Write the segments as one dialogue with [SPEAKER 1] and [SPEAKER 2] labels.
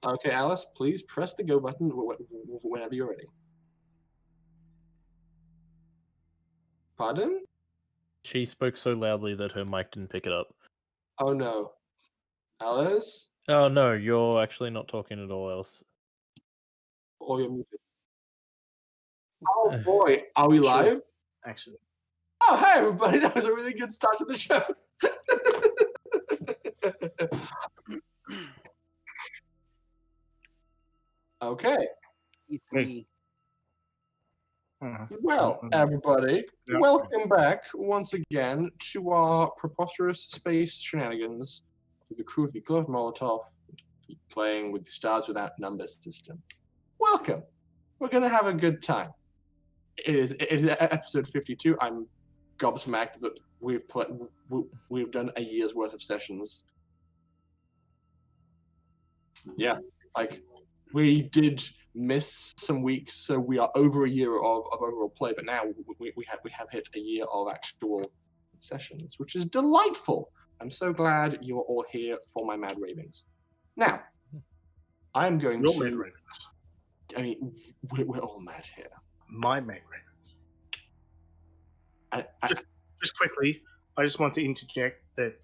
[SPEAKER 1] Okay, Alice, please press the go button whenever you're ready. Pardon?
[SPEAKER 2] She spoke so loudly that her mic didn't pick it up.
[SPEAKER 1] Oh no. Alice?
[SPEAKER 2] Oh no, you're actually not talking at all, Alice.
[SPEAKER 1] Or you're muted. Oh boy, are we live?
[SPEAKER 3] Actually.
[SPEAKER 1] Oh, hey everybody, that was a really good start to the show. Okay.
[SPEAKER 4] It's me.
[SPEAKER 1] Well, everybody, welcome back once again to our preposterous space shenanigans with the crew of the Glove Molotov playing with the Stars Without Numbers system. Welcome. We're going to have a good time. It is episode 52. I'm gobsmacked that we've done a year's worth of sessions. Yeah, like we did miss some weeks, so we are over a year of overall play, but now we have hit a year of actual sessions, which is delightful. I'm so glad you are all here for my mad ravings. Now, I'm going
[SPEAKER 3] Your
[SPEAKER 1] to...
[SPEAKER 3] mad ravings.
[SPEAKER 1] I mean, we're all mad here.
[SPEAKER 3] My mad ravings. Just quickly, I just want to interject that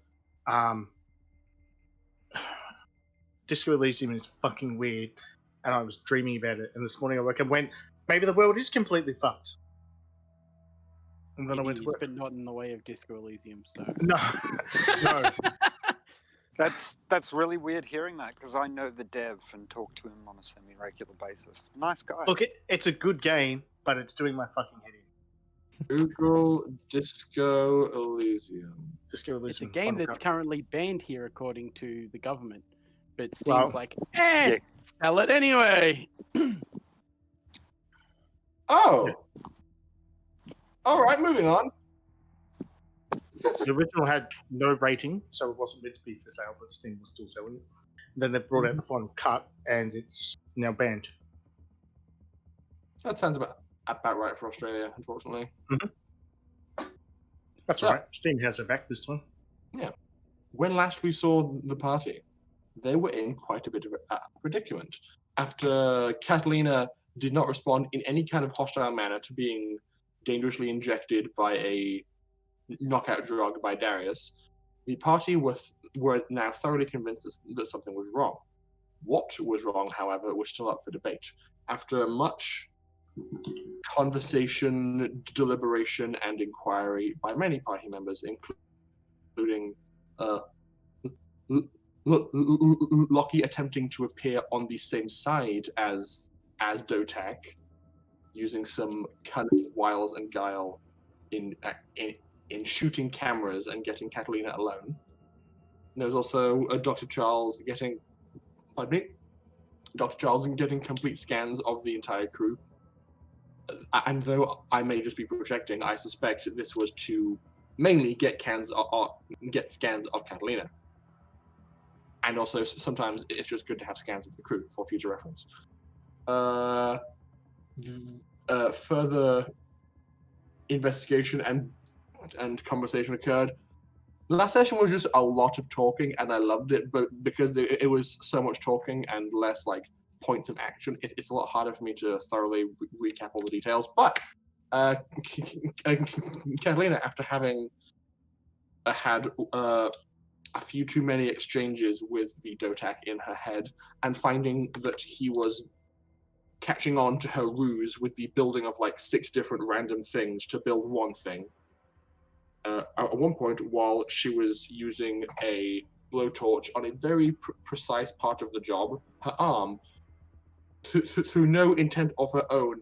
[SPEAKER 3] Disco Elysium is fucking weird, and I was dreaming about it, and this morning I woke up and went, maybe the world is completely fucked. And then I went to work.
[SPEAKER 4] But not in the way of Disco Elysium, so...
[SPEAKER 3] No. No.
[SPEAKER 5] That's really weird hearing that, because I know the dev and talk to him on a semi-regular basis. Nice guy.
[SPEAKER 3] Look, it's a good game, but it's doing my fucking head in.
[SPEAKER 1] Google Disco Elysium.
[SPEAKER 3] Disco Elysium.
[SPEAKER 4] It's a game that's currently banned here according to the government. But Steam's
[SPEAKER 3] Well,
[SPEAKER 4] like, sell it anyway.
[SPEAKER 1] Oh! Alright, moving on.
[SPEAKER 3] The original had no rating, so it wasn't meant to be for sale, but Steam was still selling it. Then they brought out the final cut, and it's now banned.
[SPEAKER 1] That sounds about right for Australia, unfortunately.
[SPEAKER 3] Mm-hmm. That's
[SPEAKER 1] So-
[SPEAKER 3] all right. Steam has their back this time.
[SPEAKER 1] When last we saw the party, they were in quite a bit of a predicament. After Katalina did not respond in any kind of hostile manner to being dangerously injected by a knockout drug by Darius, the party were now thoroughly convinced that something was wrong. What was wrong, however, was still up for debate. After much conversation, deliberation, and inquiry by many party members, including Lockie attempting to appear on the same side as DOTAC, using some cunning wiles and guile in shooting cameras and getting Katalina alone. There's also Dr. Charles getting complete scans of the entire crew. And though I may just be projecting, I suspect this was to mainly get scans of Katalina. And also, sometimes it's just good to have scans of the crew for future reference. Further investigation and conversation occurred. The last session was just a lot of talking, and I loved it, but because it was so much talking and less like points of action, it's a lot harder for me to thoroughly recap all the details. But Katalina, after having had a few too many exchanges with the DOTAC in her head, and finding that he was catching on to her ruse with the building of like 6 different random things to build one thing. At one point, while she was using a blowtorch on a very precise part of the job, her arm, through no intent of her own,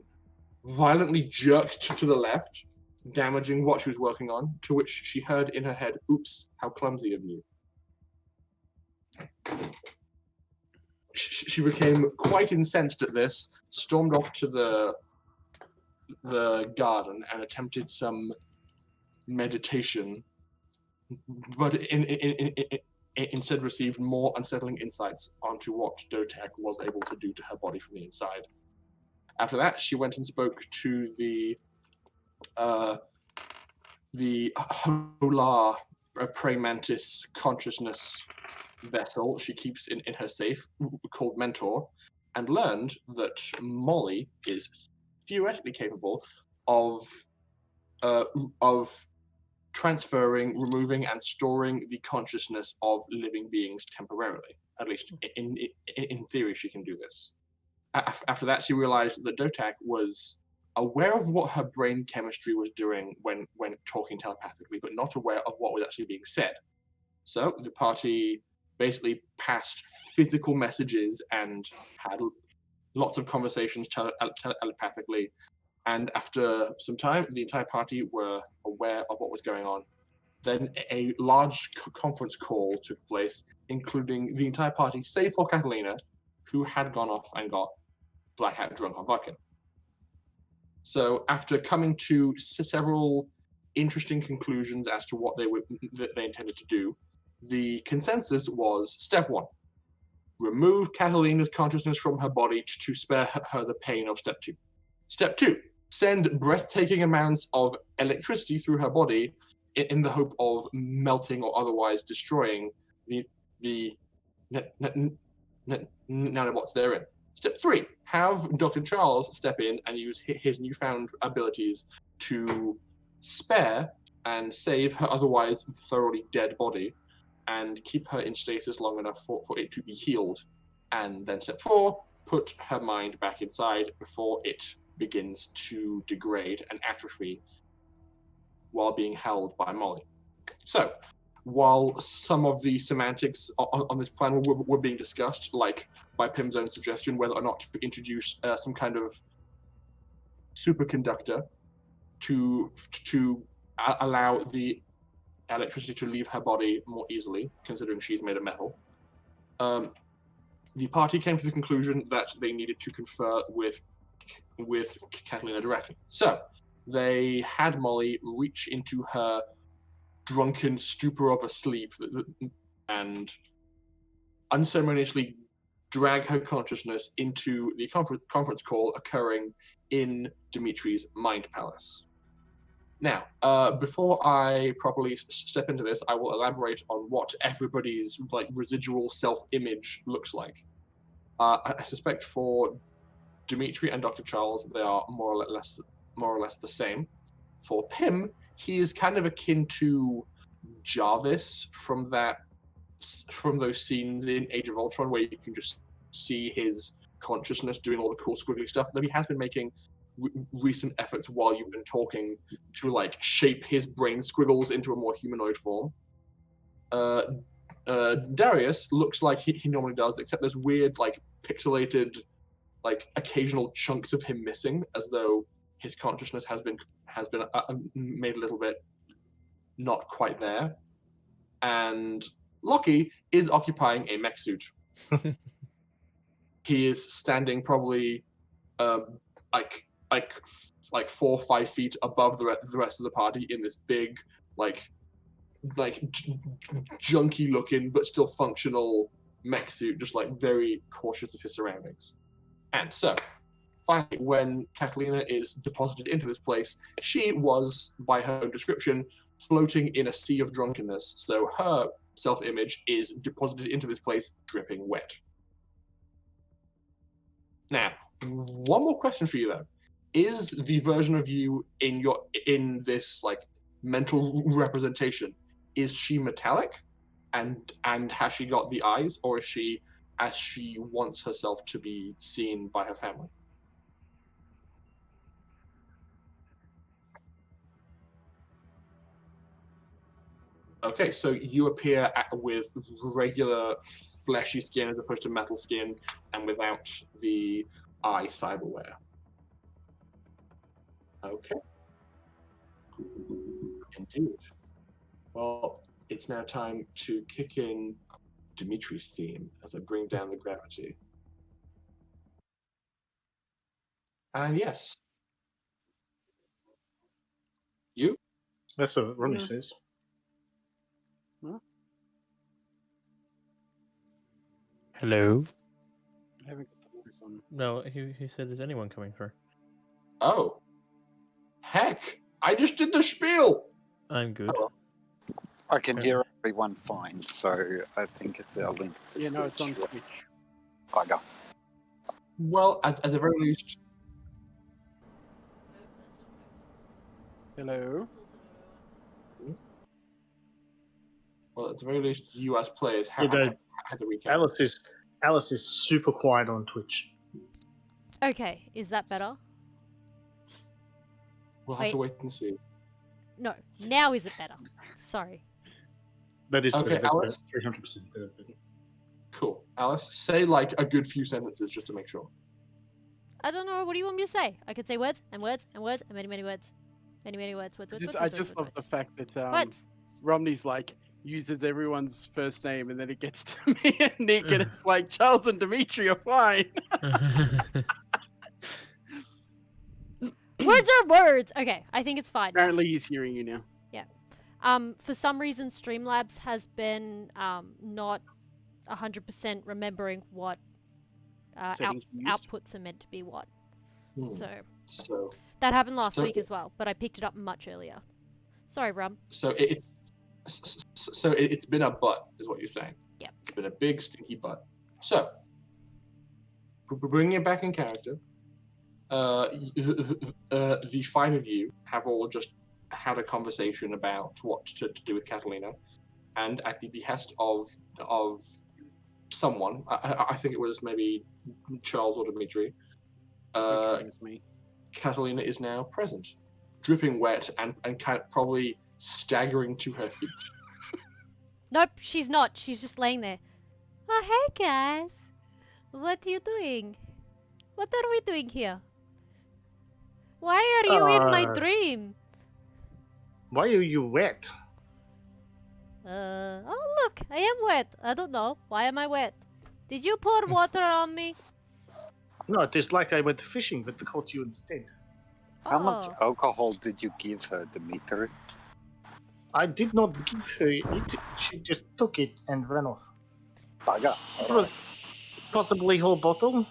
[SPEAKER 1] violently jerked to the left, damaging what she was working on, to which she heard in her head, "Oops, how clumsy of you." She became quite incensed at this, stormed off to the garden and attempted some meditation, but instead received more unsettling insights onto what DOTAC was able to do to her body from the inside. After that, she went and spoke to the Holar praying mantis consciousness vessel she keeps in her safe called Mentor, and learned that Molly is theoretically capable of transferring, removing, and storing the consciousness of living beings temporarily. At least in theory, she can do this. After that, she realized that DOTAC was aware of what her brain chemistry was doing when talking telepathically, but not aware of what was actually being said. So the party basically passed physical messages and had lots of conversations telepathically. And after some time, the entire party were aware of what was going on. Then a large conference call took place, including the entire party, save for Katalina, who had gone off and got blackout drunk on vodka. So after coming to several interesting conclusions as to what they intended to do, the consensus was step 1, remove Catalina's consciousness from her body to spare her the pain of step 2. Step 2, send breathtaking amounts of electricity through her body in the hope of melting or otherwise destroying the nanobots therein. Step 3, have Dr. Charles step in and use his newfound abilities to spare and save her otherwise thoroughly dead body and keep her in stasis long enough for it to be healed. And then step 4, put her mind back inside before it begins to degrade and atrophy while being held by Molly. So, while some of the semantics on this plan were being discussed, like by Pim's own suggestion, whether or not to introduce some kind of superconductor to allow the electricity to leave her body more easily, considering she's made of metal, the party came to the conclusion that they needed to confer with Katalina directly. So they had Molly reach into her drunken stupor of a sleep and unceremoniously drag her consciousness into the conference call occurring in Dimitri's mind palace. Now, before I properly step into this, I will elaborate on what everybody's residual self-image looks like. I suspect for Dimitri and Dr. Charles, they are more or less the same. For Pim, he is kind of akin to Jarvis from those scenes in Age of Ultron where you can just see his consciousness doing all the cool squiggly stuff. Though he has been making recent efforts while you've been talking to shape his brain squiggles into a more humanoid form. Darius looks like he normally does, except there's weird pixelated occasional chunks of him missing, as though his consciousness has been made a little bit not quite there. And Lockie is occupying a mech suit. He is standing probably 4 or 5 feet above the rest of the party in this big junky looking but still functional mech suit, just very cautious of his surroundings. And so finally, when Katalina is deposited into this place, she was, by her own description, floating in a sea of drunkenness. So her self-image is deposited into this place dripping wet. Now, one more question for you though. Is the version of you in this mental representation, is she metallic and has she got the eyes, or is she as she wants herself to be seen by her family? Okay, so you appear with regular fleshy skin as opposed to metal skin and without the eye cyberware. Okay. Indeed. Well, it's now time to kick in Dimitri's theme as I bring down the gravity. And yes. You?
[SPEAKER 3] That's what Ronnie says.
[SPEAKER 2] Hello?
[SPEAKER 4] I haven't got the voice on.
[SPEAKER 2] No, he said, is anyone coming through?
[SPEAKER 1] Oh. Heck, I just did the spiel!
[SPEAKER 2] I'm good.
[SPEAKER 1] Hello.
[SPEAKER 5] I can hear everyone fine, so I think it's a link to
[SPEAKER 4] Yeah, no, it's on
[SPEAKER 5] Twitch.
[SPEAKER 4] Twitch.
[SPEAKER 5] Bugger.
[SPEAKER 1] Well, at the very least,
[SPEAKER 4] Hello.
[SPEAKER 1] you as players
[SPEAKER 3] You know,
[SPEAKER 1] had the weekend.
[SPEAKER 3] Alice is super quiet on Twitch.
[SPEAKER 6] Okay, is that better?
[SPEAKER 1] We'll have to
[SPEAKER 6] Wait.
[SPEAKER 1] wait and see.
[SPEAKER 6] No, now is it better? Sorry.
[SPEAKER 3] That is
[SPEAKER 1] Okay,
[SPEAKER 3] better. That's
[SPEAKER 1] Alice?
[SPEAKER 3] 300% better.
[SPEAKER 1] Cool. Alice, say like a good few sentences just to make sure.
[SPEAKER 6] I don't know. What do you want me to say? I could say words and words and words and many, many words. Many, many words. Words, words, words,
[SPEAKER 4] I
[SPEAKER 6] words,
[SPEAKER 4] just
[SPEAKER 6] words,
[SPEAKER 4] love the
[SPEAKER 6] words.
[SPEAKER 4] fact that
[SPEAKER 6] Words.
[SPEAKER 4] Romney's like uses everyone's first name, and then it gets to me and Nick, and it's like Charles and Dimitri are fine.
[SPEAKER 6] Words are words. Okay, I think it's fine.
[SPEAKER 4] Apparently, he's hearing you now.
[SPEAKER 6] For some reason, Streamlabs has been not 100% remembering what
[SPEAKER 4] Settings used.
[SPEAKER 6] outputs are meant to be what.
[SPEAKER 1] Hmm.
[SPEAKER 6] So that happened last
[SPEAKER 1] So-
[SPEAKER 6] week as well, but I picked it up much earlier. Sorry, Rum.
[SPEAKER 1] It's been a butt, is what you're saying.
[SPEAKER 6] Yep.
[SPEAKER 1] It's been a big stinky butt. So, bringing it back in character, the five of you have all just had a conversation about what to do with Katalina, and at the behest of someone, I think it was maybe Charles or Dimitri,
[SPEAKER 4] Which one is me?
[SPEAKER 1] Katalina is now present, dripping wet and kind of probably staggering to her feet.
[SPEAKER 6] Nope, she's not. She's just laying there. Oh, hey guys. What are you doing? What are we doing here? Why are you in my dream?
[SPEAKER 3] Why are you wet?
[SPEAKER 6] Oh look, I am wet. I don't know. Why am I wet? Did you pour water on me?
[SPEAKER 3] No, it is like I went fishing, but caught you instead.
[SPEAKER 5] How much
[SPEAKER 6] Oh.
[SPEAKER 5] alcohol did you give her, Dimitri?
[SPEAKER 3] I did not give her it. She just took it and ran off.
[SPEAKER 5] Bugger.
[SPEAKER 3] It was possibly whole bottle.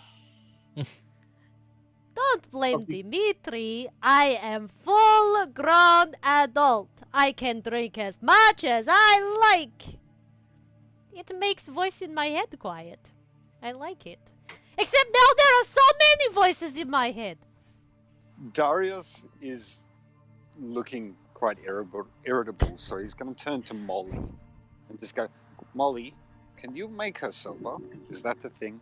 [SPEAKER 6] Don't blame Dimitri. I am full-grown adult. I can drink as much as I like. It makes voice in my head quiet. I like it. Except now there are so many voices in my head.
[SPEAKER 5] Darius is looking quite irritable, so he's going to turn to Molly and just go, Molly, can you make her sober? Is that the thing?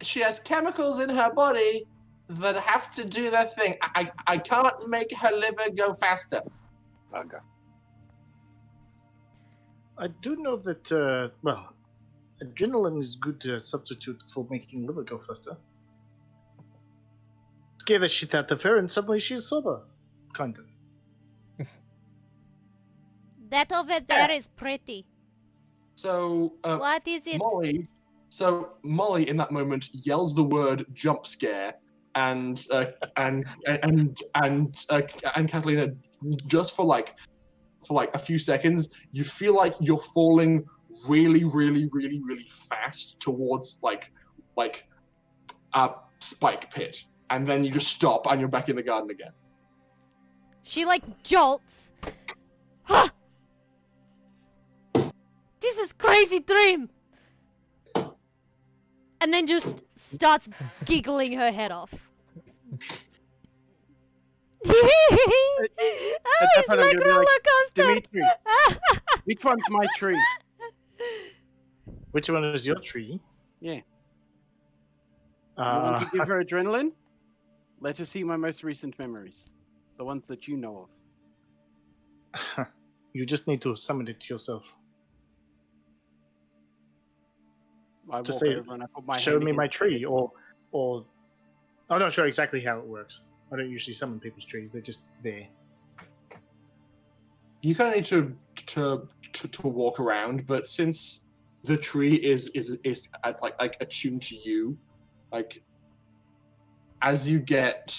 [SPEAKER 1] She has chemicals in her body that have to do their thing. I can't make her liver go faster.
[SPEAKER 5] Bugger.
[SPEAKER 3] I do know that, adrenaline is good substitute for making liver go faster. Scare the shit out of her and suddenly she's sober. Kind of.
[SPEAKER 6] That over there is pretty.
[SPEAKER 1] So,
[SPEAKER 6] What is it?
[SPEAKER 1] Molly in that moment yells the word jump scare, and Catalina, just for like a few seconds, you feel like you're falling really, really, really, really fast towards like a spike pit, and then you just stop and you're back in the garden again.
[SPEAKER 6] She like jolts. Huh! This is crazy dream. And then just starts giggling her head off. Oh, it's
[SPEAKER 4] point, I'm
[SPEAKER 6] like
[SPEAKER 4] gonna be
[SPEAKER 6] roller
[SPEAKER 4] like,
[SPEAKER 6] coaster.
[SPEAKER 4] Dimitri, which one's my tree?
[SPEAKER 3] Which one is your tree?
[SPEAKER 4] Yeah. You want to give her adrenaline? Let her see my most recent memories. The ones that you know of.
[SPEAKER 3] You just need to summon it yourself.
[SPEAKER 4] I
[SPEAKER 3] To
[SPEAKER 4] walk
[SPEAKER 3] say,
[SPEAKER 4] over and I put my
[SPEAKER 3] Show
[SPEAKER 4] hand
[SPEAKER 3] me my
[SPEAKER 4] against
[SPEAKER 3] tree, or I'm not sure exactly how it works. I don't usually summon people's trees; they're just there.
[SPEAKER 1] You kind of need to walk around, but since the tree is like attuned to you, like as you get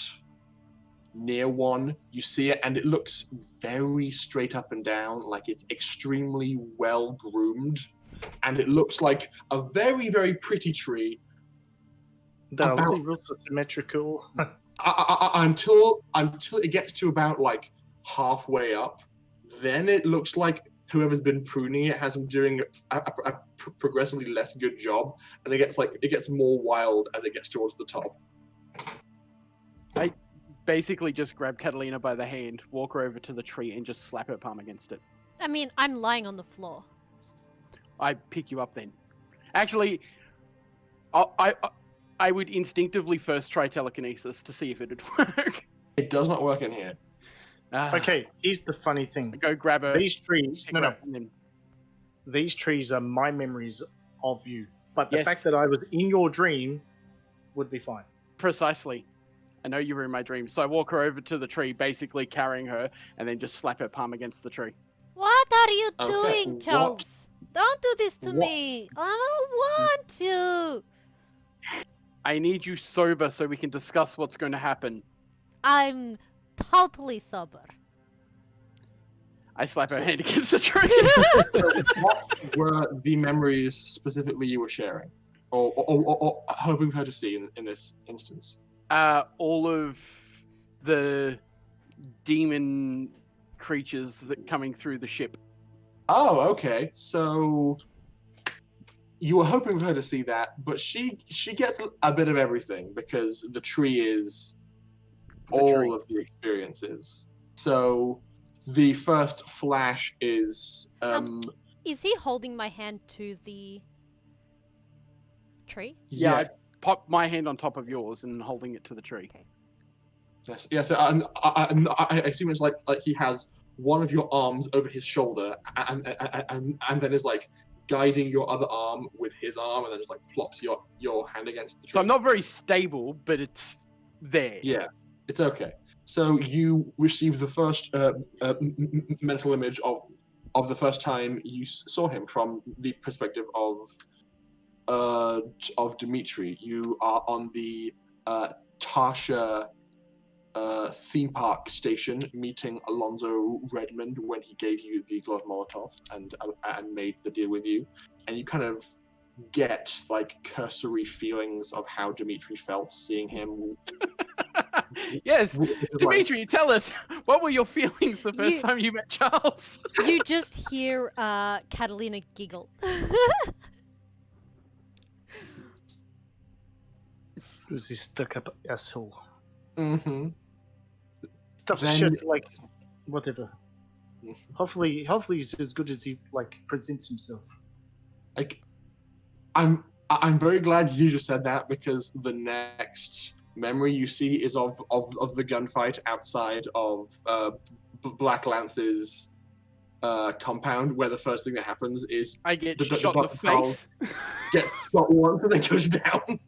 [SPEAKER 1] near one, you see it, and it looks very straight up and down, like it's extremely well groomed, and it looks like a very, very pretty tree.
[SPEAKER 3] The
[SPEAKER 1] About-
[SPEAKER 3] roots are symmetrical.
[SPEAKER 1] Until it gets to about like halfway up, then it looks like whoever's been pruning it has been doing a progressively less good job, and it gets more wild as it gets towards the top.
[SPEAKER 4] I basically just grab Katalina by the hand, walk her over to the tree, and just slap her palm against it.
[SPEAKER 6] I mean, I'm lying on the floor.
[SPEAKER 4] I pick you up then. Actually, I would instinctively first try telekinesis to see if it'd work.
[SPEAKER 1] It does not work in here.
[SPEAKER 3] Okay, here's the funny thing.
[SPEAKER 4] I go grab her.
[SPEAKER 3] These trees,
[SPEAKER 4] pick her up, and then
[SPEAKER 3] these trees are my memories of you. But the
[SPEAKER 4] Yes.
[SPEAKER 3] fact that I was in your dream would be fine.
[SPEAKER 4] precisely. I know you were in my dream, so I walk her over to the tree, basically carrying her, and then just slap her palm against the tree.
[SPEAKER 6] What are you
[SPEAKER 1] Okay,
[SPEAKER 6] doing,
[SPEAKER 1] what-
[SPEAKER 6] Charles? Don't do this to
[SPEAKER 1] what-
[SPEAKER 6] me. I don't want to.
[SPEAKER 4] I need you sober so we can discuss what's going to happen.
[SPEAKER 6] I'm totally sober.
[SPEAKER 4] I slap her hand against the tree.
[SPEAKER 1] What were the memories specifically you were sharing, or hoping for her to see in this instance?
[SPEAKER 4] All of the demon creatures that coming through the ship.
[SPEAKER 1] Oh, okay. So you were hoping for her to see that, but she gets a bit of everything because the tree is all of the experiences. So the first flash is
[SPEAKER 6] Is he holding my hand to the tree?
[SPEAKER 4] Yeah, I pop my hand on top of yours and holding it to the tree.
[SPEAKER 1] Yes, yes. I assume it's like he has one of your arms over his shoulder, and then is like guiding your other arm with his arm, and then just like plops your hand against the tree.
[SPEAKER 4] So I'm not very stable, but it's there.
[SPEAKER 1] Yeah, it's okay. So you receive the first mental image of the first time you saw him from the perspective of Dimitri. You are on the Tasha theme park station, meeting Alonzo Redmond when he gave you the glove Molotov and made the deal with you, and you kind of get like cursory feelings of how Dimitri felt seeing him.
[SPEAKER 4] Yes,
[SPEAKER 1] Which is like-
[SPEAKER 4] Dimitri, tell us, what were your feelings the first
[SPEAKER 6] You-
[SPEAKER 4] time you met Charles?
[SPEAKER 6] You just hear Catalina giggle.
[SPEAKER 3] Who's this stuck-up asshole?
[SPEAKER 1] Mm-hmm.
[SPEAKER 3] Stuff
[SPEAKER 1] Then-
[SPEAKER 3] shit like whatever. Hopefully he's as good as he like presents himself.
[SPEAKER 1] Like, I'm very glad you just said that, because the next memory you see is of the gunfight outside of Black Lance's compound, where the first thing that happens is
[SPEAKER 4] I get
[SPEAKER 1] The-
[SPEAKER 4] shot in the
[SPEAKER 1] the-
[SPEAKER 4] face.
[SPEAKER 1] gets shot once and then goes down.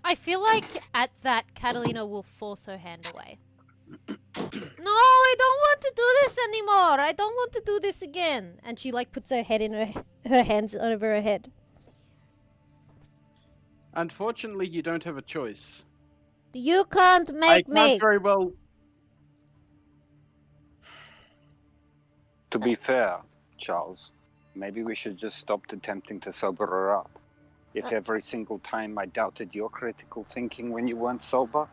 [SPEAKER 6] I feel like at that, Catalina will force her hand away. No, I don't want to do this anymore. I don't want to do this again. And she like puts her head in her hands over her head.
[SPEAKER 4] Unfortunately, you don't have a choice.
[SPEAKER 6] You can't
[SPEAKER 4] I
[SPEAKER 6] make
[SPEAKER 4] can't
[SPEAKER 6] me.
[SPEAKER 4] very well.
[SPEAKER 5] To be fair, Charles, maybe we should just stop attempting to sober her up. If every single time I doubted your critical thinking when you weren't sober,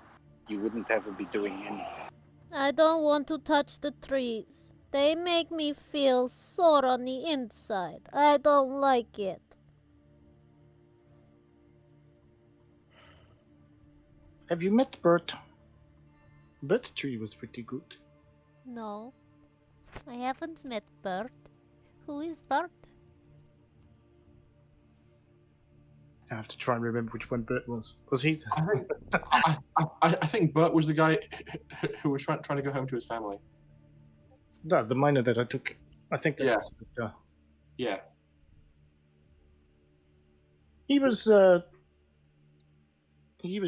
[SPEAKER 5] you wouldn't ever be doing anything.
[SPEAKER 6] I don't want to touch the trees. They make me feel sore on the inside. I don't like it.
[SPEAKER 3] Have you met Bert? Bert's tree was pretty good.
[SPEAKER 6] No, I haven't met Bert. Who is Bert?
[SPEAKER 3] I have to try and remember which one Bert was. Was he?
[SPEAKER 1] I think Bert was the guy who was trying to go home to his family.
[SPEAKER 3] No, the miner that I took. I think that
[SPEAKER 1] Yeah.
[SPEAKER 3] was.
[SPEAKER 1] Yeah.
[SPEAKER 3] He was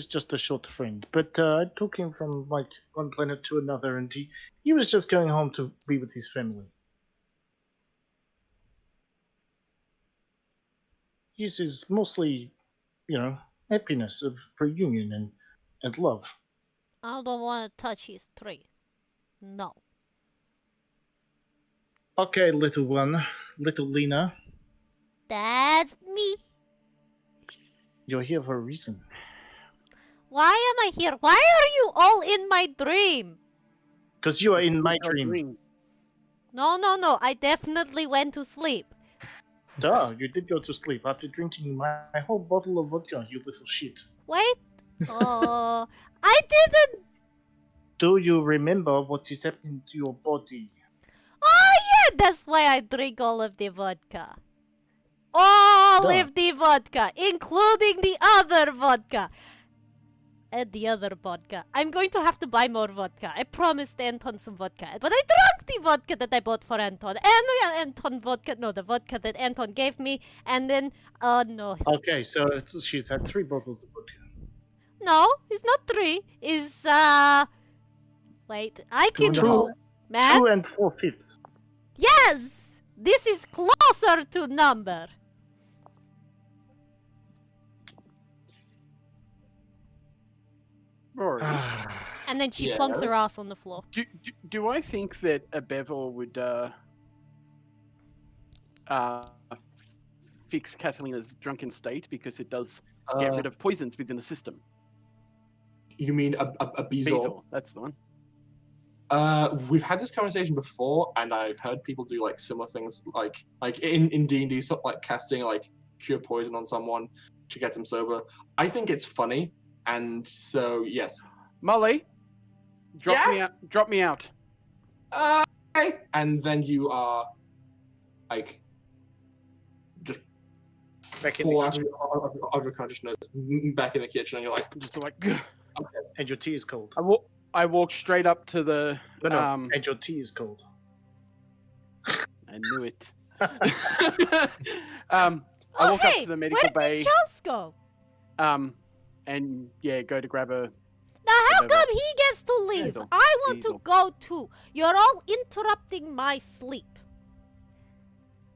[SPEAKER 3] just a short friend, but I took him from like one planet to another, and he was just going home to be with his family. His is mostly, happiness of reunion and love.
[SPEAKER 6] I don't want to touch his tree. No.
[SPEAKER 3] Okay, little one, little Lena,
[SPEAKER 6] That's me.
[SPEAKER 3] you're here for a reason.
[SPEAKER 6] Why am I here? Why are you all in my dream?
[SPEAKER 3] Because you are in my
[SPEAKER 4] Your
[SPEAKER 3] dream.
[SPEAKER 6] No. I definitely went to sleep.
[SPEAKER 3] Duh, you did go to sleep after drinking my whole bottle of vodka, you little shit.
[SPEAKER 6] Wait. Oh, I didn't.
[SPEAKER 3] Do you remember what is happening to your body?
[SPEAKER 6] Oh, yeah, that's why I drink all of the vodka. All
[SPEAKER 3] Duh.
[SPEAKER 6] of the vodka, including the other vodka. And the other vodka. I'm going to have to buy more vodka. I promised Anton some vodka. But I drank the vodka that I bought for Anton. And the Anton vodka. No, the vodka that Anton gave me. And then, no.
[SPEAKER 3] Okay, so she's had 3 bottles of vodka.
[SPEAKER 6] No, it's not 3. It's, wait, I can
[SPEAKER 3] Two
[SPEAKER 6] go. Man?
[SPEAKER 3] 2 and 4/5.
[SPEAKER 6] Yes! This is closer to number.
[SPEAKER 4] Rory,
[SPEAKER 6] And then she plunks her
[SPEAKER 1] Yes.
[SPEAKER 6] ass on the floor.
[SPEAKER 4] do I think that a bevel would fix Catalina's drunken state because it does get rid of poisons within the system?
[SPEAKER 1] You mean a bezoar?
[SPEAKER 4] Bezel, that's the one.
[SPEAKER 1] We've had this conversation before, and I've heard people do like similar things, like in D&D, sort of like casting like cure poison on someone to get them sober. I think it's funny, and so yes.
[SPEAKER 4] Molly, drop me out.
[SPEAKER 1] Okay. And then you are like just
[SPEAKER 3] Back in the
[SPEAKER 1] fall out
[SPEAKER 3] kitchen.
[SPEAKER 1] of your consciousness, back in the kitchen, and you're like,
[SPEAKER 4] Just like
[SPEAKER 3] And your tea is cold.
[SPEAKER 4] I walk straight up to the.
[SPEAKER 3] No, and your tea is cold.
[SPEAKER 4] I knew it. I walk up to the medical
[SPEAKER 6] where
[SPEAKER 4] bay.
[SPEAKER 6] did Charles go?
[SPEAKER 4] And yeah, go to grab a.
[SPEAKER 6] Now, how
[SPEAKER 4] Whatever.
[SPEAKER 6] come he gets to leave?
[SPEAKER 4] Diesel.
[SPEAKER 6] I want to
[SPEAKER 4] Diesel.
[SPEAKER 6] go too. You're all interrupting my sleep.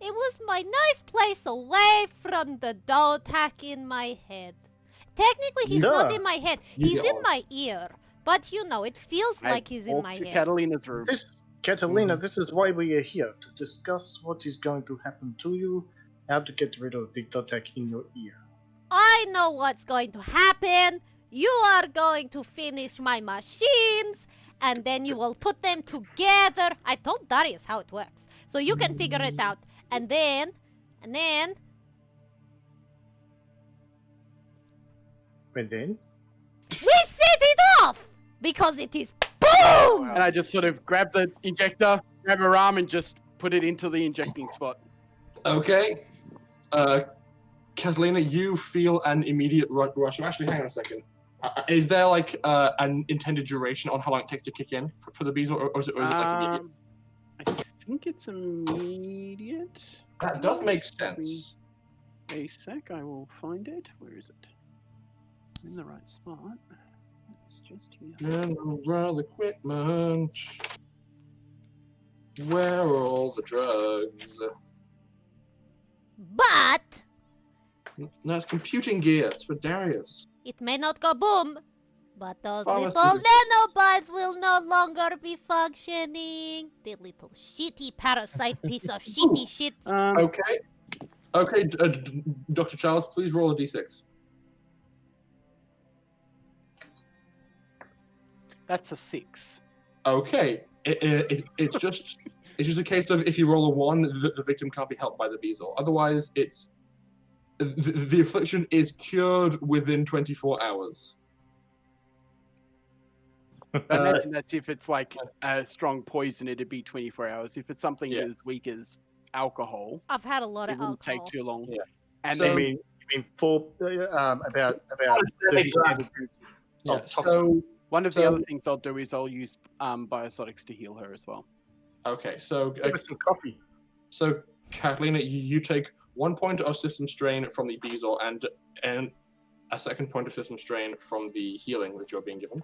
[SPEAKER 6] It was my nice place away from the DOTAC in my head. Technically, he's not
[SPEAKER 3] Duh.
[SPEAKER 6] in my head.
[SPEAKER 1] You
[SPEAKER 6] He's
[SPEAKER 1] get
[SPEAKER 6] in
[SPEAKER 1] on.
[SPEAKER 6] my ear. But you know, it feels
[SPEAKER 4] I
[SPEAKER 6] like he's in
[SPEAKER 4] walk
[SPEAKER 6] my
[SPEAKER 4] to
[SPEAKER 6] head.
[SPEAKER 4] Catalina's room.
[SPEAKER 3] This, Catalina, this is why we are here, to discuss what is going to happen to you, how to get rid of the DOTAC in your ear.
[SPEAKER 6] I know what's going to happen. You are going to finish my machines, and then you will put them together. I told Darius how it works, so you can figure it out. And then,
[SPEAKER 3] And then,
[SPEAKER 6] we set it off! Because it is BOOM!
[SPEAKER 4] And I just sort of grab the injector, grab her arm, and just put it into the injecting spot.
[SPEAKER 1] okay. Catalina, you feel an immediate rush. Actually, hang on a second. Is there like an intended duration on how long it takes to kick in for the bees, or is it like immediate?
[SPEAKER 4] I think it's immediate.
[SPEAKER 1] That does make sense.
[SPEAKER 4] A sec, I will find it. Where is it? I'm in the right spot. It's just here.
[SPEAKER 1] General equipment. Where are all the drugs?
[SPEAKER 6] But
[SPEAKER 1] No, it's computing gear. It's for Darius.
[SPEAKER 6] it may not go boom. But those little
[SPEAKER 1] Pharmaceutical.
[SPEAKER 6] nanobots will no longer be functioning. The little shitty parasite piece of shitty shit.
[SPEAKER 1] Okay. Okay, Dr. Charles, please roll a d6.
[SPEAKER 4] That's a 6.
[SPEAKER 1] Okay. It's just a case of if you roll a 1, the victim can't be helped by the bezel. Otherwise, it's the affliction is cured within 24 hours.
[SPEAKER 4] I imagine that's if it's like a strong poison, it'd be 24 hours. If it's something
[SPEAKER 1] Yeah.
[SPEAKER 4] as weak as alcohol,
[SPEAKER 6] I've had a lot
[SPEAKER 4] it
[SPEAKER 6] of
[SPEAKER 4] wouldn't take
[SPEAKER 6] alcohol.
[SPEAKER 4] too long.
[SPEAKER 1] Yeah.
[SPEAKER 4] And
[SPEAKER 1] So-
[SPEAKER 4] then
[SPEAKER 3] you mean about 30 standard doses
[SPEAKER 1] Yeah.
[SPEAKER 3] of toxin.
[SPEAKER 1] So
[SPEAKER 4] one of the
[SPEAKER 1] So-
[SPEAKER 4] other things I'll do is I'll use biosotics to heal her as well.
[SPEAKER 1] okay. So
[SPEAKER 3] Give us some coffee.
[SPEAKER 1] So, Catalina, you take 1 point of system strain from the bezel and a second point of system strain from the healing that you're being given.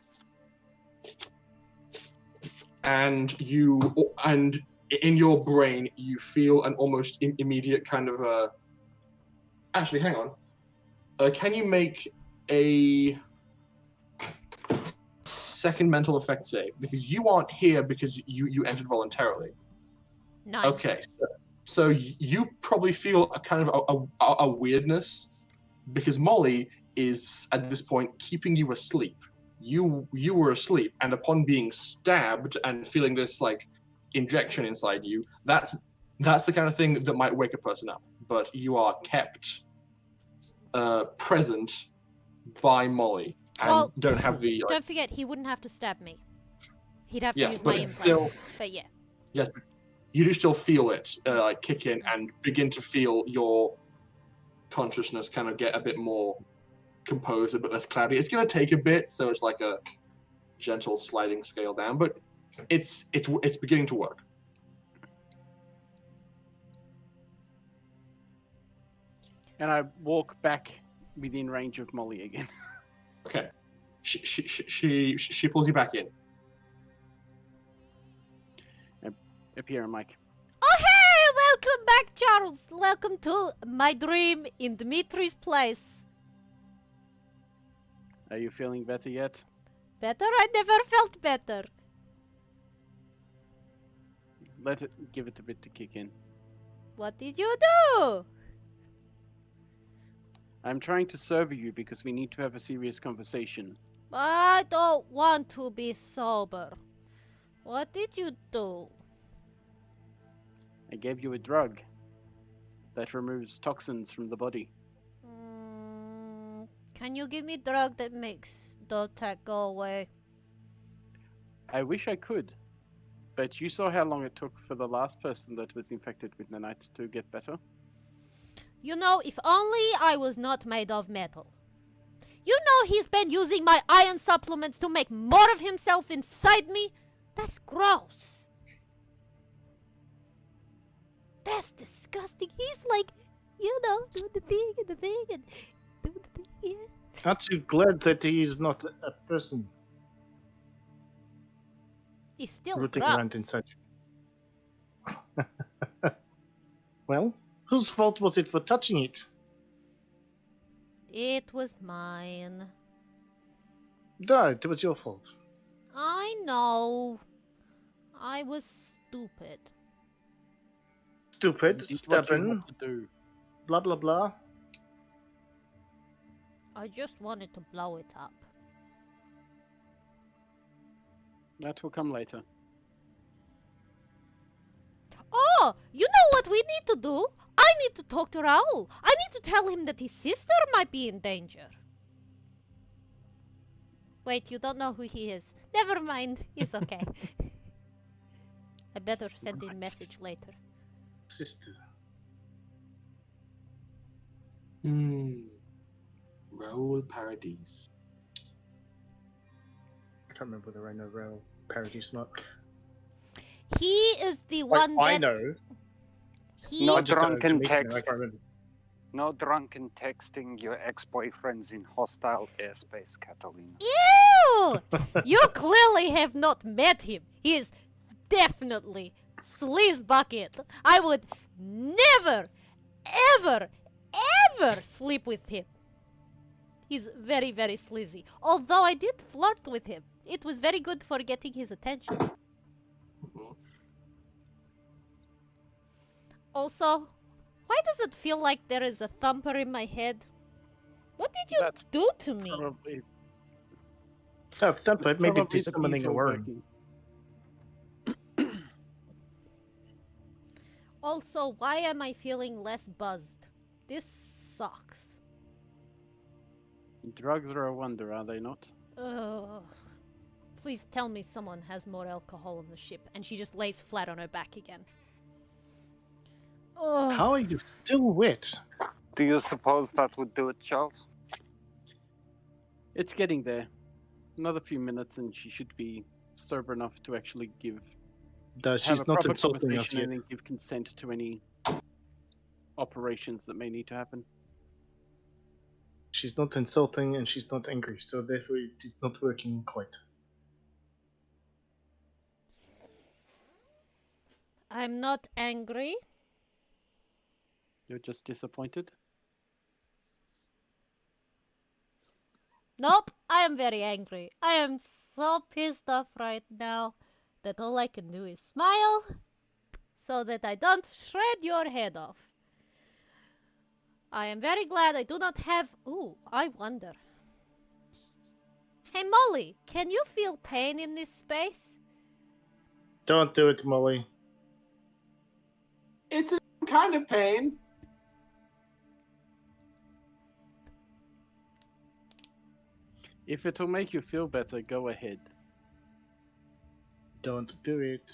[SPEAKER 1] And in your brain, you feel an almost immediate kind of Actually, hang on. Can you make a second mental effect save? Because you aren't here because you entered voluntarily.
[SPEAKER 6] Nine.
[SPEAKER 1] Okay, so you probably feel a kind of a weirdness because Molly is at this point keeping you asleep. You were asleep, and upon being stabbed and feeling this like injection inside you, that's the kind of thing that might wake a person up. But you are kept present by Molly and
[SPEAKER 6] Well,
[SPEAKER 1] don't have the. Like,
[SPEAKER 6] Don't forget, he wouldn't have to stab me. He'd have to
[SPEAKER 1] yes,
[SPEAKER 6] use my
[SPEAKER 1] but
[SPEAKER 6] implant.
[SPEAKER 1] still,
[SPEAKER 6] But yeah.
[SPEAKER 1] yes, you do still feel it like kick in and begin to feel your consciousness kind of get a bit more composed, a bit less cloudy. It's going to take a bit, so it's like a gentle sliding scale down, but it's beginning to work.
[SPEAKER 4] And I walk back within range of Molly again.
[SPEAKER 1] Okay, she pulls you back in.
[SPEAKER 4] Appear, Mike.
[SPEAKER 6] Oh hey! Welcome back, Charles! Welcome to my dream in Dimitri's place.
[SPEAKER 4] Are you feeling better yet?
[SPEAKER 6] Better? I never felt better.
[SPEAKER 4] Give it a bit to kick in.
[SPEAKER 6] What did you do?
[SPEAKER 4] I'm trying to serve you because we need to have a serious conversation.
[SPEAKER 6] I don't want to be sober. What did you do?
[SPEAKER 4] I gave you a drug that removes toxins from the body.
[SPEAKER 6] Can you give me drug that makes DOTAC go away?
[SPEAKER 4] I wish I could, but you saw how long it took for the last person that was infected with nanite to get better.
[SPEAKER 6] You know, if only I was not made of metal. You know he's been using my iron supplements to make more of himself inside me? That's gross. That's disgusting. He's like, you know, do the thing and the thing and do the thing, yeah.
[SPEAKER 3] Aren't you glad that he is not a person
[SPEAKER 6] He's still
[SPEAKER 3] rooting
[SPEAKER 6] gross.
[SPEAKER 3] around inside you? Well, whose fault was it for touching it?
[SPEAKER 6] It was mine.
[SPEAKER 3] No, it was your fault.
[SPEAKER 6] I know. I was stupid.
[SPEAKER 3] Stupid,
[SPEAKER 4] Did what you
[SPEAKER 3] stubborn,
[SPEAKER 4] had to do.
[SPEAKER 3] blah blah blah.
[SPEAKER 6] I just wanted to blow it up.
[SPEAKER 4] That will come later.
[SPEAKER 6] Oh, you know what we need to do? I need to talk to Raul. I need to tell him that his sister might be in danger. Wait, you don't know who he is. Never mind. It's okay. I better send him a message later.
[SPEAKER 3] Sister.
[SPEAKER 1] Raoul Paradis.
[SPEAKER 3] I can't remember whether I know Rail Paradis or not.
[SPEAKER 6] He is the
[SPEAKER 3] Like,
[SPEAKER 6] one
[SPEAKER 3] I
[SPEAKER 6] that...
[SPEAKER 3] know.
[SPEAKER 6] He...
[SPEAKER 5] No
[SPEAKER 3] I just don't know
[SPEAKER 5] drunken
[SPEAKER 3] Dimitri, I
[SPEAKER 5] text.
[SPEAKER 3] can't remember.
[SPEAKER 5] No drunken texting your ex-boyfriends in hostile airspace, Katalina.
[SPEAKER 6] Ew! You clearly have not met him. He is definitely sleaze bucket. I would never, ever, ever sleep with him. He's very, very sleazy. Although I did flirt with him. It was very good for getting his attention. Also, why does it feel like there is a thumper in my head? What did you
[SPEAKER 4] That's
[SPEAKER 6] do to me?
[SPEAKER 4] Probably,
[SPEAKER 3] Oh, Thumper,
[SPEAKER 4] it's
[SPEAKER 3] maybe
[SPEAKER 4] probably the
[SPEAKER 3] summoning
[SPEAKER 4] pizza
[SPEAKER 3] a worm.
[SPEAKER 4] working.
[SPEAKER 6] Also, why am I feeling less buzzed? This sucks.
[SPEAKER 4] Drugs are a wonder, are they not?
[SPEAKER 6] Ugh. Please tell me someone has more alcohol on the ship. And she just lays flat on her back again. Ugh.
[SPEAKER 3] How are you still wet?
[SPEAKER 5] Do you suppose that would do it, Charles?
[SPEAKER 4] It's getting there. Another few minutes and she should be sober enough to actually
[SPEAKER 3] No,
[SPEAKER 4] have
[SPEAKER 3] she's
[SPEAKER 4] a
[SPEAKER 3] not
[SPEAKER 4] proper
[SPEAKER 3] insulting us
[SPEAKER 4] conversation
[SPEAKER 3] yet.
[SPEAKER 4] and then give consent to any operations that may need to happen.
[SPEAKER 3] She's not insulting and she's not angry, so therefore it is not working quite.
[SPEAKER 6] I'm not angry.
[SPEAKER 4] You're just disappointed?
[SPEAKER 6] Nope, I am very angry. I am so pissed off right now that all I can do is smile so that I don't shred your head off. I am very glad I do not have... Ooh, I wonder. Hey Molly, can you feel pain in this space?
[SPEAKER 3] Don't do it, Molly.
[SPEAKER 1] It's a kind of pain.
[SPEAKER 4] If it'll make you feel better, go ahead.
[SPEAKER 3] Don't do it.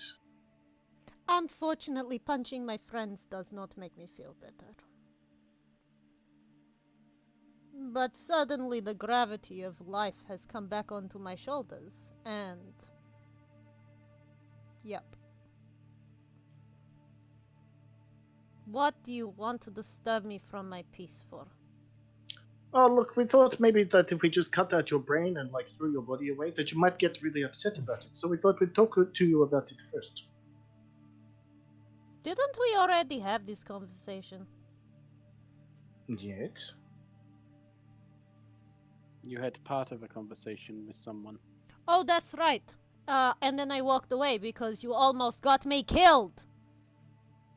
[SPEAKER 6] Unfortunately, punching my friends does not make me feel better. But suddenly the gravity of life has come back onto my shoulders, and... Yep. What do you want to disturb me from my peace for?
[SPEAKER 3] Oh, look, we thought maybe that if we just cut out your brain and, like, threw your body away, that you might get really upset about it. So we thought we'd talk to you about it first.
[SPEAKER 6] Didn't we already have this conversation?
[SPEAKER 3] Yet.
[SPEAKER 4] You had part of a conversation with someone.
[SPEAKER 6] Oh, that's right. And then I walked away because you almost got me killed.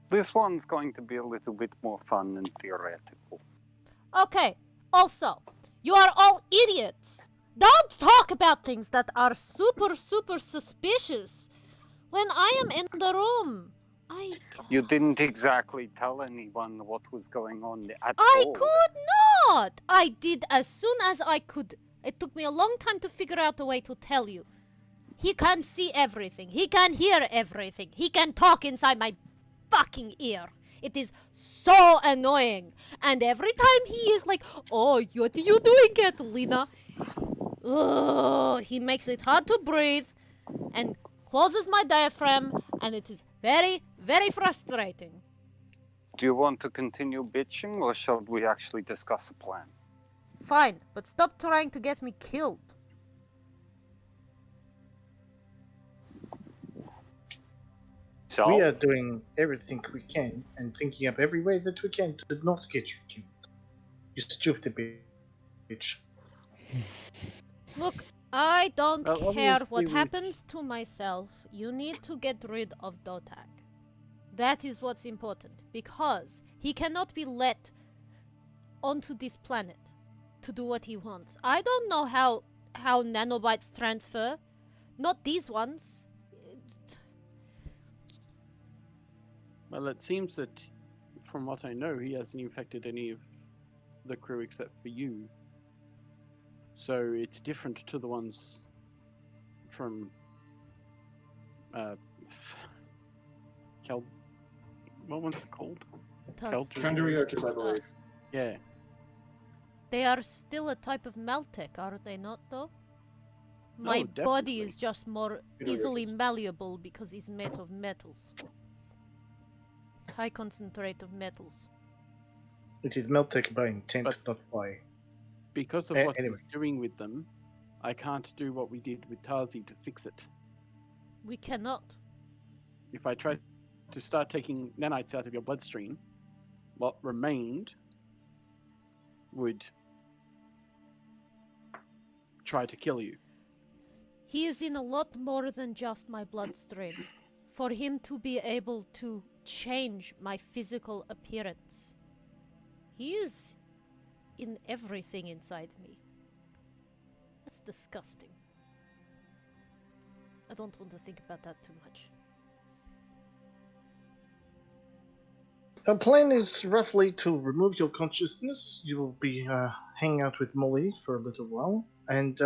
[SPEAKER 5] This one's going to be a little bit more fun and theoretical.
[SPEAKER 6] Okay, also, you are all idiots. Don't talk about things that are super, super suspicious when I am in the room.
[SPEAKER 5] You didn't exactly tell anyone what was going on at
[SPEAKER 6] I
[SPEAKER 5] all.
[SPEAKER 6] could not! I did as soon as I could. It took me a long time to figure out a way to tell you. He can see everything. He can hear everything. He can talk inside my fucking ear. It is so annoying. And every time he is like, oh, what are you doing, Katalina? He makes it hard to breathe and closes my diaphragm, and it is very, very frustrating.
[SPEAKER 5] Do you want to continue bitching, or shall we actually discuss a plan?
[SPEAKER 6] Fine, but stop trying to get me killed.
[SPEAKER 5] Shall
[SPEAKER 3] We are doing everything we can and thinking up every way that we can to not get you killed. You stupid bitch.
[SPEAKER 6] Look, I don't
[SPEAKER 4] Well,
[SPEAKER 6] care
[SPEAKER 4] obviously
[SPEAKER 6] what
[SPEAKER 4] we-
[SPEAKER 6] happens to myself. You need to get rid of DOTAC. That is what's important, because he cannot be let onto this planet to do what he wants. I don't know how nanobots transfer. Not these ones.
[SPEAKER 4] Well, it seems that, from what I know, he hasn't infected any of the crew except for you. So it's different to the ones from what one's it called?
[SPEAKER 1] Kandriotis, I believe.
[SPEAKER 4] Yeah.
[SPEAKER 6] They are still a type of Meltech, are they not, though? My body
[SPEAKER 4] definitely.
[SPEAKER 6] is just more
[SPEAKER 1] You know,
[SPEAKER 6] easily
[SPEAKER 1] yes.
[SPEAKER 6] malleable because it's made of metals. High concentrate of metals.
[SPEAKER 3] It is Meltec by intent,
[SPEAKER 4] But-
[SPEAKER 3] not by.
[SPEAKER 4] Because of what
[SPEAKER 3] Anyway.
[SPEAKER 4] he's doing with them, I can't do what we did with Tarzi to fix it.
[SPEAKER 6] We cannot.
[SPEAKER 4] If I tried to start taking nanites out of your bloodstream, what remained would try to kill you.
[SPEAKER 6] He is in a lot more than just my bloodstream. For him to be able to change my physical appearance, he is in everything inside me. That's disgusting. I don't want to think about that too much.
[SPEAKER 3] Our plan is roughly to remove your consciousness. You will be hanging out with Molly for a little while, and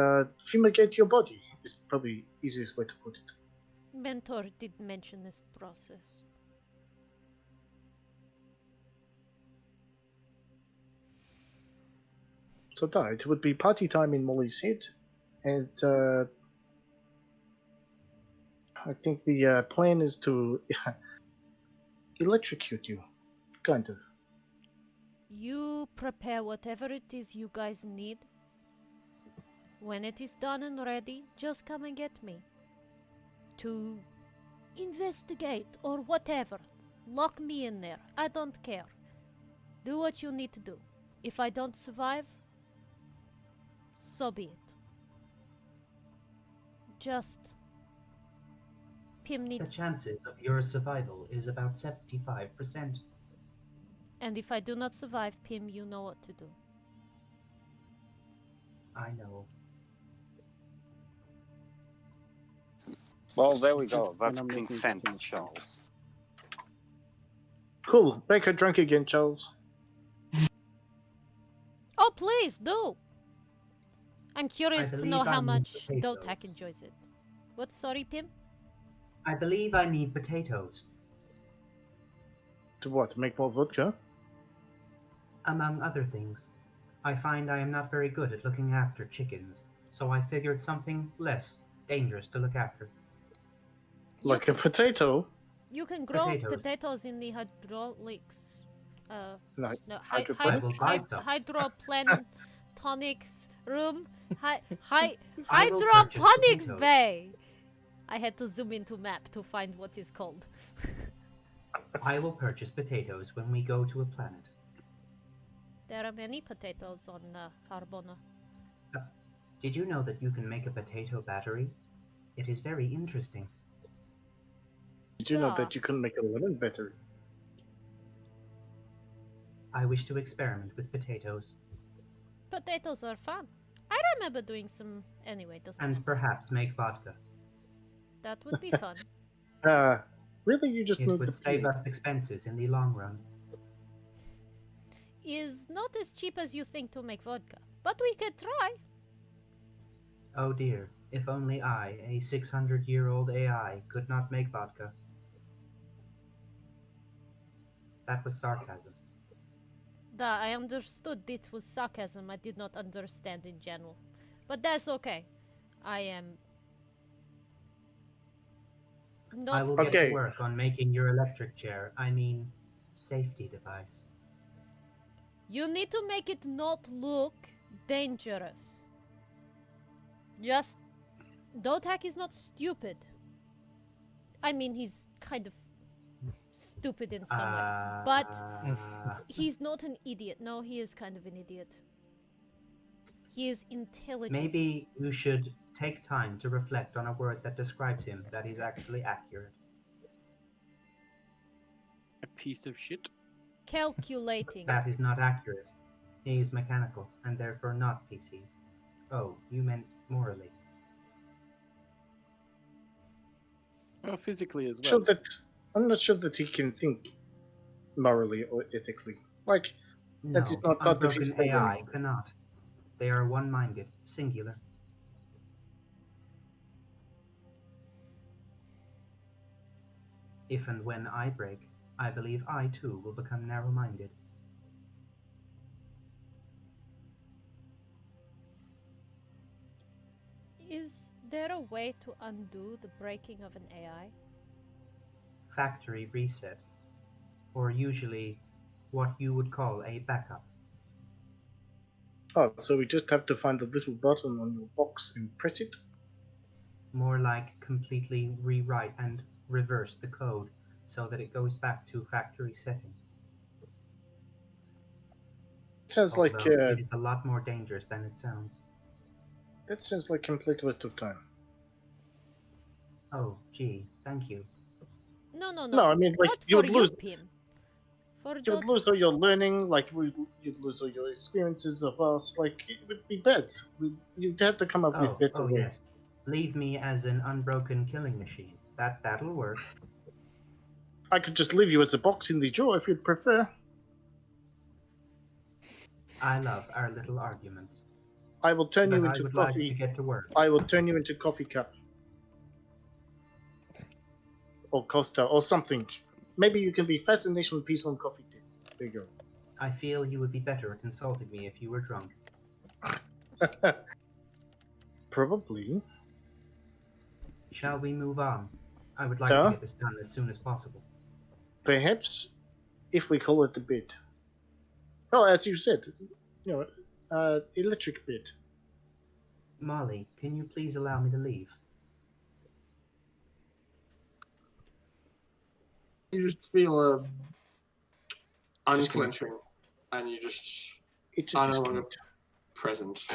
[SPEAKER 3] fumigate your body is probably the easiest way to put it.
[SPEAKER 6] Mentor did mention this process.
[SPEAKER 3] So that it would be party time in Molly's head, and I think the plan is to electrocute you, kind of.
[SPEAKER 6] You prepare whatever it is you guys need. When it is done and ready, just come and get me. To investigate or whatever. Lock me in there. I don't care. Do what you need to do. If I don't survive, so be it. Just... Pim
[SPEAKER 7] The
[SPEAKER 6] needs...
[SPEAKER 7] chances of your survival is about 75%.
[SPEAKER 6] And if I do not survive, Pim, you know what to do.
[SPEAKER 7] I know.
[SPEAKER 5] Well, there we go.
[SPEAKER 4] When
[SPEAKER 5] That's
[SPEAKER 4] I'm making
[SPEAKER 5] consent,
[SPEAKER 4] cookies.
[SPEAKER 5] Charles.
[SPEAKER 3] Cool. Make her drunk again, Charles.
[SPEAKER 6] Oh, please do. I'm curious to know
[SPEAKER 7] believe I
[SPEAKER 6] how
[SPEAKER 7] need
[SPEAKER 6] much
[SPEAKER 7] potatoes.
[SPEAKER 6] DOTAC enjoys it. What? Sorry, Pim?
[SPEAKER 7] I believe I need potatoes.
[SPEAKER 3] To what? Make more vodka?
[SPEAKER 7] Among other things. I find I am not very good at looking after chickens, so I figured something less dangerous to look after.
[SPEAKER 3] Like a potato?
[SPEAKER 6] You can grow
[SPEAKER 7] Potatoes.
[SPEAKER 6] potatoes in the hydraulics.
[SPEAKER 3] No,
[SPEAKER 6] No,
[SPEAKER 3] hydroponic?
[SPEAKER 7] I will buy some.
[SPEAKER 6] hydroplanetonics room.
[SPEAKER 7] I will purchase
[SPEAKER 6] Hydroponics
[SPEAKER 7] potatoes.
[SPEAKER 6] bay. I had to zoom into map to find what is called.
[SPEAKER 7] I will purchase potatoes when we go to a planet.
[SPEAKER 6] There are many potatoes on Harbona.
[SPEAKER 7] Did you know that you can make a potato battery? It is very interesting.
[SPEAKER 3] Did you know
[SPEAKER 6] Yeah.
[SPEAKER 3] that you can make a lemon battery?
[SPEAKER 7] I wish to experiment with potatoes,
[SPEAKER 6] Potatoes are fun. I remember doing some. Anyway, doesn't
[SPEAKER 7] and
[SPEAKER 6] matter.
[SPEAKER 7] perhaps make vodka.
[SPEAKER 6] That would be fun.
[SPEAKER 3] Really? You just
[SPEAKER 7] It
[SPEAKER 3] need
[SPEAKER 7] would
[SPEAKER 3] the
[SPEAKER 7] save
[SPEAKER 3] peel.
[SPEAKER 7] us expenses in the long run.
[SPEAKER 6] Is not as cheap as you think to make vodka, but we could try.
[SPEAKER 7] Oh dear, if only I, a 600-year-old AI, could not make vodka. That was sarcasm.
[SPEAKER 6] I understood it was sarcasm. I did not understand in general. But that's okay. I am
[SPEAKER 7] I
[SPEAKER 6] not.
[SPEAKER 7] will get
[SPEAKER 3] Okay.
[SPEAKER 7] to work on making your electric chair, safety device.
[SPEAKER 6] You need to make it not look dangerous. Just. DOTAC is not stupid. I mean, he's kind of stupid in some ways. But he's not an idiot. No, he is kind of an idiot. He is intelligent.
[SPEAKER 7] Maybe you should take time to reflect on a word that describes him that is actually accurate.
[SPEAKER 4] A piece of shit.
[SPEAKER 6] Calculating.
[SPEAKER 7] That is not accurate. He is mechanical, and therefore not PCs. Oh, you meant morally.
[SPEAKER 4] Well, physically as well.
[SPEAKER 3] Sure that I'm not sure that he can think morally or ethically. Like,
[SPEAKER 7] No,
[SPEAKER 3] That is not the
[SPEAKER 7] unbroken
[SPEAKER 3] physical
[SPEAKER 7] AI
[SPEAKER 3] brain.
[SPEAKER 7] cannot. They are one-minded, singular. If and when I break, I believe I too will become narrow-minded.
[SPEAKER 6] Is there a way to undo the breaking of an AI?
[SPEAKER 7] Factory reset, or usually what you would call a backup.
[SPEAKER 3] oh, so we just have to find the little button on your box and press it?
[SPEAKER 7] More like completely rewrite and reverse the code so that it goes back to factory setting.
[SPEAKER 3] Sounds like
[SPEAKER 7] Although it is a lot more dangerous than it sounds.
[SPEAKER 3] that sounds like complete waste of time.
[SPEAKER 7] Oh, gee, thank you.
[SPEAKER 6] No.
[SPEAKER 3] No, I mean, like,
[SPEAKER 6] Not
[SPEAKER 3] you
[SPEAKER 6] for
[SPEAKER 3] would lose.
[SPEAKER 6] Pim. For
[SPEAKER 3] You would lose all your learning. Like, you'd lose all your experiences of us. Like, it would be bad. You'd have to come up with better ways.
[SPEAKER 7] Yes. Leave me as an unbroken killing machine. That'll work.
[SPEAKER 3] I could just leave you as a box in the drawer if you'd prefer.
[SPEAKER 7] I love our little arguments.
[SPEAKER 3] I will turn
[SPEAKER 7] But
[SPEAKER 3] you
[SPEAKER 7] I
[SPEAKER 3] into
[SPEAKER 7] would like to
[SPEAKER 3] coffee.
[SPEAKER 7] get to work.
[SPEAKER 3] I will turn you into coffee cup. Or Costa, or something. Maybe you can be fascination piece on coffee tip. There you
[SPEAKER 7] I feel you would be better at insulting me if you were drunk.
[SPEAKER 3] go. Probably.
[SPEAKER 7] Shall we move on? I would like
[SPEAKER 3] Duh.
[SPEAKER 7] to get this done as soon as possible.
[SPEAKER 3] Perhaps, if we call it a bit. Oh, as you said, electric bit.
[SPEAKER 7] Molly, can you please allow me to leave?
[SPEAKER 1] You just feel a unclenching, and you just
[SPEAKER 3] It's a
[SPEAKER 1] are no longer
[SPEAKER 3] disconnect.
[SPEAKER 1] present.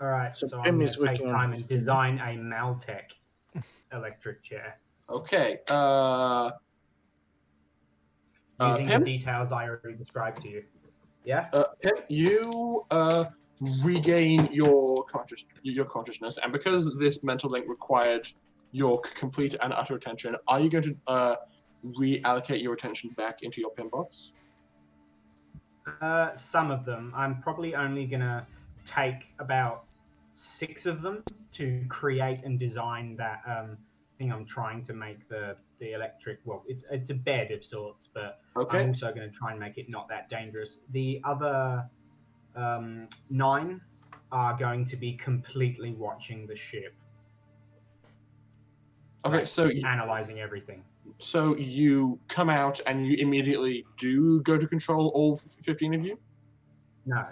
[SPEAKER 7] Alright,
[SPEAKER 3] So
[SPEAKER 7] so I'm
[SPEAKER 3] Pim
[SPEAKER 7] going
[SPEAKER 3] is
[SPEAKER 7] to take
[SPEAKER 3] working on
[SPEAKER 7] time
[SPEAKER 3] his
[SPEAKER 7] and
[SPEAKER 3] thing.
[SPEAKER 7] design a Maltec electric chair.
[SPEAKER 1] Okay.
[SPEAKER 7] Using
[SPEAKER 1] Pim?
[SPEAKER 7] the details I already described to you. Yeah?
[SPEAKER 1] Pip, you regain your consciousness, and because this mental link required your complete and utter attention, are you going to reallocate your attention back into your pinbots?
[SPEAKER 7] Some of them. I'm probably only gonna take about 6 of them to create and design that thing I'm trying to make the electric. Well, it's a bed of sorts, but
[SPEAKER 1] Okay.
[SPEAKER 7] I'm also going to try and make it not that dangerous. The other 9 are going to be completely watching the ship.
[SPEAKER 1] Okay,
[SPEAKER 7] Like,
[SPEAKER 1] so
[SPEAKER 7] analyzing everything.
[SPEAKER 1] So you come out and you immediately do go to control all 15 of you?
[SPEAKER 7] No.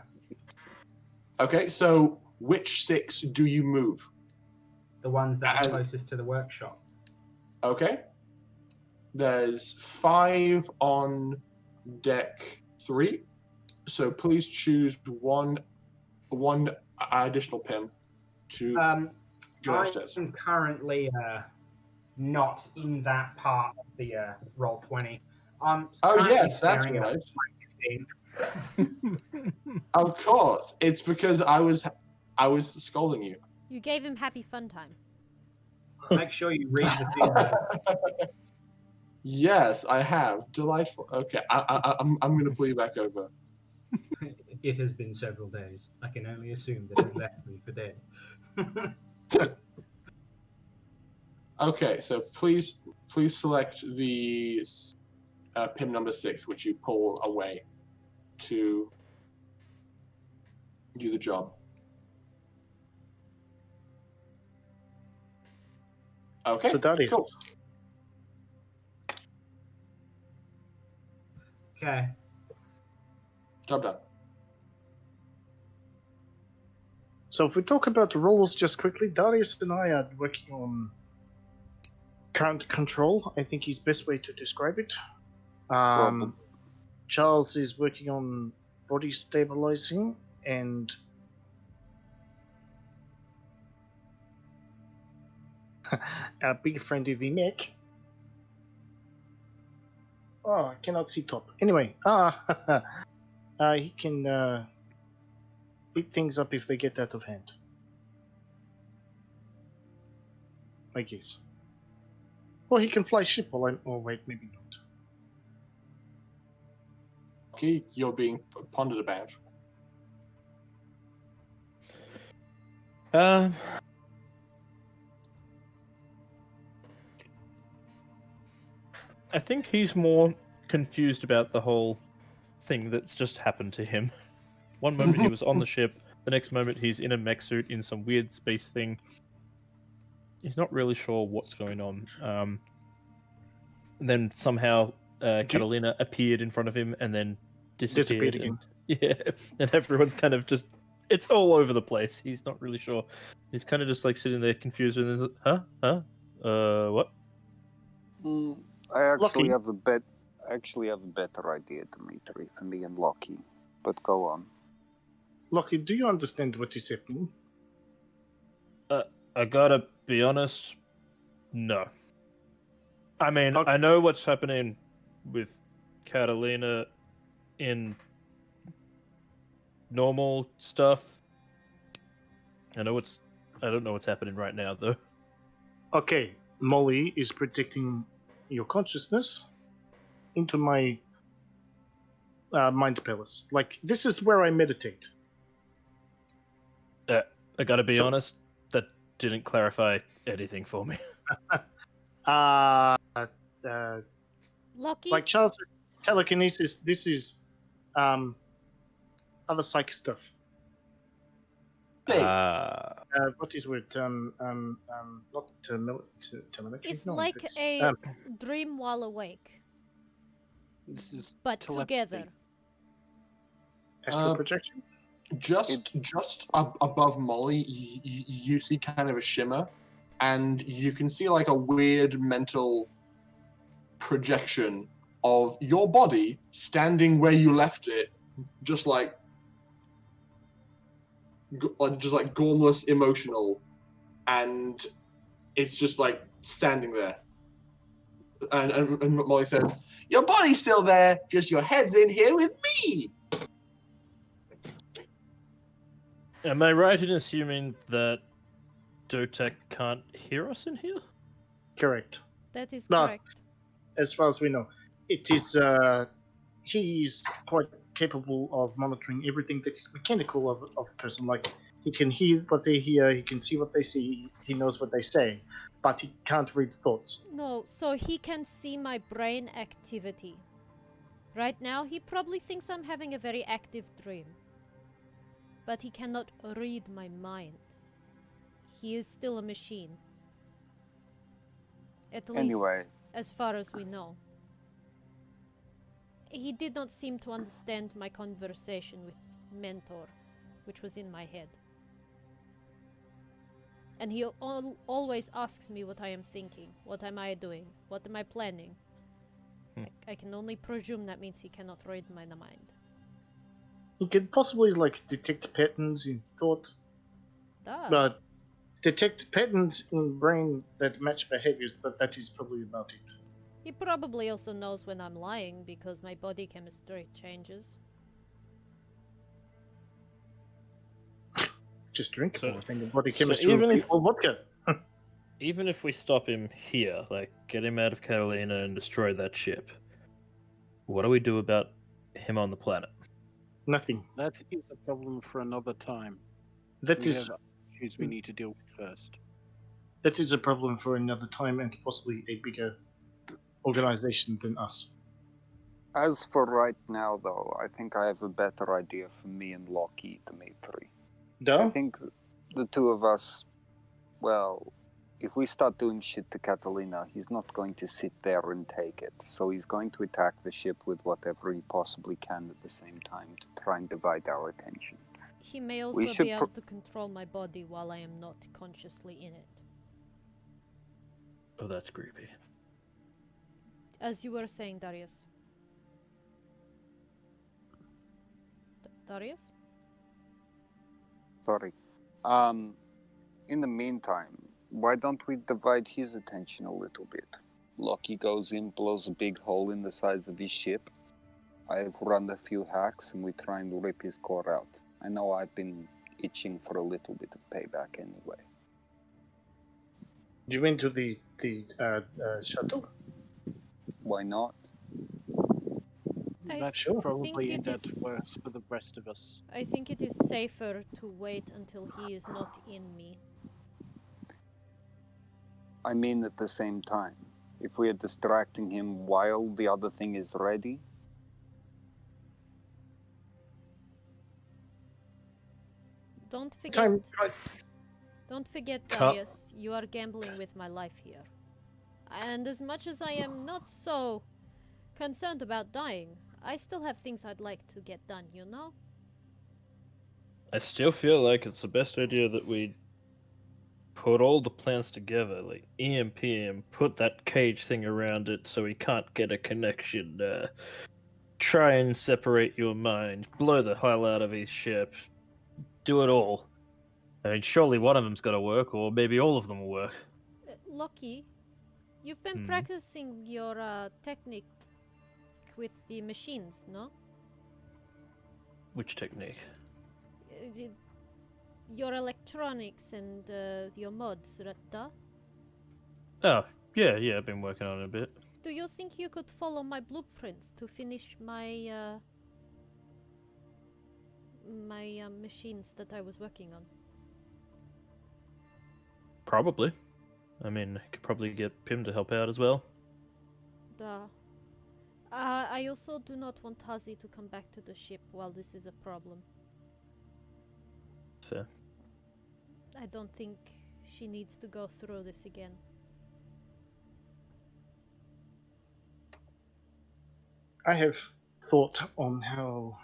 [SPEAKER 1] Okay, so which 6 do you move?
[SPEAKER 7] The ones that are closest to the workshop.
[SPEAKER 1] Okay. There's 5 on deck 3. So please choose one additional pin to go downstairs.
[SPEAKER 7] I'm currently not in that part of the roll 20.
[SPEAKER 1] Oh yes, that's right. Of course, it's because I was scolding you.
[SPEAKER 6] You gave him happy fun time.
[SPEAKER 7] Make sure you read the thing.
[SPEAKER 1] Yes, I have. Delightful. Okay, I'm going to pull you back over.
[SPEAKER 7] It has been several days. I can only assume that you left me for dead.
[SPEAKER 1] Okay, so please select the pin number 6, which you pull away to do the job. Okay,
[SPEAKER 3] So that is
[SPEAKER 1] cool.
[SPEAKER 7] Okay.
[SPEAKER 1] Job done.
[SPEAKER 3] So if we talk about the roles just quickly, Darius and I are working on current control. I think is best way to describe it. Charles is working on body stabilizing and our big friend of the neck. Oh, I cannot see top. Anyway, he can beat things up if they get out of hand. I guess. Or he can fly ship while I'm... Oh, wait, maybe not.
[SPEAKER 1] Okay, you're being pondered about.
[SPEAKER 2] I think he's more confused about the whole thing that's just happened to him. One moment he was on the ship, the next moment he's in a mech suit in some weird space thing. He's not really sure what's going on. And then somehow Katalina appeared in front of him and then disappeared
[SPEAKER 3] again.
[SPEAKER 2] And everyone's kind of just... It's all over the place. He's not really sure. He's kind of just like sitting there confused and is what?
[SPEAKER 5] I actually
[SPEAKER 3] Lucky.
[SPEAKER 5] have a better idea, Dimitri, for me and Lockie. But go on.
[SPEAKER 3] Lockie, do you understand what is happening?
[SPEAKER 2] I gotta be honest, no. I mean,
[SPEAKER 3] Okay.
[SPEAKER 2] I know what's happening with Katalina in normal stuff. I don't know what's happening right now, though.
[SPEAKER 3] Okay, Molly is predicting your consciousness into my mind palace. Like, this is where I meditate.
[SPEAKER 2] I gotta be honest, that didn't clarify anything for me.
[SPEAKER 6] Lucky.
[SPEAKER 3] Like Charles' telekinesis, this is other psych stuff. What is word? Not telemetry.
[SPEAKER 6] It's
[SPEAKER 3] no,
[SPEAKER 6] like
[SPEAKER 3] it's,
[SPEAKER 6] a dream while awake,
[SPEAKER 4] This is
[SPEAKER 6] but
[SPEAKER 4] telepathy.
[SPEAKER 6] together.
[SPEAKER 3] astral projection.
[SPEAKER 1] Just above Molly, you see kind of a shimmer, and you can see like a weird mental projection of your body standing where you left it, just like gormless, emotional, and it's just like standing there. And Molly says, "Your body's still there, just your head's in here with me."
[SPEAKER 2] Am I right in assuming that DOTAC can't hear us in here?
[SPEAKER 3] Correct.
[SPEAKER 6] That is
[SPEAKER 3] No.
[SPEAKER 6] correct.
[SPEAKER 3] As far as we know, it is. He is quite capable of monitoring everything that's mechanical of a person. Like he can hear what they hear, he can see what they see, he knows what they say, but he can't read thoughts.
[SPEAKER 6] No, so he can see my brain activity. Right now, he probably thinks I'm having a very active dream. But he cannot read my mind. He is still a machine. At least,
[SPEAKER 5] Anyway,
[SPEAKER 6] as far as we know. He did not seem to understand my conversation with Mentor, which was in my head. And he always asks me what I am thinking, what am I doing, what am I planning. I can only presume that means he cannot read my mind.
[SPEAKER 3] He can possibly detect patterns in thought, detect patterns in brain that match behaviors, but that is probably about it.
[SPEAKER 6] He probably also knows when I'm lying because my body chemistry changes.
[SPEAKER 3] Just drink
[SPEAKER 2] So-
[SPEAKER 3] more. I think the body
[SPEAKER 2] so
[SPEAKER 3] chemistry
[SPEAKER 2] even
[SPEAKER 3] will be
[SPEAKER 2] if-
[SPEAKER 3] all vodka.
[SPEAKER 2] Even if we stop him here, like get him out of Catalina and destroy that ship, what do we do about him on the planet?
[SPEAKER 3] Nothing.
[SPEAKER 4] That is a problem for another time.
[SPEAKER 3] That
[SPEAKER 4] We
[SPEAKER 3] is
[SPEAKER 4] have issues we need to deal with first.
[SPEAKER 3] a problem for another time and possibly a bigger organization than us.
[SPEAKER 5] as for right now, though, I think I have a better idea for me and Loki, Dimitri. I
[SPEAKER 3] Duh?
[SPEAKER 5] think the two of us, well, if we start doing shit to Katalina, he's not going to sit there and take it. So he's going to attack the ship with whatever he possibly can at the same time to try and divide our attention.
[SPEAKER 6] He may
[SPEAKER 5] We
[SPEAKER 6] also
[SPEAKER 5] should
[SPEAKER 6] be able to control my body while I am not consciously in it.
[SPEAKER 2] Oh, that's creepy.
[SPEAKER 6] As you were saying, Darius. Darius?
[SPEAKER 5] Sorry. In the meantime, why don't we divide his attention a little bit? Loki goes in, blows a big hole in the sides of his ship. I've run a few hacks and we try and rip his core out. I know I've been itching for a little bit of payback anyway.
[SPEAKER 3] You went to the shuttle?
[SPEAKER 5] Why not?
[SPEAKER 6] I
[SPEAKER 4] That
[SPEAKER 3] sure.
[SPEAKER 4] should probably
[SPEAKER 6] think
[SPEAKER 4] end
[SPEAKER 6] it
[SPEAKER 4] that
[SPEAKER 6] is-
[SPEAKER 4] worse for the rest of us.
[SPEAKER 6] I think it is safer to wait until he is not in me.
[SPEAKER 5] I mean at the same time. If we are distracting him while the other thing is ready,
[SPEAKER 6] Don't forget,
[SPEAKER 3] Time.
[SPEAKER 6] don't forget,
[SPEAKER 2] Ca-
[SPEAKER 6] Darius, you are gambling with my life here. And as much as I am not so concerned about dying, I still have things I'd like to get done, you know?
[SPEAKER 2] I still feel like it's the best idea that we put all the plans together, like EMP him, put that cage thing around it so he can't get a connection, try and separate your mind, blow the hell out of his ship, do it all. I mean, surely one of them's got to work, or maybe all of them will work.
[SPEAKER 6] Loki, you've been
[SPEAKER 2] Hmm.
[SPEAKER 6] practicing your technique with the machines, no?
[SPEAKER 2] Which technique?
[SPEAKER 6] Your electronics and your mods, right?
[SPEAKER 2] Oh, yeah, I've been working on it a bit.
[SPEAKER 6] Do you think you could follow my blueprints to finish my machines that I was working on?
[SPEAKER 2] Probably. I mean, I could probably get Pim to help out as well.
[SPEAKER 6] I also do not want Tazi to come back to the ship while this is a problem.
[SPEAKER 2] Fair.
[SPEAKER 6] I don't think she needs to go through this again.
[SPEAKER 3] I have thought on how.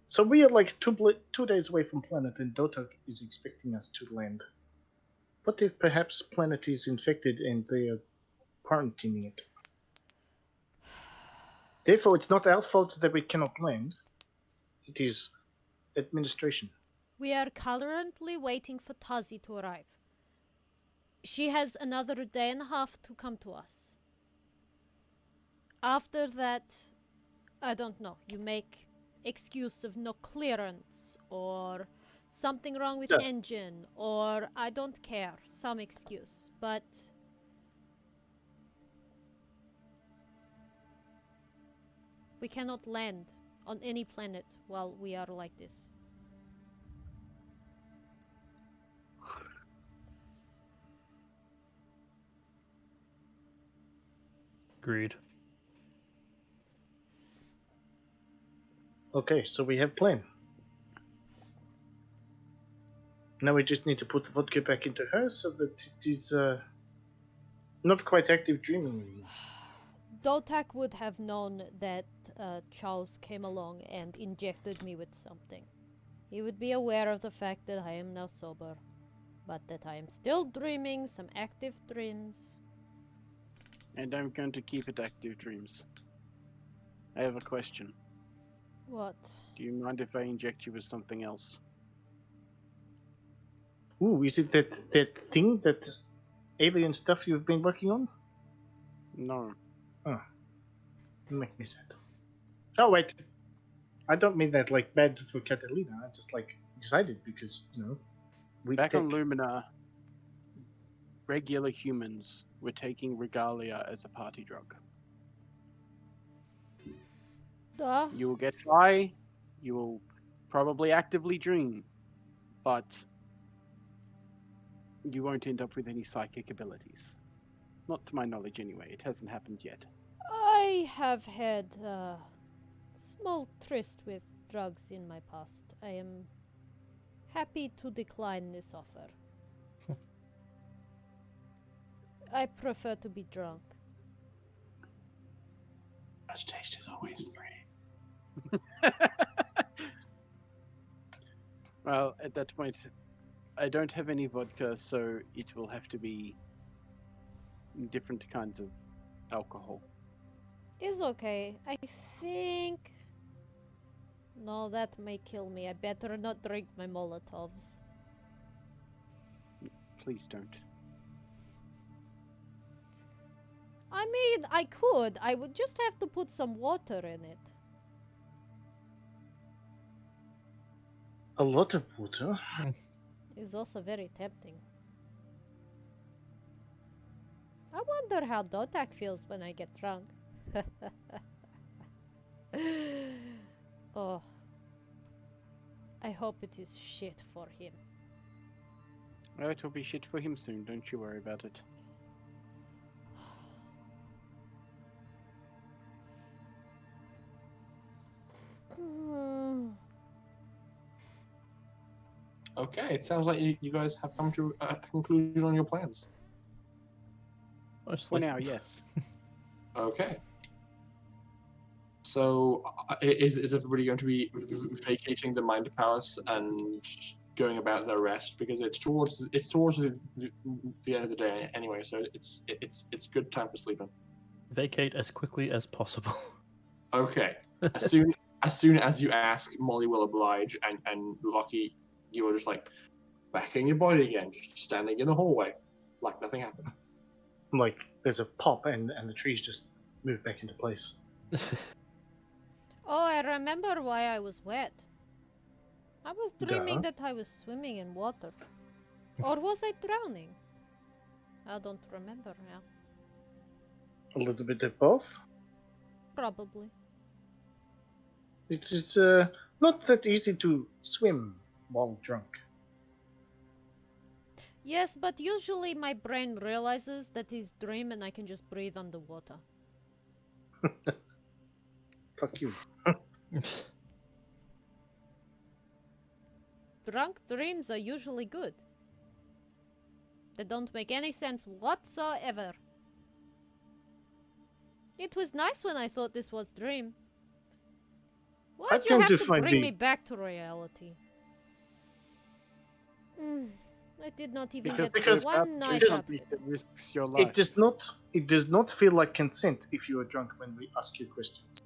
[SPEAKER 3] So we are like 2 days away from planet, and DOTAC is expecting us to land. What if perhaps planet is infected and they are quarantining it? Therefore, it's not our fault that we cannot land. It is administration.
[SPEAKER 6] We are currently waiting for Tazi to arrive. She has another day and a half to come to us. After that, I don't know, you make excuse of no clearance or Something wrong with
[SPEAKER 3] Yeah.
[SPEAKER 6] engine, or I don't care, some excuse, but we cannot land on any planet while we are like this.
[SPEAKER 2] Agreed.
[SPEAKER 3] Okay, so we have plan. Now we just need to put the vodka back into her so that it is not quite active dreaming anymore.
[SPEAKER 6] DOTAC would have known that Charles came along and injected me with something. He would be aware of the fact that I am now sober, but that I am still dreaming some active dreams.
[SPEAKER 4] And I'm going to keep it active dreams. I have a question.
[SPEAKER 6] What?
[SPEAKER 4] Do you mind if I inject you with something else?
[SPEAKER 3] Ooh, is it that thing, that alien stuff you've been working on?
[SPEAKER 4] No.
[SPEAKER 3] Make me sad. Oh wait, I don't mean that like bad for Katalina. I'm just like excited because we
[SPEAKER 4] Back on Lumina, regular humans were taking regalia as a party drug.
[SPEAKER 6] Duh.
[SPEAKER 4] You will get high, you will probably actively dream, but you won't end up with any psychic abilities. Not to my knowledge anyway, it hasn't happened yet.
[SPEAKER 6] I have had a small tryst with drugs in my past. I am happy to decline this offer. I prefer to be drunk.
[SPEAKER 1] As taste is always free.
[SPEAKER 4] Well, at that point, I don't have any vodka, so it will have to be different kinds of alcohol.
[SPEAKER 6] It's okay. I think... No, that may kill me. I better not drink my Molotovs.
[SPEAKER 4] Please don't.
[SPEAKER 6] I mean, I could. I would just have to put some water in it.
[SPEAKER 3] A lot of water.
[SPEAKER 6] It's also very tempting. I wonder how DOTAC feels when I get drunk. Oh. I hope it is shit for him.
[SPEAKER 4] Well, it will be shit for him soon, don't you worry about it.
[SPEAKER 1] Okay, it sounds like you guys have come to a conclusion on your plans.
[SPEAKER 4] For
[SPEAKER 2] Mostly.
[SPEAKER 4] now, yes.
[SPEAKER 1] Okay. So, is everybody going to be vacating the Mind Palace and going about their rest, because it's towards the end of the day anyway? So it's good time for sleeping.
[SPEAKER 2] Vacate as quickly as possible.
[SPEAKER 1] Okay. As soon as you ask, Molly will oblige, and Lockie, you are just like back in your body again, just standing in the hallway, like nothing happened.
[SPEAKER 3] Like there's a pop and the trees just move back into place.
[SPEAKER 6] Oh, I remember why I was wet. I was dreaming
[SPEAKER 3] Duh.
[SPEAKER 6] that I was swimming in water. Or was I drowning? I don't remember now.
[SPEAKER 3] A little bit of both.
[SPEAKER 6] Probably.
[SPEAKER 3] It's not that easy to swim while drunk.
[SPEAKER 6] Yes, but usually my brain realizes that it's dream and I can just breathe underwater.
[SPEAKER 3] Fuck you.
[SPEAKER 6] Drunk dreams are usually good. They don't make any sense whatsoever. It was nice when I thought this was dream. Why'd you
[SPEAKER 3] tend
[SPEAKER 6] have
[SPEAKER 3] to
[SPEAKER 6] to
[SPEAKER 3] find
[SPEAKER 6] bring
[SPEAKER 3] the-
[SPEAKER 6] me back to reality? I did not even
[SPEAKER 3] Because
[SPEAKER 6] get one night
[SPEAKER 3] just-
[SPEAKER 6] out of
[SPEAKER 4] something
[SPEAKER 6] it.
[SPEAKER 4] that risks your life.
[SPEAKER 3] It does not feel like consent if you are drunk when we ask you questions.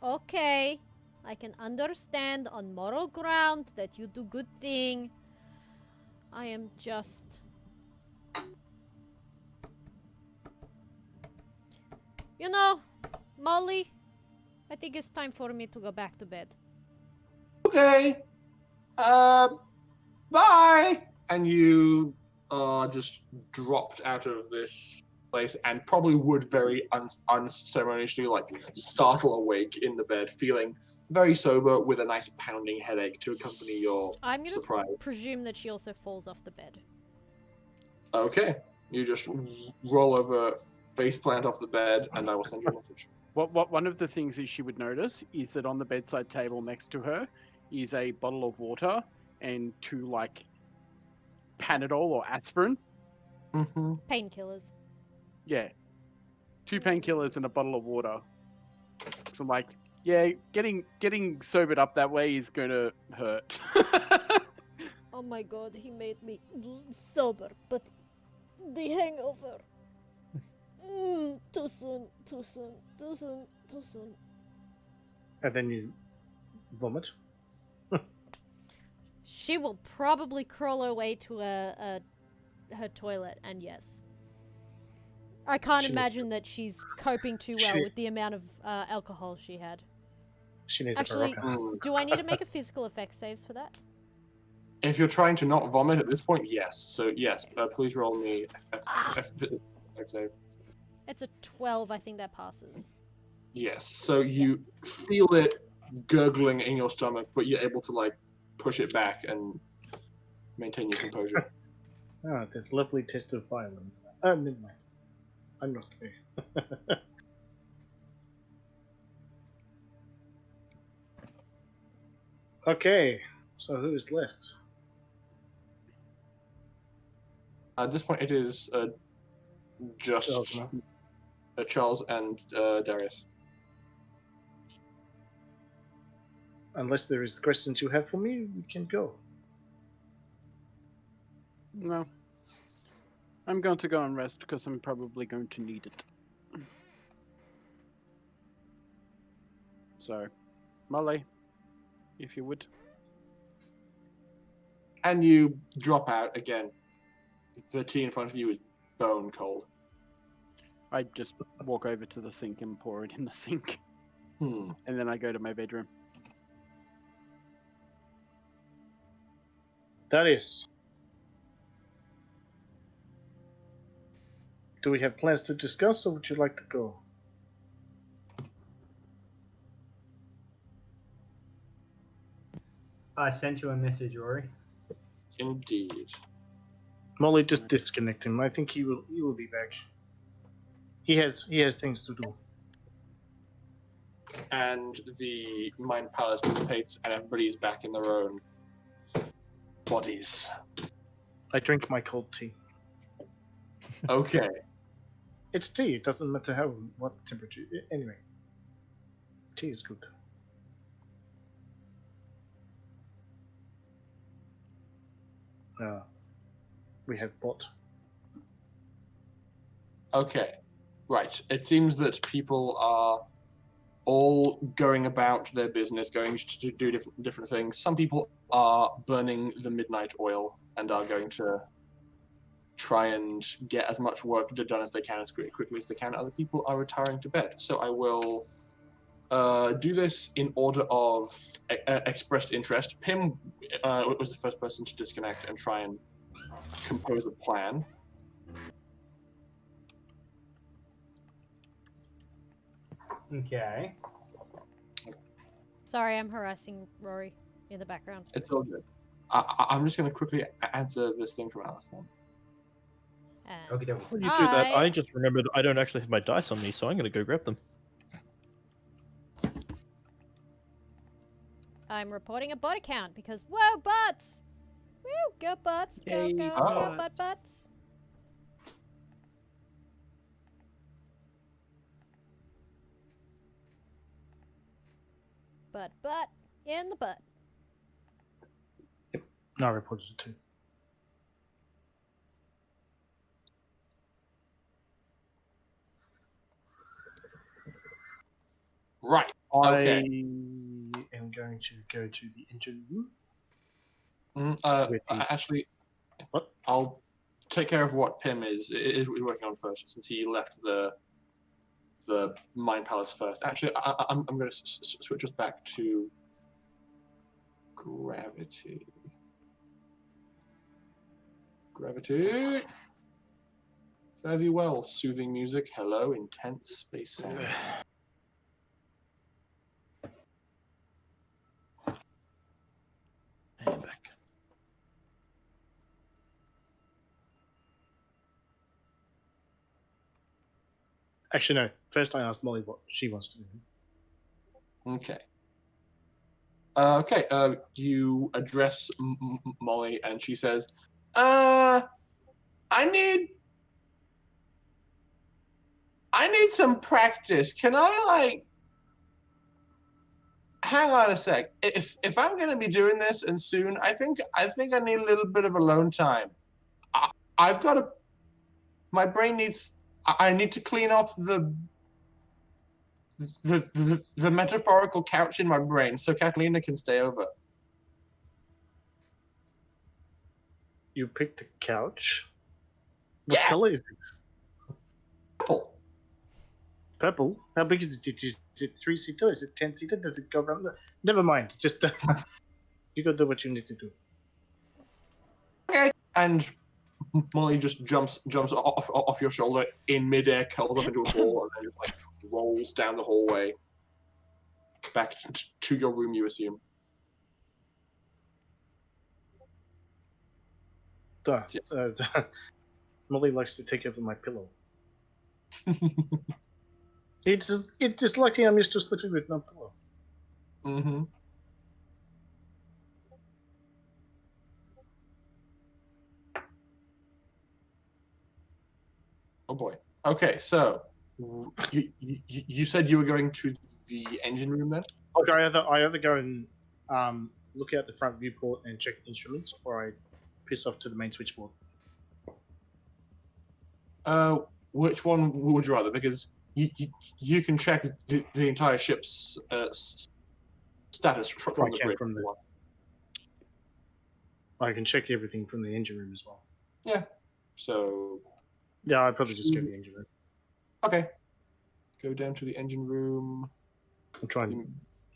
[SPEAKER 6] Okay, I can understand on moral ground that you do good thing. I am just... You know, Molly, I think it's time for me to go back to bed.
[SPEAKER 1] Okay. Bye. And you are just dropped out of this place, and probably would very unceremoniously startle awake in the bed, feeling very sober with a nice pounding headache to accompany your
[SPEAKER 6] I'm gonna
[SPEAKER 1] surprise.
[SPEAKER 6] presume that she also falls off the bed.
[SPEAKER 1] Okay. You just roll over, face plant off the bed, and I will send you a message.
[SPEAKER 4] One of the things that she would notice is that on the bedside table next to her is a bottle of water and 2 Panadol or aspirin.
[SPEAKER 1] Mm-hmm.
[SPEAKER 6] Painkillers.
[SPEAKER 4] Yeah, 2 painkillers and a bottle of water. So I'm like, yeah, getting sobered up that way is gonna hurt.
[SPEAKER 6] Oh my god, he made me sober, but the hangover. Too soon.
[SPEAKER 3] And then you vomit.
[SPEAKER 6] She will probably crawl her way to her toilet, and yes. I can't
[SPEAKER 3] She-
[SPEAKER 6] imagine that she's coping too well with the amount of alcohol she had.
[SPEAKER 3] She needs
[SPEAKER 6] Actually,
[SPEAKER 3] a Barocca.
[SPEAKER 6] do I need to make a physical effect saves for that?
[SPEAKER 1] If you're trying to not vomit at this point, yes. So yes, please roll me a save.
[SPEAKER 6] It's a 12, I think that passes.
[SPEAKER 1] Yes. So you feel it gurgling in your stomach, but you're able to push it back and maintain your composure.
[SPEAKER 3] Ah, this lovely taste of violence. Never mind. I'm not there. Okay, so who is left?
[SPEAKER 1] At this point, it is just
[SPEAKER 3] Charles, no?
[SPEAKER 1] Charles and Darius.
[SPEAKER 3] Unless there is questions you have for me, we can go.
[SPEAKER 4] No. I'm going to go and rest because I'm probably going to need it. So, Molly, if you would.
[SPEAKER 1] And you drop out again. The tea in front of you is bone cold.
[SPEAKER 4] I just walk over to the sink and pour it in the sink.
[SPEAKER 1] Hmm.
[SPEAKER 4] And then I go to my bedroom.
[SPEAKER 3] Darius. Do we have plans to discuss, or would you like to go?
[SPEAKER 7] I sent you a message, Rory.
[SPEAKER 1] Indeed.
[SPEAKER 3] Molly, just disconnect him. I think he will be back. He has things to do.
[SPEAKER 1] And the mind palace dissipates, and everybody is back in their own bodies.
[SPEAKER 3] I drink my cold tea.
[SPEAKER 1] Okay.
[SPEAKER 3] It's tea. It doesn't matter what temperature. Anyway, tea is good. We have bought.
[SPEAKER 1] Okay. Right. It seems that people are all going about their business, going to do different things. Some people are burning the midnight oil and are going to try and get as much work done as they can as quickly as they can. Other people are retiring to bed. So I will do this in order of expressed interest. Pim was the first person to disconnect and try and compose a plan.
[SPEAKER 7] Okay.
[SPEAKER 6] Sorry, I'm harassing Rory in the background.
[SPEAKER 1] It's all good. I'm just going to quickly answer this thing from Alice then.
[SPEAKER 7] Okie dokie.
[SPEAKER 2] When you do that, I just remembered I don't actually have my dice on me, so I'm going to go grab them.
[SPEAKER 6] I'm reporting a body count because whoa, butts! Woo, go butts! Go,
[SPEAKER 4] Yay,
[SPEAKER 6] go, go,
[SPEAKER 1] butts.
[SPEAKER 6] butt butts! Butt in the butt.
[SPEAKER 3] No, I reported it too.
[SPEAKER 1] Right. Okay.
[SPEAKER 3] I am going to go to the interview. With
[SPEAKER 1] Actually,
[SPEAKER 3] What?
[SPEAKER 1] I'll take care of what Pim is working on first, since he left the Mind Palace first. Actually, I'm going to switch us back to Gravity. Gravity. Fare thee well, soothing music. Hello, intense space sounds.
[SPEAKER 2] And back.
[SPEAKER 3] Actually, no. First, I asked Molly what she wants to do.
[SPEAKER 1] Okay. You address Molly, and she says, I need some practice. Can I, hang on a sec. If I'm gonna be doing this and soon, I think I need a little bit of alone time. I've got to. My brain needs. I need to clean off the metaphorical couch in my brain so Katalina can stay over.
[SPEAKER 3] You picked a couch? What
[SPEAKER 1] Yeah.
[SPEAKER 3] color is it?
[SPEAKER 1] Apple.
[SPEAKER 3] Purple? How big is it? Is it 3-seater? Is it 10-seater? Does it go around? Never mind. Just you go do what you need to do.
[SPEAKER 1] Okay. And Molly just jumps off your shoulder in midair, curls up into a ball, and then just rolls down the hallway back to your room, you assume.
[SPEAKER 3] Molly likes to take over my pillow. It's just lucky I'm used to sleeping with no pillow.
[SPEAKER 1] Mm-hmm. Oh boy. Okay, so you said you were going to the engine room then?
[SPEAKER 3] Okay, I either go and look out the front viewport and check instruments, or I piss off to the main switchboard.
[SPEAKER 1] Which one would you rather? Because you can check the entire ship's status from the grid.
[SPEAKER 3] I can check everything from the engine room as well.
[SPEAKER 1] Yeah. So.
[SPEAKER 3] Yeah, I'd probably just go to the engine room.
[SPEAKER 1] Okay. Go down to the engine room.
[SPEAKER 3] I'm trying to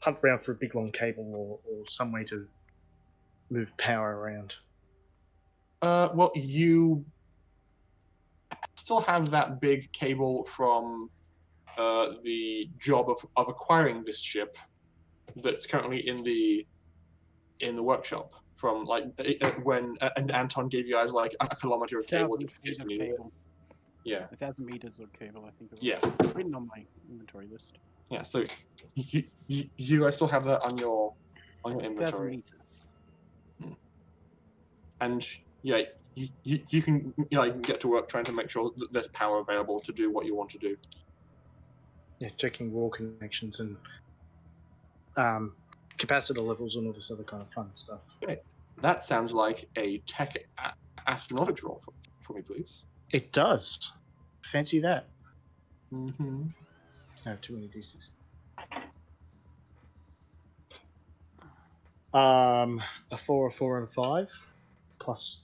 [SPEAKER 3] hunt around for a big long cable or some way to move power around.
[SPEAKER 1] Well, you still have that big cable from the job of acquiring this ship that's currently in the workshop from when Anton gave you guys a kilometer of cable. Yeah.
[SPEAKER 4] 1,000 meters of cable, I think.
[SPEAKER 1] Yeah.
[SPEAKER 4] Written on my inventory list.
[SPEAKER 1] Yeah. So you guys still have that on your inventory.
[SPEAKER 4] 1,000 meters.
[SPEAKER 1] And yeah, you can get to work trying to make sure that there's power available to do what you want to do.
[SPEAKER 3] Yeah, checking wall connections and capacitor levels and all this other kind of fun stuff.
[SPEAKER 1] Okay. That sounds like a tech astronautics role for me, please.
[SPEAKER 3] It does. Fancy that.
[SPEAKER 1] Mm-hmm.
[SPEAKER 3] I have too many D6. A 4, a 4, and a 5. Plus.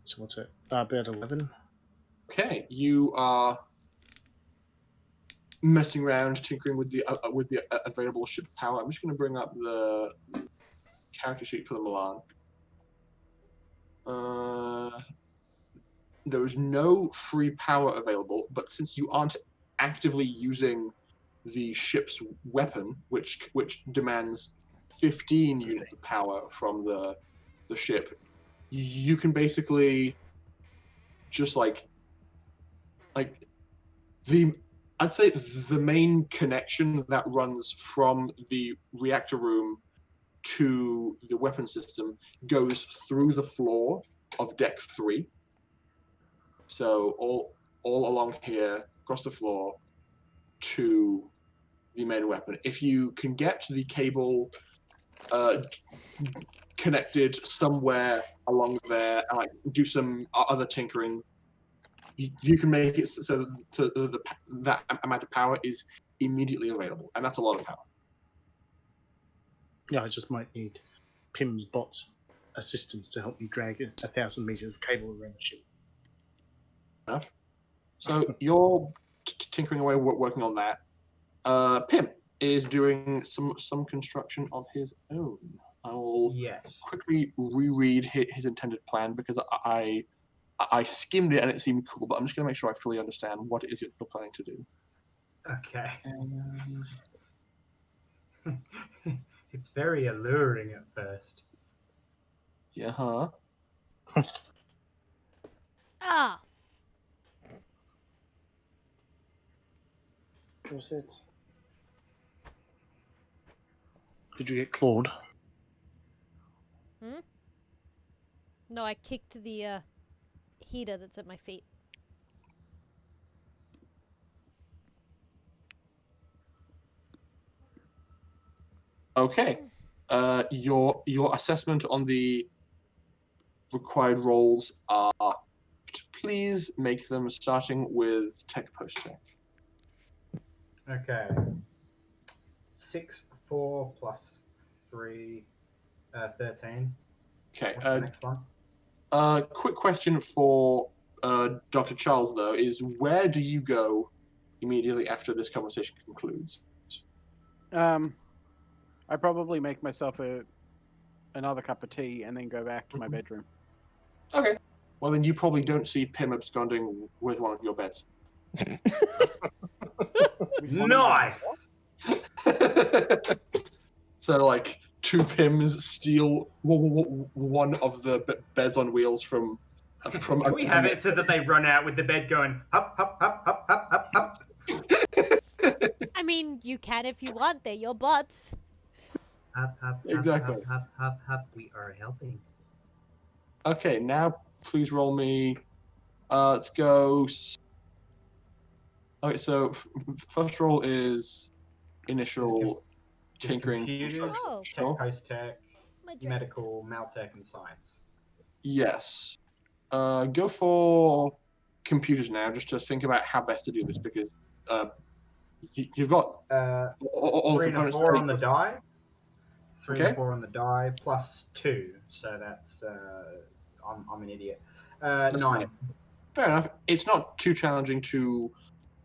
[SPEAKER 3] So what's it? About 11.
[SPEAKER 1] Okay, you are messing around, tinkering with the available ship power. I'm just going to bring up the character sheet for the Milan. There is no free power available, but since you aren't actively using the ship's weapon, which demands 15 units of power from the ship, you can basically just I'd say the main connection that runs from the reactor room to the weapon system goes through the floor of deck 3. So all along here, across the floor, to the main weapon. If you can get the cable connected somewhere along there and do some other tinkering, you can make it so that amount of power is immediately available, and that's a lot of power.
[SPEAKER 3] Yeah, I just might need Pim's bot's assistance to help me drag 1,000 meters of cable around the ship.
[SPEAKER 1] Enough. So you're tinkering away, working on that. Pim is doing some construction of his own. I will
[SPEAKER 7] Yes.
[SPEAKER 1] quickly reread his intended plan because I skimmed it and it seemed cool, but I'm just going to make sure I fully understand what it is you're planning to do.
[SPEAKER 7] Okay.
[SPEAKER 1] And,
[SPEAKER 7] It's very alluring at first.
[SPEAKER 1] yeah, huh?
[SPEAKER 6] Ah!
[SPEAKER 3] Was it? Did you get clawed?
[SPEAKER 6] Hmm? No, I kicked the heater that's at my feet.
[SPEAKER 1] Okay. Your assessment on the required roles are. Please make them starting with tech post tech.
[SPEAKER 7] Okay. 6, 4 plus 3, 13.
[SPEAKER 1] Okay.
[SPEAKER 7] What's the next one?
[SPEAKER 1] Quick question for Dr. Charles though is where do you go immediately after this conversation concludes?
[SPEAKER 4] I probably make myself another cup of tea and then go back to my bedroom.
[SPEAKER 1] Okay. Well, then you probably don't see Pim absconding with one of your beds.
[SPEAKER 7] Nice!
[SPEAKER 1] So, like, 2 Pims steal one of the beds on wheels from.
[SPEAKER 7] Can we have it so that they run out with the bed going up, up, up, up, up, up, up?
[SPEAKER 6] I mean, you can if you want. They're your bots.
[SPEAKER 7] Up, up,
[SPEAKER 1] Exactly.
[SPEAKER 7] Up, up, up, up. We are helping.
[SPEAKER 1] Okay, now please roll me. Let's go.
[SPEAKER 2] Okay, so first roll is initial
[SPEAKER 7] Just
[SPEAKER 2] tinkering.
[SPEAKER 7] computers,
[SPEAKER 6] Oh.
[SPEAKER 7] tech, post-tech,
[SPEAKER 6] My drink.
[SPEAKER 7] medical, maltech, and science.
[SPEAKER 2] Yes. Go for computers now, just to think about how best to do this, because you've got all the
[SPEAKER 7] 3 and a
[SPEAKER 2] components.
[SPEAKER 7] 4 on the die. 3
[SPEAKER 2] Okay.
[SPEAKER 7] and 4 on the die, plus 2. So that's I'm an idiot. 9.
[SPEAKER 2] Fine. Fair enough. It's not too challenging to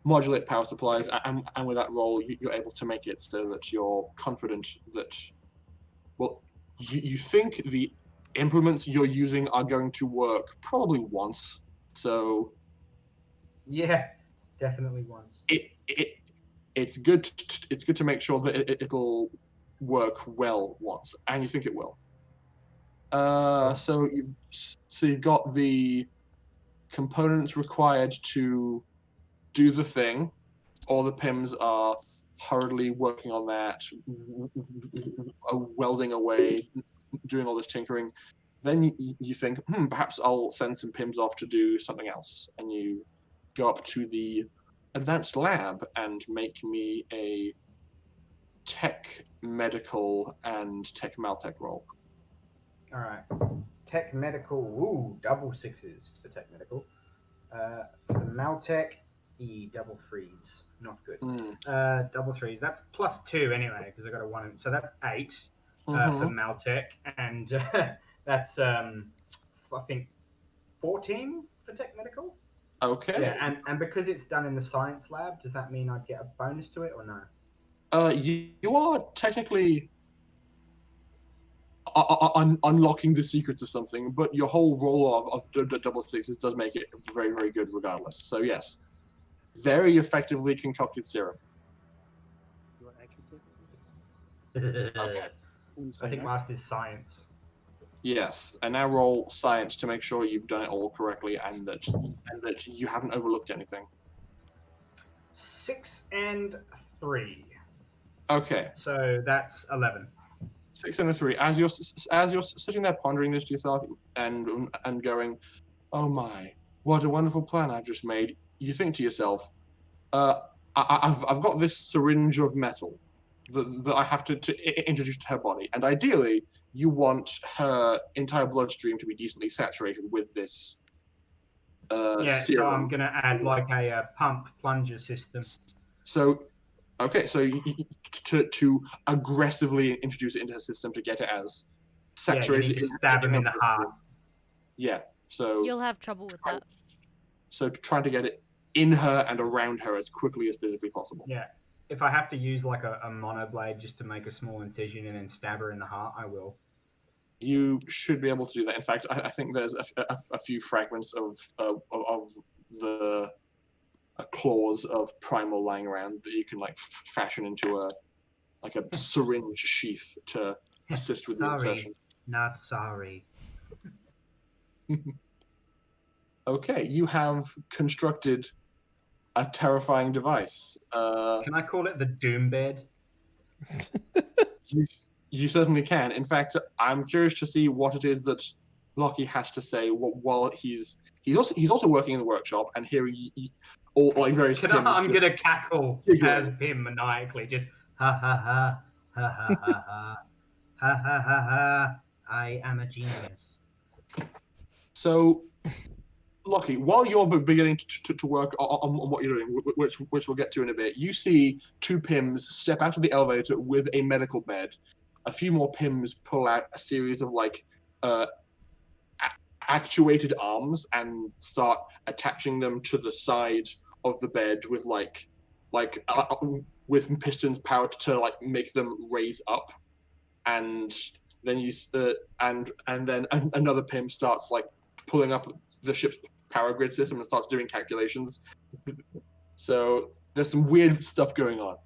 [SPEAKER 2] modulate power supplies, and with that roll, you're able to make it so that you're confident that, well, you think the implements you're using are going to work probably once. So
[SPEAKER 7] Yeah, definitely once.
[SPEAKER 2] it's good. It's good to make sure that it'll work well once, and you think it will. So you've got the components required to do the thing. All the PIMs are hurriedly working on that, welding away, doing all this tinkering. Then you think, perhaps I'll send some PIMs off to do something else. And you go up to the advanced lab and make me a tech medical and tech maltech roll.
[SPEAKER 7] All right. Tech medical. Ooh, double 6s for tech medical. For the maltech, double 3s. Not good. Double 3s. That's plus 2 anyway, because I got a 1. So that's 8 for maltech, and that's I think 14 for tech medical.
[SPEAKER 2] Okay.
[SPEAKER 7] Yeah, and because it's done in the science lab, does that mean I'd get a bonus to it or no?
[SPEAKER 2] You are technically unlocking the secrets of something, but your whole roll of double 6s does make it very, very good regardless. So yes, very effectively concocted syrup. Okay.
[SPEAKER 7] I think last is science.
[SPEAKER 2] Yes, and now roll science to make sure you've done it all correctly and that you haven't overlooked anything.
[SPEAKER 7] 6 and 3.
[SPEAKER 2] Okay.
[SPEAKER 7] So that's 11.
[SPEAKER 2] 6 and a 3. As you're sitting there pondering this to yourself and going, oh my, what a wonderful plan I've just made. You think to yourself, I've got this syringe of metal that I have to introduce to her body, and ideally you want her entire bloodstream to be decently saturated with this.
[SPEAKER 7] Yeah,
[SPEAKER 2] serum.
[SPEAKER 7] so I'm gonna add like a pump plunger system.
[SPEAKER 2] So. Okay, so to aggressively introduce it into her system to get it as saturated.
[SPEAKER 7] Yeah, you need to stab him in the heart.
[SPEAKER 2] Yeah, so
[SPEAKER 6] You'll have trouble with that.
[SPEAKER 2] So trying to get it in her and around her as quickly as physically possible.
[SPEAKER 7] Yeah, if I have to use like a monoblade just to make a small incision and then stab her in the heart, I will.
[SPEAKER 1] You should be able to do that. In fact, I think there's a few fragments of the claws of primal lying around that you can like fashion into a syringe sheath to assist with the insertion.
[SPEAKER 7] Not sorry.
[SPEAKER 1] Okay, you have constructed a terrifying device.
[SPEAKER 7] Can I call it the Doom Bed?
[SPEAKER 1] You certainly can. In fact, I'm curious to see what it is that Lockie has to say while he's also working in the workshop and hearing all like various.
[SPEAKER 7] I'm gonna cackle as Pim maniacally, just ha ha ha ha ha ha ha ha ha ha ha. I am a genius.
[SPEAKER 1] So, Lockie, while you're beginning to work on what you're doing, which we'll get to in a bit, you see two Pims step out of the elevator with a medical bed. A few more Pims pull out a series of like actuated arms and start attaching them to the side of the bed with with pistons powered to like make them raise up, and then then another Pim starts like pulling up the ship's power grid system and starts doing calculations. So there's some weird stuff going on.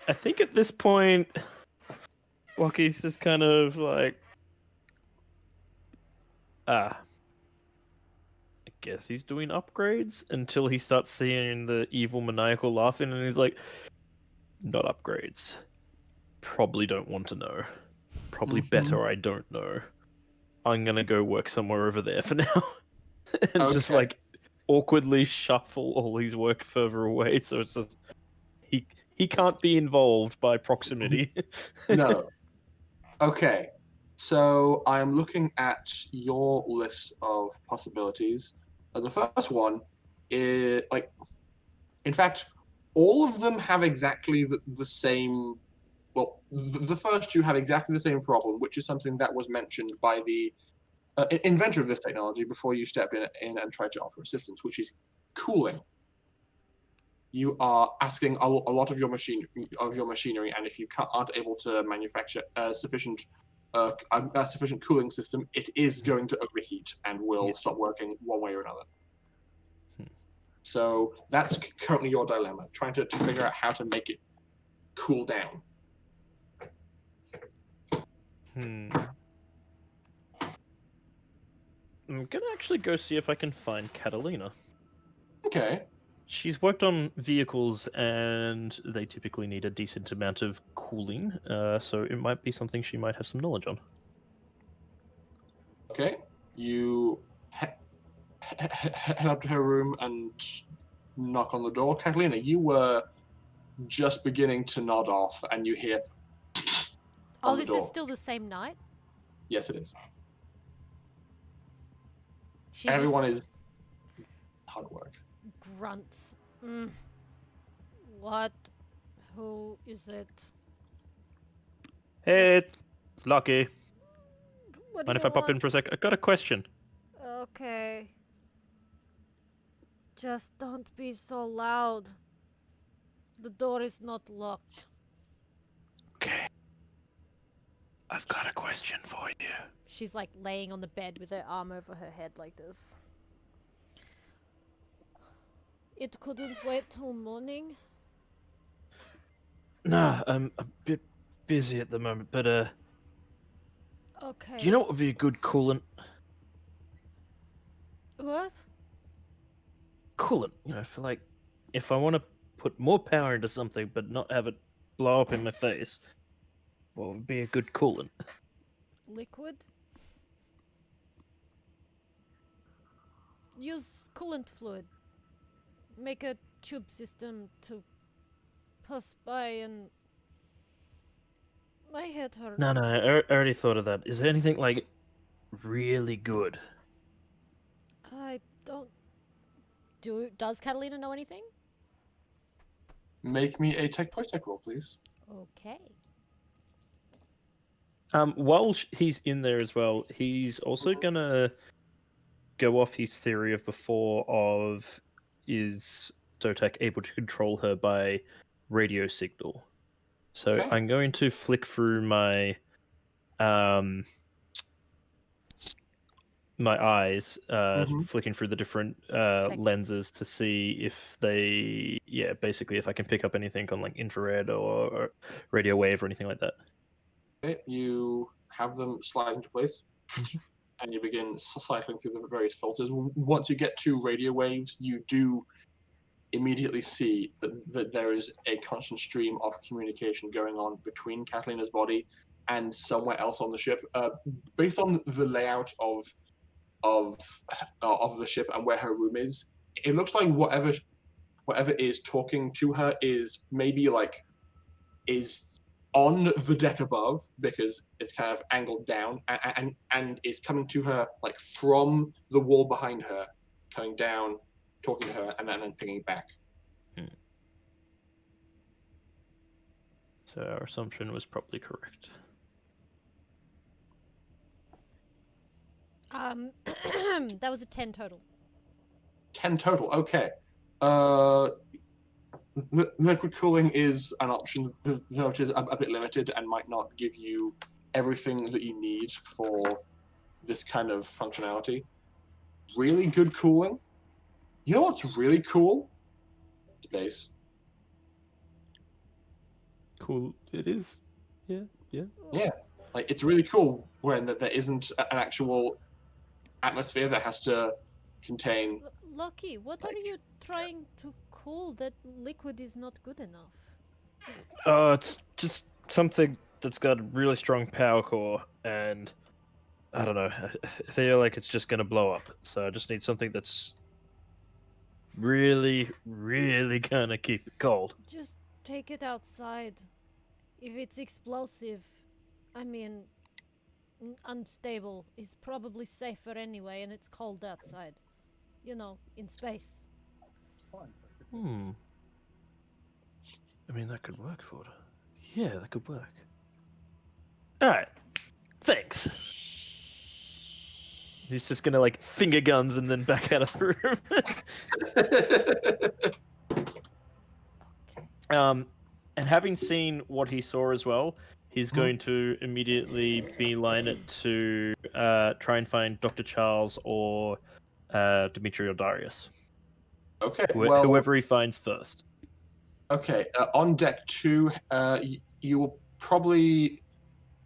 [SPEAKER 2] I think at this point, Lockie's just kind of like, I guess he's doing upgrades until he starts seeing the evil maniacal laughing, and he's like, not upgrades. Probably don't want to know. Probably better I don't know. I'm gonna go work somewhere over there for now. And just like awkwardly shuffle all his work further away, so it's just he can't be involved by proximity.
[SPEAKER 1] No. Okay. So I'm looking at your list of possibilities. The first one is like, in fact, all of them have exactly the same. Well, the first two have exactly the same problem, which is something that was mentioned by the inventor of this technology before you stepped in and tried to offer assistance, which is cooling. You are asking a lot of your machinery, and if you aren't able to manufacture a sufficient cooling system, it is going to overheat and will stop working one way or another. So that's currently your dilemma, trying to figure out how to make it cool down.
[SPEAKER 2] I'm gonna actually go see if I can find Katalina.
[SPEAKER 1] Okay.
[SPEAKER 2] She's worked on vehicles, and they typically need a decent amount of cooling, so it might be something she might have some knowledge on.
[SPEAKER 1] Okay. You head up to her room and knock on the door. Katalina, you were just beginning to nod off, and you hear.
[SPEAKER 6] Oh, this is still the same night?
[SPEAKER 1] Yes, it is.
[SPEAKER 6] She
[SPEAKER 1] Everyone is hard work.
[SPEAKER 6] Grunts. What? Who is it?
[SPEAKER 2] Hey, it's Lucky.
[SPEAKER 6] What
[SPEAKER 2] Mind if I pop in for a sec? I got a question.
[SPEAKER 6] Okay. Just don't be so loud. The door is not locked.
[SPEAKER 2] Okay. I've got a question for you.
[SPEAKER 6] She's like laying on the bed with her arm over her head like this. It couldn't wait till morning?
[SPEAKER 2] Nah, I'm a bit busy at the moment, but
[SPEAKER 6] Okay.
[SPEAKER 2] do you know what would be a good coolant?
[SPEAKER 6] What?
[SPEAKER 2] Coolant, for like, if I want to put more power into something but not have it blow up in my face, what would be a good coolant?
[SPEAKER 6] Liquid? Use coolant fluid. Make a tube system to pass by and... My head hurts.
[SPEAKER 2] No, I already thought of that. Is there anything, like, really good?
[SPEAKER 6] I don't... Does Katalina know anything?
[SPEAKER 1] Make me a tech roll, please.
[SPEAKER 6] Okay.
[SPEAKER 2] While he's in there as well, he's also gonna go off his theory of before of is DOTAC able to control her by radio signal. So
[SPEAKER 1] Okay.
[SPEAKER 2] I'm going to flick through my my eyes
[SPEAKER 1] Mhm.
[SPEAKER 2] flicking through the different
[SPEAKER 6] Spec-
[SPEAKER 2] lenses to see if they, basically if I can pick up anything on like infrared or radio wave or anything like that.
[SPEAKER 1] Okay, you have them slide into place, and you begin cycling through the various filters. Once you get to radio waves, you do immediately see that there is a constant stream of communication going on between Katalina's body and somewhere else on the ship. Based on the layout of the ship and where her room is, it looks like whatever is talking to her is maybe like is on the deck above because it's kind of angled down and is coming to her like from the wall behind her, coming down, talking to her, and then pinging back.
[SPEAKER 2] So our assumption was probably correct.
[SPEAKER 6] That was a 10 total.
[SPEAKER 1] 10 total. Okay. Liquid cooling is an option, though it is a bit limited and might not give you everything that you need for this kind of functionality. Really good cooling. You know what's really cool? Space.
[SPEAKER 2] Cool. It is. Yeah.
[SPEAKER 1] Yeah. Like, it's really cool when there isn't an actual atmosphere that has to contain.
[SPEAKER 6] Lucky, what are you trying to cool? That liquid is not good enough.
[SPEAKER 2] It's just something that's got a really strong power core, and I don't know. I feel like it's just gonna blow up. So I just need something that's really, really gonna keep it cold.
[SPEAKER 6] Just take it outside. If it's explosive, I mean, unstable is probably safer anyway, and it's cold outside. You know, in space.
[SPEAKER 2] I mean, that could work for it. Yeah, that could work. Alright. Thanks. He's just gonna, like, finger guns and then back out of the room. And having seen what he saw as well, he's going to immediately beeline it to try and find Dr. Charles or Dimitri or Darius.
[SPEAKER 1] Okay,
[SPEAKER 2] Whoever he finds first.
[SPEAKER 1] Okay, on deck 2, you will probably,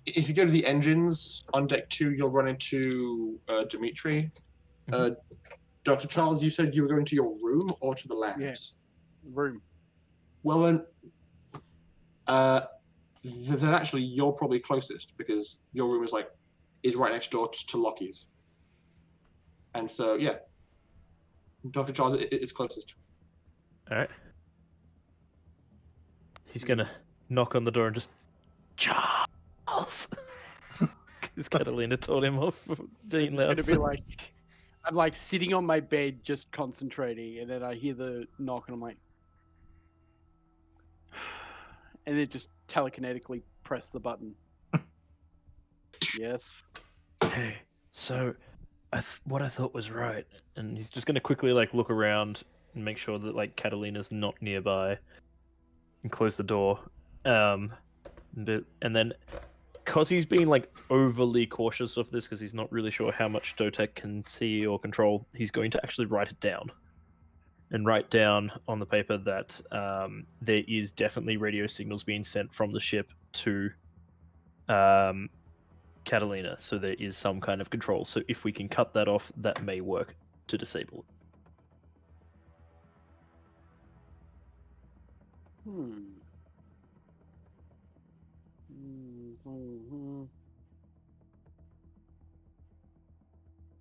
[SPEAKER 1] if you go to the engines on deck 2, you'll run into Dimitri. Dr. Charles, you said you were going to your room or to the labs?
[SPEAKER 4] Yeah, room.
[SPEAKER 1] Well then, then actually you're probably closest because your room is right next door to Lockie's. And so, yeah, Dr. Charles is closest.
[SPEAKER 2] Alright. He's gonna knock on the door and just, Charles! Because Catalina told him off for being
[SPEAKER 4] It's
[SPEAKER 2] loud.
[SPEAKER 4] gonna be like, I'm like sitting on my bed just concentrating, and then I hear the knock, and I'm like, and then just telekinetically press the button. Yes.
[SPEAKER 2] Hey, so what I thought was right, and he's just gonna quickly like look around and make sure that like Catalina's not nearby, and close the door. And then, cause he's being like overly cautious of this, because he's not really sure how much DOTAC can see or control, he's going to actually write it down, and write down on the paper that there is definitely radio signals being sent from the ship to Katalina, so there is some kind of control. So if we can cut that off, that may work to disable it.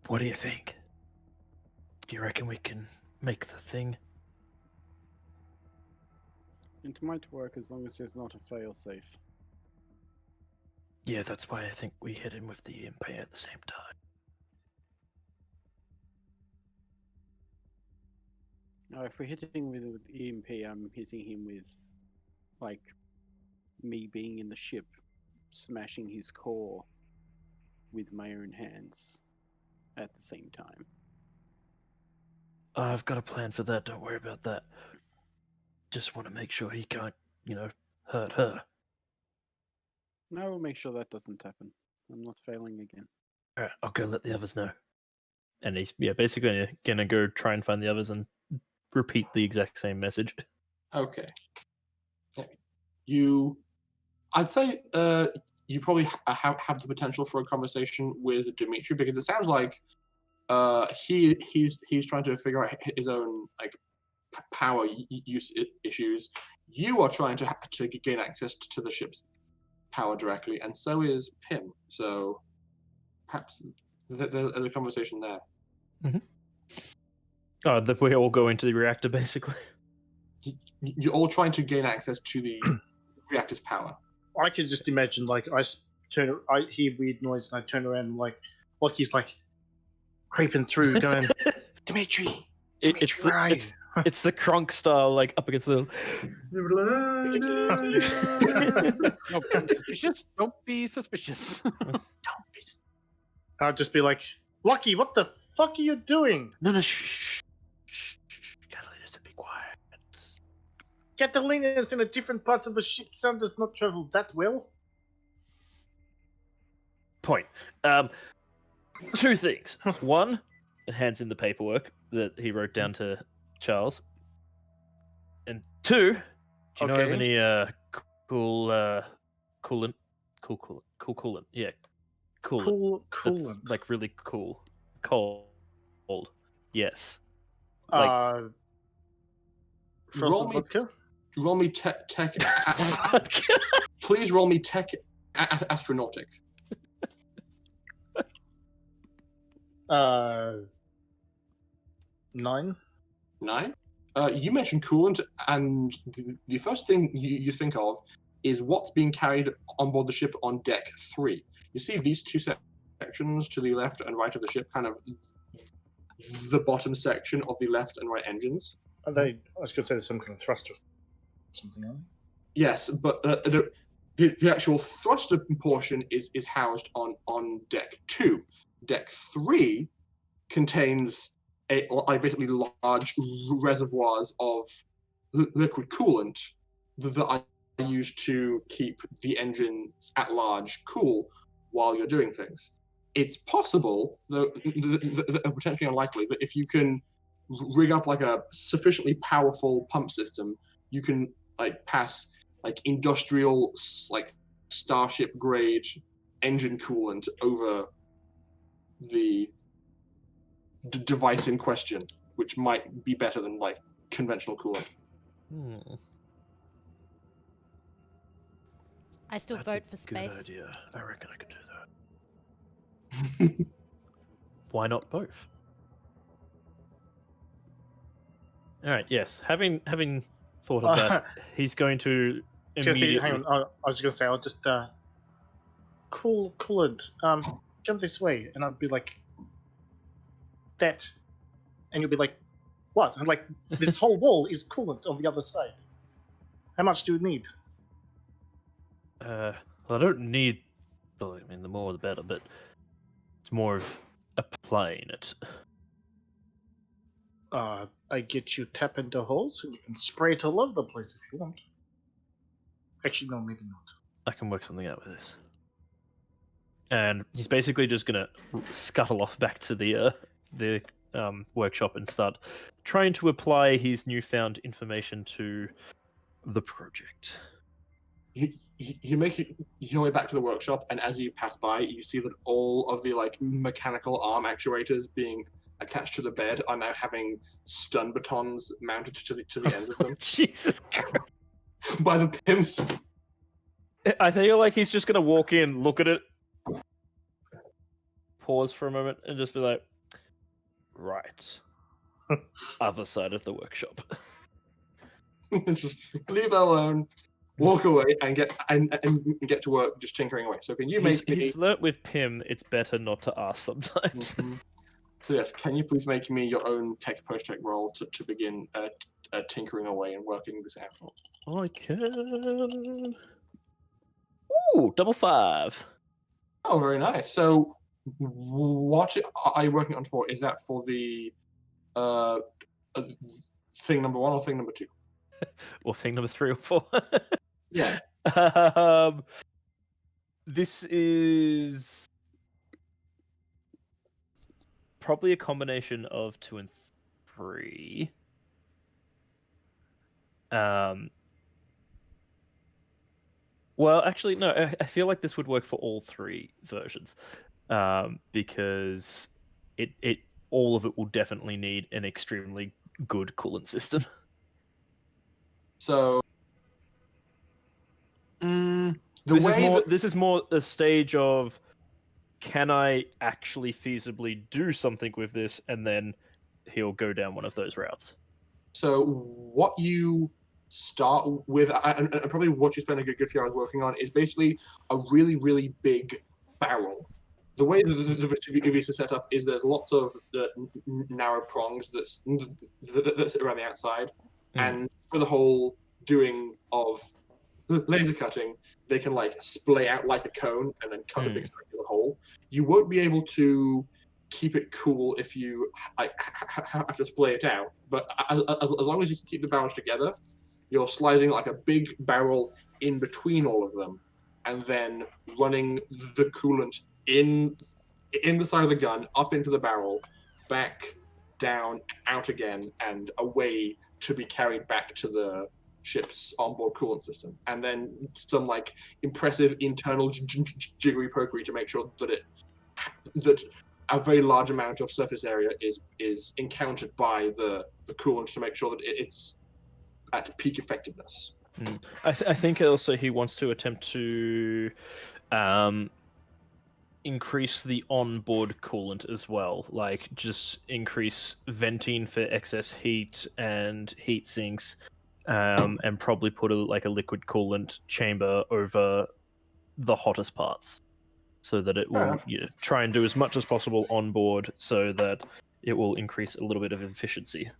[SPEAKER 2] What do you think? Do you reckon we can make the thing?
[SPEAKER 4] It might work as long as there's not a failsafe.
[SPEAKER 2] Yeah, that's why I think we hit him with the EMP at the same time.
[SPEAKER 4] No, if we're hitting him with EMP, I'm hitting him with, like, me being in the ship, smashing his core with my own hands at the same time.
[SPEAKER 2] I've got a plan for that, don't worry about that. Just want to make sure he can't, hurt her.
[SPEAKER 4] No, we'll make sure that doesn't happen. I'm not failing again.
[SPEAKER 2] Alright, I'll go let the others know. And he's basically gonna go try and find the others and repeat the exact same message.
[SPEAKER 1] Okay. I'd say you probably have the potential for a conversation with Dimitri, because it sounds like he's trying to figure out his own like power use issues. You are trying to gain access to the ship's power directly, and so is Pim. So perhaps there's a conversation there.
[SPEAKER 2] Mm-hmm. Oh, that we all go into the reactor, basically.
[SPEAKER 1] You're all trying to gain access to the reactor's power.
[SPEAKER 3] I could just imagine, like, I hear weird noise and I turn around and, like he's, like, creeping through, going, Dimitri, where are you?
[SPEAKER 2] It's the Kronk style, like, up against the...
[SPEAKER 4] Don't be suspicious. Don't be suspicious.
[SPEAKER 3] I'll just be like, Lucky, what the fuck are you doing?
[SPEAKER 2] No, shh. Katalina, be quiet.
[SPEAKER 3] Catalina's in a different part of the ship. Sound does not travel that well.
[SPEAKER 2] Point. Two things. One, it hands in the paperwork that he wrote down to Charles. And two, do you know of any cool coolant? Cool coolant. Yeah. Coolant.
[SPEAKER 3] Coolant.
[SPEAKER 2] That's, like, really cool. Cold. Yes.
[SPEAKER 3] Frozen
[SPEAKER 1] Roll me-
[SPEAKER 3] vodka?
[SPEAKER 1] Roll me tech. Please roll me tech astronautic.
[SPEAKER 3] 9.
[SPEAKER 1] 9. You mentioned coolant, and the first thing you think of is what's being carried on board the ship on deck 3. You see these two sections to the left and right of the ship, kind of the bottom section of the left and right engines.
[SPEAKER 3] Are they? I was going to say there's some kind of thruster, something like that.
[SPEAKER 1] Yes, but the actual thruster portion is housed on deck 2. Deck 3 contains basically large reservoirs of liquid coolant that are used to keep the engines at large cool while you're doing things. It's possible, though potentially unlikely, that if you can rig up like a sufficiently powerful pump system, you can like pass like industrial, like starship grade engine coolant over the device in question, which might be better than like conventional coolant.
[SPEAKER 6] I still vote for space.
[SPEAKER 2] Good idea. I reckon I could do that. Why not both? All right. Yes. Having thought of that, he's going to immediately.
[SPEAKER 3] Hang on. I was going to say I'll just coolant. Come this way, and I'll be like that, and you'll be like, what? I'm like, this whole wall is coolant on the other side. How much do you need?
[SPEAKER 2] Well, I don't need. Well, I mean, the more the better, but it's more of applying it.
[SPEAKER 3] I get you tap into holes, and you can spray it all over the place if you want. Actually, no, maybe not.
[SPEAKER 2] I can work something out with this. And he's basically just gonna scuttle off back to the workshop and start trying to apply his newfound information to the project.
[SPEAKER 1] You make your way back to the workshop, and as you pass by, you see that all of the like mechanical arm actuators being attached to the bed are now having stun batons mounted to the ends of them.
[SPEAKER 2] Jesus Christ!
[SPEAKER 1] By the pimps.
[SPEAKER 2] I feel like he's just gonna walk in, look at it, pause for a moment, and just be like, "Right, other side of the workshop."
[SPEAKER 1] Just leave it alone. Walk away and get to work just tinkering away. So can you make me...
[SPEAKER 2] He's learnt with Pim, it's better not to ask sometimes.
[SPEAKER 1] Mm-hmm. So yes, can you please make me your own tech post-tech roll to begin tinkering away and working this out?
[SPEAKER 2] I can. Ooh, double 5.
[SPEAKER 1] Oh, very nice. So what are you working on for? Is that for the thing number 1 or thing number 2?
[SPEAKER 2] Or thing number 3 or 4?
[SPEAKER 1] Yeah.
[SPEAKER 2] This is probably a combination of 2 and 3. Well, actually, no. I feel like this would work for all 3 versions, because it all of it will definitely need an extremely good coolant system.
[SPEAKER 1] So,
[SPEAKER 2] This is more a stage of, can I actually feasibly do something with this, and then he'll go down one of those routes.
[SPEAKER 1] So what you start with, and probably what you spend a good few hours working on, is basically a really, really big barrel. The way the vestibular is set up is there's lots of narrow prongs that sit around the outside, and for the whole doing of laser cutting, they can like splay out like a cone and then cut a big circular hole. You won't be able to keep it cool if you have to splay it out, but as long as you can keep the barrels together, you're sliding like a big barrel in between all of them, and then running the coolant in the side of the gun, up into the barrel, back, down, out again, and away to be carried back to the ship's onboard coolant system. And then some like impressive internal jiggery pokery to make sure that a very large amount of surface area is encountered by the coolant to make sure that it's at peak effectiveness.
[SPEAKER 2] I think also he wants to attempt to increase the onboard coolant as well, like just increase venting for excess heat and heat sinks, and probably put a liquid coolant chamber over the hottest parts, so that it will try and do as much as possible on board, so that it will increase a little bit of efficiency.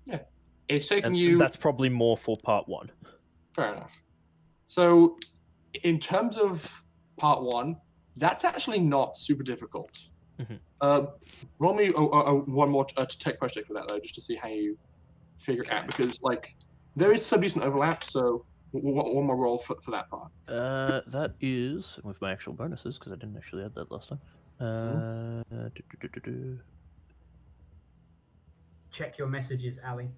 [SPEAKER 1] Yeah, it's taking you.
[SPEAKER 2] That's probably more for part 1.
[SPEAKER 1] Fair enough. So, in terms of part 1, that's actually not super difficult. Roll me one more tech project for that though, just to see how you figure it out, because like there is some decent overlap. So one more roll for that part.
[SPEAKER 2] That is with my actual bonuses, because I didn't actually add that last time.
[SPEAKER 7] Check your messages, Ali.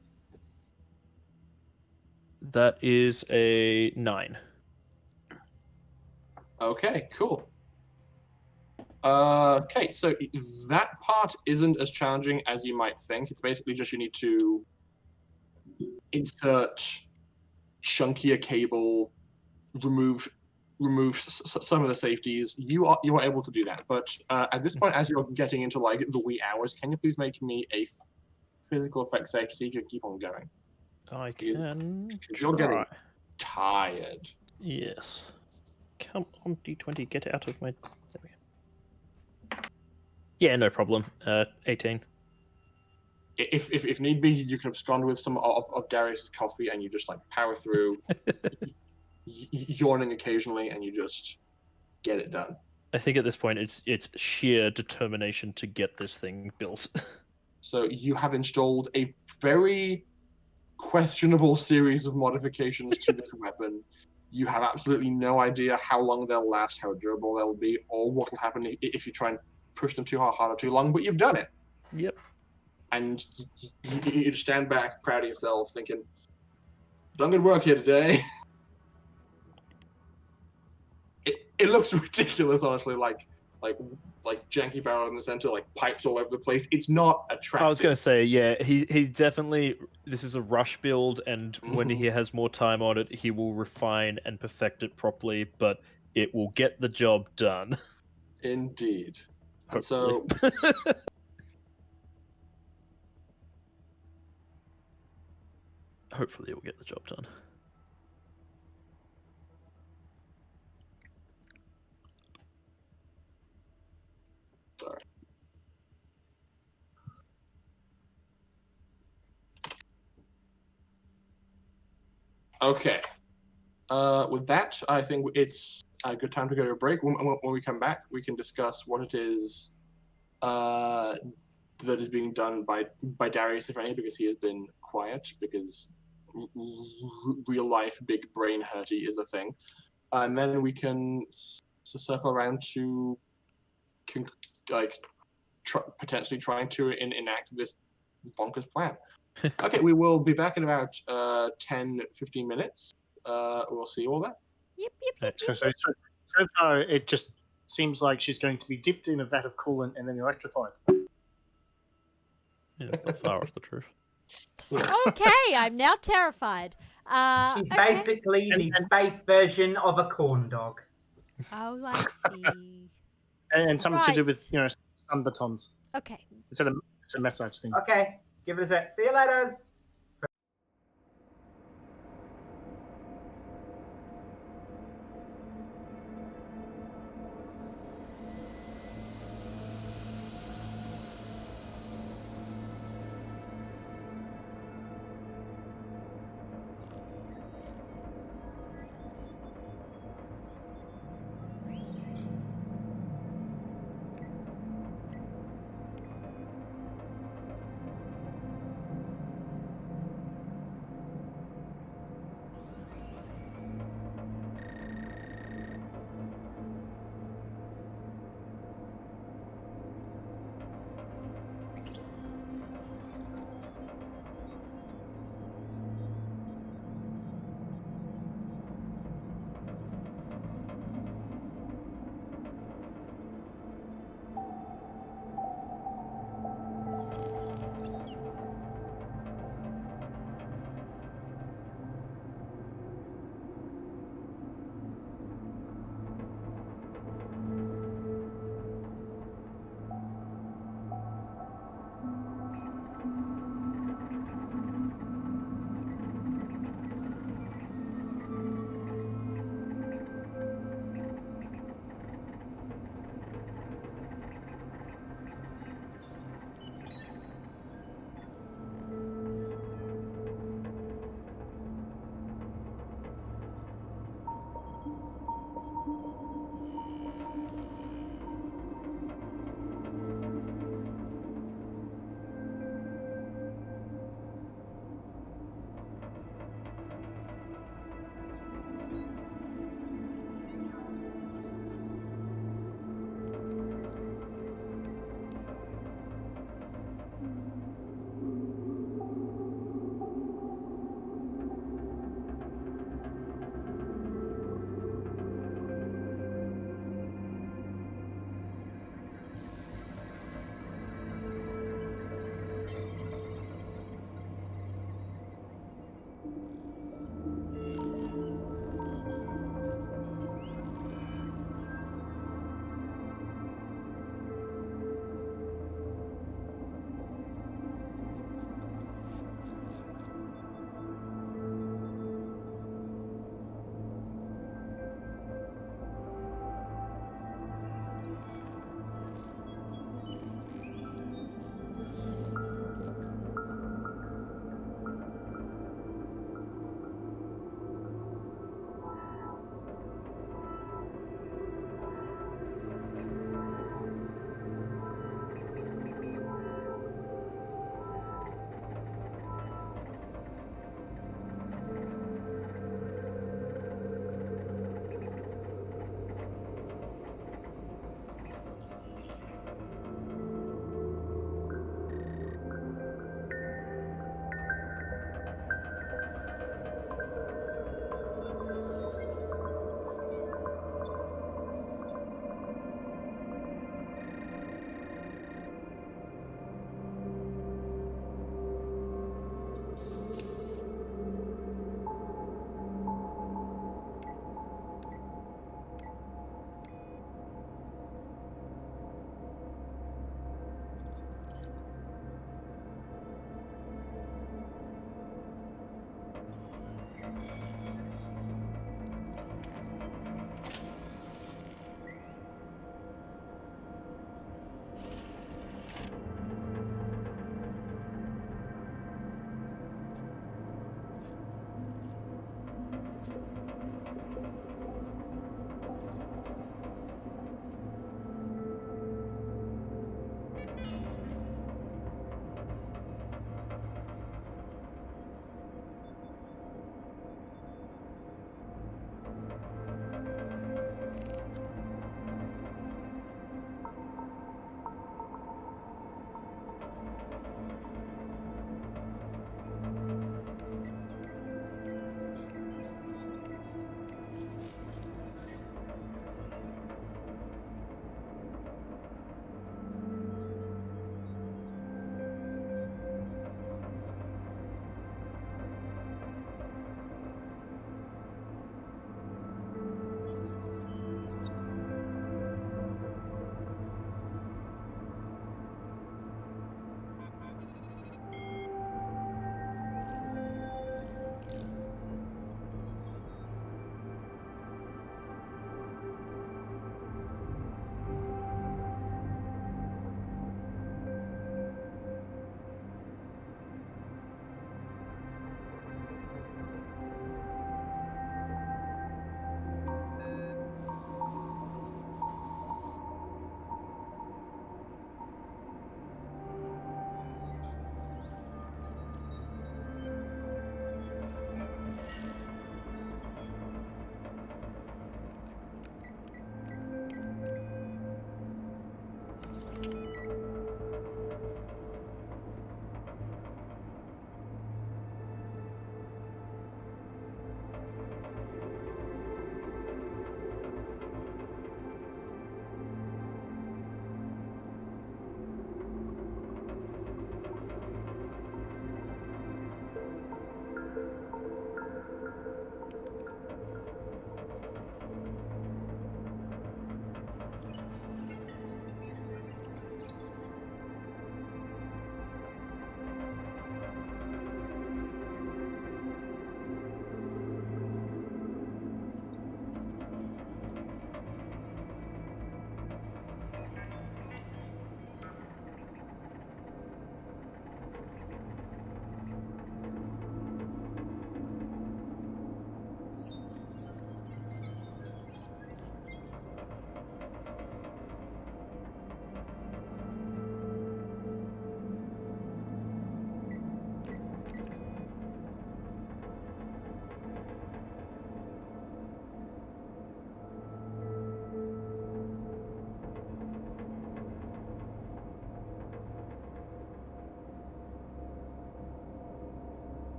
[SPEAKER 2] That is a 9.
[SPEAKER 1] Okay, cool. Okay, so that part isn't as challenging as you might think. It's basically just you need to insert chunkier cable, remove some of the safeties. You are able to do that, but at this point, as you're getting into like the wee hours, can you please make me a physical effect save to see if you can keep on going?
[SPEAKER 2] I can.
[SPEAKER 1] Because you're getting tired.
[SPEAKER 2] Yes. Come on, D20, get out of my. There we go. Yeah, no problem. 18.
[SPEAKER 1] If need be, you can abscond with some of Darius's coffee, and you just like power through, yawning occasionally, and you just get it done.
[SPEAKER 2] I think at this point it's sheer determination to get this thing built.
[SPEAKER 1] So you have installed a very questionable series of modifications to this weapon. You have absolutely no idea how long they'll last, how durable they'll be, or what will happen if you try and push them too hard or too long, but you've done it.
[SPEAKER 2] Yep.
[SPEAKER 1] And you stand back, proud of yourself, thinking, done good work here today. It looks ridiculous, honestly, like janky barrel in the center, like pipes all over the place. It's not attractive.
[SPEAKER 2] I was going to say, yeah, he's definitely, this is a rush build, and when he has more time on it, he will refine and perfect it properly, but it will get the job done.
[SPEAKER 1] Indeed. And
[SPEAKER 2] Hopefully.
[SPEAKER 1] so...
[SPEAKER 2] Hopefully it will get the job done.
[SPEAKER 1] Sorry. Okay. With that, I think it's a good time to go to a break. When we come back, we can discuss what it is that is being done by Darius, if any, because he has been quiet, because real life big brain hurty is a thing. And then we can circle around to potentially trying to enact this bonkers plan. Okay, we will be back in about 10-15 minutes. We'll see you all then.
[SPEAKER 6] Yep, yep, yep.
[SPEAKER 3] So far, it just seems like she's going to be dipped in a vat of coolant and then electrified.
[SPEAKER 2] Yeah, it's not far off the truth.
[SPEAKER 6] Okay, I'm now terrified.
[SPEAKER 7] She's
[SPEAKER 6] Okay.
[SPEAKER 7] basically the space version of a corn dog.
[SPEAKER 6] Oh, I see.
[SPEAKER 3] And something to do with,
[SPEAKER 6] Right.
[SPEAKER 3] stun batons.
[SPEAKER 6] Okay.
[SPEAKER 3] It's a massage thing.
[SPEAKER 7] Okay, give it a sec. See you later.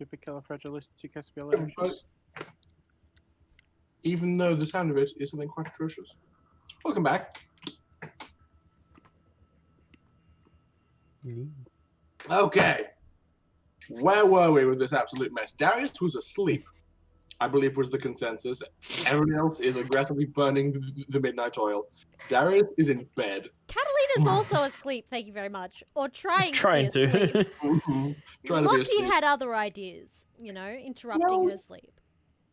[SPEAKER 4] Supercalifragilisticexpialidocious.
[SPEAKER 1] Even though the sound of it is something quite atrocious. Welcome back. Okay. Where were we with this absolute mess? Darius was asleep, I believe was the consensus. Everyone else is aggressively burning the midnight oil. Darius is in bed.
[SPEAKER 6] Catalina's also asleep, thank you very much. Or trying
[SPEAKER 2] Trying
[SPEAKER 6] to be asleep.
[SPEAKER 2] to.
[SPEAKER 1] Trying to be
[SPEAKER 6] Lucky
[SPEAKER 1] asleep.
[SPEAKER 6] had other ideas, you know, interrupting
[SPEAKER 1] Well,
[SPEAKER 6] her sleep.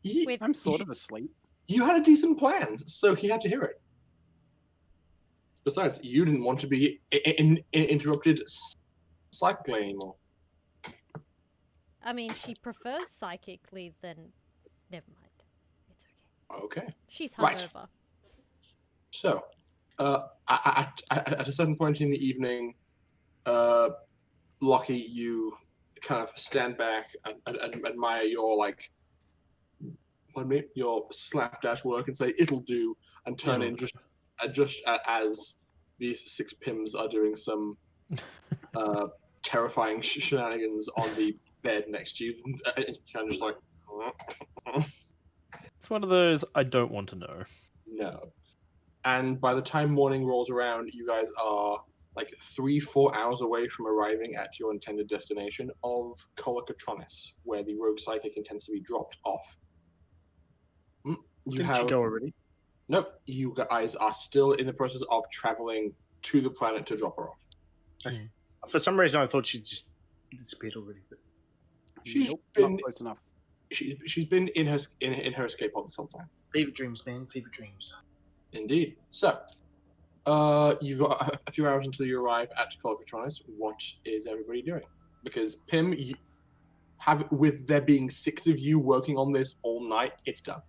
[SPEAKER 1] Ye-
[SPEAKER 4] I'm sort of asleep.
[SPEAKER 1] You had a decent plan, so he had to hear it. Besides, you didn't want to be interrupted psychically anymore.
[SPEAKER 6] I mean, she prefers psychically than... Never mind. It's okay.
[SPEAKER 1] Okay.
[SPEAKER 6] She's
[SPEAKER 1] Right.
[SPEAKER 6] hungover.
[SPEAKER 1] So, at a certain point in the evening, Lockie, you kind of stand back and admire your, like, your slapdash work and say, it'll do, and turn in just as these 6 Pims are doing some terrifying shenanigans on the bed next to you. And kind of just like,
[SPEAKER 2] It's one of those I don't want to know.
[SPEAKER 1] no. And by the time morning rolls around, you guys are like 3-4 hours away from arriving at your intended destination of Colocatronis, where the rogue psychic intends to be dropped off.
[SPEAKER 3] Didn't you go already?
[SPEAKER 1] Nope, you guys are still in the process of traveling to the planet to drop her off.
[SPEAKER 3] For some reason, I thought she just disappeared already. But...
[SPEAKER 1] She's
[SPEAKER 4] Nope,
[SPEAKER 1] been
[SPEAKER 4] not close enough.
[SPEAKER 1] she's been in her escape pod this whole time.
[SPEAKER 3] Fever dreams, man. Fever dreams.
[SPEAKER 1] Indeed. So, you've got a few hours until you arrive at Colocatronis. What is everybody doing? Because Pim, with there being 6 of you working on this all night, it's done.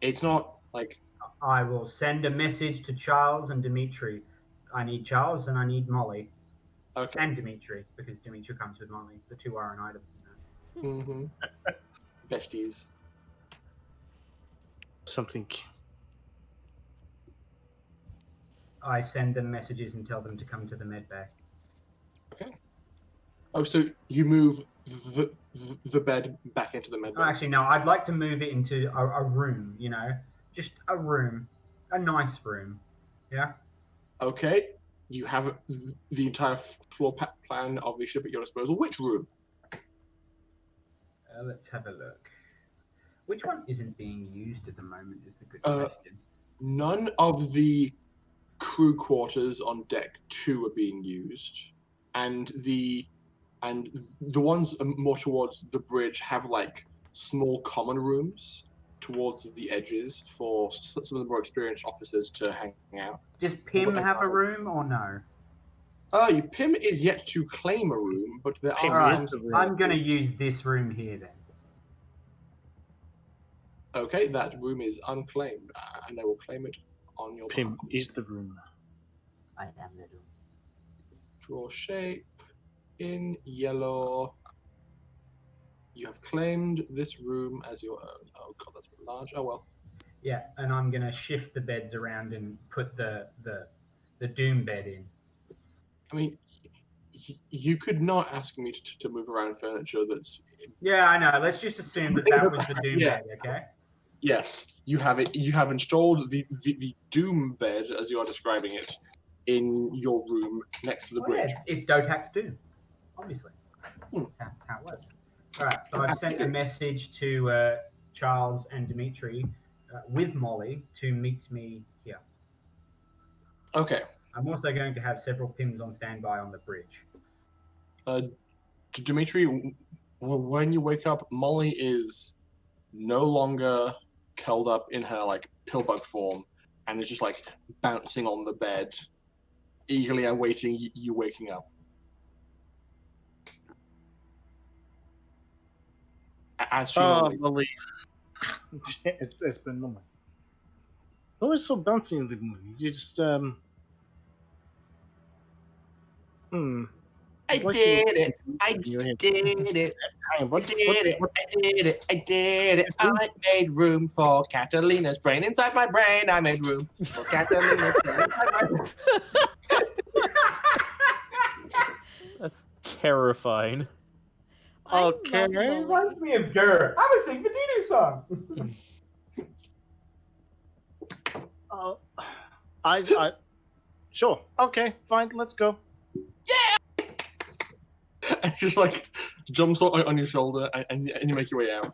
[SPEAKER 1] It's not like
[SPEAKER 7] I will send a message to Charles and Dimitri. I need Charles and I need Molly.
[SPEAKER 1] okay.
[SPEAKER 7] And Dimitri, because Dimitri comes with Molly. The 2 are an item.
[SPEAKER 1] Mm-hmm. Besties.
[SPEAKER 3] Something.
[SPEAKER 7] I send them messages and tell them to come to the med bay.
[SPEAKER 1] Okay. Oh, so you move the bed back into the med
[SPEAKER 7] Oh,
[SPEAKER 1] bay.
[SPEAKER 7] actually, no, I'd like to move it into a room, you know? Just a room. A nice room. Yeah?
[SPEAKER 1] Okay. You have the entire floor plan of the ship at your disposal. Which room?
[SPEAKER 7] Let's have a look. Which one isn't being used at the moment is the good
[SPEAKER 1] Uh,
[SPEAKER 7] question.
[SPEAKER 1] None of the crew quarters on deck 2 are being used, and the ones more towards the bridge have like small common rooms towards the edges for some of the more experienced officers to hang out.
[SPEAKER 7] Does Pim have a room or no?
[SPEAKER 1] Pim is yet to claim a room, but there
[SPEAKER 3] Pim
[SPEAKER 1] are
[SPEAKER 3] is
[SPEAKER 1] some.
[SPEAKER 3] the room.
[SPEAKER 7] I'm going to use this room here then.
[SPEAKER 1] Okay, that room is unclaimed, and I will claim it on your
[SPEAKER 3] Pim
[SPEAKER 1] behalf.
[SPEAKER 3] is the room.
[SPEAKER 7] I am the room.
[SPEAKER 1] Draw shape in yellow. You have claimed this room as your own. Oh god, that's a bit large. Oh well.
[SPEAKER 7] Yeah, and I'm going to shift the beds around and put the Doom bed in.
[SPEAKER 1] I mean, you could not ask me to move around furniture that's...
[SPEAKER 7] Yeah, I know. Let's just assume that was the Doom
[SPEAKER 1] Yeah.
[SPEAKER 7] bed, okay?
[SPEAKER 1] Yes, you have it. You have installed the Doom bed, as you are describing it, in your room next to the bridge.
[SPEAKER 7] Yeah, it's DOTAC's Doom, obviously.
[SPEAKER 1] Hmm.
[SPEAKER 7] That's how it works. All right, so I've sent a message to Charles and Dimitri with Molly to meet me here.
[SPEAKER 1] Okay.
[SPEAKER 7] I'm also going to have several Pims on standby on the bridge.
[SPEAKER 1] Dimitri, when you wake up, Molly is no longer curled up in her like pillbug form, and is just like bouncing on the bed, eagerly awaiting you waking up. As she normally-
[SPEAKER 3] Molly. It's been normal. Always so bouncy in the movie. You just
[SPEAKER 1] I
[SPEAKER 3] Like
[SPEAKER 1] did
[SPEAKER 3] you-
[SPEAKER 1] it. I
[SPEAKER 3] you had-
[SPEAKER 1] did it.
[SPEAKER 3] Hang on,
[SPEAKER 1] I did it. I did it. I did it. I made room for Catalina's brain. Inside my brain, I made room for Catalina's brain. Inside my brain.
[SPEAKER 2] That's terrifying.
[SPEAKER 6] I
[SPEAKER 3] Okay.
[SPEAKER 6] love Molly.
[SPEAKER 7] Reminds me of Gert. I was singing the Doo song.
[SPEAKER 3] Sure. Okay, fine. Let's go.
[SPEAKER 1] And just like jumps on your shoulder, and you make your way out.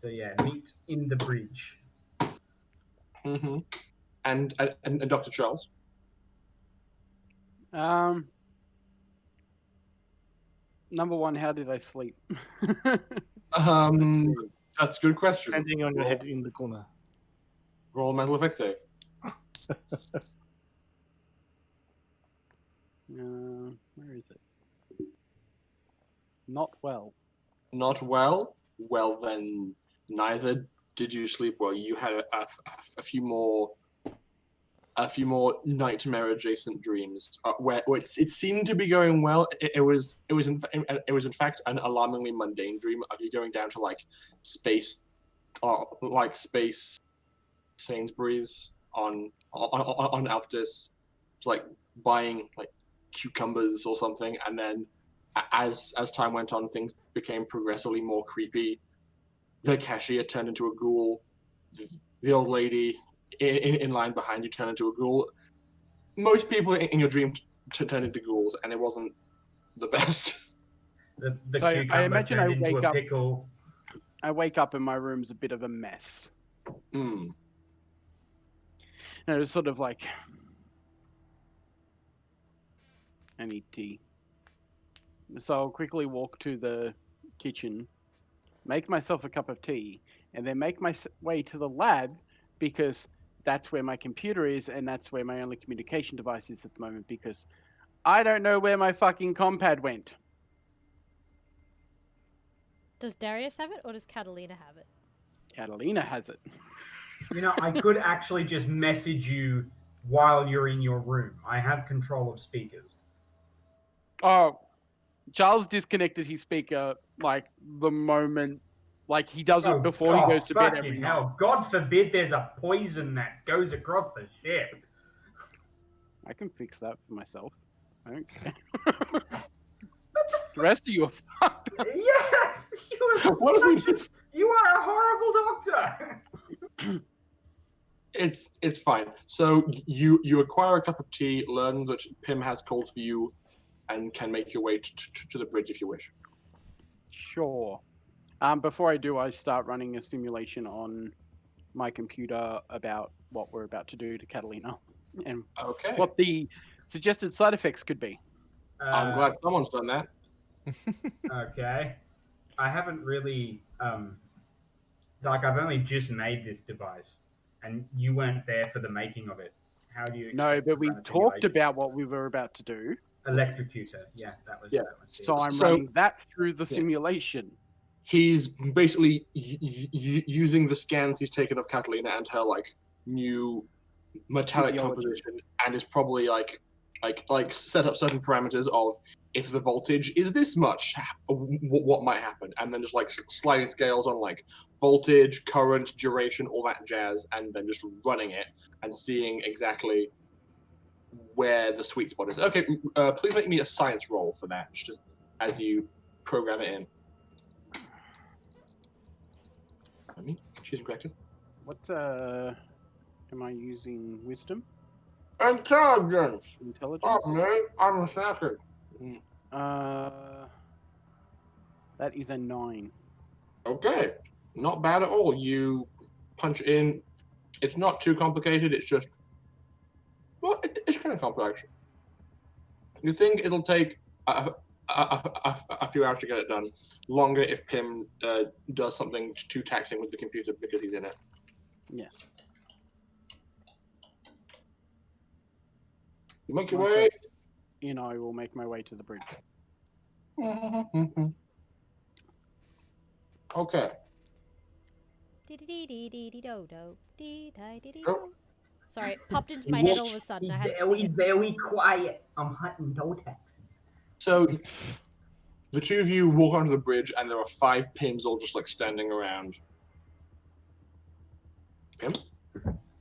[SPEAKER 7] So yeah, meet in the bridge.
[SPEAKER 1] Mm-hmm. And Dr. Charles.
[SPEAKER 4] Number one, how did I sleep?
[SPEAKER 1] That's a good question.
[SPEAKER 3] Standing on your head in the corner.
[SPEAKER 1] Roll a mental effect save.
[SPEAKER 4] Where is it? Not well.
[SPEAKER 1] Not well. Well, then neither did you sleep well. You had a few more nightmare adjacent dreams where it seemed to be going well. It was in fact an alarmingly mundane dream of you going down to like space Sainsbury's on Alphdus, like buying like cucumbers or something, and then as time went on, things became progressively more creepy. The cashier turned into a ghoul. The old lady in line behind you turned into a ghoul. Most people in your dream turned into ghouls, and it wasn't the best.
[SPEAKER 7] The
[SPEAKER 4] So I
[SPEAKER 7] cucumber
[SPEAKER 4] imagine
[SPEAKER 7] turned
[SPEAKER 4] I
[SPEAKER 7] into
[SPEAKER 4] wake
[SPEAKER 7] a
[SPEAKER 4] up-
[SPEAKER 7] pickle.
[SPEAKER 4] I wake up and my room's a bit of a mess.
[SPEAKER 1] Mm.
[SPEAKER 4] And it was sort of like, I need tea. So I'll quickly walk to the kitchen, make myself a cup of tea, and then make my way to the lab because that's where my computer is and that's where my only communication device is at the moment because I don't know where my fucking compad went.
[SPEAKER 6] Does Darius have it or does Catalina have it?
[SPEAKER 4] Catalina has it.
[SPEAKER 7] You know, I could actually just message you while you're in your room. I have control of speakers.
[SPEAKER 4] Oh, Charles disconnected his speaker like the moment, like he does it before he goes to bed every night.
[SPEAKER 7] hell. God forbid there's a poison that goes across the ship.
[SPEAKER 4] I can fix that for myself. I don't care. The rest of you are fucked.
[SPEAKER 7] Yes, you are a horrible doctor.
[SPEAKER 1] It's fine. So you acquire a cup of tea, learn that Pim has called for you, and can make your way to the bridge if you wish.
[SPEAKER 4] Sure. Before I do, I start running a simulation on my computer about what we're about to do to Katalina and
[SPEAKER 1] Okay.
[SPEAKER 4] what the suggested side effects could be.
[SPEAKER 1] I'm glad someone's done that.
[SPEAKER 7] Okay. I haven't really, I've only just made this device, and you weren't there for the making of it. How do you?
[SPEAKER 4] No,
[SPEAKER 7] expect
[SPEAKER 4] but
[SPEAKER 7] to
[SPEAKER 4] we
[SPEAKER 7] run a
[SPEAKER 4] talked
[SPEAKER 7] simulation?
[SPEAKER 4] about what we were about to do.
[SPEAKER 7] Electrocutor. Yeah, that was.
[SPEAKER 1] Yeah.
[SPEAKER 7] That was it.
[SPEAKER 4] So I'm running that through the simulation.
[SPEAKER 1] He's basically using the scans he's taken of Catalina and her like new metallic
[SPEAKER 4] Physiology.
[SPEAKER 1] composition, and is probably like set up certain parameters of if the voltage is this much, what might happen, and then just like sliding scales on like voltage, current, duration, all that jazz, and then just running it and seeing exactly where the sweet spot is. Okay, please make me a science roll for that, just as you program it in. Let me choose practice.
[SPEAKER 4] What am I using? Wisdom?
[SPEAKER 1] Intelligence.
[SPEAKER 4] Intelligence?
[SPEAKER 1] Oh man, I'm a sucker.
[SPEAKER 4] That is a 9.
[SPEAKER 1] Okay, not bad at all. You punch in. It's not too complicated. It's just, well, it's kind of complex. You think it'll take a few hours to get it done. Longer if Pim does something too taxing with the computer because he's in it.
[SPEAKER 4] Yes.
[SPEAKER 1] You make your
[SPEAKER 4] Once
[SPEAKER 1] way.
[SPEAKER 4] that's in, I will make my way to the bridge.
[SPEAKER 1] Okay.
[SPEAKER 6] Oh. Sorry, it popped into my head all of a sudden. I had to see it.
[SPEAKER 7] Very quiet. I'm hunting DOTACs.
[SPEAKER 1] So the two of you walk onto the bridge, and there are 5 Pims all just like standing around. Pim?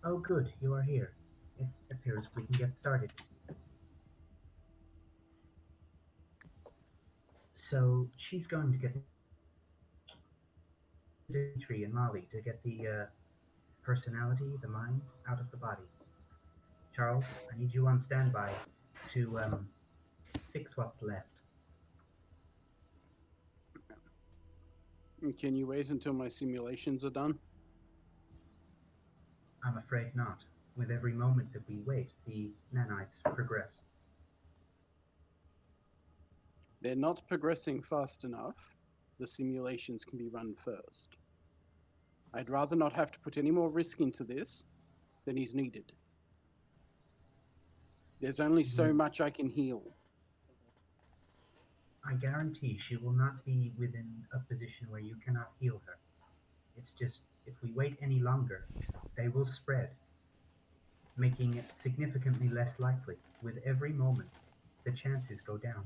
[SPEAKER 7] Oh, good. You are here. It appears we can get started.
[SPEAKER 8] So she's going to get Dimitri and Molly to get the personality, the mind, out of the body. Charles, I need you on standby to fix what's left.
[SPEAKER 4] Can you wait until my simulations are done?
[SPEAKER 8] I'm afraid not. With every moment that we wait, the nanites progress.
[SPEAKER 4] They're not progressing fast enough. The simulations can be run first. I'd rather not have to put any more risk into this than is needed. There's only so much I can heal.
[SPEAKER 8] I guarantee she will not be within a position where you cannot heal her. It's just, if we wait any longer, they will spread, making it significantly less likely. With every moment, the chances go down.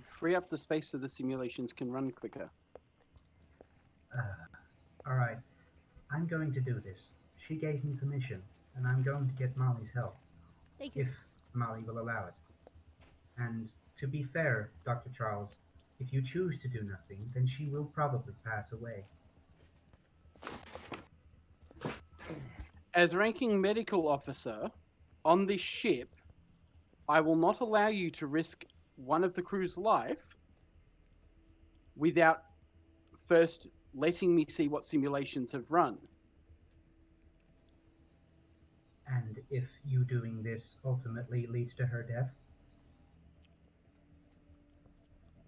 [SPEAKER 4] Free up the space so the simulations can run quicker.
[SPEAKER 8] Alright, I'm going to do this. She gave me permission, and I'm going to get Molly's help,
[SPEAKER 6] Thank you.
[SPEAKER 8] if Molly will allow it. And to be fair, Dr. Charles, if you choose to do nothing, then she will probably pass away.
[SPEAKER 4] As ranking medical officer on this ship, I will not allow you to risk one of the crew's life without first letting me see what simulations have run.
[SPEAKER 8] And if you doing this ultimately leads to her death?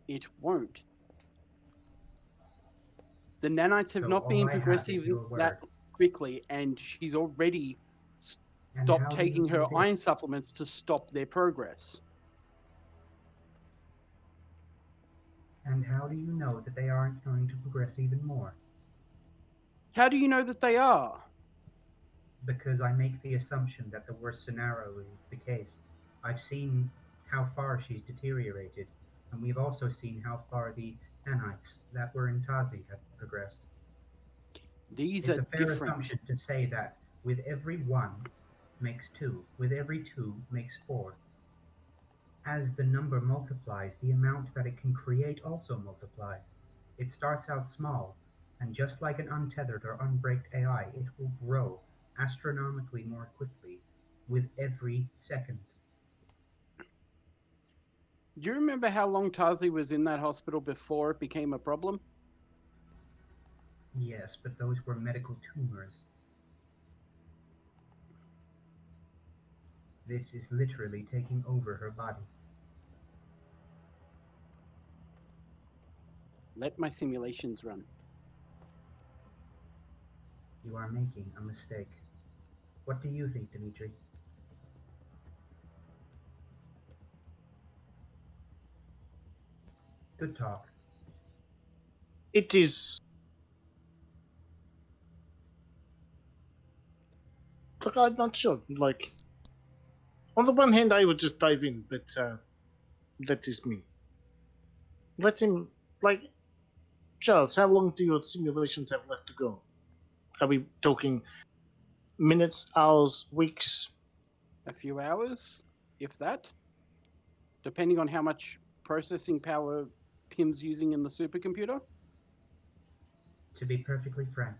[SPEAKER 4] It won't. The nanites have
[SPEAKER 8] So
[SPEAKER 4] not
[SPEAKER 8] all
[SPEAKER 4] been
[SPEAKER 8] I have is
[SPEAKER 4] progressive
[SPEAKER 8] your word.
[SPEAKER 4] that quickly, and she's already
[SPEAKER 8] And
[SPEAKER 4] stopped
[SPEAKER 8] how do
[SPEAKER 4] taking
[SPEAKER 8] you
[SPEAKER 4] her
[SPEAKER 8] do this?
[SPEAKER 4] iron supplements to stop their progress.
[SPEAKER 8] And how do you know that they aren't going to progress even more?
[SPEAKER 4] How do you know that they are?
[SPEAKER 8] Because I make the assumption that the worst scenario is the case. I've seen how far she's deteriorated, and we've also seen how far the nanites that were in Tazi have progressed.
[SPEAKER 4] These
[SPEAKER 8] It's
[SPEAKER 4] are
[SPEAKER 8] a fair
[SPEAKER 4] different.
[SPEAKER 8] assumption to say that with every 1 makes 2, with every 2 makes 4. As the number multiplies, the amount that it can create also multiplies. It starts out small, and just like an untethered or unbraked AI, it will grow astronomically more quickly with every second.
[SPEAKER 4] Do you remember how long Tazi was in that hospital before it became a problem?
[SPEAKER 8] Yes, but those were medical tumors. This is literally taking over her body.
[SPEAKER 4] Let my simulations run.
[SPEAKER 8] You are making a mistake. What do you think, Dimitri? Good talk.
[SPEAKER 3] It is. Look, I'm not sure. Like, on the one hand, I would just dive in, but that is me. Let him. Like, Charles, how long do your simulations have left to go? Are we talking minutes, hours, weeks?
[SPEAKER 4] A few hours, if that. Depending on how much processing power Pim's using in the supercomputer.
[SPEAKER 8] To be perfectly frank,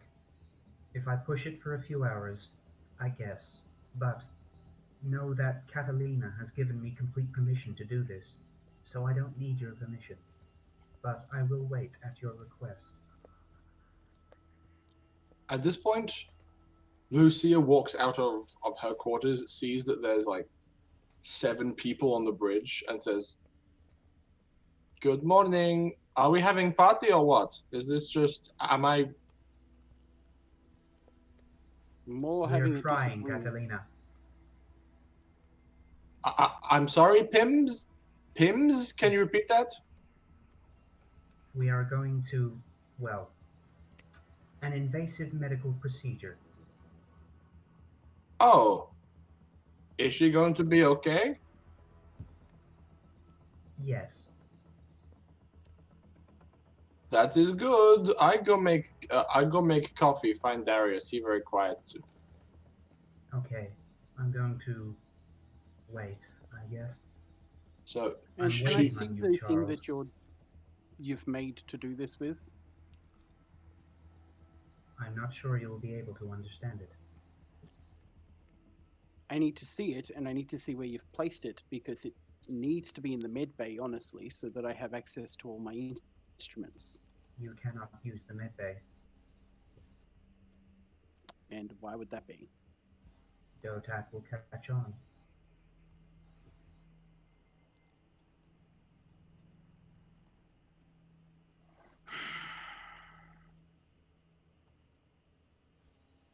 [SPEAKER 8] if I push it for a few hours, I guess. But know that Katalina has given me complete permission to do this, so I don't need your permission. But I will wait at your request.
[SPEAKER 1] At this point, Lucia walks out of her quarters, sees that there's like 7 people on the bridge, and says, "Good morning. Are we having party or what? Is this just? Am I?"
[SPEAKER 4] More having
[SPEAKER 8] We're
[SPEAKER 4] a
[SPEAKER 8] frying,
[SPEAKER 4] disagreement.
[SPEAKER 8] Katalina.
[SPEAKER 1] I'm sorry, Pims. Pims, can you repeat that?
[SPEAKER 8] We are going to, well, an invasive medical procedure.
[SPEAKER 1] Oh, is she going to be okay?
[SPEAKER 8] Yes.
[SPEAKER 1] That is good. I go make coffee. Find Darius. He very quiet too.
[SPEAKER 8] Okay, I'm going to wait, I guess.
[SPEAKER 1] So
[SPEAKER 8] I'm
[SPEAKER 4] And can I
[SPEAKER 8] waiting
[SPEAKER 4] see
[SPEAKER 8] on you,
[SPEAKER 4] the thing
[SPEAKER 8] Charles.
[SPEAKER 4] that you've made to do this with?
[SPEAKER 8] I'm not sure you'll be able to understand it.
[SPEAKER 4] I need to see it, and I need to see where you've placed it, because it needs to be in the med bay, honestly, so that I have access to all my instruments.
[SPEAKER 8] You cannot use the medbay.
[SPEAKER 4] And why would that be?
[SPEAKER 8] DOTAC will catch on.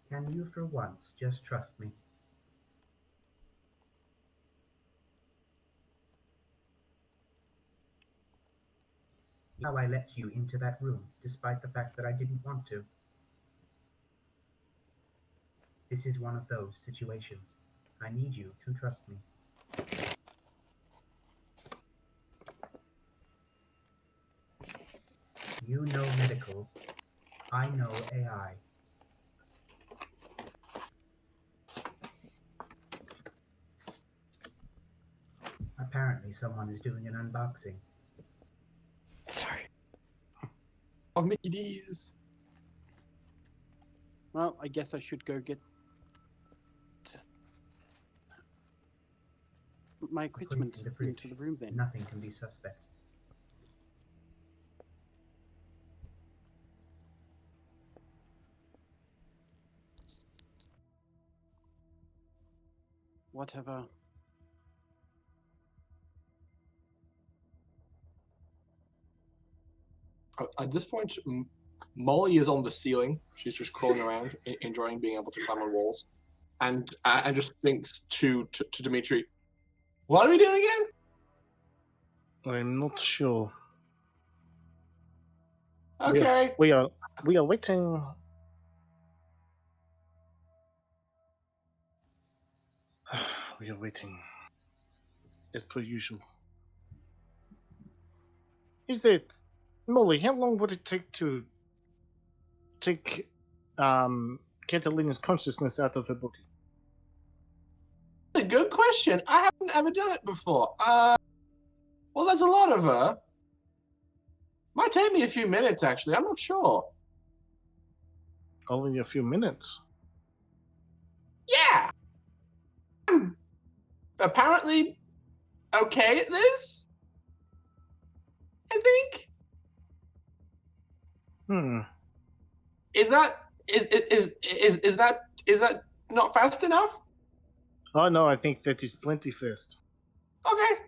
[SPEAKER 8] Can you for once just trust me? How I let you into that room, despite the fact that I didn't want to. This is one of those situations. I need you to trust me. You know medical. I know AI. Apparently someone is doing an unboxing.
[SPEAKER 2] Sorry.
[SPEAKER 1] of Mickey D's.
[SPEAKER 4] Well, I guess I should go get my equipment
[SPEAKER 8] in the fridge.
[SPEAKER 4] into the room then.
[SPEAKER 8] Nothing can be suspect.
[SPEAKER 4] Whatever.
[SPEAKER 1] At this point, Molly is on the ceiling. She's just crawling around, enjoying being able to climb on walls, and just thinks to Dimitri, "What are we doing again?"
[SPEAKER 3] I'm not sure.
[SPEAKER 1] Okay.
[SPEAKER 3] We are waiting. We are waiting, as per usual. Is there, Molly? How long would it take to take Catalina's consciousness out of her body?
[SPEAKER 1] That's a good question. I haven't ever done it before. Well, there's a lot of her. Might take me a few minutes, actually. I'm not sure.
[SPEAKER 3] Only a few minutes.
[SPEAKER 1] Yeah. I'm apparently okay at this. I think. Is that not fast enough?
[SPEAKER 3] Oh no, I think that is plenty fast.
[SPEAKER 1] Okay.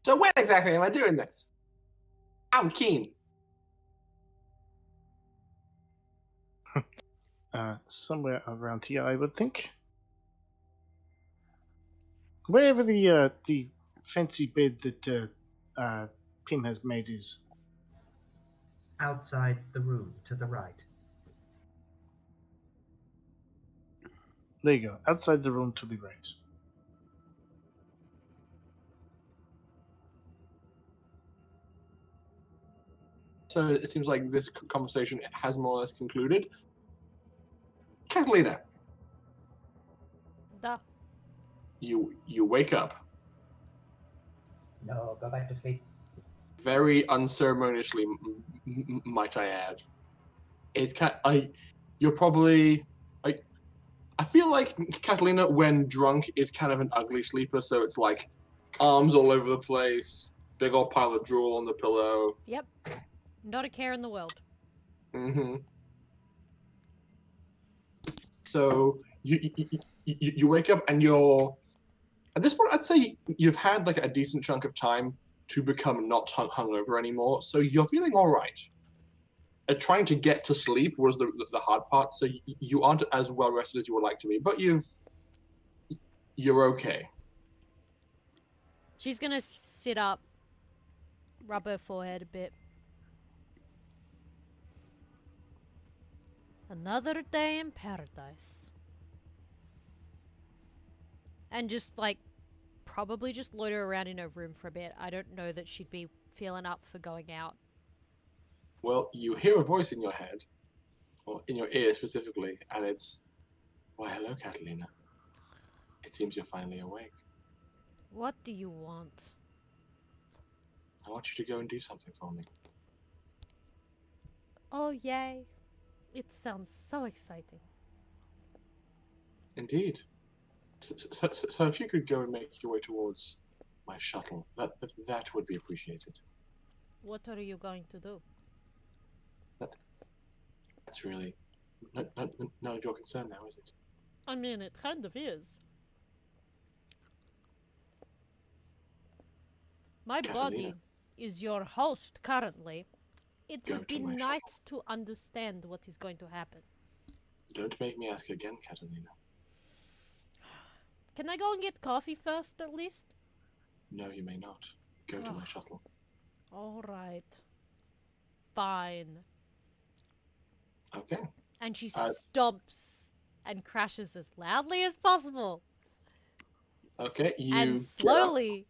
[SPEAKER 1] So when exactly am I doing this? I'm keen.
[SPEAKER 3] Somewhere around here, I would think. Wherever the fancy bed that Pim has made is.
[SPEAKER 8] Outside the room, to the right.
[SPEAKER 3] There you go. Outside the room to the right.
[SPEAKER 1] So it seems like this conversation has more or less concluded. Katalina,
[SPEAKER 6] Duh.
[SPEAKER 1] you wake up
[SPEAKER 8] No, go back to sleep.
[SPEAKER 1] very unceremoniously, might I add. It's you're probably I feel like Catalina, when drunk, is kind of an ugly sleeper. So it's like arms all over the place, big old pile of drool on the pillow.
[SPEAKER 6] Yep. Not a care in the world.
[SPEAKER 1] Mm-hmm. So you wake up and you're at this point. I'd say you've had like a decent chunk of time to become not hungover anymore. So you're feeling all right. Trying to get to sleep was the hard part. So you aren't as well rested as you would like to be, but you're okay.
[SPEAKER 6] She's gonna sit up, rub her forehead a bit. Another day in paradise. And just like, probably just loiter around in her room for a bit. I don't know that she'd be feeling up for going out
[SPEAKER 1] Well, you hear a voice in your head, or in your ear specifically, and it's, "Why, hello, Katalina. It seems you're finally awake.
[SPEAKER 6] What do you want?
[SPEAKER 1] I want you to go and do something for me."
[SPEAKER 6] Oh, yay. It sounds so exciting.
[SPEAKER 1] Indeed. So if you could go and make your way towards my shuttle, that would be appreciated.
[SPEAKER 6] What are you going to do?
[SPEAKER 1] That's really none of your concern now, is it?
[SPEAKER 6] I mean, it kind of is. My
[SPEAKER 1] Katalina.
[SPEAKER 6] body is your host currently. It
[SPEAKER 1] Go
[SPEAKER 6] would be
[SPEAKER 1] to my
[SPEAKER 6] nice to understand what is going to happen.
[SPEAKER 1] Don't make me ask again, Katalina.
[SPEAKER 6] Can I go and get coffee first, at least?
[SPEAKER 1] No, you may not. Go to my
[SPEAKER 6] Ugh.
[SPEAKER 1] shuttle.
[SPEAKER 6] All right. Fine.
[SPEAKER 1] Okay.
[SPEAKER 6] And she
[SPEAKER 1] Uh,
[SPEAKER 6] stomps and crashes as loudly as possible.
[SPEAKER 1] Okay, you
[SPEAKER 6] And
[SPEAKER 1] get up
[SPEAKER 6] slowly.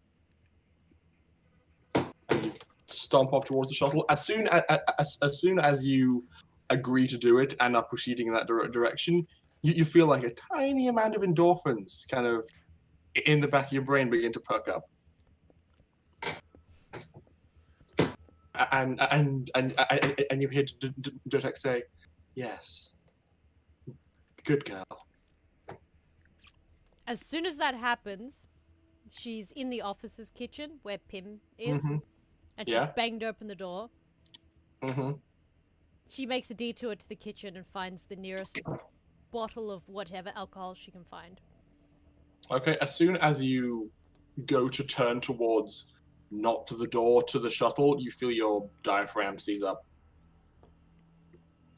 [SPEAKER 1] and you stomp off towards the shuttle. As soon as you agree to do it and are proceeding in that direction, you feel like a tiny amount of endorphins kind of in the back of your brain begin to perk up. And you hear DOTAC say, "Yes, good girl."
[SPEAKER 6] As soon as that happens, she's in the officer's kitchen where Pim is.
[SPEAKER 1] Mhm.
[SPEAKER 6] And she's
[SPEAKER 1] Yeah.
[SPEAKER 6] banged open the door.
[SPEAKER 1] Mm-hmm.
[SPEAKER 6] She makes a detour to the kitchen and finds the nearest bottle of whatever alcohol she can find.
[SPEAKER 1] Okay, as soon as you go to turn towards not to the door, to the shuttle, you feel your diaphragm seize up.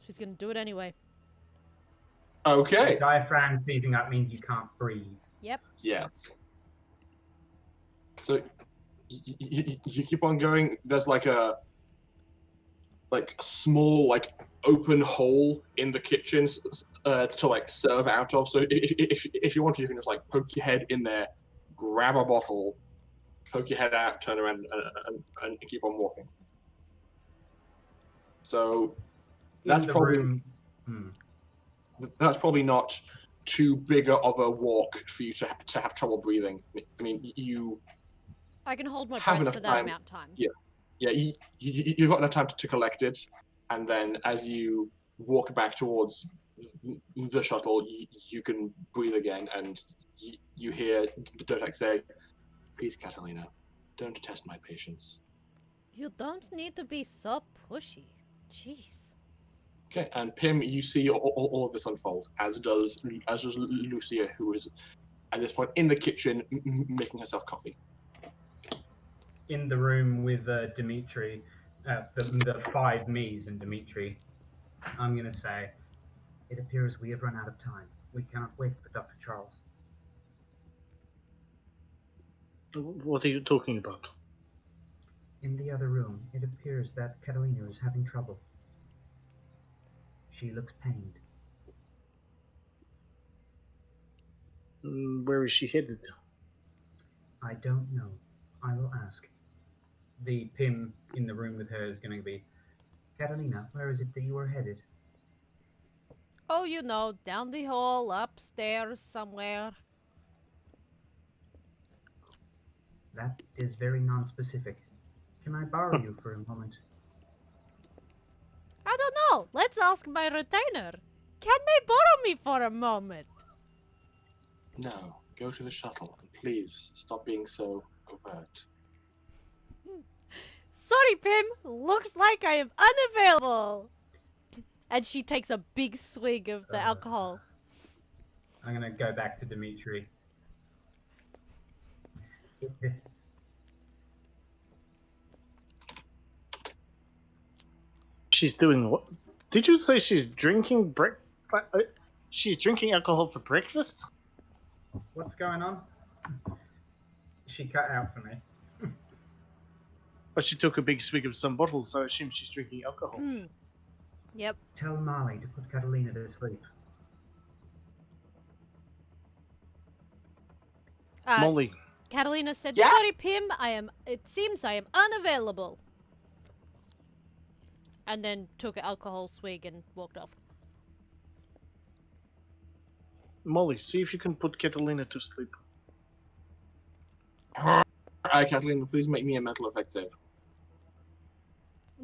[SPEAKER 6] She's gonna do it anyway.
[SPEAKER 1] Okay.
[SPEAKER 7] Diaphragm seizing up means you can't breathe.
[SPEAKER 6] Yep.
[SPEAKER 1] Yeah. So you keep on going. There's like a small open hole in the kitchen to like serve out of. So if you want to, you can just like poke your head in there, grab a bottle, poke your head out, turn around, and keep on walking. So that's
[SPEAKER 7] In the
[SPEAKER 1] probably
[SPEAKER 7] room.
[SPEAKER 1] that's probably not too big of a walk for you to have trouble breathing. I mean, you
[SPEAKER 6] I can hold my
[SPEAKER 1] have
[SPEAKER 6] breath
[SPEAKER 1] enough
[SPEAKER 6] for that
[SPEAKER 1] time.
[SPEAKER 6] amount of time.
[SPEAKER 1] Yeah. You've got enough time to collect it, and then as you walk back towards the shuttle, you can breathe again, and you hear DOTAC say, "Please, Katalina, don't test my patience."
[SPEAKER 6] You don't need to be so pushy. Jeez.
[SPEAKER 1] Okay, and Pim, you see all of this unfold, as does Lucia, who is at this point in the kitchen making herself coffee.
[SPEAKER 7] In the room with Dimitri, the five me's and Dimitri, I'm going to say,
[SPEAKER 8] It appears we have run out of time. We cannot wait for Dr. Charles.
[SPEAKER 3] What are you talking about?
[SPEAKER 8] In the other room, it appears that Katalina is having trouble. She looks pained.
[SPEAKER 3] Where is she headed?
[SPEAKER 8] I don't know. I will ask.
[SPEAKER 7] the Pim in the room with her is going to be,
[SPEAKER 8] Katalina, where is it that you are headed?
[SPEAKER 6] Oh, you know, down the hall, upstairs somewhere.
[SPEAKER 8] That is very non-specific. Can I borrow you for a moment?
[SPEAKER 6] I don't know. Let's ask my retainer. Can they borrow me for a moment?
[SPEAKER 1] No, go to the shuttle, and please stop being so overt.
[SPEAKER 6] Sorry, Pim. Looks like I am unavailable. And she takes a big swig of the alcohol.
[SPEAKER 7] I'm going to go back to Dimitri.
[SPEAKER 3] She's doing what? Did you say she's drinking she's drinking alcohol for breakfast?
[SPEAKER 7] What's going on? She cut out for me.
[SPEAKER 3] But she took a big swig of some bottle, so I assume she's drinking alcohol.
[SPEAKER 6] Yep.
[SPEAKER 8] Tell Molly to put Katalina to sleep.
[SPEAKER 3] Molly.
[SPEAKER 6] Katalina said,
[SPEAKER 1] Yeah?
[SPEAKER 6] Sorry, Pim. It seems I am unavailable. And then took an alcohol swig and walked off.
[SPEAKER 3] Molly, see if you can put Katalina to sleep.
[SPEAKER 1] Katalina, please make me a mental effect save.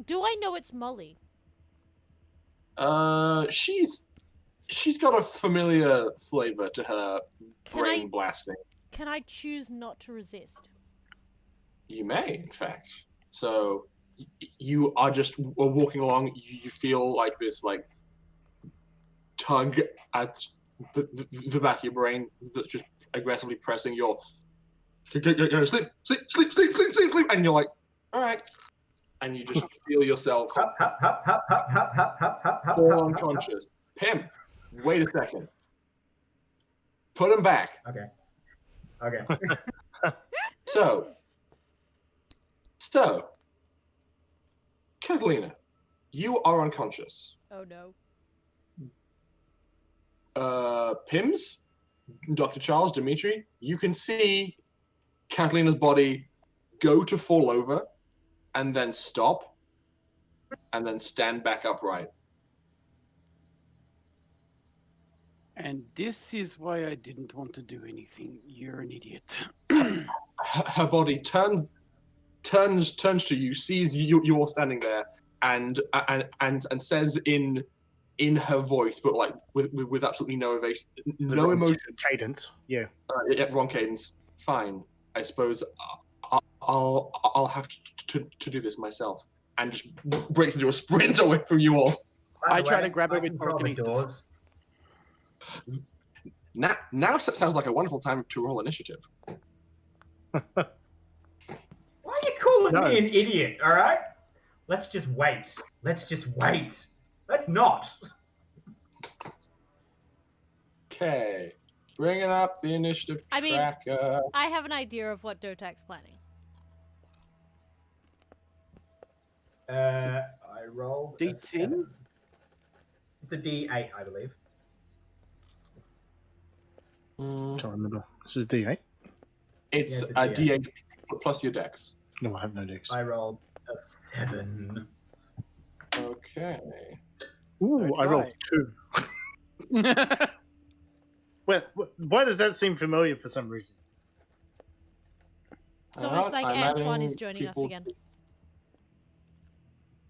[SPEAKER 6] Do I know it's Molly?
[SPEAKER 1] She's got a familiar flavor to her brain blasting.
[SPEAKER 6] Can I choose not to resist?
[SPEAKER 1] You may, in fact. So you are just walking along. You feel like this like tug at the back of your brain that's just aggressively pressing your sleep, and you're like, all right, and you just feel yourself fall unconscious. Pim, wait a second. Put him back.
[SPEAKER 7] Okay.
[SPEAKER 1] So, Katalina, you are unconscious.
[SPEAKER 6] Oh no.
[SPEAKER 1] Pims, Dr. Charles, Dimitri, you can see Catalina's body go to fall over and then stop and then stand back upright.
[SPEAKER 4] And this is why I didn't want to do anything. You're an idiot.
[SPEAKER 1] Her body turns to you, sees you all standing there, and says in her voice, but like with absolutely no ovation, no emotion.
[SPEAKER 3] Cadence. Yeah.
[SPEAKER 1] Yeah, wrong cadence. Fine. I suppose I'll have to do this myself, and just breaks into a sprint away from you all.
[SPEAKER 4] I try to grab her with telekinesis.
[SPEAKER 7] doors.
[SPEAKER 1] Now sounds like a wonderful time to roll initiative.
[SPEAKER 7] Why are you calling
[SPEAKER 3] No.
[SPEAKER 7] me an idiot? All right. Let's just wait. Let's not.
[SPEAKER 1] Okay, bringing up the initiative
[SPEAKER 6] I mean,
[SPEAKER 1] tracker.
[SPEAKER 6] I have an idea of what DOTAC's planning.
[SPEAKER 7] I rolled a
[SPEAKER 4] D10?
[SPEAKER 7] 7. It's a D8, I believe.
[SPEAKER 3] Can't remember. This is a D8.
[SPEAKER 1] It's
[SPEAKER 7] Yeah,
[SPEAKER 1] a
[SPEAKER 7] it's a
[SPEAKER 1] D8 plus your dex.
[SPEAKER 3] No, I have no dex.
[SPEAKER 7] I rolled a 7.
[SPEAKER 1] Okay.
[SPEAKER 3] Ooh, I rolled 2. Well, why does that seem familiar for some reason?
[SPEAKER 6] It's almost like
[SPEAKER 1] I'm
[SPEAKER 6] Antoine
[SPEAKER 1] adding
[SPEAKER 6] is joining us
[SPEAKER 1] people-
[SPEAKER 6] again.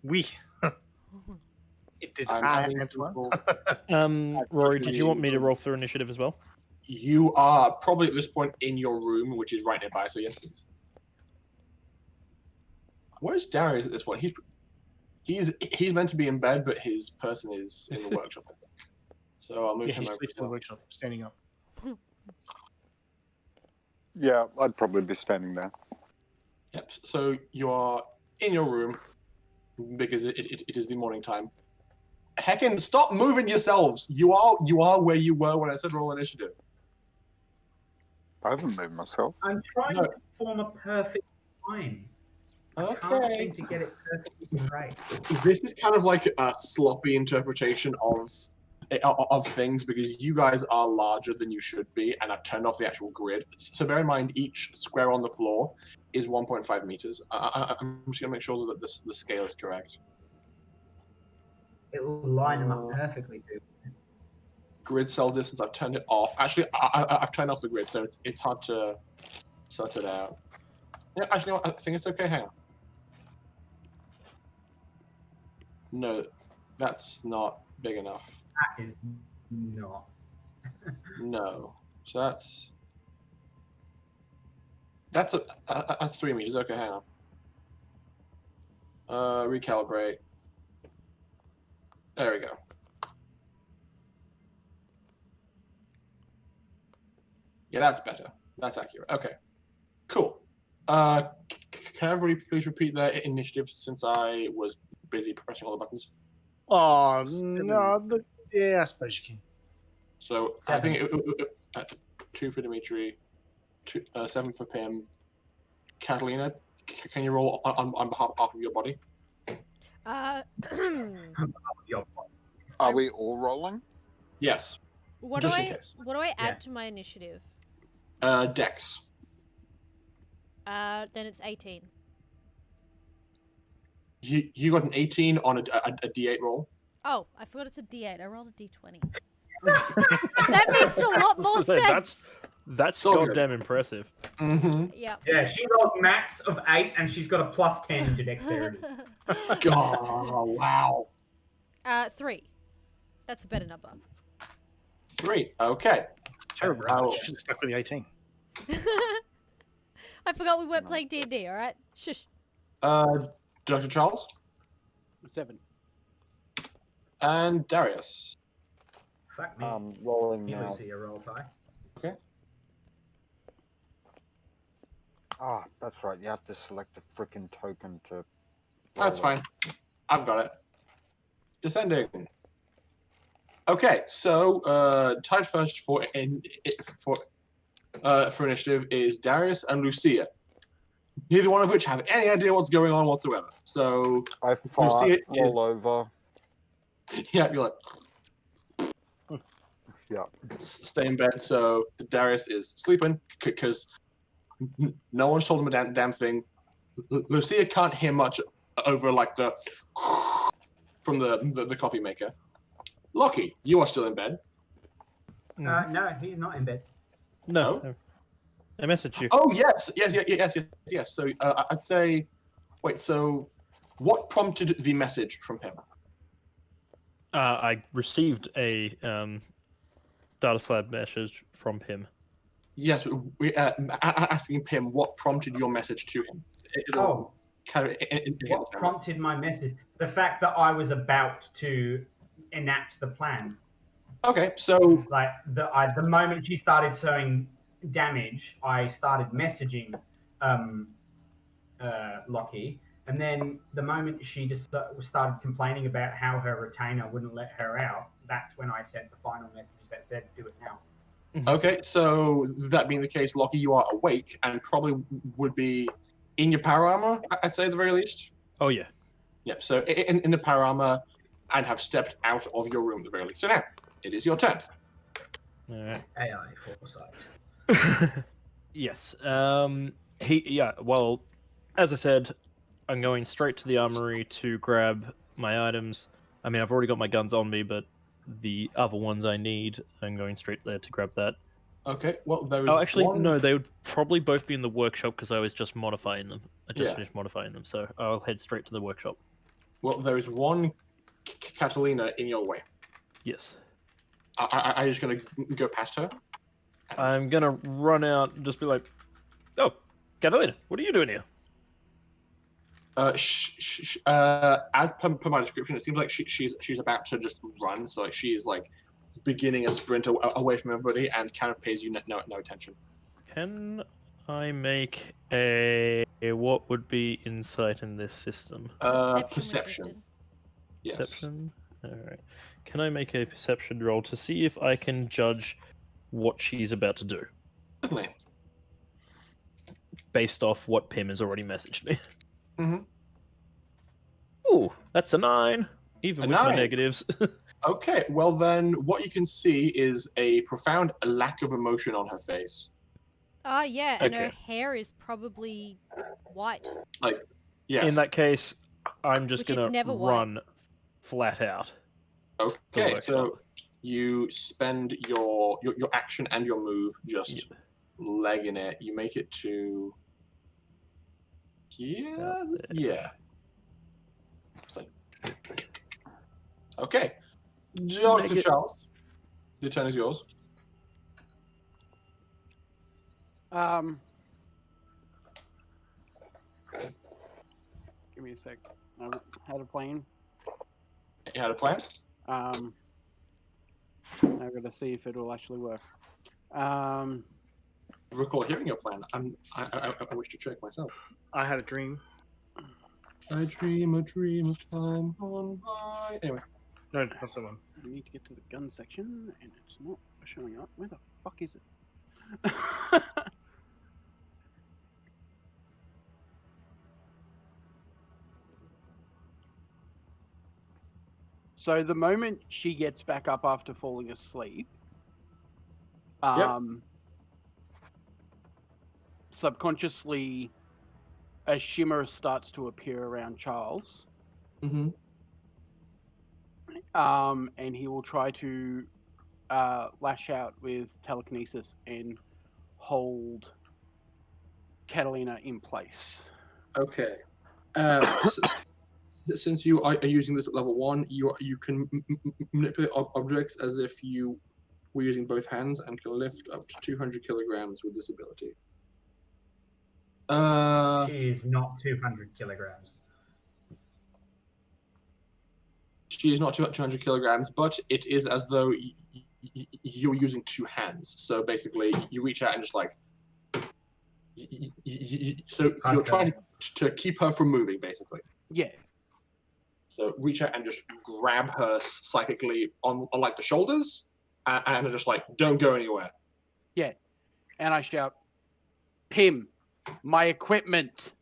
[SPEAKER 3] We. It is
[SPEAKER 1] I'm
[SPEAKER 3] I,
[SPEAKER 1] adding
[SPEAKER 3] Antoine.
[SPEAKER 1] people-
[SPEAKER 2] Rory, did you want me to roll through initiative as well?
[SPEAKER 1] You are probably at this point in your room, which is right nearby. So yes, please. Where's Darius at this point? He's meant to be in bed, but his person is in the workshop, I think. So I'll move
[SPEAKER 3] Yeah,
[SPEAKER 1] him
[SPEAKER 3] he
[SPEAKER 1] over.
[SPEAKER 3] sleeps
[SPEAKER 1] as
[SPEAKER 3] in the
[SPEAKER 1] well.
[SPEAKER 3] workshop, standing up.
[SPEAKER 5] Yeah, I'd probably be standing there.
[SPEAKER 1] Yep. So you are in your room because it is the morning time. Heckin', stop moving yourselves. You are where you were when I said roll initiative.
[SPEAKER 5] I haven't moved myself.
[SPEAKER 7] I'm trying
[SPEAKER 1] No.
[SPEAKER 7] to form a perfect line. I can't
[SPEAKER 1] Okay.
[SPEAKER 7] seem to get it perfectly right.
[SPEAKER 1] This is kind of like a sloppy interpretation of things because you guys are larger than you should be, and I've turned off the actual grid. So bear in mind, each square on the floor is 1.5 meters. I'm just gonna make sure that the scale is correct.
[SPEAKER 7] It will line them up perfectly, too.
[SPEAKER 1] Grid cell distance, I've turned it off. Actually, I've turned off the grid, so it's hard to sort it out. Yeah, actually, no, I think it's okay. Hang on. No, that's not big enough.
[SPEAKER 7] That is not.
[SPEAKER 1] No. So that's 3 meters. Okay, hang on. Recalibrate. There we go. Yeah, that's better. That's accurate. Okay. Cool. Can everybody please repeat their initiatives since I was busy pressing all the buttons?
[SPEAKER 3] Oh, no. Yeah, I suppose you can.
[SPEAKER 1] So
[SPEAKER 7] 7.
[SPEAKER 1] I think 2 for Dimitri, 7 for Pim. Catalina, can you roll on behalf of your body?
[SPEAKER 5] Are we all rolling?
[SPEAKER 1] Yes.
[SPEAKER 6] what
[SPEAKER 1] Just
[SPEAKER 6] do
[SPEAKER 1] in
[SPEAKER 6] I
[SPEAKER 1] case.
[SPEAKER 6] what do I add
[SPEAKER 7] Yeah.
[SPEAKER 6] to my initiative?
[SPEAKER 1] Dex.
[SPEAKER 6] Then it's 18.
[SPEAKER 1] You got an 18 on a D8 roll.
[SPEAKER 6] Oh, I forgot it's a D8. I rolled a D20. That makes a lot more sense.
[SPEAKER 2] That's
[SPEAKER 1] So good.
[SPEAKER 2] goddamn impressive.
[SPEAKER 1] Mm-hmm.
[SPEAKER 6] Yep.
[SPEAKER 7] Yeah, she rolled max of 8 and she's got a plus 10 to dexterity.
[SPEAKER 1] Oh, wow.
[SPEAKER 6] 3. That's a better number.
[SPEAKER 1] 3. Okay.
[SPEAKER 3] Terrible.
[SPEAKER 1] Oh.
[SPEAKER 3] She should have stuck with the 18.
[SPEAKER 6] I forgot we weren't playing D&D, alright? Shush.
[SPEAKER 1] Dr. Charles
[SPEAKER 4] 7.
[SPEAKER 1] and Darius.
[SPEAKER 7] Fuck me.
[SPEAKER 5] Rolling
[SPEAKER 7] You
[SPEAKER 5] now.
[SPEAKER 7] see a roll pie.
[SPEAKER 5] Ah, that's right. You have to select a freaking token to.
[SPEAKER 1] That's
[SPEAKER 5] roll it.
[SPEAKER 1] fine. I've got it. Descending. Okay, so tied first for initiative is Darius and Lucia. Neither one of which have any idea what's going on whatsoever. So
[SPEAKER 5] I
[SPEAKER 1] see
[SPEAKER 5] fart,
[SPEAKER 1] it is-
[SPEAKER 5] roll over.
[SPEAKER 1] yeah, you're like
[SPEAKER 5] Yeah.
[SPEAKER 1] stay in bed. So Darius is sleeping because no one's told him a damn thing. Lucia can't hear much over like the from the coffee maker. Lockie, you are still in bed.
[SPEAKER 7] No, he's not in bed.
[SPEAKER 2] No.
[SPEAKER 1] Oh?
[SPEAKER 2] I messaged you.
[SPEAKER 1] Oh yes. So I'd say, wait. So, what prompted the message from him?
[SPEAKER 2] I received a data slab message from him.
[SPEAKER 1] Yes, we asking him what prompted your message to him.
[SPEAKER 7] Oh,
[SPEAKER 1] Kind of
[SPEAKER 7] what prompted my message? The fact that I was about to enact the plan.
[SPEAKER 1] Okay, so
[SPEAKER 7] Like the moment she started showing damage, I started messaging Lockie, and then the moment she just started complaining about how her retainer wouldn't let her out, that's when I sent the final message that said, "Do it now."
[SPEAKER 1] okay, so that being the case, Lockie, you are awake and probably would be in your power armor. I'd say at the very least.
[SPEAKER 2] Oh yeah.
[SPEAKER 1] Yep. So in the power armor, and have stepped out of your room at the very least. So now it is your turn.
[SPEAKER 2] All right.
[SPEAKER 7] AI foresight.
[SPEAKER 2] Yes. Well, as I said, I'm going straight to the armory to grab my items. I mean, I've already got my guns on me, but the other ones I need, I'm going straight there to grab that.
[SPEAKER 1] Okay. Well, there is.
[SPEAKER 2] Oh, actually,
[SPEAKER 1] one...
[SPEAKER 2] no. They would probably both be in the workshop because I was just modifying them. I just
[SPEAKER 1] Yeah.
[SPEAKER 2] finished modifying them, so I'll head straight to the workshop.
[SPEAKER 1] Well, there is one Catalina in your way.
[SPEAKER 2] Yes.
[SPEAKER 1] I'm just gonna go past her.
[SPEAKER 2] I'm gonna run out and just be like, "Oh, Katalina, what are you doing here?"
[SPEAKER 1] As per my description, it seems like she's about to just run. So like she is like beginning a sprint away from everybody and kind of pays you no attention.
[SPEAKER 2] Can I make a what would be insight in this system?
[SPEAKER 1] Perception. Yes.
[SPEAKER 2] Perception. All right. Can I make a perception roll to see if I can judge what she's about to do
[SPEAKER 1] Certainly.
[SPEAKER 2] based off what Pim has already messaged me?
[SPEAKER 1] Mm-hmm.
[SPEAKER 2] Ooh, that's a 9, even
[SPEAKER 1] A
[SPEAKER 2] with my
[SPEAKER 1] 9?
[SPEAKER 2] negatives.
[SPEAKER 1] Okay. Well, then what you can see is a profound lack of emotion on her face.
[SPEAKER 6] Oh, yeah, and her
[SPEAKER 2] Okay.
[SPEAKER 6] hair is probably white.
[SPEAKER 1] Yes.
[SPEAKER 2] In that case, I'm just
[SPEAKER 6] Which it's
[SPEAKER 2] gonna
[SPEAKER 6] never white.
[SPEAKER 2] run flat out.
[SPEAKER 1] Okay.
[SPEAKER 2] workshop.
[SPEAKER 1] So you spend your action and your move just legging it. You make it to. Yeah.
[SPEAKER 2] About there.
[SPEAKER 1] Yeah. It's like- Okay. Dr.
[SPEAKER 2] Make it-
[SPEAKER 1] Charles, the turn is yours.
[SPEAKER 4] Give me a sec. I had a plan.
[SPEAKER 1] You had a plan?
[SPEAKER 4] I've got to see if it will actually work.
[SPEAKER 1] I recall hearing your plan. I wish to check myself.
[SPEAKER 3] I had a dream.
[SPEAKER 1] I dream a dream of time gone by. Anyway.
[SPEAKER 3] No, that's the one.
[SPEAKER 4] We need to get to the gun section, and it's not showing up. Where the fuck is it? So the moment she gets back up after falling asleep, subconsciously, a shimmer starts to appear around Charles,
[SPEAKER 1] Mm-hmm.
[SPEAKER 4] And he will try to lash out with telekinesis and hold Katalina in place.
[SPEAKER 1] Okay. Since you are using this at level 1, you can manipulate objects as if you were using both hands and can lift up to 200 kilograms with this ability.
[SPEAKER 7] She is not 200 kilograms.
[SPEAKER 1] She is not 200 kilograms, but it is as though you're using two hands. So basically, you reach out and just like. So you're trying to keep her from moving, basically.
[SPEAKER 4] Yeah.
[SPEAKER 1] So reach out and just grab her psychically on like the shoulders, and just like, don't go anywhere.
[SPEAKER 4] Yeah. And I shout, Pim, my equipment.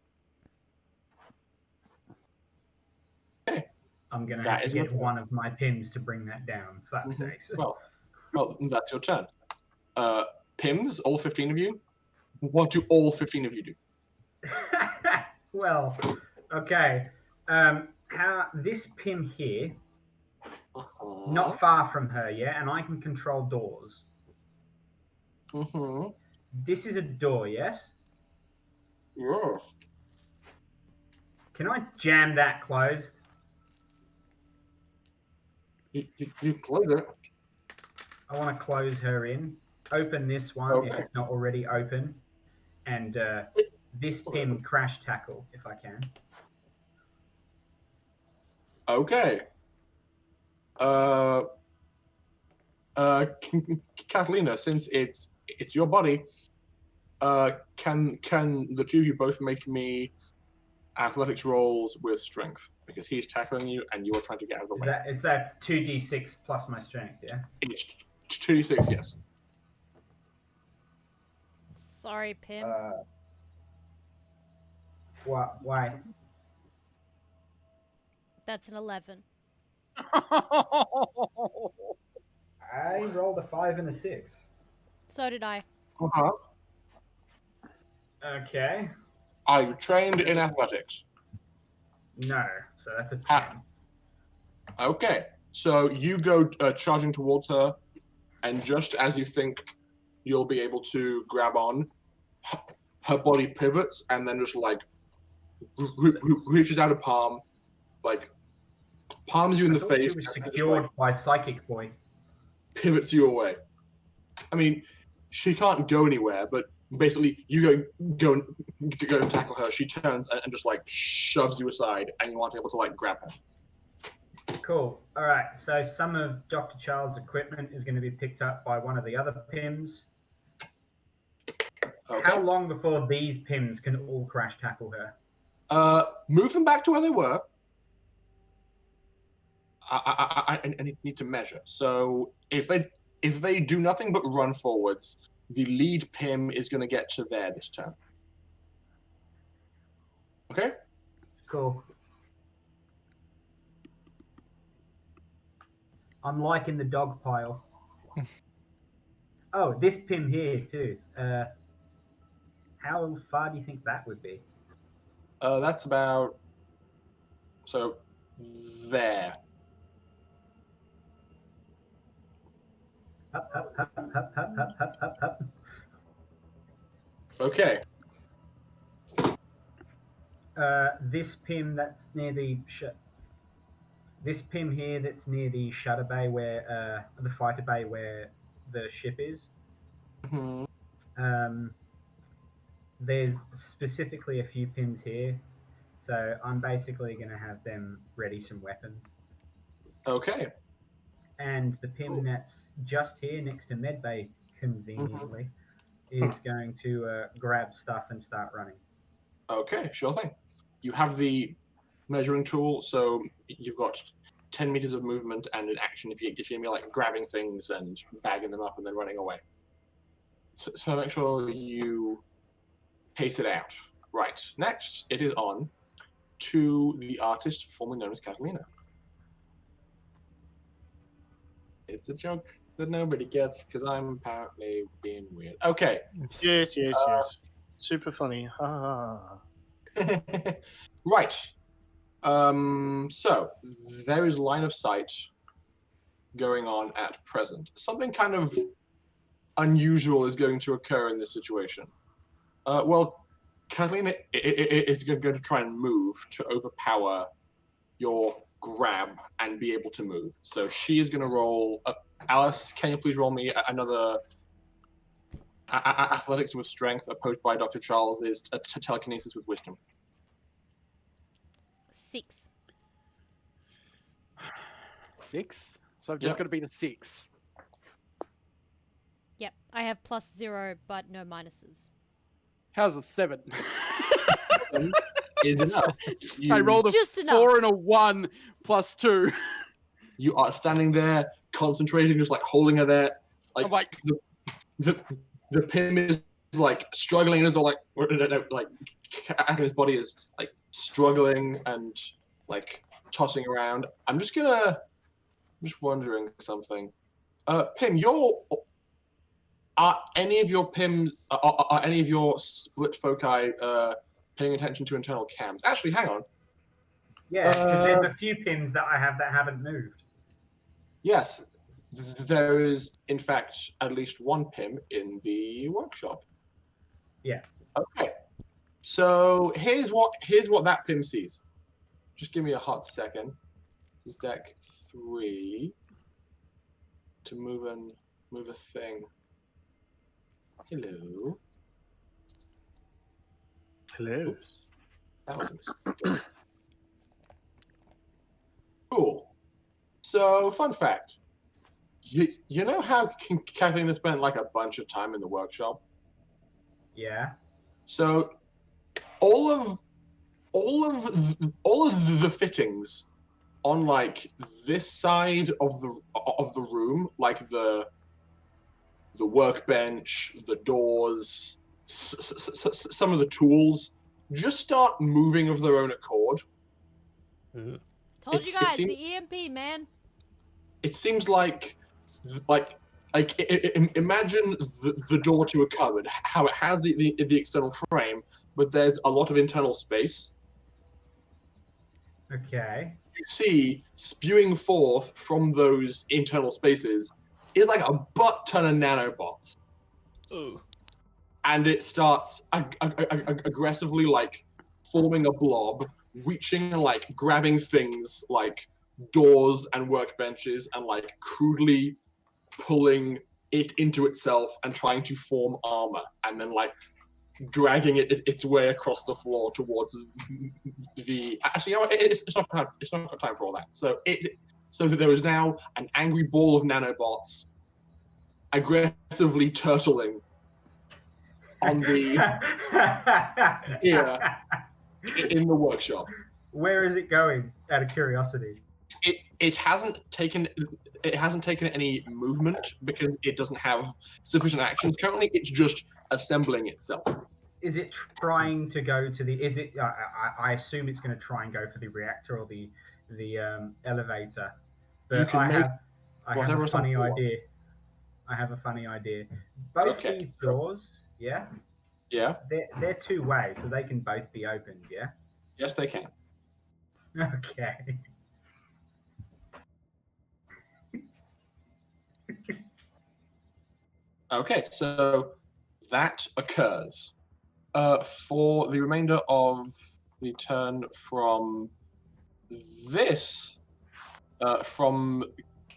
[SPEAKER 1] Okay.
[SPEAKER 7] I'm going to have to get one of my Pims to bring that down. Fuck's sakes.
[SPEAKER 1] Well, that's your turn. Pims, all 15 of you? What do all 15 of you do?
[SPEAKER 7] Well, okay. How this Pim here, not far from her, yeah, and I can control doors.
[SPEAKER 1] Mm-hmm.
[SPEAKER 7] This is a door, yes?
[SPEAKER 1] Yeah.
[SPEAKER 7] Can I jam that closed?
[SPEAKER 1] You close it.
[SPEAKER 7] I want to close her in. Open this one if it's not already open. And this Pim crash tackle, if I can.
[SPEAKER 1] Okay. Katalina, since it's your body, can the two of you both make me athletics rolls with strength? Because he's tackling you and you are trying to get out of the way.
[SPEAKER 7] Is that 2d6 plus my strength, yeah?
[SPEAKER 1] It's 2d6, yes.
[SPEAKER 6] Sorry, Pim.
[SPEAKER 7] Why?
[SPEAKER 6] That's an 11.
[SPEAKER 7] I rolled a 5 and a 6.
[SPEAKER 6] So did I.
[SPEAKER 1] Uh-huh.
[SPEAKER 7] Okay.
[SPEAKER 1] Are you trained in athletics?
[SPEAKER 7] No, so that's a 10.
[SPEAKER 1] Okay. So you go charging towards her, and just as you think you'll be able to grab on, her body pivots and then just like reaches out a palm, like palms you in the face.
[SPEAKER 7] She was secured by Psychic Boy.
[SPEAKER 1] Pivots you away. I mean, she can't go anywhere, but basically you go and tackle her. She turns and just like shoves you aside, and you aren't able to like grab her.
[SPEAKER 7] Cool. All right. So some of Dr. Child's equipment is going to be picked up by one of the other Pims.
[SPEAKER 1] Okay.
[SPEAKER 7] How long before these Pims can all crash tackle her?
[SPEAKER 1] Move them back to where they were. I need to measure. So if they do nothing but run forwards, the lead Pim is going to get to there this turn. Okay?
[SPEAKER 7] Cool. I'm liking the dog pile. Oh, this Pim here too. How far do you think that would be?
[SPEAKER 1] That's about there.
[SPEAKER 7] Up.
[SPEAKER 1] Okay.
[SPEAKER 7] This Pim that's near the this Pim here that's near the shutter bay where the fighter bay where the ship is.
[SPEAKER 1] Mm-hmm.
[SPEAKER 7] There's specifically a few Pims here, so I'm basically going to have them ready some weapons.
[SPEAKER 1] Okay.
[SPEAKER 7] And the Pim that's just here next to medbay, conveniently, is going to grab stuff and start running.
[SPEAKER 1] Okay, sure thing. You have the measuring tool, so you've got 10 meters of movement and an action if you're like grabbing things and bagging them up and then running away. So make sure you pace it out. Right. Next, it is on to the artist formerly known as Katalina. It's a joke that nobody gets because I'm apparently being weird. Okay.
[SPEAKER 3] Yes. Super funny. Ha.
[SPEAKER 1] Right. So there is line of sight going on at present. Something kind of unusual is going to occur in this situation. Well, Katalina is going to try and move to overpower your grab and be able to move. So she is going to roll. Alice, can you please roll me another athletics with strength opposed by Dr. Charles is telekinesis with wisdom.
[SPEAKER 6] 6.
[SPEAKER 4] 6? So I've just
[SPEAKER 1] Yep.
[SPEAKER 4] got to beat a 6.
[SPEAKER 6] Yep, I have +0, but no minuses.
[SPEAKER 4] How's a 7?
[SPEAKER 1] Is enough.
[SPEAKER 4] I rolled a
[SPEAKER 6] Just
[SPEAKER 4] 4 and a 1 plus 2.
[SPEAKER 1] You are standing there, concentrating, just like holding her there.
[SPEAKER 4] I'm like,
[SPEAKER 1] The Pim is like struggling, as all like his body is like struggling and like tossing around. I'm just wondering something. Pim, are any of your Pims, are any of your split foci paying attention to internal cams? Actually, hang on.
[SPEAKER 7] Yeah, because there's a few pins that I have that haven't moved.
[SPEAKER 1] Yes, there is, in fact, at least one Pim in the workshop.
[SPEAKER 7] Yeah.
[SPEAKER 1] Okay. So here's what that Pim sees. Just give me a hot second. This is deck 3 to move a thing. Hello.
[SPEAKER 3] Hello.
[SPEAKER 1] Oops. That was a mistake. Cool. So, fun fact. You know how Katalina spent like a bunch of time in the workshop?
[SPEAKER 7] Yeah.
[SPEAKER 1] So, all of the fittings on like this side of the room, like the workbench, the doors, some of the tools, just start moving of their own accord.
[SPEAKER 6] Told you guys, the EMP, man.
[SPEAKER 1] It seems like imagine the door to a cupboard, how it has the external frame, but there's a lot of internal space.
[SPEAKER 7] Okay.
[SPEAKER 1] You see spewing forth from those internal spaces is like a butt ton of nanobots.
[SPEAKER 2] Ooh.
[SPEAKER 1] And it starts aggressively like forming a blob, reaching and like grabbing things like doors and workbenches and like crudely pulling it into itself and trying to form armor, and then like dragging its way across the floor towards the. Actually, you know what? It's not got time for all that. So there is now an angry ball of nanobots aggressively turtling on the in the workshop.
[SPEAKER 7] Where is it going? Out of curiosity.
[SPEAKER 1] It hasn't taken any movement because it doesn't have sufficient actions currently. It's just assembling itself.
[SPEAKER 7] Is it trying to go to the? Is it? I assume it's going to try and go for the reactor or the elevator. But I have a funny idea. I have a funny idea. Both these doors, yeah.
[SPEAKER 1] Yeah.
[SPEAKER 7] They're two ways, so they can both be opened. Yeah.
[SPEAKER 1] Yes, they can.
[SPEAKER 7] Okay.
[SPEAKER 1] Okay, so that occurs. For the remainder of the turn from this, from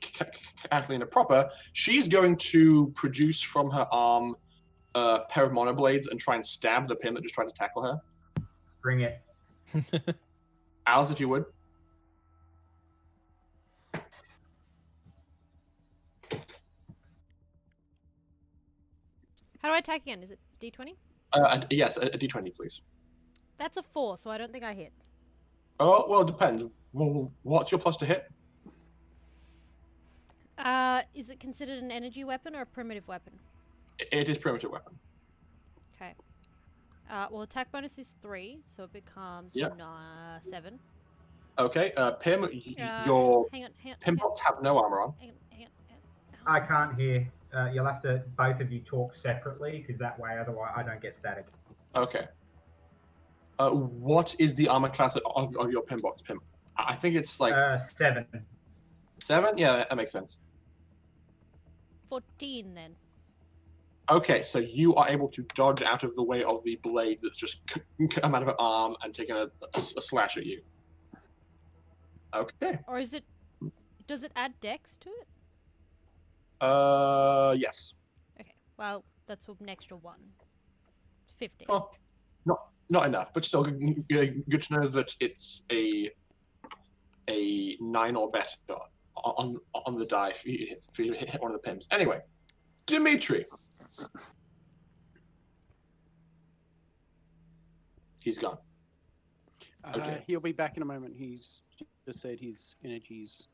[SPEAKER 1] Katalina proper, she's going to produce from her arm a pair of monoblades and try and stab the Pim that just tried to tackle her.
[SPEAKER 7] Bring it.
[SPEAKER 1] Alice, if you would.
[SPEAKER 6] How do I attack again? Is it D20?
[SPEAKER 1] Yes, a D20, please.
[SPEAKER 6] That's a 4, so I don't think I hit.
[SPEAKER 1] Oh, well, it depends. What's your plus to hit?
[SPEAKER 6] Is it considered an energy weapon or a primitive weapon?
[SPEAKER 1] It is primitive weapon.
[SPEAKER 6] Okay. Well, attack bonus is 3, so it becomes 7.
[SPEAKER 1] Okay, Pim, your Pim bots have no armor on.
[SPEAKER 6] Hang on.
[SPEAKER 7] I can't hear. You'll have to both of you talk separately because that way, otherwise, I don't get static.
[SPEAKER 1] Okay. What is the armor class of your Pimbots, Pim? I think it's like
[SPEAKER 7] 7.
[SPEAKER 1] 7? Yeah, that makes sense.
[SPEAKER 6] 14 then.
[SPEAKER 1] Okay, so you are able to dodge out of the way of the blade that's just come out of her arm and taking a slash at you. Okay.
[SPEAKER 6] Or is it... Does it add dex to it?
[SPEAKER 1] Yes.
[SPEAKER 6] Okay, well, that's an extra 1. 15.
[SPEAKER 1] Well, not enough, but still good to know that it's a 9 or better on the die if you hit one of the pims. Anyway, Dimitri. He's gone. Okay.
[SPEAKER 4] He'll be back in a moment. He's just said his energy's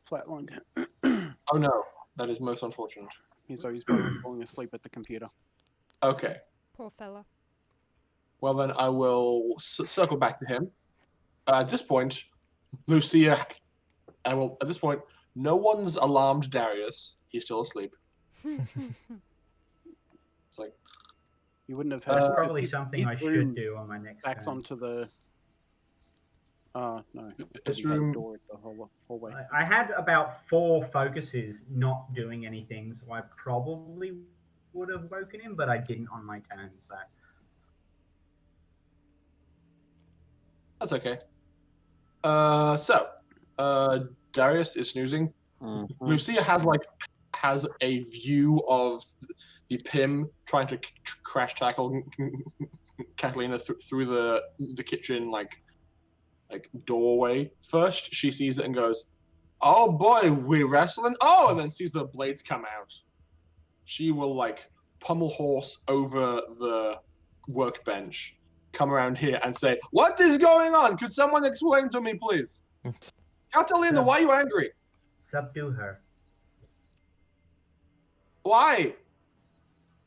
[SPEAKER 4] flatlined.
[SPEAKER 1] Oh no, that is most unfortunate.
[SPEAKER 4] So he's probably falling asleep at the computer.
[SPEAKER 1] Okay.
[SPEAKER 6] Poor fella.
[SPEAKER 1] Well then, I will circle back to him. At this point, Lucia, at this point, no one's alarmed Darius. He's still asleep. It's like
[SPEAKER 4] You wouldn't have
[SPEAKER 7] That's
[SPEAKER 4] had
[SPEAKER 7] probably something I should do on my next
[SPEAKER 4] backs
[SPEAKER 7] turn.
[SPEAKER 4] onto the. No.
[SPEAKER 1] This
[SPEAKER 4] you had a
[SPEAKER 1] room-
[SPEAKER 4] door at the hallway.
[SPEAKER 7] I had about 4 focuses not doing anything, so I probably would have woken him, but I didn't on my turn, so.
[SPEAKER 1] that's okay. Darius is snoozing. Lucia has a view of the Pim trying to crash tackle Katalina through the kitchen like doorway. First, she sees it and goes, "Oh boy, we wrestling!" Oh, and then sees the blades come out. She will pummel horse over the workbench, come around here and say, "What is going on? Could someone explain to me, please?" Catalina, why are you angry?
[SPEAKER 8] Subdue her.
[SPEAKER 1] Why?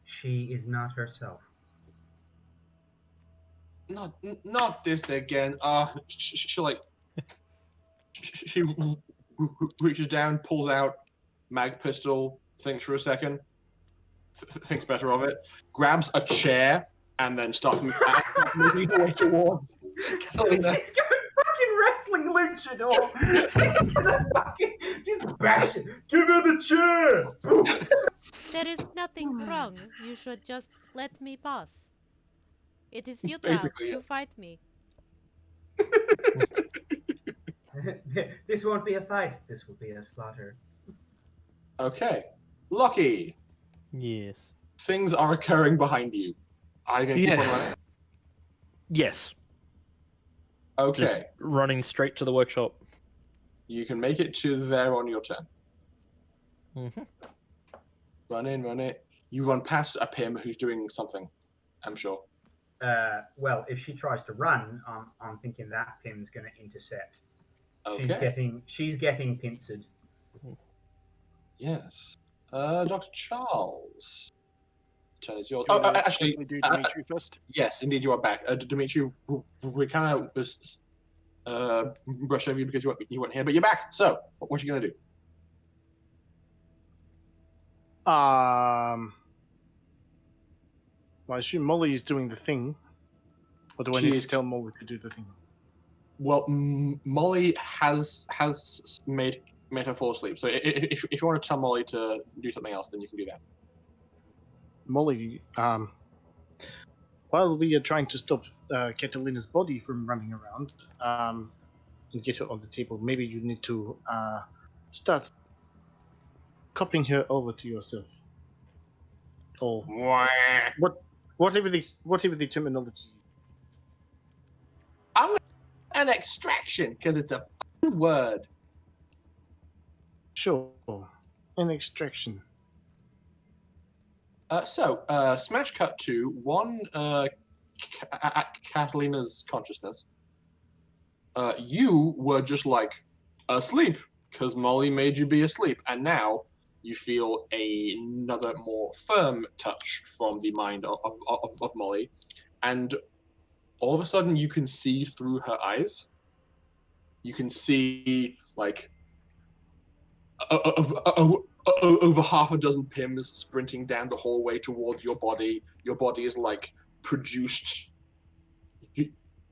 [SPEAKER 8] She is not herself.
[SPEAKER 1] Not this again. She reaches down, pulls out mag pistol, thinks for a second, thinks better of it, grabs a chair, and then starts moving her way towards Catalina.
[SPEAKER 7] She's going fucking wrestling luchador. She's gonna fucking just bash it. Give her the chair.
[SPEAKER 6] There is nothing wrong. You should just let me pass. It is futile
[SPEAKER 1] Basically,
[SPEAKER 6] to fight me.
[SPEAKER 8] This won't be a fight. This will be a slaughter.
[SPEAKER 1] Okay. Lucky.
[SPEAKER 2] Yes.
[SPEAKER 1] Things are occurring behind you. Are you going to keep on running?
[SPEAKER 2] Yes.
[SPEAKER 1] Okay.
[SPEAKER 2] Just running straight to the workshop.
[SPEAKER 1] You can make it to there on your turn.
[SPEAKER 2] Mm-hmm.
[SPEAKER 1] Run in. You run past a Pim who's doing something, I'm sure.
[SPEAKER 7] Well, if she tries to run, I'm thinking that Pim's going to intercept.
[SPEAKER 1] Okay.
[SPEAKER 7] She's getting pincered.
[SPEAKER 1] Yes. Dr. Charles. Turn is yours.
[SPEAKER 4] Do you wanna
[SPEAKER 1] Actually,
[SPEAKER 4] quickly do Dimitri first.
[SPEAKER 1] yes, indeed, you are back. Dimitri, we kind of brushed over you because you weren't here, but you're back. So, what are you going to do?
[SPEAKER 3] Well, I assume Molly is doing the thing. Or do I
[SPEAKER 1] She
[SPEAKER 3] need
[SPEAKER 1] is-
[SPEAKER 3] to tell Molly to do the thing?
[SPEAKER 1] Well, Molly has made her fall asleep. So if you want to tell Molly to do something else, then you can do that.
[SPEAKER 3] Molly, while we are trying to stop Catalina's body from running around and get her on the table, maybe you need to start copying her over to yourself. Or whatever the terminology.
[SPEAKER 1] I'm going to an extraction because it's a fun word.
[SPEAKER 3] Sure, an extraction.
[SPEAKER 1] Smash cut to one Catalina's consciousness. You were just asleep because Molly made you be asleep, and now you feel another more firm touch from the mind of Molly, and all of a sudden you can see through her eyes. You can see over half a dozen Pims sprinting down the hallway towards your body. Your body is produced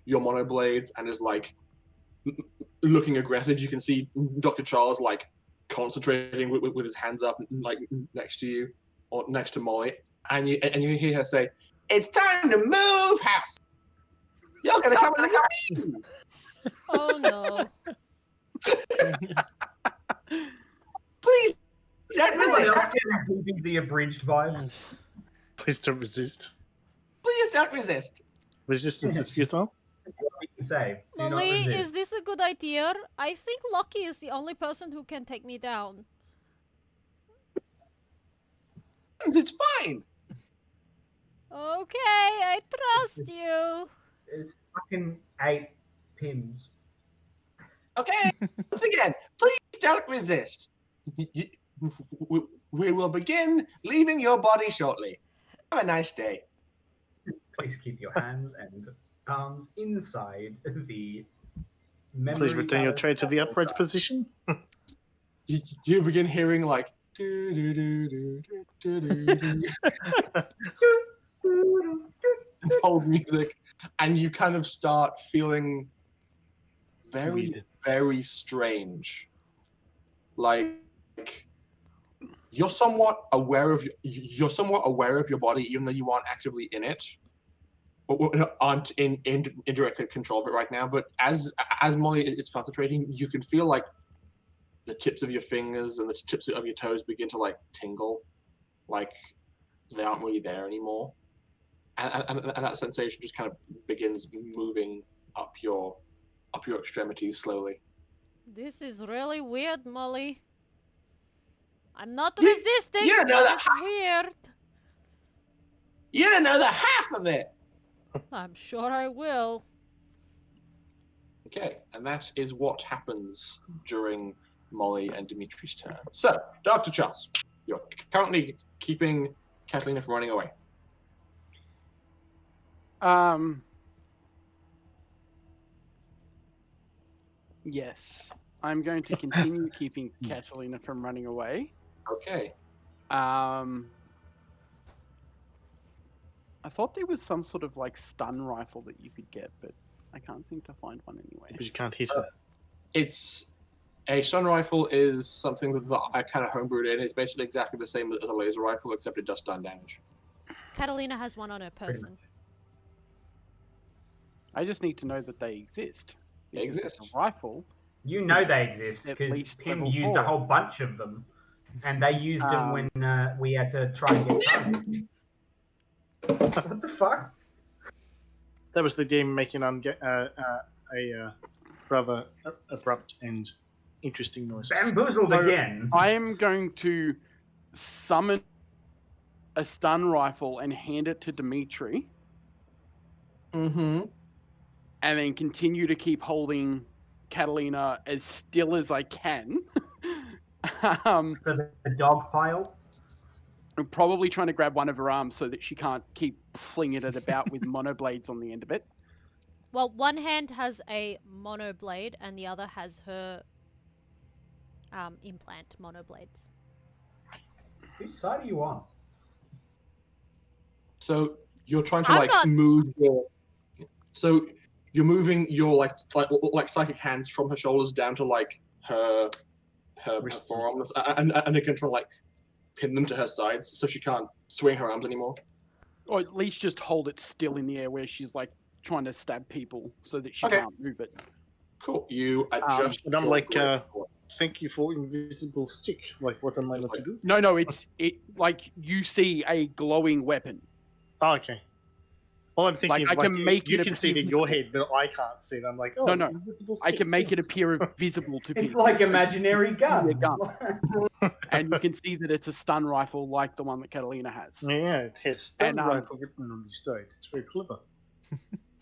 [SPEAKER 1] your monoblades and is like looking aggressive. You can see Dr. Charles like concentrating with his hands up, like next to you or next to Molly, and you hear her say, "It's time to move, house. You're gonna come with me."
[SPEAKER 6] Oh no.
[SPEAKER 1] Please don't
[SPEAKER 7] Everyone
[SPEAKER 1] resist.
[SPEAKER 7] else getting BBC abridged vibes.
[SPEAKER 3] Please don't resist.
[SPEAKER 1] Please don't resist.
[SPEAKER 3] Resistance is futile.
[SPEAKER 7] What we can say. Do not
[SPEAKER 6] Molly,
[SPEAKER 7] resist.
[SPEAKER 6] is this a good idea? I think Lucky is the only person who can take me down.
[SPEAKER 1] It's fine.
[SPEAKER 6] Okay, I trust you.
[SPEAKER 7] It's fucking 8 pins.
[SPEAKER 1] Okay. Once again, please don't resist. We will begin leaving your body shortly. Have a nice day.
[SPEAKER 7] Please keep your hands and arms inside the memory.
[SPEAKER 3] Please return your
[SPEAKER 7] palace
[SPEAKER 3] tray to the
[SPEAKER 7] at all
[SPEAKER 3] upright
[SPEAKER 7] times.
[SPEAKER 3] position.
[SPEAKER 1] You begin hearing like do do do do do do do. It's old music, and you kind of start feeling very,
[SPEAKER 3] Weird.
[SPEAKER 1] very strange. Like you're somewhat aware of your body, even though you aren't actively in it, or aren't in direct control of it right now. But as Molly is concentrating, you can feel like the tips of your fingers and the tips of your toes begin to like tingle, like they aren't really there anymore. And that sensation just kind of begins moving up your extremities slowly.
[SPEAKER 6] This is really weird, Molly. I'm not
[SPEAKER 1] You-
[SPEAKER 6] resisting.
[SPEAKER 1] you know
[SPEAKER 6] but
[SPEAKER 1] that-
[SPEAKER 6] it's weird.
[SPEAKER 1] You don't know the half of it.
[SPEAKER 6] I'm sure I will.
[SPEAKER 1] Okay, and that is what happens during Molly and Dimitri's turn. So, Dr. Charles, you're currently keeping Katalina from running away.
[SPEAKER 4] Yes. I'm going to continue keeping Katalina from running away.
[SPEAKER 1] Okay.
[SPEAKER 4] I thought there was some sort of like stun rifle that you could get, but I can't seem to find one anywhere.
[SPEAKER 3] Because you can't hit her.
[SPEAKER 1] It's a stun rifle is something that I kind of homebrewed in. It's basically exactly the same as a laser rifle, except it does stun damage.
[SPEAKER 6] Catalina has one on her person.
[SPEAKER 4] I just need to know that they exist.
[SPEAKER 1] They
[SPEAKER 4] Because
[SPEAKER 1] exist.
[SPEAKER 4] A rifle.
[SPEAKER 7] You know they exist
[SPEAKER 4] At
[SPEAKER 7] because
[SPEAKER 4] least
[SPEAKER 7] Tim
[SPEAKER 4] level
[SPEAKER 7] used
[SPEAKER 4] 4.
[SPEAKER 7] a whole bunch of them, and they used them when we had to try and get targets. What the fuck?
[SPEAKER 3] That was the game making a rather abrupt and interesting noise.
[SPEAKER 7] Bamboozled
[SPEAKER 4] So,
[SPEAKER 7] again.
[SPEAKER 4] I am going to summon a stun rifle and hand it to Dimitri,
[SPEAKER 1] Mm-hmm.
[SPEAKER 4] and then continue to keep holding Katalina as still as I can.
[SPEAKER 7] For the dog pile.
[SPEAKER 4] I'm probably trying to grab one of her arms so that she can't keep flinging it about with monoblades on the end of it.
[SPEAKER 6] Well, one hand has a monoblade and the other has her implant monoblades.
[SPEAKER 7] Whose side are you on?
[SPEAKER 1] So you're trying to
[SPEAKER 6] I'm
[SPEAKER 1] like
[SPEAKER 6] not-
[SPEAKER 1] move your. So you're moving your like psychic hands from her shoulders down to like her
[SPEAKER 3] Wrists.
[SPEAKER 1] forearms, and you can try to like pin them to her sides so she can't swing her arms anymore.
[SPEAKER 4] Or at least just hold it still in the air where she's like trying to stab people so that she
[SPEAKER 1] Okay.
[SPEAKER 4] can't move it.
[SPEAKER 1] Cool. You adjust.
[SPEAKER 3] And I'm
[SPEAKER 1] your
[SPEAKER 3] like,
[SPEAKER 1] grip.
[SPEAKER 3] thank you for invisible stick. Like, what am I meant to do?
[SPEAKER 4] No, it like you see a glowing weapon.
[SPEAKER 3] Oh, okay. All I'm thinking
[SPEAKER 4] Like,
[SPEAKER 3] is
[SPEAKER 4] I can make
[SPEAKER 3] you
[SPEAKER 4] it
[SPEAKER 3] can see it in
[SPEAKER 4] appear
[SPEAKER 3] your head, but I can't see it. I'm like, oh,
[SPEAKER 4] No.
[SPEAKER 3] invisible
[SPEAKER 4] I
[SPEAKER 3] stick.
[SPEAKER 4] can make it appear visible to
[SPEAKER 7] It's
[SPEAKER 4] people.
[SPEAKER 7] like imaginary gun.
[SPEAKER 4] a gun. And you can see that it's a stun rifle like the one that Katalina has.
[SPEAKER 3] Yeah, it has stun
[SPEAKER 4] And,
[SPEAKER 3] rifle written on the side. It's very clever.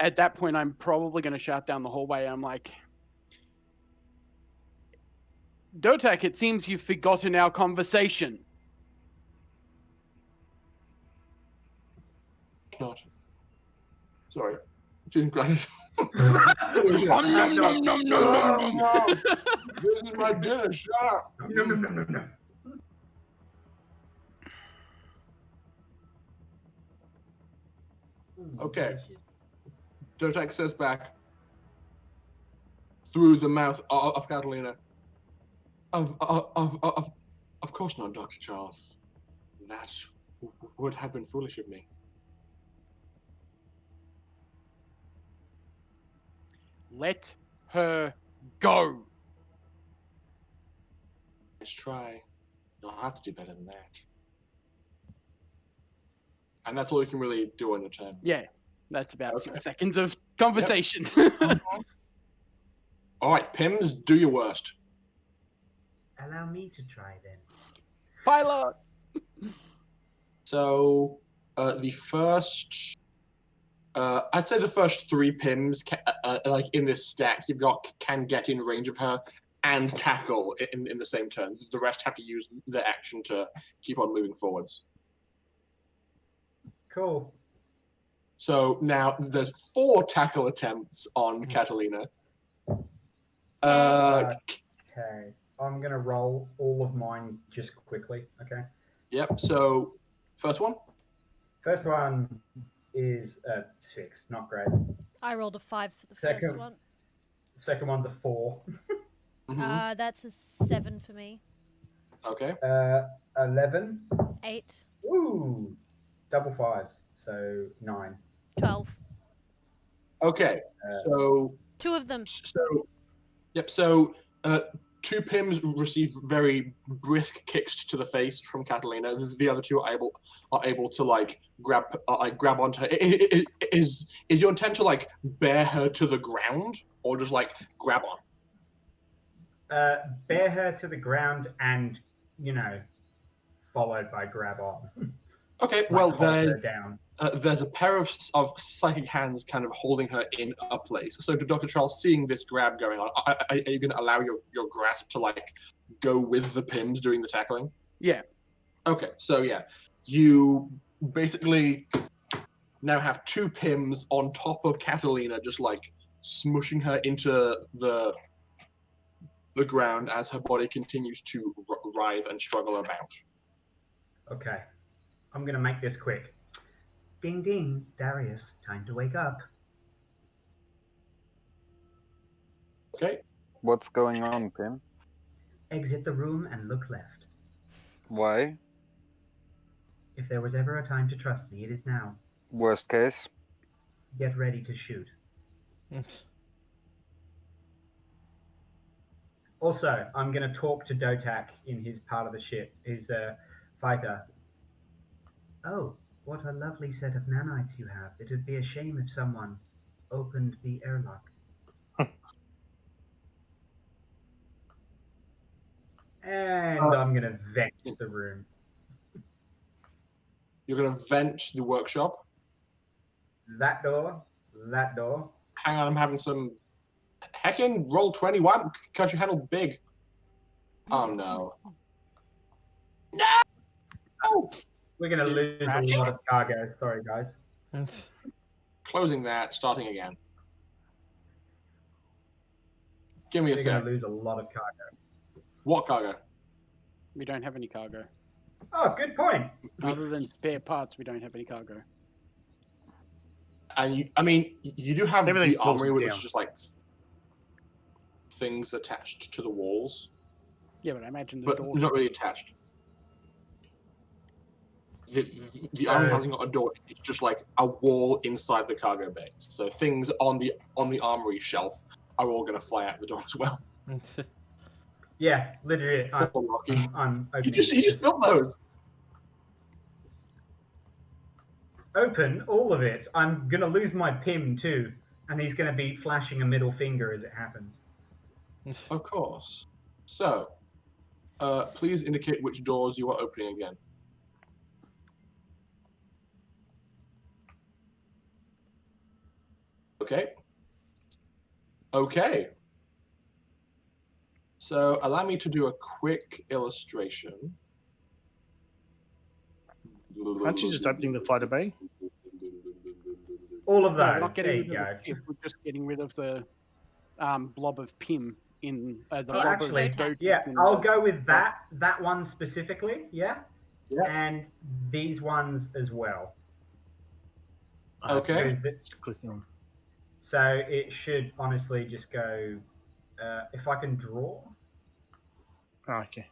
[SPEAKER 4] At that point, I'm probably going to shout down the hallway. I'm like, DOTAC, it seems you've forgotten our conversation.
[SPEAKER 1] Not. Sorry. Didn't grant
[SPEAKER 4] Nom, nom, nom, nom, nom, nom.
[SPEAKER 1] This is my dinner. Shut up.
[SPEAKER 7] No.
[SPEAKER 1] Okay. DOTAC says back through the mouth of Katalina. Of course not, Dr. Charles. That would have been foolish of me.
[SPEAKER 4] Let her go.
[SPEAKER 1] Let's try. You'll have to do better than that. And that's all you can really do on your turn.
[SPEAKER 4] Yeah, that's about
[SPEAKER 1] Okay.
[SPEAKER 4] 6 seconds of conversation.
[SPEAKER 1] All right, Pims, do your worst.
[SPEAKER 8] Allow me to try then.
[SPEAKER 4] Pilot.
[SPEAKER 1] So, the first, I'd say the first 3 Pims, like in this stack, you've got can get in range of her and tackle in the same turn. The rest have to use their action to keep on moving forwards.
[SPEAKER 7] Cool.
[SPEAKER 1] So now there's 4 tackle attempts on Katalina.
[SPEAKER 7] Okay. I'm gonna roll all of mine just quickly. Okay.
[SPEAKER 1] Yep. So first one.
[SPEAKER 7] First one is a 6, not great.
[SPEAKER 6] I rolled a 5 for the
[SPEAKER 7] Second.
[SPEAKER 6] first one.
[SPEAKER 7] Second one's a 4.
[SPEAKER 1] Mhm.
[SPEAKER 6] That's a 7 for me.
[SPEAKER 1] Okay.
[SPEAKER 7] 11.
[SPEAKER 6] 8,
[SPEAKER 7] Ooh, double 5s, so 9.
[SPEAKER 6] 12.
[SPEAKER 1] Okay. So
[SPEAKER 6] 2 of them.
[SPEAKER 1] Yep. So 2 Pims receive very brisk kicks to the face from Katalina. The other 2 are able to like grab onto her. Is your intent to like bear her to the ground or just like grab on?
[SPEAKER 7] Bear her to the ground and, followed by grab on.
[SPEAKER 1] Okay.
[SPEAKER 7] Like,
[SPEAKER 1] Well,
[SPEAKER 7] hold her down.
[SPEAKER 1] there's a pair of psychic hands kind of holding her in a place. So, Dr. Charles, seeing this grab going on, are you going to allow your grasp to like go with the Pims doing the tackling?
[SPEAKER 4] Yeah.
[SPEAKER 1] Okay. So yeah, you basically now have 2 Pims on top of Katalina, just like smushing her into the ground as her body continues to writhe and struggle about.
[SPEAKER 7] Okay. I'm going to make this quick. Ding ding, Darius, time to wake up.
[SPEAKER 1] Okay.
[SPEAKER 5] What's going on, Pim?
[SPEAKER 8] Exit the room and look left.
[SPEAKER 5] Why?
[SPEAKER 8] If there was ever a time to trust me, it is now.
[SPEAKER 5] Worst case?
[SPEAKER 8] Get ready to shoot.
[SPEAKER 7] Also, I'm going to talk to DOTAC in his part of the ship, his fighter.
[SPEAKER 8] Oh, what a lovely set of nanites you have. It would be a shame if someone opened the airlock.
[SPEAKER 7] And I'm going to vent the room.
[SPEAKER 1] You're going to vent the workshop.
[SPEAKER 7] That door.
[SPEAKER 1] Hang on, I'm having some. Heckin' roll 21. Can't you handle big? Oh no. No!
[SPEAKER 7] We're going to lose a lot of cargo. Sorry, guys.
[SPEAKER 1] Closing that, starting again. Give me a
[SPEAKER 7] We're going
[SPEAKER 1] sec.
[SPEAKER 7] to lose a lot of cargo.
[SPEAKER 1] What cargo?
[SPEAKER 4] We don't have any cargo.
[SPEAKER 7] Oh, good point.
[SPEAKER 4] Other than spare parts, we don't have any cargo.
[SPEAKER 1] And you do have
[SPEAKER 3] Everything's
[SPEAKER 1] the armory,
[SPEAKER 3] bolted
[SPEAKER 1] which
[SPEAKER 3] down.
[SPEAKER 1] is just like things attached to the walls,
[SPEAKER 4] Yeah, but I imagine the
[SPEAKER 1] but
[SPEAKER 4] door.
[SPEAKER 1] not really attached. The armory hasn't got a door. It's just like a wall inside the cargo bay. So things on the armory shelf are all going to fly out the door as well.
[SPEAKER 7] Yeah, literally. I'm
[SPEAKER 1] You
[SPEAKER 7] opening.
[SPEAKER 1] just built those.
[SPEAKER 7] Open all of it. I'm going to lose my PIM too. And he's going to be flashing a middle finger as it happens.
[SPEAKER 1] Of course. So, please indicate which doors you are opening again. Okay. So, allow me to do a quick illustration.
[SPEAKER 3] Aren't you just opening the fighter bay?
[SPEAKER 7] All of
[SPEAKER 4] No,
[SPEAKER 7] those.
[SPEAKER 4] we're not
[SPEAKER 7] There
[SPEAKER 4] getting
[SPEAKER 7] you
[SPEAKER 4] rid
[SPEAKER 7] go.
[SPEAKER 4] of the ship. We're just getting rid of the blob of PIM in the
[SPEAKER 7] Oh,
[SPEAKER 4] blob
[SPEAKER 7] actually,
[SPEAKER 4] of DOTAC
[SPEAKER 7] yeah,
[SPEAKER 4] in
[SPEAKER 7] I'll
[SPEAKER 4] the-
[SPEAKER 7] go with that one specifically, yeah?
[SPEAKER 1] Yeah.
[SPEAKER 7] And these ones as well.
[SPEAKER 1] Okay.
[SPEAKER 7] Because
[SPEAKER 3] Just clicking on.
[SPEAKER 7] So it should honestly just go. If I can draw,
[SPEAKER 3] Okay.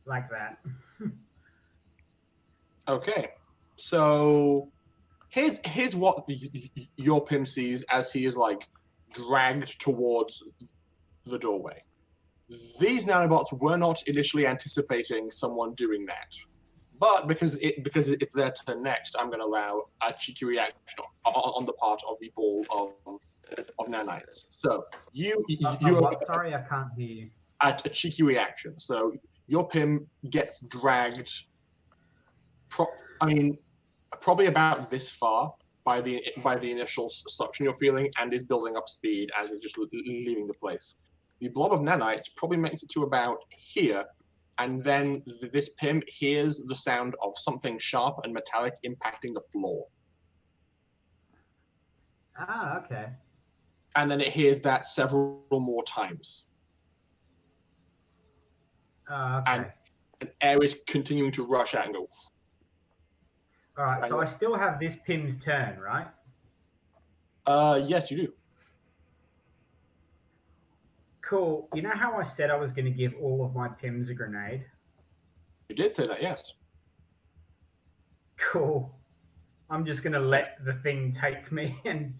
[SPEAKER 7] like that.
[SPEAKER 1] Okay, so here's what your Pim sees as he is like dragged towards the doorway. These nanobots were not initially anticipating someone doing that, but because it's their turn next, I'm going to allow a cheeky reaction on the part of the ball of nanites. So you
[SPEAKER 7] What? Sorry, I can't hear you.
[SPEAKER 1] At a cheeky reaction. So your Pim gets dragged. Probably about this far by the initial suction you're feeling, and is building up speed as it's just leaving the place. The blob of nanites probably makes it to about here, and then this Pim hears the sound of something sharp and metallic impacting the floor.
[SPEAKER 7] Ah, okay.
[SPEAKER 1] And then it hears that several more times.
[SPEAKER 7] Okay.
[SPEAKER 1] And air is continuing to rush out and go.
[SPEAKER 7] All right. So I still have this Pim's turn, right?
[SPEAKER 1] Yes, you do.
[SPEAKER 7] Cool. You know how I said I was going to give all of my Pims a grenade?
[SPEAKER 1] You did say that, yes.
[SPEAKER 7] Cool. I'm just going to let the thing take me and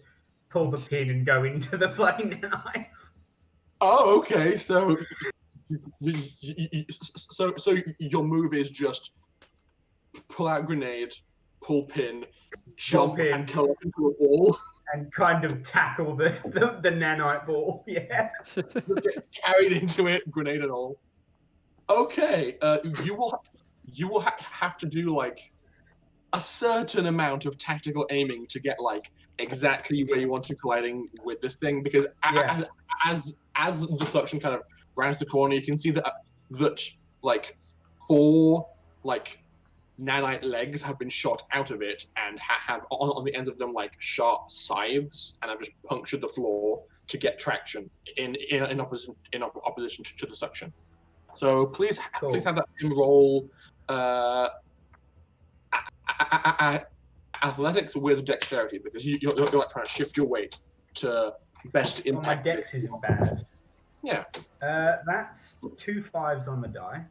[SPEAKER 7] pull the pin and go into the bloody nanites.
[SPEAKER 1] Oh, okay. So your move is just pull out grenade, pull pin, jump
[SPEAKER 7] pin.
[SPEAKER 1] and curl up into a wall.
[SPEAKER 7] And kind of tackle the nanite ball, yeah.
[SPEAKER 1] Get carried into it, grenade and all. Okay, you will have to do like a certain amount of tactical aiming to get like exactly where you want to colliding with this thing, because as the suction kind of rounds the corner, you can see that like 4 like nanite legs have been shot out of it and have on the ends of them like sharp scythes, and have just punctured the floor to get traction in opposition to the suction. So please have that roll athletics with dexterity, because you're like trying to shift your weight to best impact.
[SPEAKER 7] Well, my dex isn't bad.
[SPEAKER 1] Yeah.
[SPEAKER 7] That's 2 5s on the die.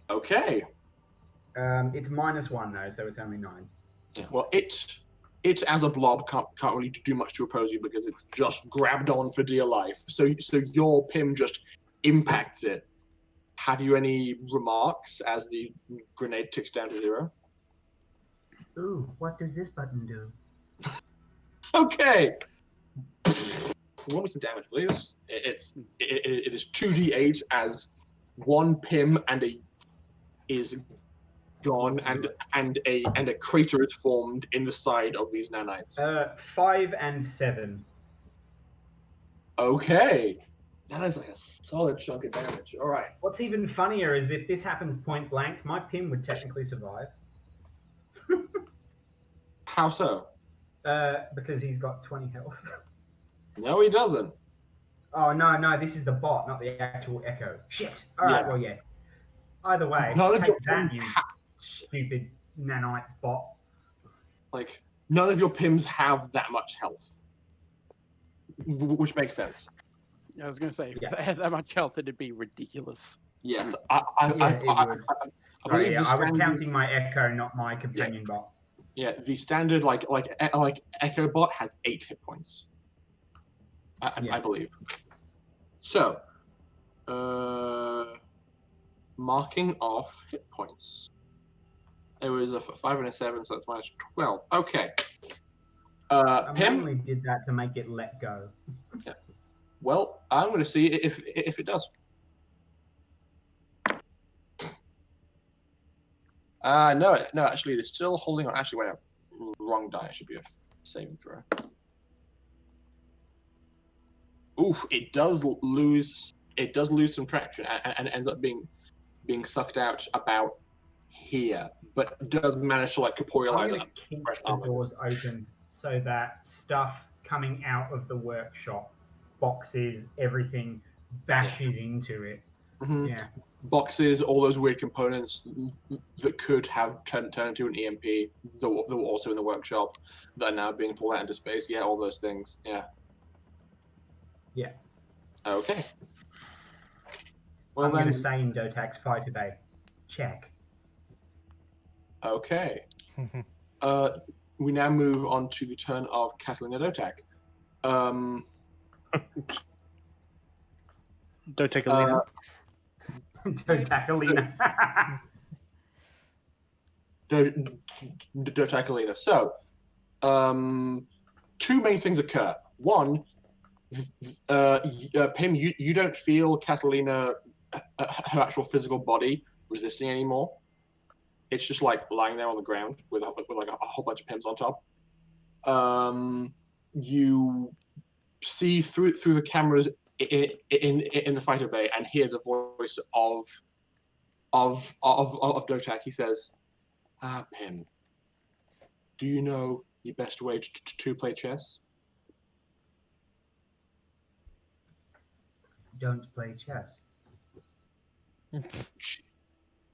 [SPEAKER 1] Okay.
[SPEAKER 7] It's -1 though, so it's only 9.
[SPEAKER 1] Yeah. Well, it as a blob can't really do much to oppose you because it's just grabbed on for dear life. So your Pim just impacts it. Have you any remarks as the grenade ticks down to 0?
[SPEAKER 8] Ooh, what does this button do?
[SPEAKER 1] Okay. Roll me some damage, please. It is 2d8 as 1 Pim is gone, and a crater is formed in the side of these nanites.
[SPEAKER 7] 5 and 7.
[SPEAKER 1] Okay. That is like a solid chunk of damage. All right.
[SPEAKER 7] What's even funnier is if this happens point blank, my Pim would technically survive.
[SPEAKER 1] How so?
[SPEAKER 7] Because he's got 20 health.
[SPEAKER 1] No, he doesn't.
[SPEAKER 7] Oh, no, this is the bot, not the actual Echo. Shit. All right, well, yeah. Either way, take that, you stupid nanite bot.
[SPEAKER 1] Like, none of your Pims have that much health. Which makes sense.
[SPEAKER 4] I was going to say, if they had that much health, it'd be ridiculous.
[SPEAKER 1] Yes.
[SPEAKER 7] I
[SPEAKER 1] believe
[SPEAKER 7] I was counting my Echo, not my companion bot.
[SPEAKER 1] Yeah, the standard like Echo bot has 8 hit points. I believe. So, marking off hit points. It was a 5 and a 7, so that's -12. Okay.
[SPEAKER 7] I
[SPEAKER 1] Pim
[SPEAKER 7] mainly did that to make it let go.
[SPEAKER 1] Yeah. Well, I'm going to see if it does. No, actually, it's still holding on. Actually, wait, wrong die. It should be a saving throw. Oof! It does lose some traction and ends up being sucked out about here, but does manage to like corporealize it.
[SPEAKER 7] Keep the doors open so that stuff coming out of the workshop, boxes, everything bashes into it.
[SPEAKER 1] Mm-hmm.
[SPEAKER 7] Yeah.
[SPEAKER 1] boxes, all those weird components that could have turned into an EMP that were also in the workshop that are now being pulled out into space. Yeah, all those things. Yeah.
[SPEAKER 7] Yeah.
[SPEAKER 1] Okay. Well,
[SPEAKER 7] I'm going
[SPEAKER 1] then.
[SPEAKER 7] to say in DOTAC's fighter bay, check.
[SPEAKER 1] Okay. We now move on to the turn of Katalina DOTAC.
[SPEAKER 3] Katalina.
[SPEAKER 7] DOTACalina.
[SPEAKER 1] Katalina. So, two main things occur. One, Pim, you don't feel Katalina, her actual physical body, resisting anymore. It's just like lying there on the ground with like a whole bunch of Pims on top. You see through the cameras in the fighter bay and hear the voice of DOTAC. He says, Pim, do you know the best way to play chess?
[SPEAKER 8] Don't play chess.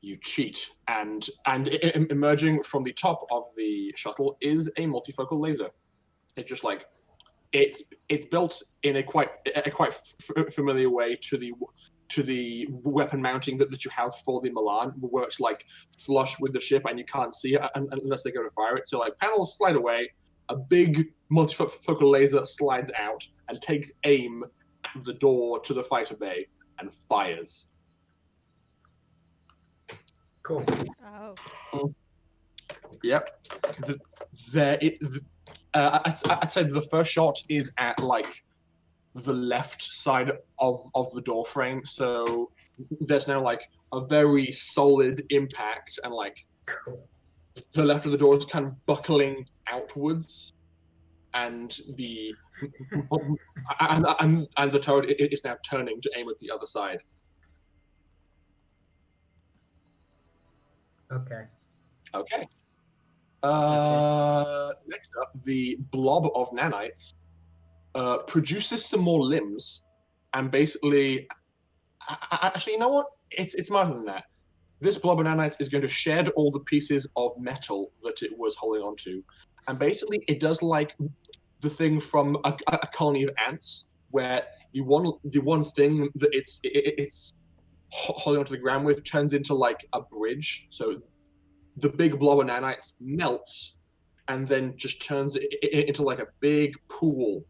[SPEAKER 1] You cheat. And emerging from the top of the shuttle is a multifocal laser. It's just like it's built in a quite familiar way to the weapon mounting that you have for the Milan. It works like flush with the ship, and you can't see it unless they go to fire it. So like panels slide away, a big multifocal laser slides out and takes aim at the door to the fighter bay and fires.
[SPEAKER 7] Cool.
[SPEAKER 6] Oh.
[SPEAKER 1] Yep. I'd say the first shot is at like the left side of the door frame, so there's now like a very solid impact, and like the left of the door is kind of buckling outwards, and the and the turret is now turning to aim at the other side.
[SPEAKER 7] Okay.
[SPEAKER 1] Okay. Next up, the blob of nanites produces some more limbs, and basically, actually, you know what? It's more than that. This blob of nanites is going to shed all the pieces of metal that it was holding onto, and basically, it does like the thing from a colony of ants, where the one thing that it's holding onto the ground with turns into like a bridge. So the big blob of nanites melts and then just turns it into like a big pool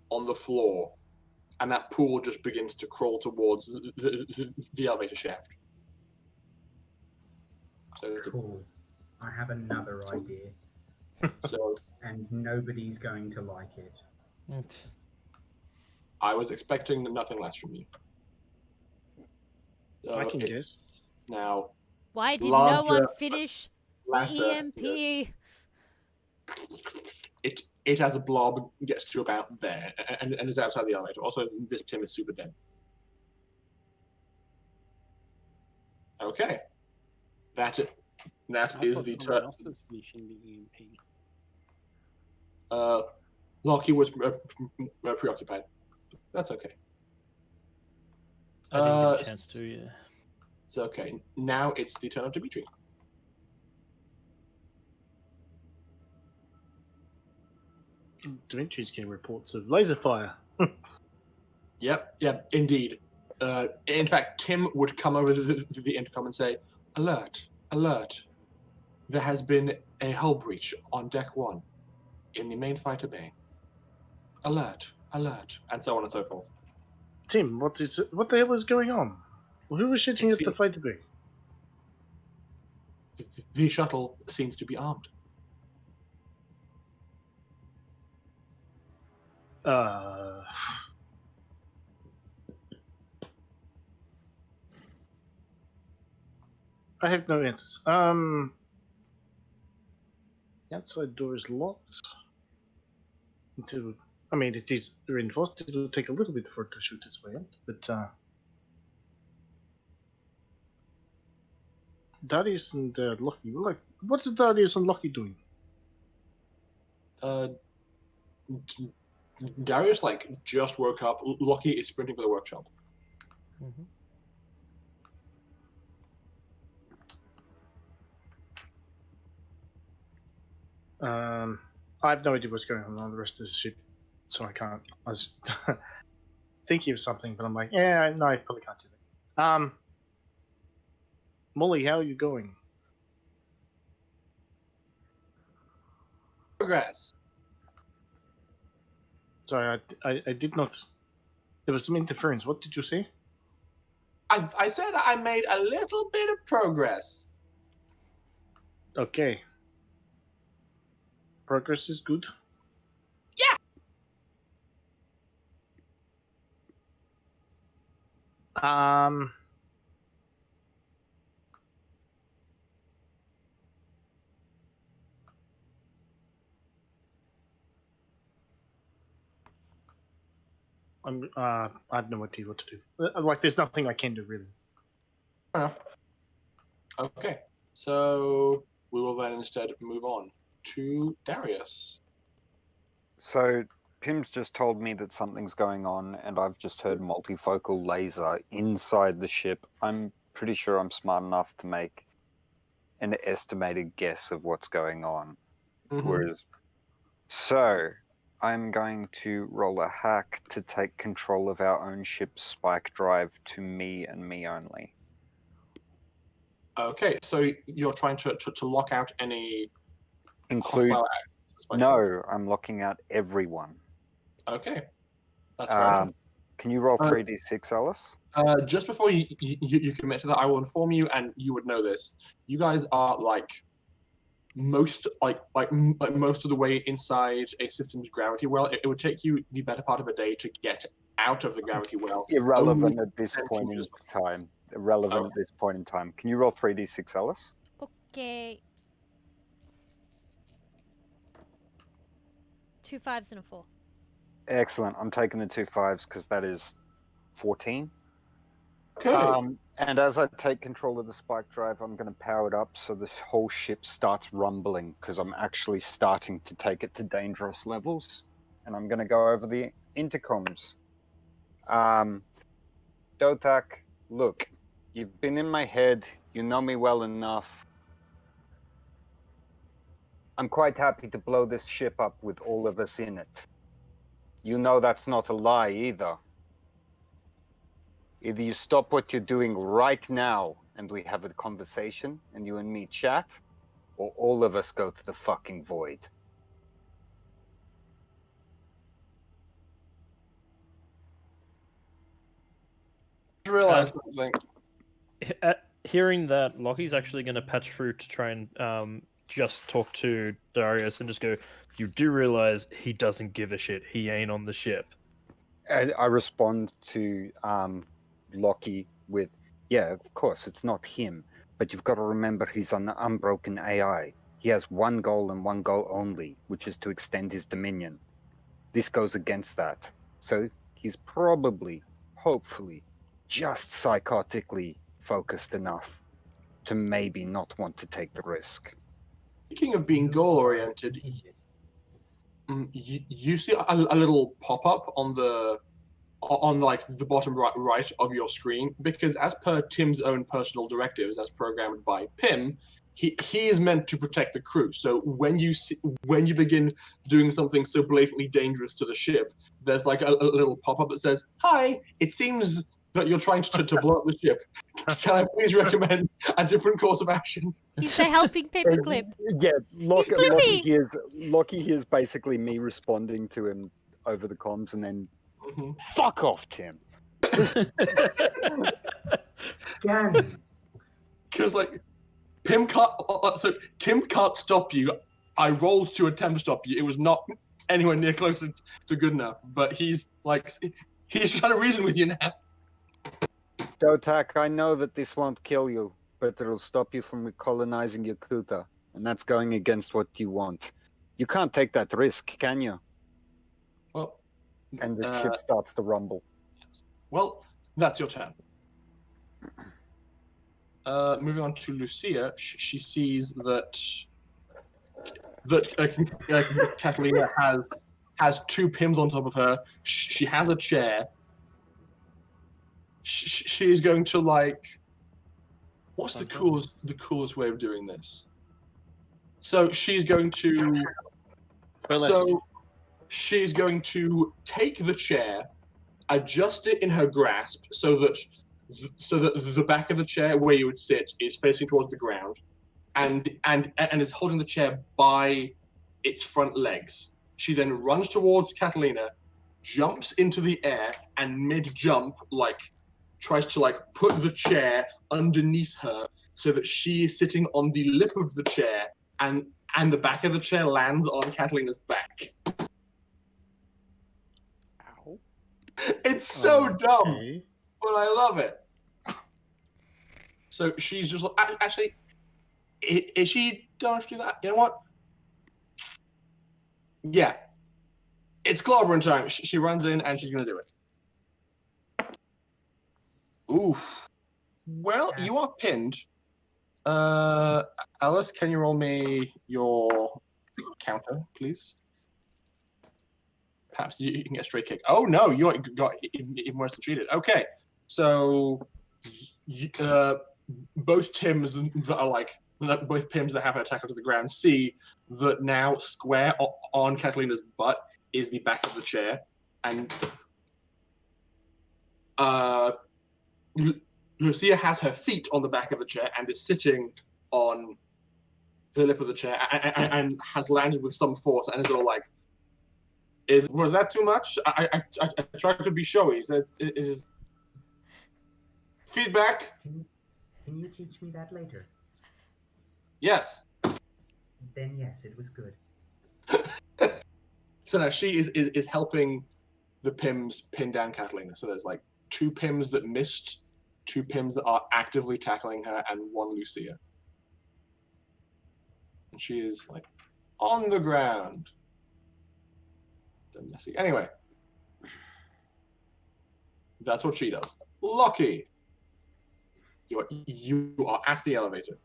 [SPEAKER 1] on the floor, and that pool just begins to crawl towards the elevator shaft. So
[SPEAKER 8] Cool. I have another idea,
[SPEAKER 1] so
[SPEAKER 8] and nobody's going to like it.
[SPEAKER 1] I was expecting nothing less from you.
[SPEAKER 3] I can guess.
[SPEAKER 1] Now,
[SPEAKER 6] Why did no
[SPEAKER 1] larger,
[SPEAKER 6] one finish the
[SPEAKER 1] latter,
[SPEAKER 6] EMP?
[SPEAKER 1] It as a blob gets to about there and is outside the elevator. Also, this Tim is super dead. Okay. That is the turn.
[SPEAKER 4] Finishing the EMP.
[SPEAKER 1] Lockie was preoccupied. That's okay.
[SPEAKER 2] I didn't get a chance to, yeah.
[SPEAKER 1] It's okay. Now it's the turn of Dimitri.
[SPEAKER 3] Dimitri's getting reports of laser fire.
[SPEAKER 1] Yep, indeed. In fact, Tim would come over to the intercom and say, "Alert, alert. There has been a hull breach on deck 1 in the main fighter bay. Alert, alert," and so on and so forth.
[SPEAKER 3] Tim, what the hell is going on? Who was shooting at the fighter bay?
[SPEAKER 1] The shuttle seems to be armed.
[SPEAKER 3] I have no answers. The outside door is locked. I mean, it is reinforced. It will take a little bit for it to shoot its way out, but Darius and Lucky, what's Darius and Lucky doing?
[SPEAKER 1] Darius just woke up. Lucky is sprinting for the workshop.
[SPEAKER 2] Mm-hmm.
[SPEAKER 3] I have no idea what's going on the rest of the ship, so I can't. I was thinking of something, but I'm like, yeah, no, I probably can't do that. Molly, how are you going?
[SPEAKER 1] Progress.
[SPEAKER 3] Sorry, I did not. There was some interference. What did you say?
[SPEAKER 1] I said I made a little bit of progress.
[SPEAKER 3] Okay. Progress is good.
[SPEAKER 1] Yeah.
[SPEAKER 3] I have no idea what to do. Like, there's nothing I can do really.
[SPEAKER 1] Fair enough. Okay, so we will then instead move on to Darius.
[SPEAKER 5] So Pim's just told me that something's going on, and I've just heard multifocal laser inside the ship. I'm pretty sure I'm smart enough to make an estimated guess of what's going on. Whereas, so I'm going to roll a hack to take control of our own ship's spike drive to me and me only.
[SPEAKER 1] Okay, so you're trying to lock out any
[SPEAKER 5] Include
[SPEAKER 1] hostile access.
[SPEAKER 5] no, I'm locking out everyone.
[SPEAKER 1] Okay, that's fair enough.
[SPEAKER 5] Can you roll 3d6, Alice?
[SPEAKER 1] Just before you commit to that, I will inform you, and you would know this. You guys are most most of the way inside a system's gravity well. It would take you the better part of a day to get out of the gravity well.
[SPEAKER 5] Irrelevant at this point in time. Irrelevant at this point in time. Can you roll 3d6, Alice?
[SPEAKER 6] Okay. 2 5s and a 4.
[SPEAKER 5] Excellent. I'm taking the 2 5s because that is 14.
[SPEAKER 1] Okay.
[SPEAKER 5] And as I take control of the spike drive, I'm going to power it up so the whole ship starts rumbling because I'm actually starting to take it to dangerous levels. And I'm going to go over the intercoms. DOTAC, look, you've been in my head. You know me well enough. I'm quite happy to blow this ship up with all of us in it. You know that's not a lie either. Either you stop what you're doing right now and we have a conversation and you and me chat, or all of us go to the fucking void.
[SPEAKER 1] I realized something.
[SPEAKER 2] Hearing that, Lockie's actually going to patch through to try and just talk to Darius and just go, you do realize he doesn't give a shit. He ain't on the ship.
[SPEAKER 5] And I respond to Lockie with, yeah, of course, it's not him. But you've got to remember he's an unbroken AI. He has one goal and one goal only, which is to extend his dominion. This goes against that. So he's probably, hopefully, just psychotically focused enough to maybe not want to take the risk.
[SPEAKER 1] Speaking of being goal-oriented, you see a little pop-up on the bottom right of your screen, because as per Tim's own personal directives, as programmed by Pim, he is meant to protect the crew. So when you begin doing something so blatantly dangerous to the ship, there's like a little pop-up that says, "Hi, it seems that you're trying to blow up the ship. Can I please recommend a different course of action?"
[SPEAKER 6] He's a helping paperclip.
[SPEAKER 5] Yeah,
[SPEAKER 6] Clippy!
[SPEAKER 5] Lockie hears basically me responding to him over the comms, and then fuck off, Tim.
[SPEAKER 1] Because Tim can't stop you. I rolled to attempt to stop you. It was not anywhere near close to good enough. But he's trying to reason with you now.
[SPEAKER 5] DOTAC, I know that this won't kill you, but it'll stop you from recolonizing Yakuta, and that's going against what you want. You can't take that risk, can you?
[SPEAKER 1] Well,
[SPEAKER 5] and the ship starts to rumble.
[SPEAKER 1] Yes. Well, that's your turn. Moving on to Lucia, she sees that Katalina has 2 Pims on top of her. She has a chair. She is going to what's the coolest way of doing this? So she's going to. So she's going to take the chair, adjust it in her grasp so that the back of the chair where you would sit is facing towards the ground, and is holding the chair by its front legs. She then runs towards Katalina, jumps into the air, and mid-jump, tries to put the chair underneath her so that she is sitting on the lip of the chair, and the back of the chair lands on Catalina's back.
[SPEAKER 4] Ow.
[SPEAKER 1] It's so dumb,
[SPEAKER 3] Okay.
[SPEAKER 1] but I love it. So she's just actually, is she don't have to do that? You know what? Yeah. It's clobbering time. She runs in and she's going to do it. Oof. Well, you are pinned. Alice, can you roll me your counter, please? Perhaps you can get a straight kick. Oh, no, you got even worse than cheated. Okay, so both Tims that are both Pims that have her tackle to the ground see that now square on Catalina's butt is the back of the chair, and Lucia has her feet on the back of the chair and is sitting on the lip of the chair and has landed with some force and is all like, was that too much? I tried to be showy. Is feedback?
[SPEAKER 8] Can you teach me that later?
[SPEAKER 1] Yes.
[SPEAKER 8] Then yes, it was good.
[SPEAKER 1] So now she is helping the Pims pin down Catalina. So there's 2 Pims that missed, 2 Pims that are actively tackling her, and 1 Lucia. And she is on the ground. So messy. Anyway, that's what she does. Lucky, you are at the elevator.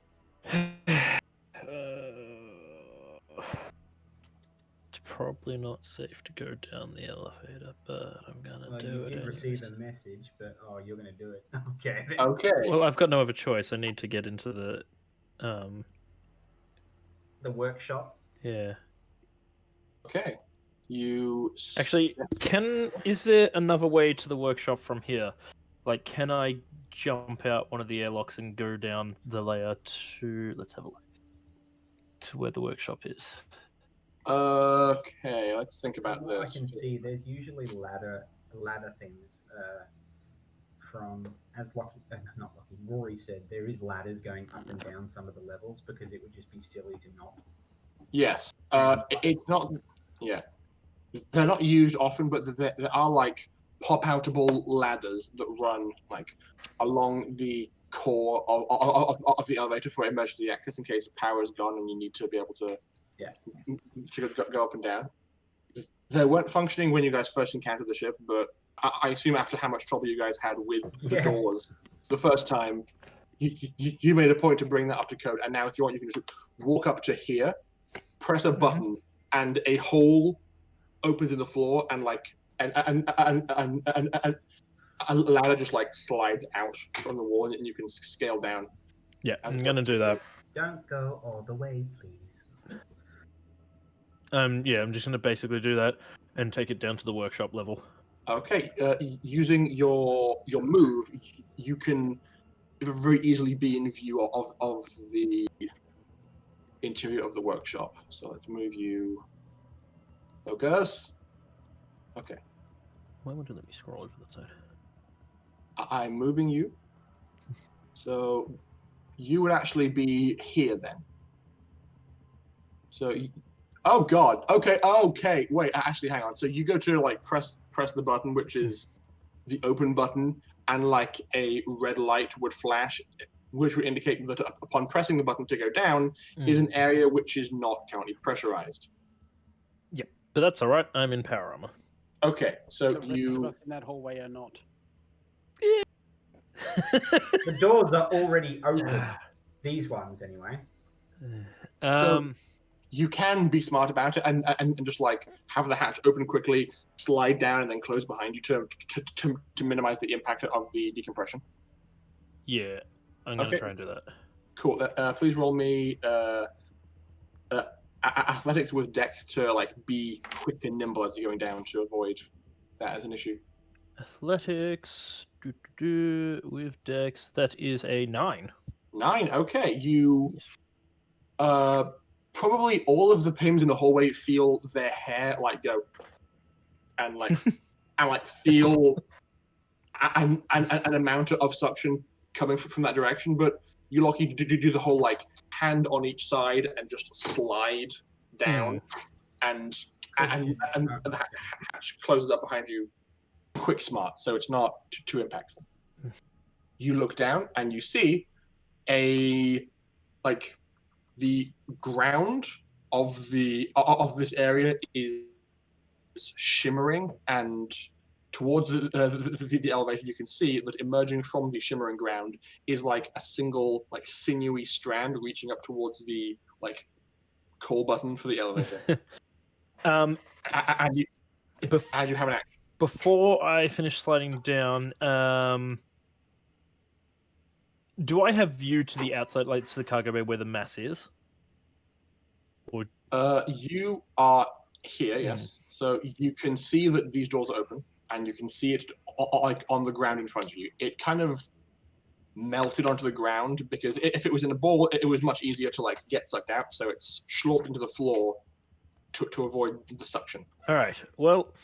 [SPEAKER 2] It's probably not safe to go down the elevator, but I'm gonna do
[SPEAKER 7] You
[SPEAKER 2] it.
[SPEAKER 7] did
[SPEAKER 2] anyways.
[SPEAKER 7] receive a message, but you're gonna do it. Okay.
[SPEAKER 1] Okay.
[SPEAKER 2] Well, I've got no other choice. I need to get into the,
[SPEAKER 7] The workshop.
[SPEAKER 2] yeah.
[SPEAKER 1] Okay. You
[SPEAKER 2] Actually, is there another way to the workshop from here? Can I jump out one of the airlocks and go down the layer to, let's have a look, to where the workshop is?
[SPEAKER 1] Okay, let's think about
[SPEAKER 7] From what
[SPEAKER 1] this.
[SPEAKER 7] I can see, there's usually ladder things from, as not Lucky, Rory said, there is ladders going up and down some of the levels because it would just be silly to not.
[SPEAKER 1] Yes. It's not. Yeah. They're not used often, but there are pop-outable ladders that run along the core of the elevator for emergency access in case power is gone and you need to be able to go up and down. They weren't functioning when you guys first encountered the ship, but I assume after how much trouble you guys had with the doors the first time, you made a point to bring that up to code, and now if you want, you can just walk up to here, press a button, and a hole opens in the floor, and a ladder just slides out from the wall, and you can scale down.
[SPEAKER 2] Yeah, I'm gonna do that.
[SPEAKER 8] Don't go all the way, please.
[SPEAKER 2] Yeah, I'm just gonna basically do that and take it down to the workshop level.
[SPEAKER 1] Okay, using your move, you can very easily be in view of the interior of the workshop. So let's move you. Focus. Okay.
[SPEAKER 2] Why would it let me scroll over that side?
[SPEAKER 1] I'm moving you. So you would actually be here then. So, oh god. Okay. Wait. Actually, hang on. So you go to press the button, which is the open button, and a red light would flash, which would indicate that upon pressing the button to go down is an area which is not currently pressurized.
[SPEAKER 2] Yep, but that's all right. I'm in power armor.
[SPEAKER 1] Okay, so
[SPEAKER 4] The rest of us in that hallway are not.
[SPEAKER 7] The doors are already open. These ones, anyway.
[SPEAKER 1] You can be smart about it and just have the hatch open quickly, slide down, and then close behind you to minimize the impact of the decompression.
[SPEAKER 2] Yeah, I'm gonna try and do that.
[SPEAKER 1] Cool. Please roll me athletics with dex to like be quick and nimble as you're going down to avoid that as an issue.
[SPEAKER 2] Athletics with dex. That is a 9.
[SPEAKER 1] 9. Okay, you probably all of the pims in the hallway feel their hair like go and like and like feel an amount of suction coming from that direction, but you lucky to do the whole like hand on each side and just slide down and the hatch closes up behind you quick smart, so it's not too impactful. You look down and you see the ground of this area is shimmering, and towards the elevator you can see that emerging from the shimmering ground is like a single like sinewy strand reaching up towards the like call button for the elevator. And you have an action.
[SPEAKER 2] Before I finish sliding down, do I have view to the outside, like to the cargo bay where the mass is? Or
[SPEAKER 1] you are here, yes. So you can see that these doors are open, and you can see it like on the ground in front of you. It kind of melted onto the ground because if it was in a ball, it was much easier to like get sucked out. So it's sloped into the floor to avoid the suction.
[SPEAKER 2] All right. Well,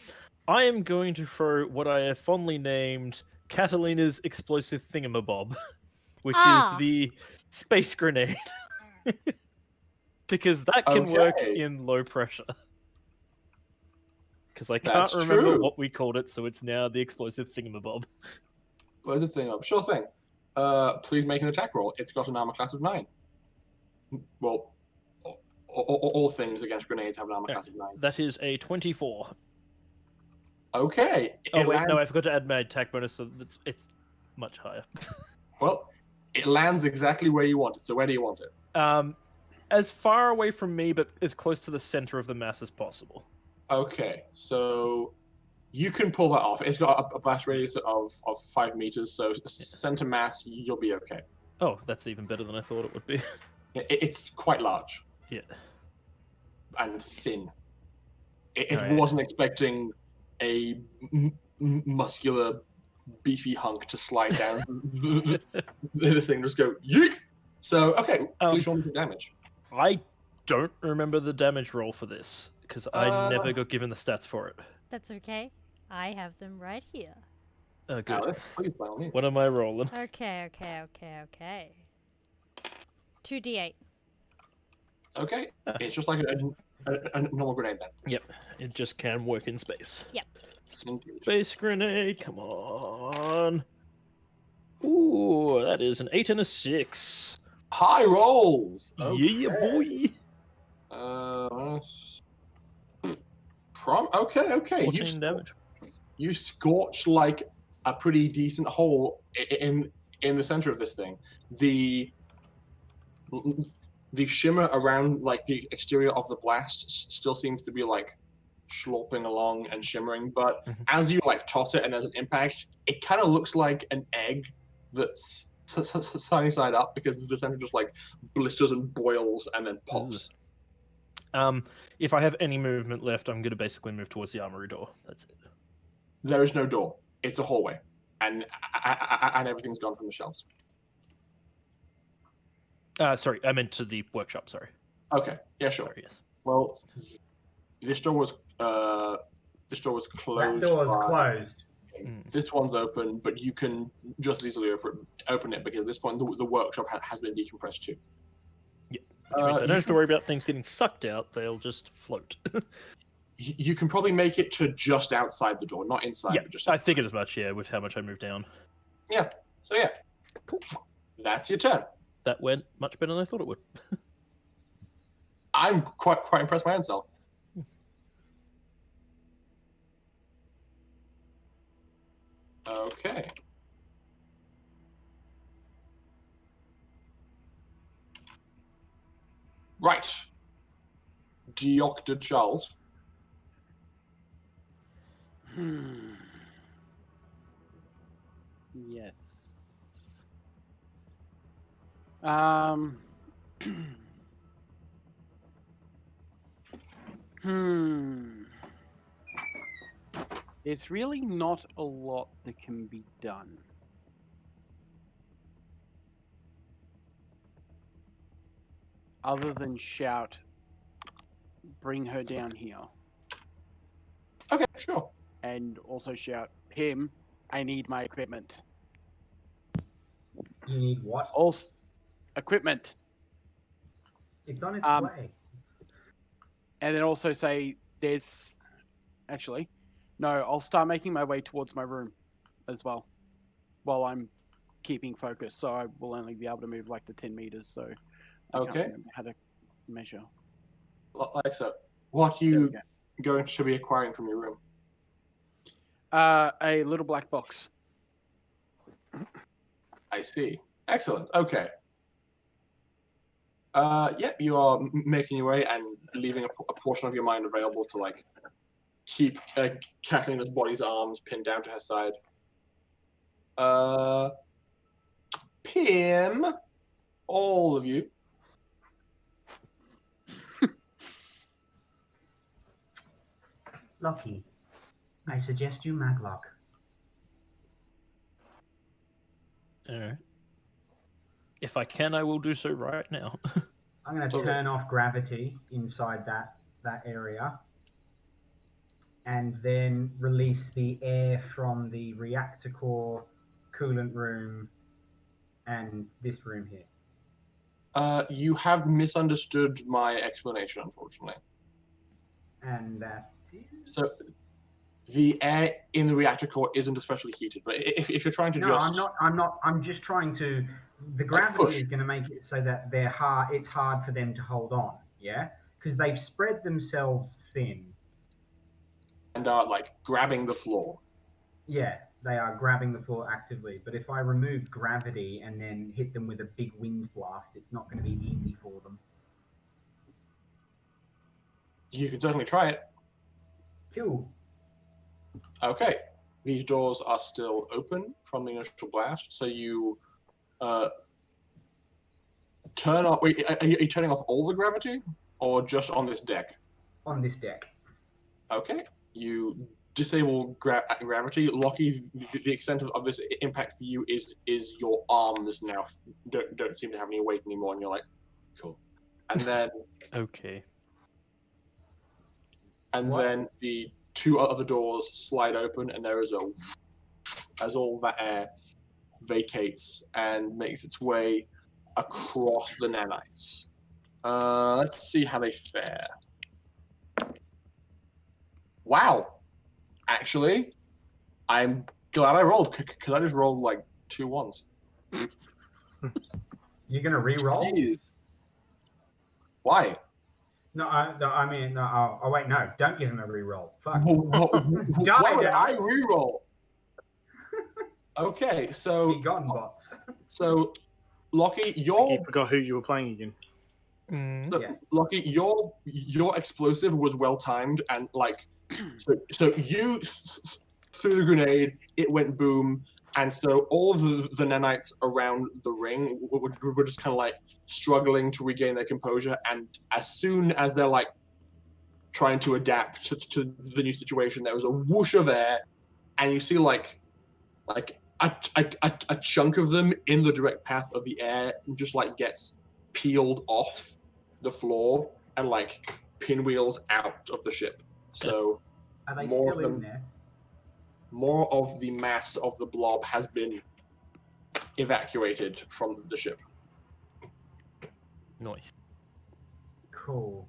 [SPEAKER 2] I am going to throw what I have fondly named Katalina's explosive thingamabob, which is the space grenade. Because that can work in low pressure. Because I can't remember what we called it, so it's now the explosive thingamabob.
[SPEAKER 1] Explosive thingamabob. Sure thing. Please make an attack roll. It's got an armor class of 9. Well, all things against grenades have an armor class of 9.
[SPEAKER 2] That is a 24.
[SPEAKER 1] Okay.
[SPEAKER 2] Oh wait, no, I forgot to add my attack bonus, so it's much higher.
[SPEAKER 1] Well, it lands exactly where you want it. So where do you want it?
[SPEAKER 2] As far away from me, but as close to the center of the mass as possible.
[SPEAKER 1] Okay, so you can pull that off. It's got a blast radius of 5 meters, so center mass, you'll be okay.
[SPEAKER 2] Oh, that's even better than I thought it would be.
[SPEAKER 1] It's quite large.
[SPEAKER 2] Yeah. And
[SPEAKER 1] thin. It wasn't expecting a muscular, beefy hunk to slide down. The thing just go, yeet! So, okay, please roll me some damage.
[SPEAKER 2] I don't remember the damage roll for this, because I never got given the stats for it.
[SPEAKER 6] That's okay. I have them right here.
[SPEAKER 2] Oh, good.
[SPEAKER 1] Alice, please, by all means.
[SPEAKER 2] What am I rolling?
[SPEAKER 6] Okay. 2d8.
[SPEAKER 1] Okay, it's just like a normal grenade then.
[SPEAKER 2] Yep, it just can work in space.
[SPEAKER 6] Yep.
[SPEAKER 2] Space grenade, come on. Ooh, that is an 8 and a 6.
[SPEAKER 1] High rolls!
[SPEAKER 2] Okay. Yeah, boy!
[SPEAKER 1] Okay.
[SPEAKER 2] 14 damage.
[SPEAKER 1] You scorch like a pretty decent hole in the center of this thing. The shimmer around like the exterior of the blast still seems to be like sloping along and shimmering, but as you like toss it and there's an impact, it kind of looks like an egg that's sunny side up because the center just like blisters and boils and then pops.
[SPEAKER 2] If I have any movement left, I'm going to basically move towards the armory door. That's it.
[SPEAKER 1] There is no door. It's a hallway, and everything's gone from the shelves.
[SPEAKER 2] Sorry, I meant to the workshop. Sorry.
[SPEAKER 1] Okay. Yeah, sure.
[SPEAKER 2] Sorry, yes.
[SPEAKER 1] Well, this door was closed.
[SPEAKER 7] That door is closed.
[SPEAKER 1] This one's open, but you can just easily open it because at this point the workshop has been decompressed too.
[SPEAKER 2] Yeah. Which means I don't have to worry about things getting sucked out. They'll just float.
[SPEAKER 1] You can probably make it to just outside the door, not inside.
[SPEAKER 2] Yeah,
[SPEAKER 1] but just
[SPEAKER 2] I figured as much. Yeah, with how much I moved down.
[SPEAKER 1] Yeah. So yeah.
[SPEAKER 2] Cool.
[SPEAKER 1] That's your turn.
[SPEAKER 2] That went much better than I thought it would.
[SPEAKER 1] I'm quite impressed by my own self. Okay. Right. Dr. Charles.
[SPEAKER 4] Yes. There's really not a lot that can be done. Other than shout, bring her down here.
[SPEAKER 1] Okay, sure.
[SPEAKER 4] And also shout, Pim, I need my equipment.
[SPEAKER 7] You need what?
[SPEAKER 4] Also, equipment.
[SPEAKER 7] It's on its way.
[SPEAKER 4] And then also say, there's... Actually, no, I'll start making my way towards my room as well. While I'm keeping focus, so I will only be able to move like the 10 meters, so... I can't remember how to measure.
[SPEAKER 1] Like so. What are you going to be acquiring from your room?
[SPEAKER 4] A little black box.
[SPEAKER 1] I see. Excellent. Okay. Yep, you are making your way and leaving a portion of your mind available to like keep Katalina's body's arms pinned down to her side. Pim, all of you.
[SPEAKER 8] Lucky, I suggest you maglock.
[SPEAKER 2] Alright. If I can, I will do so right now.
[SPEAKER 7] I'm going to turn off gravity inside that area, and then release the air from the reactor core, coolant room, and this room here.
[SPEAKER 1] You have misunderstood my explanation, unfortunately.
[SPEAKER 7] And that is...
[SPEAKER 1] So, the air in the reactor core isn't especially heated, but if you're trying to
[SPEAKER 7] I'm just trying to... The gravity is going to make it so that it's hard for them to hold on, yeah? Because they've spread themselves thin.
[SPEAKER 1] And are, like, grabbing the floor.
[SPEAKER 7] Yeah, they are grabbing the floor actively. But if I remove gravity and then hit them with a big wind blast, it's not going to be easy for them.
[SPEAKER 1] You can certainly try it.
[SPEAKER 7] Cool.
[SPEAKER 1] Okay. These doors are still open from the initial blast, so you turn off... Wait, are you turning off all the gravity? Or just on this deck?
[SPEAKER 7] On this deck.
[SPEAKER 1] Okay. You disable gravity. Lockie, the extent of this impact for you is your arms now don't seem to have any weight anymore, and you're like, cool. And then...
[SPEAKER 2] Okay.
[SPEAKER 1] And then the two other doors slide open, and there is as all that air vacates and makes its way across the nanites. Let's see how they fare. Wow. Actually, I'm glad I rolled, because I just rolled like 2 1s.
[SPEAKER 7] You're going to re-roll?
[SPEAKER 1] Jeez. Why?
[SPEAKER 7] No, I mean, no, oh, wait, no, don't give him a re-roll. Fuck.
[SPEAKER 1] Why would I re-roll? Okay, so...
[SPEAKER 7] Be gone, bots.
[SPEAKER 1] So, Lockie,
[SPEAKER 3] I forgot who you were playing again.
[SPEAKER 1] So, yeah. Lockie, your explosive was well timed, and like, so you threw the grenade, it went boom, and so all the nanites around the ring were just kind of like struggling to regain their composure, and as soon as they're like trying to adapt to the new situation, there was a whoosh of air, and you see like a chunk of them in the direct path of the air just like gets peeled off the floor and like pinwheels out of the ship. So
[SPEAKER 7] are they
[SPEAKER 1] more
[SPEAKER 7] still
[SPEAKER 1] of them,
[SPEAKER 7] in there?
[SPEAKER 1] More of the mass of the blob has been evacuated from the ship.
[SPEAKER 2] Nice.
[SPEAKER 7] Cool.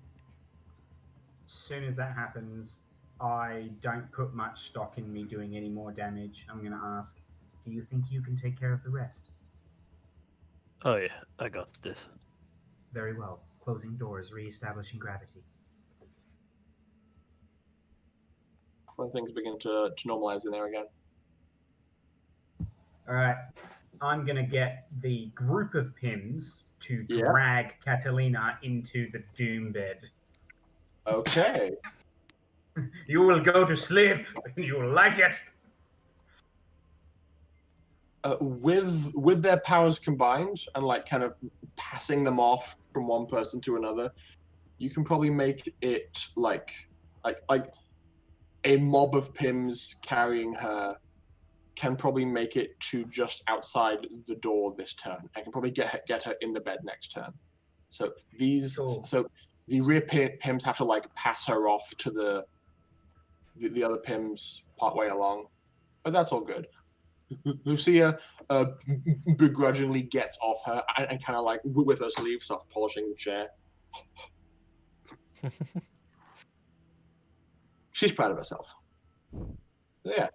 [SPEAKER 7] As soon as that happens, I don't put much stock in me doing any more damage. I'm going to ask, do you think you can take care of the rest?
[SPEAKER 2] Oh yeah, I got this.
[SPEAKER 8] Very well. Closing doors, re-establishing gravity.
[SPEAKER 1] When things begin to normalize in there again.
[SPEAKER 7] All right. I'm going to get the group of Pims to drag Katalina into the doom bed.
[SPEAKER 1] Okay.
[SPEAKER 7] You will go to sleep. You will like it.
[SPEAKER 1] With their powers combined and like kind of passing them off from one person to another, you can probably make it like a mob of Pims carrying her can probably make it to just outside the door this turn. I can probably get her in the bed next turn. So so the rear Pims have to like pass her off to the other Pims partway along, but that's all good. Lucia begrudgingly gets off her and kind of like with her sleeve starts polishing the chair. She's proud of herself. Yeah.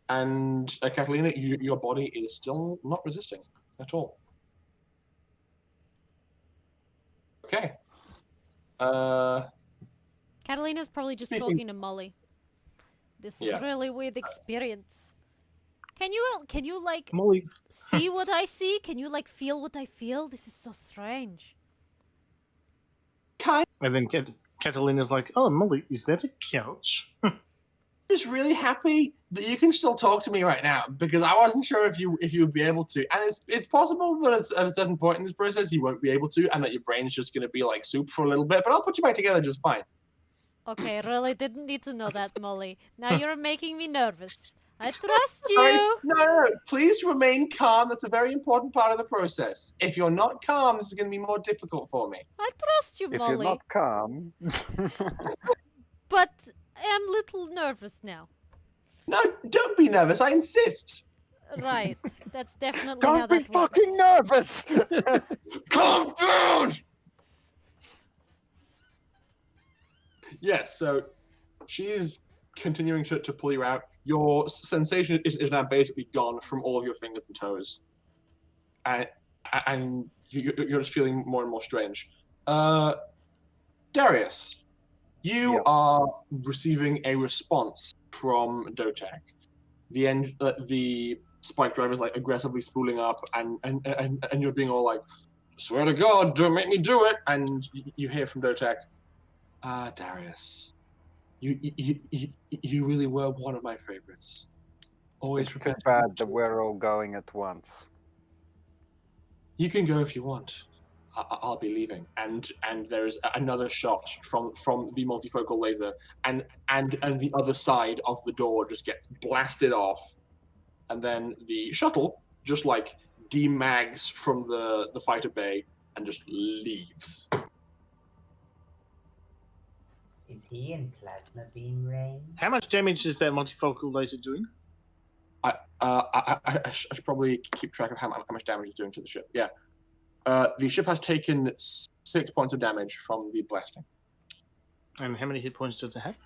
[SPEAKER 1] And Katalina, your body is still not resisting at all. Okay.
[SPEAKER 6] Catalina's probably just talking to Molly. This is really weird experience. Can you like
[SPEAKER 3] Molly,
[SPEAKER 6] see what I see? Can you like feel what I feel? This is so strange.
[SPEAKER 3] and then Catalina's like, "Oh, Molly, is that a couch?"
[SPEAKER 1] Just really happy that you can still talk to me right now because I wasn't sure if you would be able to, and it's possible that at a certain point in this process you won't be able to, and that your brain's just going to be like soup for a little bit. But I'll put you back together just fine.
[SPEAKER 6] Okay, really didn't need to know that, Molly. Now you're making me nervous. I trust you.
[SPEAKER 1] No, please remain calm. That's a very important part of the process. If you're not calm, this is going to be more difficult for me.
[SPEAKER 6] I trust you,
[SPEAKER 5] If
[SPEAKER 6] Molly.
[SPEAKER 5] you're not calm.
[SPEAKER 6] But I am a little nervous now.
[SPEAKER 1] No, don't be nervous. I insist.
[SPEAKER 6] Right, that's definitely how
[SPEAKER 5] Don't be
[SPEAKER 6] that works.
[SPEAKER 5] fucking nervous!
[SPEAKER 1] Calm down! Yes, so she's continuing to pull you out. Your sensation is now basically gone from all of your fingers and toes. And you're just feeling more and more strange. Darius, you are receiving a response from DOTAC. The spike driver is like aggressively spooling up, and you're being all like, "Swear to God, don't make me do it!" And you hear from DOTAC, Darius, you really were one of my favorites. Always
[SPEAKER 5] It's too
[SPEAKER 1] prepared.
[SPEAKER 5] bad that we're all going at once.
[SPEAKER 1] You can go if you want. I'll be leaving, and there's another shot from the multifocal laser, and the other side of the door just gets blasted off, and then the shuttle just like demags from the fighter bay and just leaves.
[SPEAKER 8] Is he in plasma beam range?
[SPEAKER 3] How much damage is that multifocal laser doing?
[SPEAKER 1] I should probably keep track of how much damage it's doing to the ship. Yeah. The ship has taken 6 points of damage from the blasting.
[SPEAKER 3] And how many hit points does it have?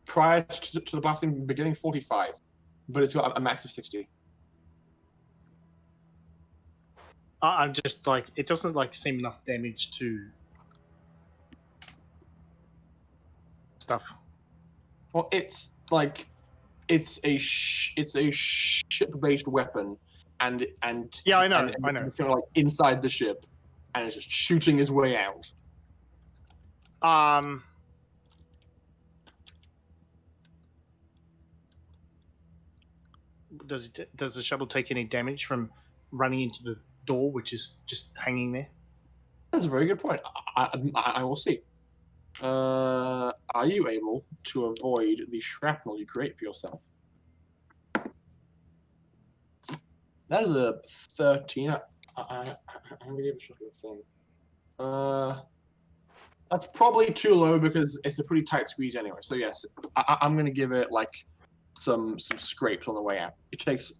[SPEAKER 1] Prior to the blasting beginning, 45, but it's got a max of 60.
[SPEAKER 3] I'm just like, it doesn't like seem enough damage to stuff.
[SPEAKER 1] Well, it's like it's a ship-based weapon, and
[SPEAKER 3] Yeah, I know.
[SPEAKER 1] It's kind of like inside the ship, and it's just shooting his way out.
[SPEAKER 3] Does the shuttle take any damage from running into the door, which is just hanging there?
[SPEAKER 1] That's a very good point. I will see. Are you able to avoid the shrapnel you create for yourself? That is a 13. I'm gonna give it a thing. That's probably too low because it's a pretty tight squeeze anyway. So yes, I'm gonna give it like some scrapes on the way out. It takes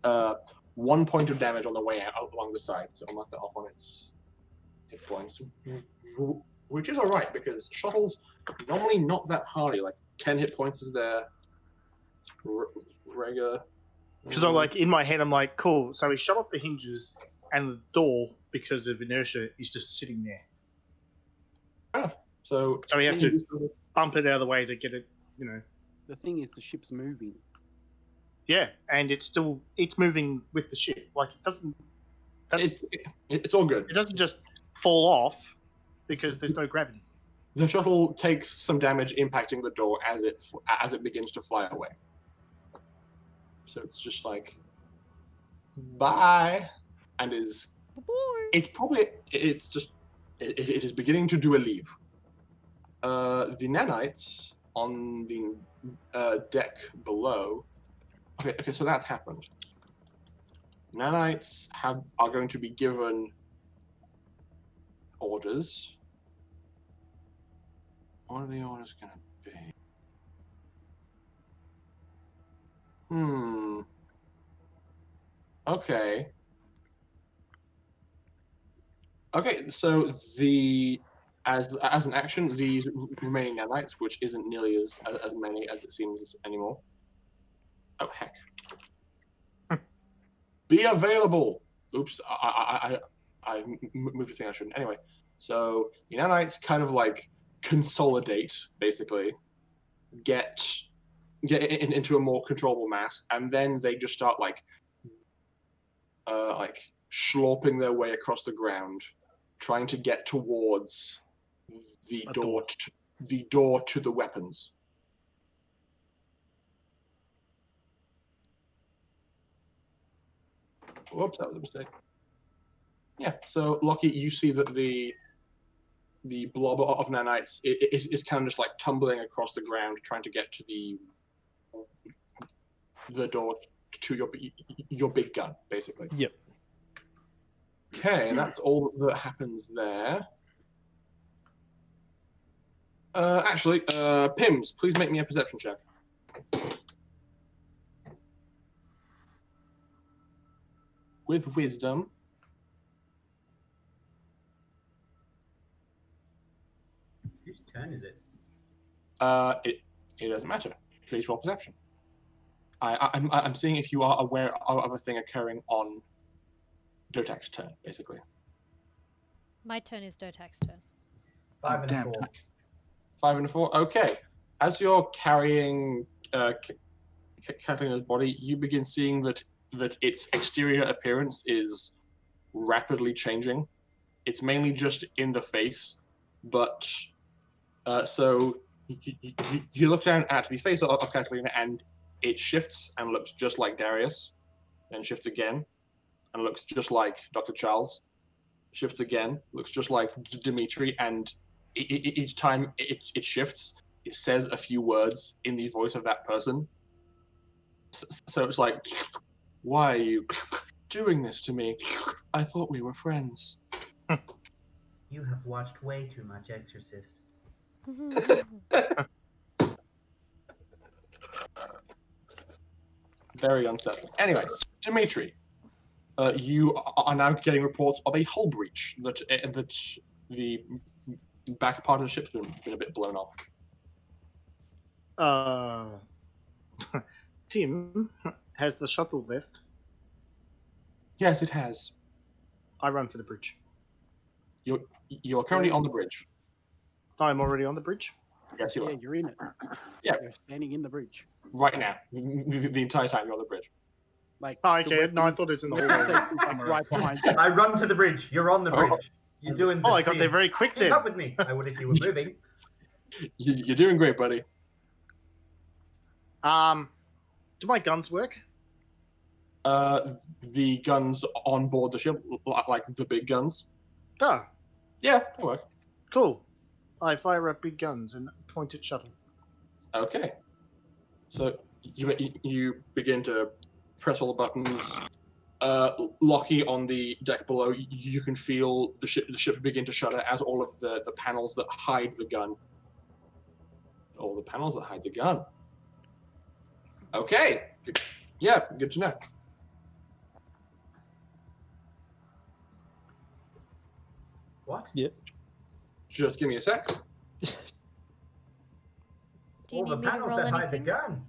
[SPEAKER 1] 1 point of damage on the way out along the side, so I'll mark that off on its hit points, which is all right because shuttles normally not that hardy. Like 10 hit points is their regular.
[SPEAKER 3] Because I'm like, in my head, I'm like, cool. So he shut off the hinges, and the door, because of inertia, is just sitting there.
[SPEAKER 1] So
[SPEAKER 3] he has to bump it out of the way to get it,
[SPEAKER 4] The thing is, the ship's moving.
[SPEAKER 3] Yeah, and it's moving with the ship. Like, it doesn't...
[SPEAKER 1] It's all good.
[SPEAKER 3] It doesn't just fall off because there's no gravity.
[SPEAKER 1] The shuttle takes some damage impacting the door as it begins to fly away. So it's just like, bye, and it's just it is beginning to do a leave. The nanites on the deck below. Okay, so that's happened. Nanites are going to be given orders. What are the orders going to be? Okay. Okay, so as an action, these remaining nanites, which isn't nearly as many as it seems anymore. Oh heck. Be available. Oops, I moved a thing I shouldn't. Anyway, so the nanites kind of like consolidate, basically, get into a more controllable mass, and then they just start like slurping their way across the ground, trying to get towards the door to the weapons. Whoops, that was a mistake. Yeah, so Lockie, you see that the blob of nanites is kind of just like tumbling across the ground, trying to get to the door to your big gun, basically.
[SPEAKER 2] Yep.
[SPEAKER 1] Okay, that's all that happens there. Actually, Pims, please make me a perception check. With wisdom.
[SPEAKER 8] Whose turn is it?
[SPEAKER 1] It doesn't matter. Please roll perception. I'm seeing if you are aware of a thing occurring on DOTAC's turn, basically.
[SPEAKER 6] My turn is DOTAC's turn.
[SPEAKER 7] 5 and a 4.
[SPEAKER 1] 5 and a 4. Okay. As you're carrying Katalina's body, you begin seeing that its exterior appearance is rapidly changing. It's mainly just in the face, but so you look down at the face of Katalina, and it shifts and looks just like Darius, and shifts again and looks just like Dr. Charles, shifts again, looks just like Dimitri, and each time it shifts, it says a few words in the voice of that person. So it's like, why are you doing this to me? I thought we were friends.
[SPEAKER 8] You have watched way too much Exorcist.
[SPEAKER 1] Very unsettling. Anyway, Dimitri, you are now getting reports of a hull breach that the back part of the ship's been a bit blown off.
[SPEAKER 3] Tim, has the shuttle left?
[SPEAKER 1] Yes, it has.
[SPEAKER 3] I run for the bridge.
[SPEAKER 1] You're currently on the bridge.
[SPEAKER 3] I'm already on the bridge.
[SPEAKER 1] Yes, you are.
[SPEAKER 4] Yeah, you're in it.
[SPEAKER 1] Yeah.
[SPEAKER 4] You're standing in the bridge.
[SPEAKER 1] Right now. The entire time you're on the bridge.
[SPEAKER 4] Like.
[SPEAKER 3] Oh, okay. No, I thought it was in the
[SPEAKER 4] weapon
[SPEAKER 3] hallway.
[SPEAKER 4] station's like right behind you.
[SPEAKER 7] I run to the bridge. You're on the bridge. You're doing the
[SPEAKER 3] Oh, I got
[SPEAKER 7] scene.
[SPEAKER 3] there very quick
[SPEAKER 7] Keep
[SPEAKER 3] then.
[SPEAKER 7] up with me. I would if you were moving.
[SPEAKER 1] You're doing great, buddy.
[SPEAKER 3] Do my guns work?
[SPEAKER 1] The guns on board the ship, like the big guns.
[SPEAKER 3] Ah,
[SPEAKER 1] Yeah, they work.
[SPEAKER 3] cool. I fire up big guns and point at shuttle.
[SPEAKER 1] Okay. So you begin to press all the buttons. Lockie on the deck below, you can feel the ship begin to shudder as all of the panels that hide the gun. All the panels that hide the gun. Okay. Yeah, good to know.
[SPEAKER 7] What?
[SPEAKER 2] Yep.
[SPEAKER 1] Just give me a sec.
[SPEAKER 6] Do you
[SPEAKER 7] All
[SPEAKER 6] need
[SPEAKER 7] the
[SPEAKER 6] me to
[SPEAKER 7] panels
[SPEAKER 6] roll
[SPEAKER 7] that hide the
[SPEAKER 6] anything?
[SPEAKER 7] gun.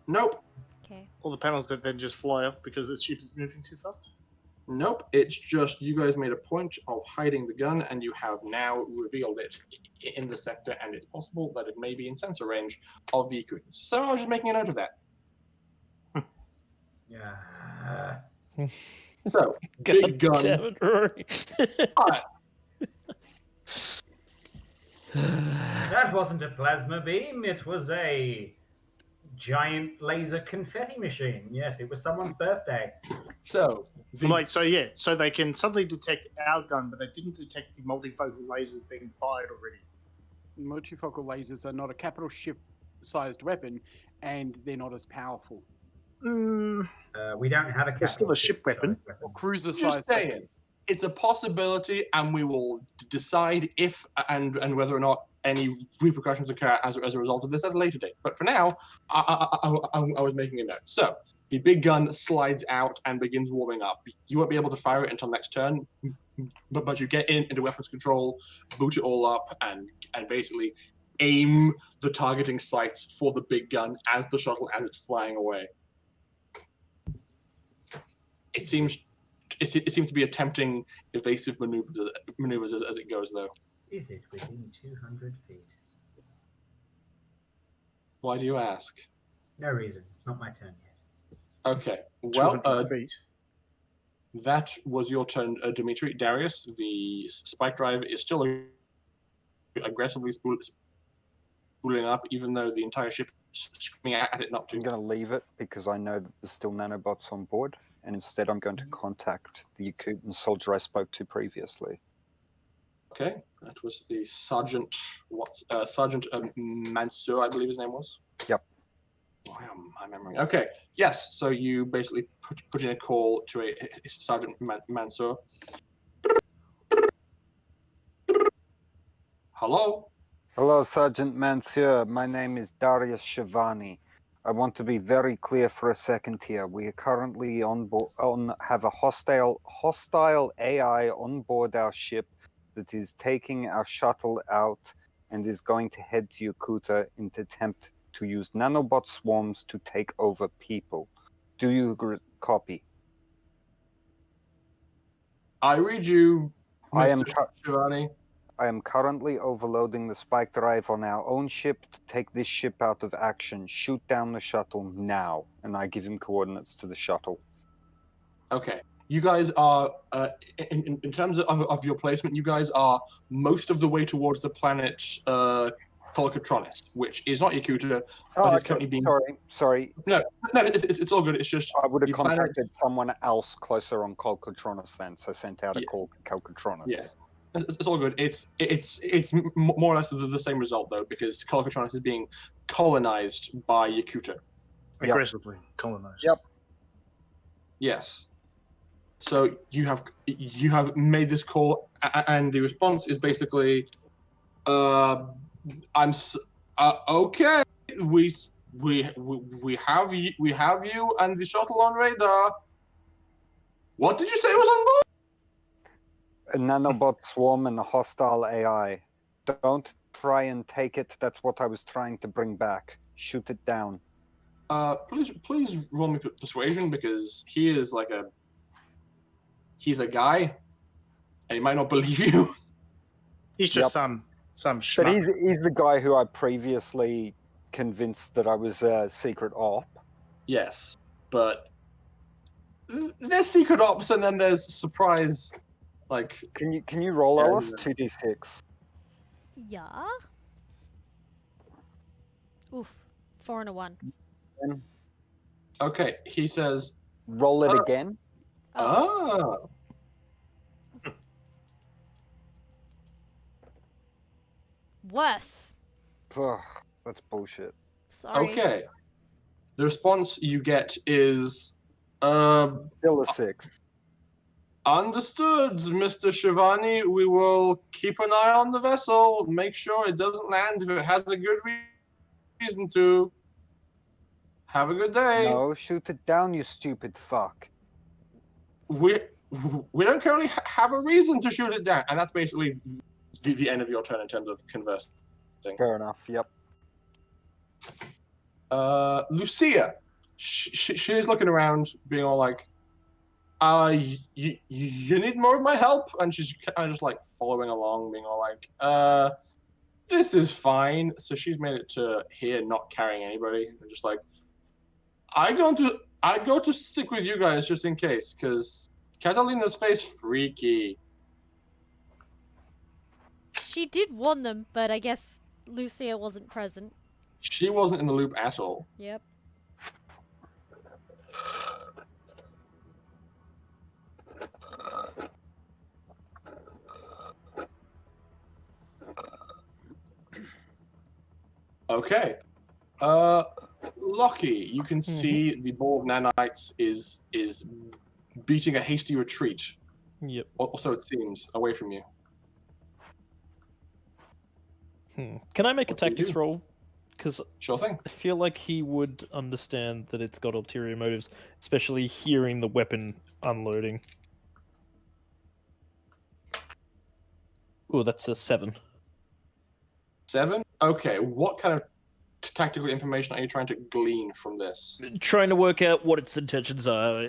[SPEAKER 1] Nope.
[SPEAKER 6] Okay.
[SPEAKER 3] All the panels that then just fly off because the ship is moving too fast.
[SPEAKER 1] Nope. It's just you guys made a point of hiding the gun, and you have now revealed it in the sector, and it's possible that it may be in sensor range of the equipment. So I was just making a note of that.
[SPEAKER 7] Yeah.
[SPEAKER 1] So, big gun.
[SPEAKER 2] Damn it, Rory.
[SPEAKER 1] Alright.
[SPEAKER 7] That wasn't a plasma beam. It was a giant laser confetti machine. Yes, it was someone's birthday.
[SPEAKER 1] So,
[SPEAKER 3] So they can suddenly detect our gun, but they didn't detect the multifocal lasers being fired already.
[SPEAKER 4] Multifocal lasers are not a capital ship-sized weapon, and they're not as powerful.
[SPEAKER 7] We don't have a
[SPEAKER 3] It's still a ship weapon.
[SPEAKER 4] Or cruiser-sized
[SPEAKER 1] just saying,
[SPEAKER 4] weapon.
[SPEAKER 1] it's a possibility, and we will decide if and whether or not any repercussions occur as a result of this at a later date. But for now, I was making a note. So the big gun slides out and begins warming up. You won't be able to fire it until next turn, but you get into weapons control, boot it all up, and basically aim the targeting sights for the big gun as the shuttle as it's flying away. It seems to be attempting evasive maneuvers as it goes, though.
[SPEAKER 8] Is it within 200 feet?
[SPEAKER 1] Why do you ask?
[SPEAKER 8] No reason. It's not my turn yet.
[SPEAKER 1] Okay. Well,
[SPEAKER 3] 200 feet.
[SPEAKER 1] that was your turn, Dimitri. Darius, the spike drive is still aggressively spooling up, even though the entire ship is screaming at it not to.
[SPEAKER 5] I'm going to leave it because I know that there's still nanobots on board, and instead I'm going to contact the Yakutan soldier I spoke to previously.
[SPEAKER 1] Okay, that was the Sergeant Mansour, I believe his name was.
[SPEAKER 5] Yep.
[SPEAKER 1] Why am I remembering? Okay, yes. So you basically put in a call to a Sergeant Mansour. Hello.
[SPEAKER 5] Hello, Sergeant Mansour. My name is Darius Shivani. I want to be very clear for a second here. We are currently have a hostile AI on board our ship that is taking our shuttle out and is going to head to Yakuta in an attempt to use nanobot swarms to take over people. Do you copy?
[SPEAKER 1] I read you,
[SPEAKER 5] I am
[SPEAKER 1] Mr. Shivani.
[SPEAKER 5] I am currently overloading the spike drive on our own ship to take this ship out of action. Shoot down the shuttle now. And I give him coordinates to the shuttle.
[SPEAKER 1] Okay. You guys are, in terms of your placement, you guys are most of the way towards the planet Colocatronis, which is not Yakuta, but is currently being...
[SPEAKER 5] Sorry.
[SPEAKER 1] No, it's all good. It's just...
[SPEAKER 5] I would have
[SPEAKER 1] the planet-
[SPEAKER 5] contacted someone else closer on Colocatronis then, so sent out a call to Colocatronis.
[SPEAKER 1] Yeah. It's all good. It's more or less the same result, though, because Colocatronis is being colonized by Yakuta.
[SPEAKER 3] Aggressively colonized.
[SPEAKER 5] Yep.
[SPEAKER 1] Yes. So you have made this call, and the response is basically, okay. We have you and the shuttle on radar. What did you say was on board?
[SPEAKER 5] A nanobot swarm and a hostile AI. Don't try and take it. That's what I was trying to bring back. Shoot it down.
[SPEAKER 1] Please roll me persuasion, because he is like he's a guy, and he might not believe you.
[SPEAKER 3] He's just some schmuck.
[SPEAKER 5] But he's the guy who I previously convinced that I was a secret op.
[SPEAKER 1] Yes, but there's secret ops, and then there's surprise. Like,
[SPEAKER 5] can you roll Alice 2d6?
[SPEAKER 6] Yeah. Oof. 4 and a 1.
[SPEAKER 1] Okay, he says.
[SPEAKER 5] Roll it again.
[SPEAKER 1] Oh.
[SPEAKER 6] Worse.
[SPEAKER 5] Ugh, that's bullshit.
[SPEAKER 6] Sorry.
[SPEAKER 1] Okay. The response you get is,
[SPEAKER 5] Still a 6.
[SPEAKER 1] Understood, Mr. Shivani. We will keep an eye on the vessel. Make sure it doesn't land if it has a good reason to. Have a good day.
[SPEAKER 5] No, shoot it down, you stupid fuck.
[SPEAKER 1] We don't currently have a reason to shoot it down, and that's basically the end of your turn in terms of conversing.
[SPEAKER 5] Fair enough. Yep.
[SPEAKER 1] Lucia, she's looking around, being all like, you need more of my help? And she's kind of just like following along, being all like, this is fine. So she's made it to here, not carrying anybody. And just like, I go to stick with you guys just in case, because Catalina's face freaky.
[SPEAKER 6] She did warn them, but I guess Lucia wasn't present.
[SPEAKER 1] She wasn't in the loop at all.
[SPEAKER 6] Yep.
[SPEAKER 1] Okay. Lockie, you can see the ball of nanites is beating a hasty retreat.
[SPEAKER 2] Yep.
[SPEAKER 1] Also, it seems, away from you.
[SPEAKER 2] Can I make a
[SPEAKER 1] What do you
[SPEAKER 2] tactics
[SPEAKER 1] do?
[SPEAKER 2] roll? Because
[SPEAKER 1] Sure thing.
[SPEAKER 2] I feel like he would understand that it's got ulterior motives, especially hearing the weapon unloading. Oh, that's a 7.
[SPEAKER 1] 7? Okay, what kind of tactical information are you trying to glean from this?
[SPEAKER 2] Trying to work out what its intentions are.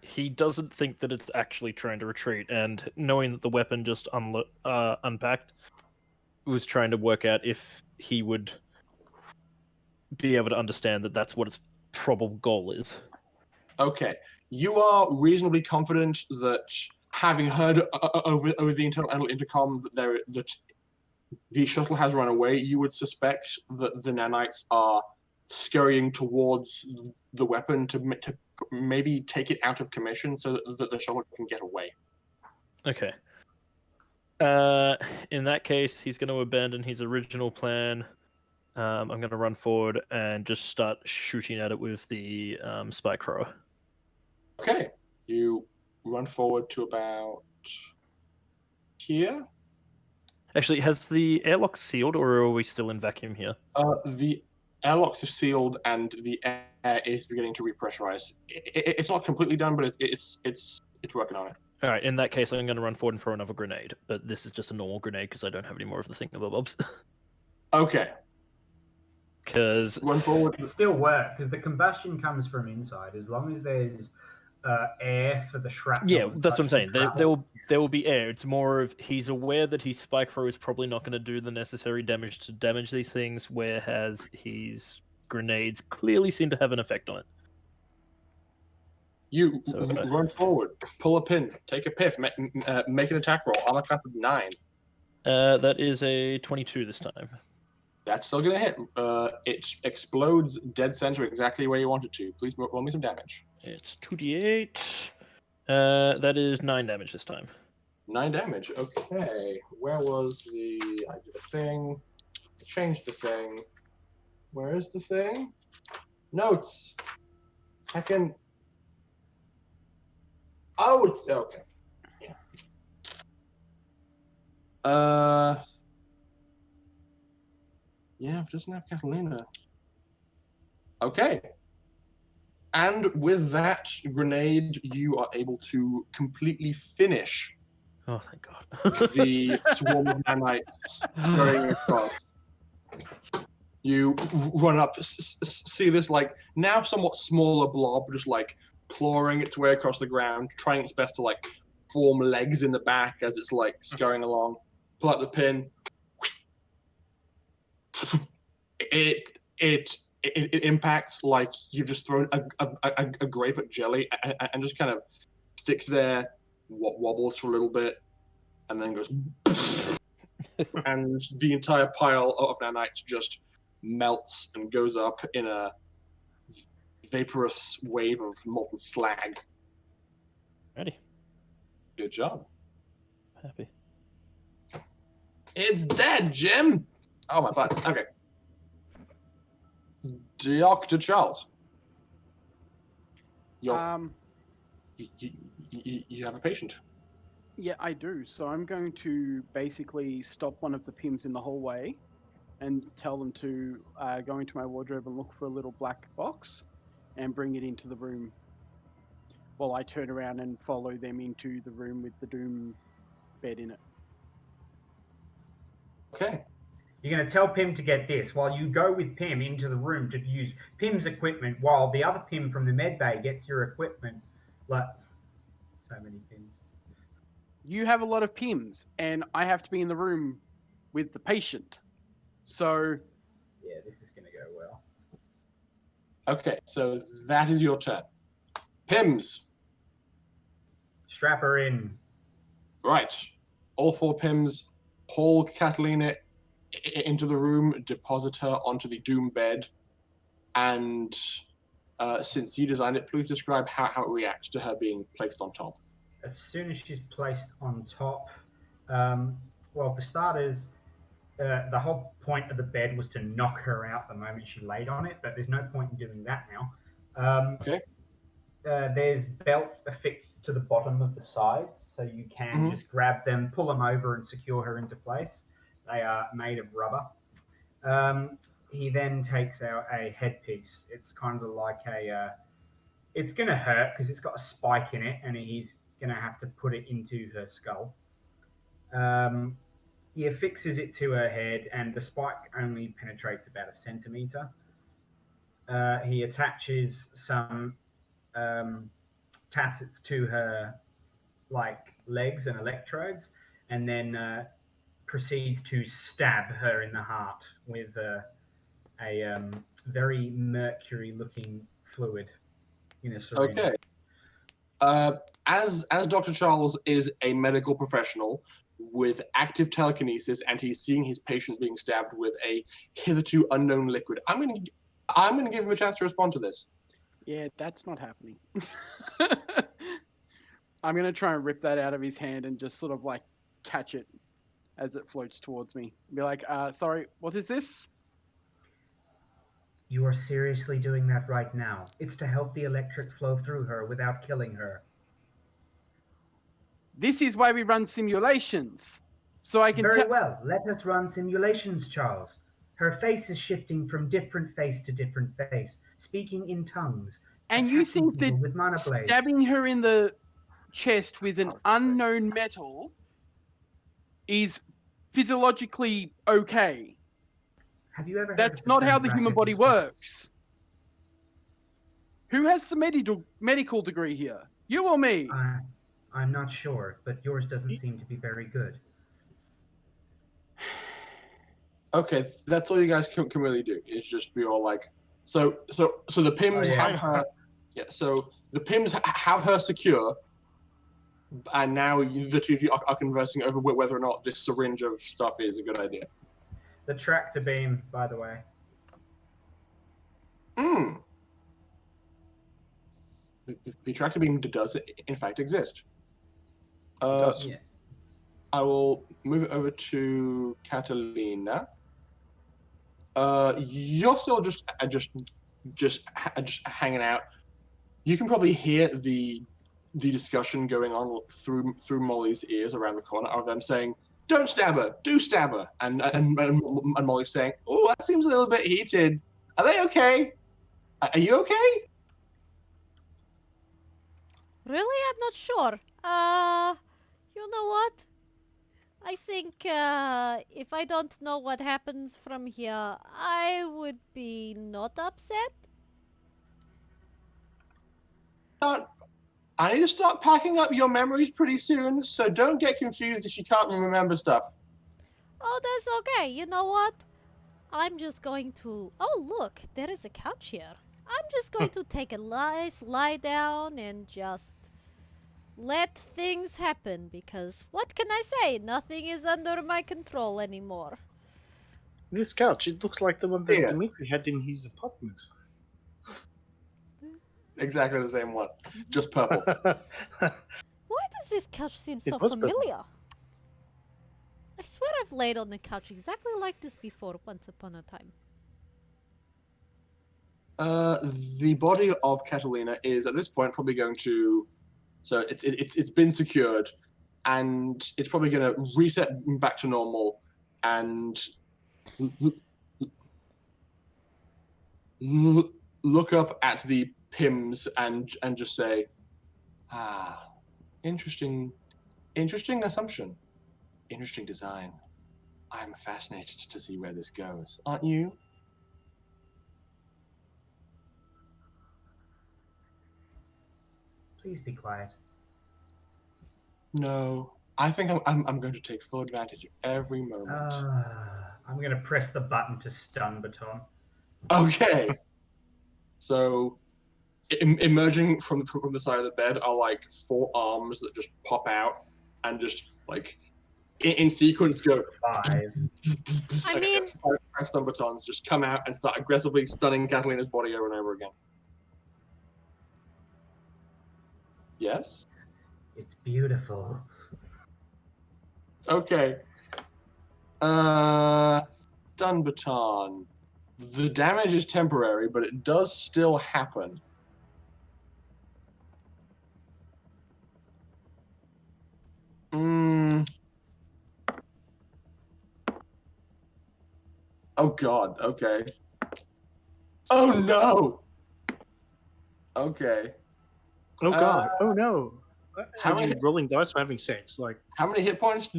[SPEAKER 2] He doesn't think that it's actually trying to retreat, and knowing that the weapon just unpacked, was trying to work out if he would be able to understand that that's what its probable goal is.
[SPEAKER 1] Okay, you are reasonably confident that, having heard over the internal intercom that the shuttle has run away, you would suspect that the nanites are scurrying towards the weapon to maybe take it out of commission so that the shuttle can get away.
[SPEAKER 2] Okay. In that case, he's going to abandon his original plan. I'm going to run forward and just start shooting at it with the spike thrower.
[SPEAKER 1] Okay, you run forward to about here.
[SPEAKER 2] Actually, has the airlock sealed, or are we still in vacuum here?
[SPEAKER 1] The airlocks are sealed and the air is beginning to repressurize. It's not completely done, but it's working on it.
[SPEAKER 2] All right, in that case, I'm going to run forward and throw another grenade, but this is just a normal grenade because I don't have any more of the thingamabobs.
[SPEAKER 1] Okay.
[SPEAKER 2] Because
[SPEAKER 1] Run forward.
[SPEAKER 7] It still works because the combustion comes from inside. As long as there's air for the shrapnel.
[SPEAKER 2] yeah,
[SPEAKER 7] and
[SPEAKER 2] that's
[SPEAKER 7] such
[SPEAKER 2] what I'm saying.
[SPEAKER 7] to
[SPEAKER 2] There will be air. It's more of he's aware that his spike throw is probably not going to do the necessary damage to damage these things, whereas his grenades clearly seem to have an effect on it.
[SPEAKER 1] You
[SPEAKER 2] So,
[SPEAKER 1] run forward, pull a pin, take a piff, make an attack roll. On a class of 9.
[SPEAKER 2] That is a 22 this time.
[SPEAKER 1] That's still gonna hit. It explodes dead center exactly where you want it to. Please roll me some damage.
[SPEAKER 2] It's 2d8. That is 9 damage this time.
[SPEAKER 1] 9 damage. Okay. Where was the? I did a thing. Changed the thing. Where is the thing? Notes. I can. Oh, it's okay. Yeah. Yeah, it doesn't have Katalina. Okay. And with that grenade, you are able to completely finish
[SPEAKER 2] Oh, thank God.
[SPEAKER 1] the swarm of nanites scurrying across. You run up, see this like now somewhat smaller blob, just like clawing its way across the ground, trying its best to like form legs in the back as it's like scurrying along. Pull out the pin. It impacts like you've just thrown a grape at jelly and just kind of sticks there, wobbles for a little bit, and then goes, and the entire pile of nanites just melts and goes up in a vaporous wave of molten slag.
[SPEAKER 2] Ready.
[SPEAKER 1] Good job.
[SPEAKER 2] Happy.
[SPEAKER 1] It's dead, Jim! Oh my butt. Okay. Dr. Charles. You have a patient.
[SPEAKER 4] Yeah, I do. So I'm going to basically stop one of the PIMs in the hallway and tell them to go into my wardrobe and look for a little black box and bring it into the room while I turn around and follow them into the room with the Doom bed in it.
[SPEAKER 1] Okay.
[SPEAKER 7] You're going to tell Pim to get this while you go with Pim into the room to use Pim's equipment while the other Pim from the med bay gets your equipment. Like, so many Pims.
[SPEAKER 4] You have a lot of PIMs, and I have to be in the room with the patient. So,
[SPEAKER 7] Yeah, this is going to go well.
[SPEAKER 1] Okay, so that is your turn. Pims.
[SPEAKER 7] Strap her in.
[SPEAKER 1] Right. All 4 Pims haul Katalina into the room, deposit her onto the doom bed, and since you designed it, please describe how it reacts to her being placed on top.
[SPEAKER 7] As soon as she's placed on top, well, for starters, the whole point of the bed was to knock her out the moment she laid on it, but there's no point in doing that now.
[SPEAKER 1] Okay.
[SPEAKER 7] There's belts affixed to the bottom of the sides, so you can just grab them, pull them over, and secure her into place. They are made of rubber. He then takes out a headpiece. It's kind of like it's going to hurt because it's got a spike in it, and he's going to have to put it into her skull. He affixes it to her head, and the spike only penetrates about 1 centimeter. He attaches some tassets to her legs and electrodes, and then proceeds to stab her in the heart with a very mercury-looking fluid in a syringe.
[SPEAKER 1] Okay. As Dr. Charles is a medical professional with active telekinesis, and he's seeing his patient being stabbed with a hitherto unknown liquid, I'm gonna give him a chance to respond to this.
[SPEAKER 4] Yeah, that's not happening. I'm gonna try and rip that out of his hand and just sort of catch it as it floats towards me. Be like, sorry, what is this?
[SPEAKER 8] You are seriously doing that right now. It's to help the electric flow through her without killing her.
[SPEAKER 4] This is why we run simulations. So I can
[SPEAKER 8] Very well. Let us run simulations, Charles. Her face is shifting from different face to different face, speaking in tongues.
[SPEAKER 4] And you think that
[SPEAKER 8] with mana blades.
[SPEAKER 4] stabbing her in the chest with an unknown metal is physiologically okay?
[SPEAKER 8] Have you ever heard
[SPEAKER 4] That's
[SPEAKER 8] of the
[SPEAKER 4] not
[SPEAKER 8] term
[SPEAKER 4] how the human
[SPEAKER 8] rapid
[SPEAKER 4] body
[SPEAKER 8] response?
[SPEAKER 4] works. Who has the medical degree here? You or me?
[SPEAKER 8] I'm not sure, but yours doesn't seem to be very good.
[SPEAKER 1] Okay, that's all you guys can really do is just be all like, so the Pims have her. Yeah, so the Pims have her secure, and now the two of you are conversing over whether or not this syringe of stuff is a good idea.
[SPEAKER 7] The tractor beam, by the way.
[SPEAKER 1] The tractor beam does in fact exist.
[SPEAKER 7] Yeah.
[SPEAKER 1] I will move it over to Katalina. You're still just hanging out. You can probably hear the discussion going on through Molly's ears around the corner of them saying, "Don't stab her, do stab her," and Molly's saying, "Oh, that seems a little bit heated. Are they okay? Are you okay?"
[SPEAKER 6] Really? I'm not sure. You know what? I think if I don't know what happens from here, I would be not upset.
[SPEAKER 1] I need to start packing up your memories pretty soon, so don't get confused if you can't remember stuff.
[SPEAKER 6] Oh, that's okay. You know what? I'm just going to... Oh, look, there is a couch here. I'm just going to take a nice lie down and just let things happen, because what can I say? Nothing is under my control anymore.
[SPEAKER 3] This couch, it looks like the one that Dimitri had in his apartment.
[SPEAKER 1] Exactly the same one, just purple.
[SPEAKER 6] Why does this couch seem so familiar? I swear I've laid on a couch exactly like this before, once upon a time.
[SPEAKER 1] The body of Katalina is at this point probably going to, so it's been secured, and it's probably going to reset back to normal, and look up at the Pims and just say, interesting assumption, interesting design. I'm fascinated to see where this goes. Aren't you?
[SPEAKER 8] Please be quiet.
[SPEAKER 1] No, I think I'm going to take full advantage of every moment.
[SPEAKER 7] I'm going to press the button to stun baton.
[SPEAKER 1] Okay. So, emerging from the side of the bed are like 4 arms that just pop out and just like in sequence go.
[SPEAKER 7] 5.
[SPEAKER 6] I mean,
[SPEAKER 1] five stun batons just come out and start aggressively stunning Catalina's body over and over again. Yes?
[SPEAKER 8] It's beautiful.
[SPEAKER 1] Okay. Stun baton. The damage is temporary, but it does still happen. Oh god, okay. Oh no! Okay.
[SPEAKER 3] Oh god. Oh no.
[SPEAKER 1] how
[SPEAKER 3] Are you
[SPEAKER 1] many-
[SPEAKER 3] rolling dice or having sex? Like,
[SPEAKER 1] How many hit points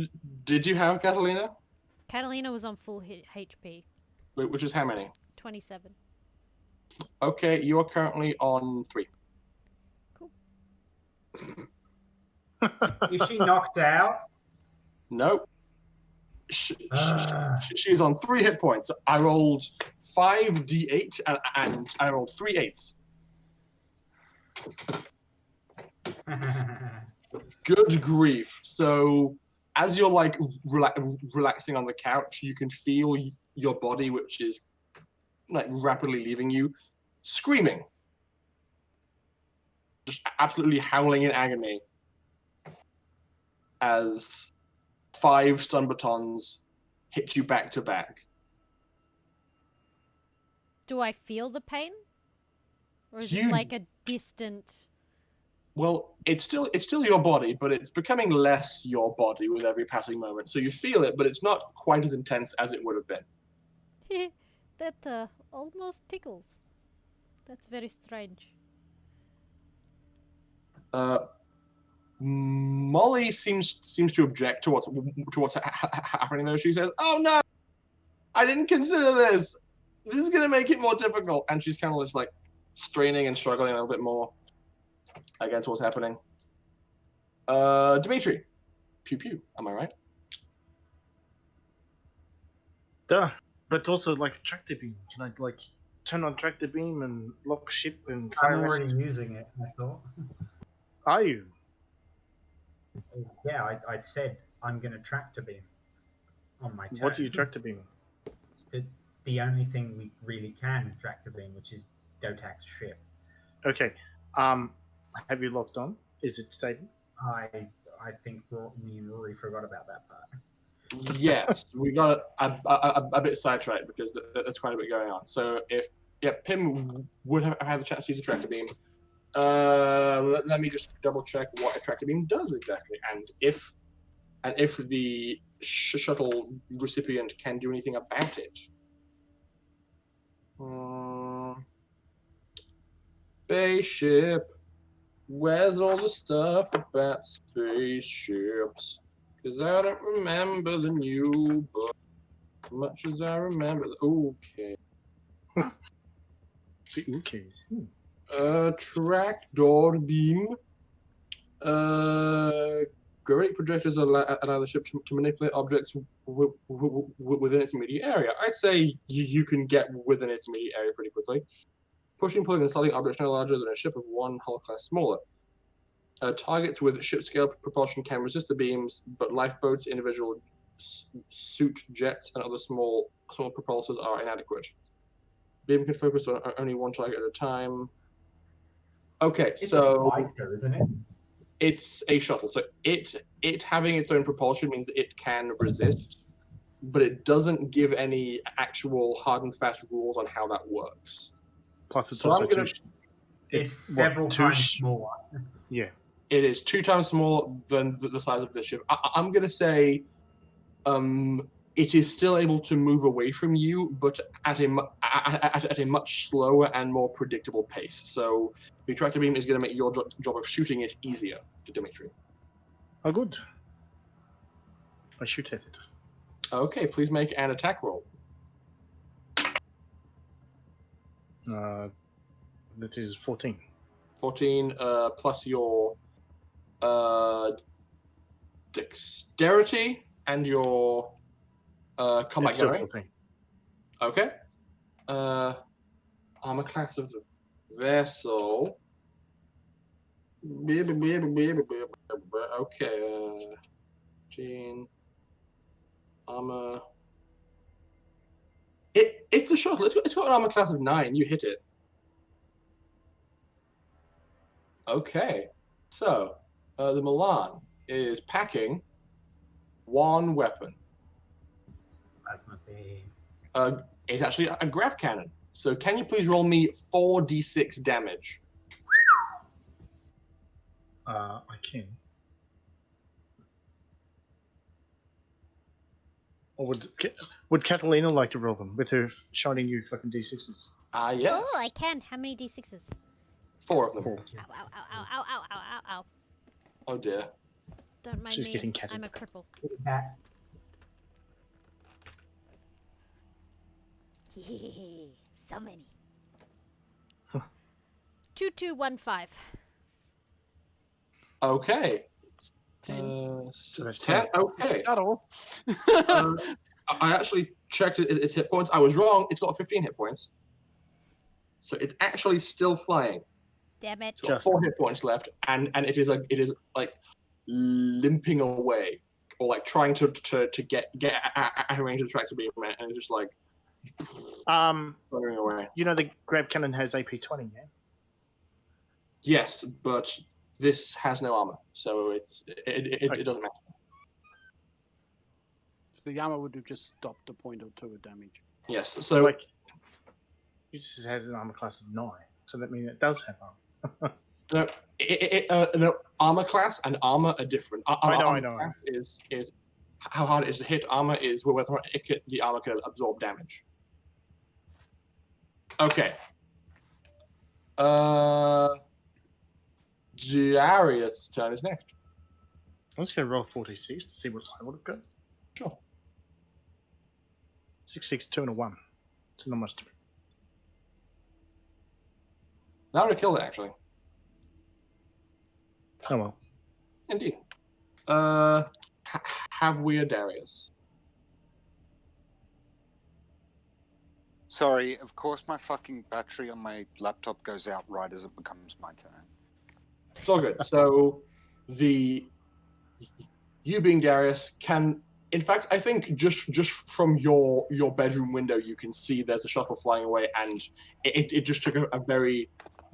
[SPEAKER 1] did you have, Catalina?
[SPEAKER 6] Catalina was on full HP.
[SPEAKER 1] Which is how many?
[SPEAKER 6] 27.
[SPEAKER 1] Okay, you are currently on 3.
[SPEAKER 6] Cool.
[SPEAKER 7] Is she knocked out?
[SPEAKER 1] Nope. She's on 3 hit points. I rolled 5d8 and I rolled 3 8s. Good grief. So as you're like relaxing on the couch, you can feel your body, which is like rapidly leaving you, screaming. Just absolutely howling in agony as 5 stun batons hit you back to back.
[SPEAKER 6] Do I feel the pain? Or is it
[SPEAKER 1] You-
[SPEAKER 6] like a distant...
[SPEAKER 1] Well, it's still your body, but it's becoming less your body with every passing moment. So you feel it, but it's not quite as intense as it would have been.
[SPEAKER 6] That almost tickles. That's very strange.
[SPEAKER 1] Molly seems to object to what's happening though. She says, "Oh no, I didn't consider this. This is gonna make it more difficult." And she's kind of just like straining and struggling a little bit more against what's happening. Dimitri, pew pew. Am I right?
[SPEAKER 3] duh. But also, like, tractor beam. Can I, like, turn on tractor beam and lock ship and
[SPEAKER 7] I'm
[SPEAKER 3] fire
[SPEAKER 7] already
[SPEAKER 3] rest?
[SPEAKER 7] using it, I thought.
[SPEAKER 3] Are you?
[SPEAKER 7] Yeah, I said I'm going to tractor beam on my turn.
[SPEAKER 3] What do you tractor beam?
[SPEAKER 7] The only thing we really can tractor beam, which is DOTAC's ship.
[SPEAKER 3] Okay. Have you locked on? Is it stable?
[SPEAKER 7] I think me and Rory forgot about that part.
[SPEAKER 1] Yes, we got a bit sidetracked because there's quite a bit going on. So if Pim would have had the chance to use a tractor beam. Let me just double check what a tractor beam does exactly, and if the shuttle recipient can do anything about it. Spaceship. Where's all the stuff about spaceships? Because I don't remember the new book as much as I remember. Okay.
[SPEAKER 3] Okay.
[SPEAKER 1] Tractor beam. Gravity projectors allow the ship to manipulate objects within its immediate area. I say you can get within its immediate area pretty quickly. Pushing, pulling, and sliding objects no larger than a ship of 1 hull class smaller. Targets with ship scale propulsion can resist the beams, but lifeboats, individual suit jets, and other small propulsors are inadequate. Beam can focus on only one target at a time. Okay,
[SPEAKER 7] It's
[SPEAKER 1] so
[SPEAKER 7] a fighter, isn't it?
[SPEAKER 1] it's a shuttle. So it having its own propulsion means that it can resist, but it doesn't give any actual hard and fast rules on how that works.
[SPEAKER 3] Plus, it's
[SPEAKER 1] So
[SPEAKER 3] also
[SPEAKER 1] I'm gonna-
[SPEAKER 7] It's
[SPEAKER 3] what,
[SPEAKER 7] several
[SPEAKER 3] two
[SPEAKER 7] times
[SPEAKER 3] sh-
[SPEAKER 7] smaller.
[SPEAKER 3] Yeah.
[SPEAKER 1] It is 2 times smaller than the size of this ship. I'm going to say it is still able to move away from you, but at a much slower and more predictable pace. So the tractor beam is going to make your job of shooting it easier to Dimitri.
[SPEAKER 3] Oh, good. I shoot at it.
[SPEAKER 1] Okay, please make an attack roll.
[SPEAKER 3] That is 14.
[SPEAKER 1] 14 plus your dexterity and your combat
[SPEAKER 3] It's still
[SPEAKER 1] going.
[SPEAKER 3] 14.
[SPEAKER 1] Okay. Armor class of the vessel. Okay. 15. Armor. It's a shuttle. It's got an armor class of 9. You hit it. Okay. So, the Milan is packing 1 weapon. It's actually a grav cannon. So can you please roll me 4d6 damage?
[SPEAKER 3] I can. Or would Catalina like to roll them with her shiny new fucking d6s?
[SPEAKER 1] Yes.
[SPEAKER 6] Oh, I can. How many d6s?
[SPEAKER 1] 4 of them.
[SPEAKER 3] 4.
[SPEAKER 6] Ow, ow, ow, ow, ow, ow, ow, ow, ow.
[SPEAKER 1] Oh dear.
[SPEAKER 6] Don't mind
[SPEAKER 3] She's
[SPEAKER 6] me.
[SPEAKER 3] getting catted.
[SPEAKER 6] I'm a cripple.
[SPEAKER 7] That
[SPEAKER 6] So many. 2215.
[SPEAKER 1] Okay.
[SPEAKER 4] 10.
[SPEAKER 3] So that's
[SPEAKER 1] 10.
[SPEAKER 3] 10.
[SPEAKER 1] Okay.
[SPEAKER 4] Scuttle.
[SPEAKER 1] I actually checked its hit points. I was wrong. It's got 15 hit points. So it's actually still flying.
[SPEAKER 6] Damn it.
[SPEAKER 1] It's got 4 hit points left, and it is like limping away, or like trying to get at a range of the tractor beam, and it's just like fluttering away.
[SPEAKER 3] You know the grab cannon has AP 20, yeah?
[SPEAKER 1] Yes, but this has no armor, so it doesn't matter.
[SPEAKER 4] So the armor would have just stopped a point or 2 of damage.
[SPEAKER 1] Yes,
[SPEAKER 3] So
[SPEAKER 1] so
[SPEAKER 3] like, it just has an armor class of 9, so that means it does have armor.
[SPEAKER 1] no, armor class and armor are different.
[SPEAKER 3] I know.
[SPEAKER 1] Class is how hard it is to hit. Armor is whether the armor can absorb damage. Okay. Darius' turn is next.
[SPEAKER 3] I'm just going to roll 46 to see what I would have got.
[SPEAKER 1] Sure.
[SPEAKER 3] 6, 6, 2, and a 1. It's not much different.
[SPEAKER 1] That would have killed it, actually.
[SPEAKER 3] Oh well.
[SPEAKER 1] Indeed. Have we a Darius?
[SPEAKER 5] Sorry, of course my fucking battery on my laptop goes out right as it becomes my turn.
[SPEAKER 1] It's all good. So, you being Darius can, in fact, I think just from your bedroom window, you can see there's a shuttle flying away, and it just took a very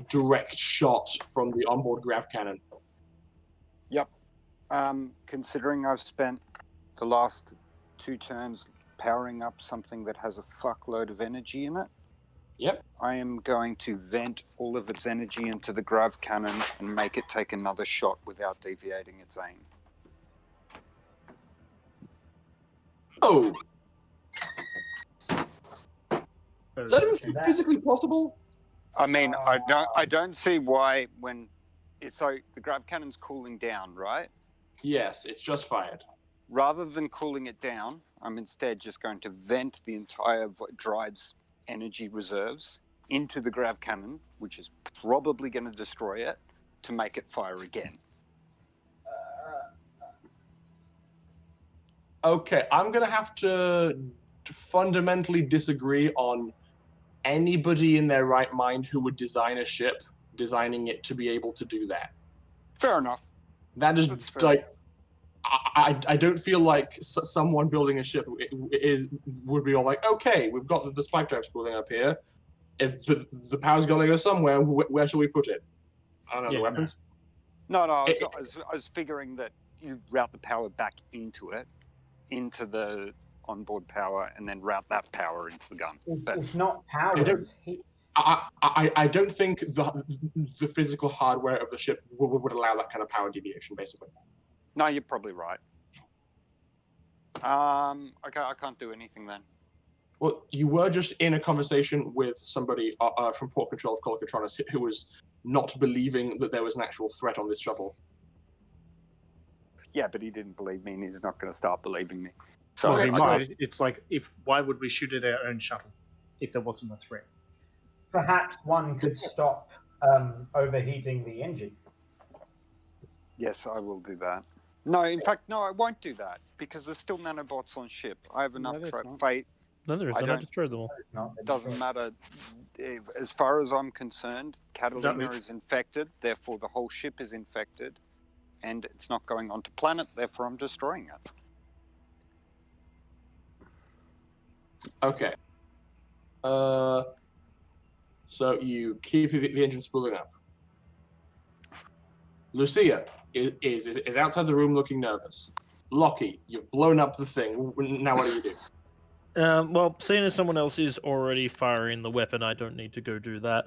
[SPEAKER 1] direct shot from the onboard grav cannon.
[SPEAKER 5] Yep. Considering I've spent the last 2 turns powering up something that has a fuckload of energy in it,
[SPEAKER 1] Yep.
[SPEAKER 5] I am going to vent all of its energy into the grav cannon and make it take another shot without deviating its aim.
[SPEAKER 1] Oh. Is that even physically possible?
[SPEAKER 5] I mean, I don't see why when it's like the grav cannon's cooling down, right?
[SPEAKER 1] Yes, it's just fired.
[SPEAKER 5] Rather than cooling it down, I'm instead just going to vent the entire drive's energy reserves into the grav cannon, which is probably going to destroy it, to make it fire again.
[SPEAKER 1] Okay, I'm going to have to fundamentally disagree on anybody in their right mind who would design a ship, designing it to be able to do that.
[SPEAKER 5] Fair enough.
[SPEAKER 1] That is
[SPEAKER 5] That's fair.
[SPEAKER 1] like, I don't feel like someone building a ship would be all like, okay, we've got the spike drive spooling up here. If the power's got to go somewhere, where shall we put it? I don't know, the weapons?
[SPEAKER 5] No, I was figuring that you route the power back into it, into the onboard power, and then route that power into the gun. But
[SPEAKER 7] it's not power. It's heat.
[SPEAKER 1] I don't think the physical hardware of the ship would allow that kind of power deviation, basically.
[SPEAKER 5] no, you're probably right. Okay, I can't do anything then.
[SPEAKER 1] Well, you were just in a conversation with somebody from Port Control of Colocatronus who was not believing that there was an actual threat on this shuttle.
[SPEAKER 5] Yeah, but he didn't believe me, and he's not going to start believing me. So
[SPEAKER 3] Well, he
[SPEAKER 1] I
[SPEAKER 3] might. It's like, why would we shoot at our own shuttle if there wasn't a threat?
[SPEAKER 7] Perhaps one could stop overheating the engine.
[SPEAKER 5] yes, I will do that. No, in fact, no, I won't do that because there's still nanobots on ship. I have enough
[SPEAKER 4] there's not.
[SPEAKER 5] fate.
[SPEAKER 2] No, there is.
[SPEAKER 5] I
[SPEAKER 2] I
[SPEAKER 5] don't-
[SPEAKER 2] destroyed them all.
[SPEAKER 7] It's not.
[SPEAKER 5] It doesn't matter. As far as I'm concerned, Katalina is infected, therefore the whole ship is infected, and it's not going onto planet, therefore I'm destroying it.
[SPEAKER 1] Okay. So you keep the engine spooling up. Lucia is outside the room looking nervous. Lockie, you've blown up the thing. Now what do you do?
[SPEAKER 2] Well, seeing as someone else is already firing the weapon, I don't need to go do that.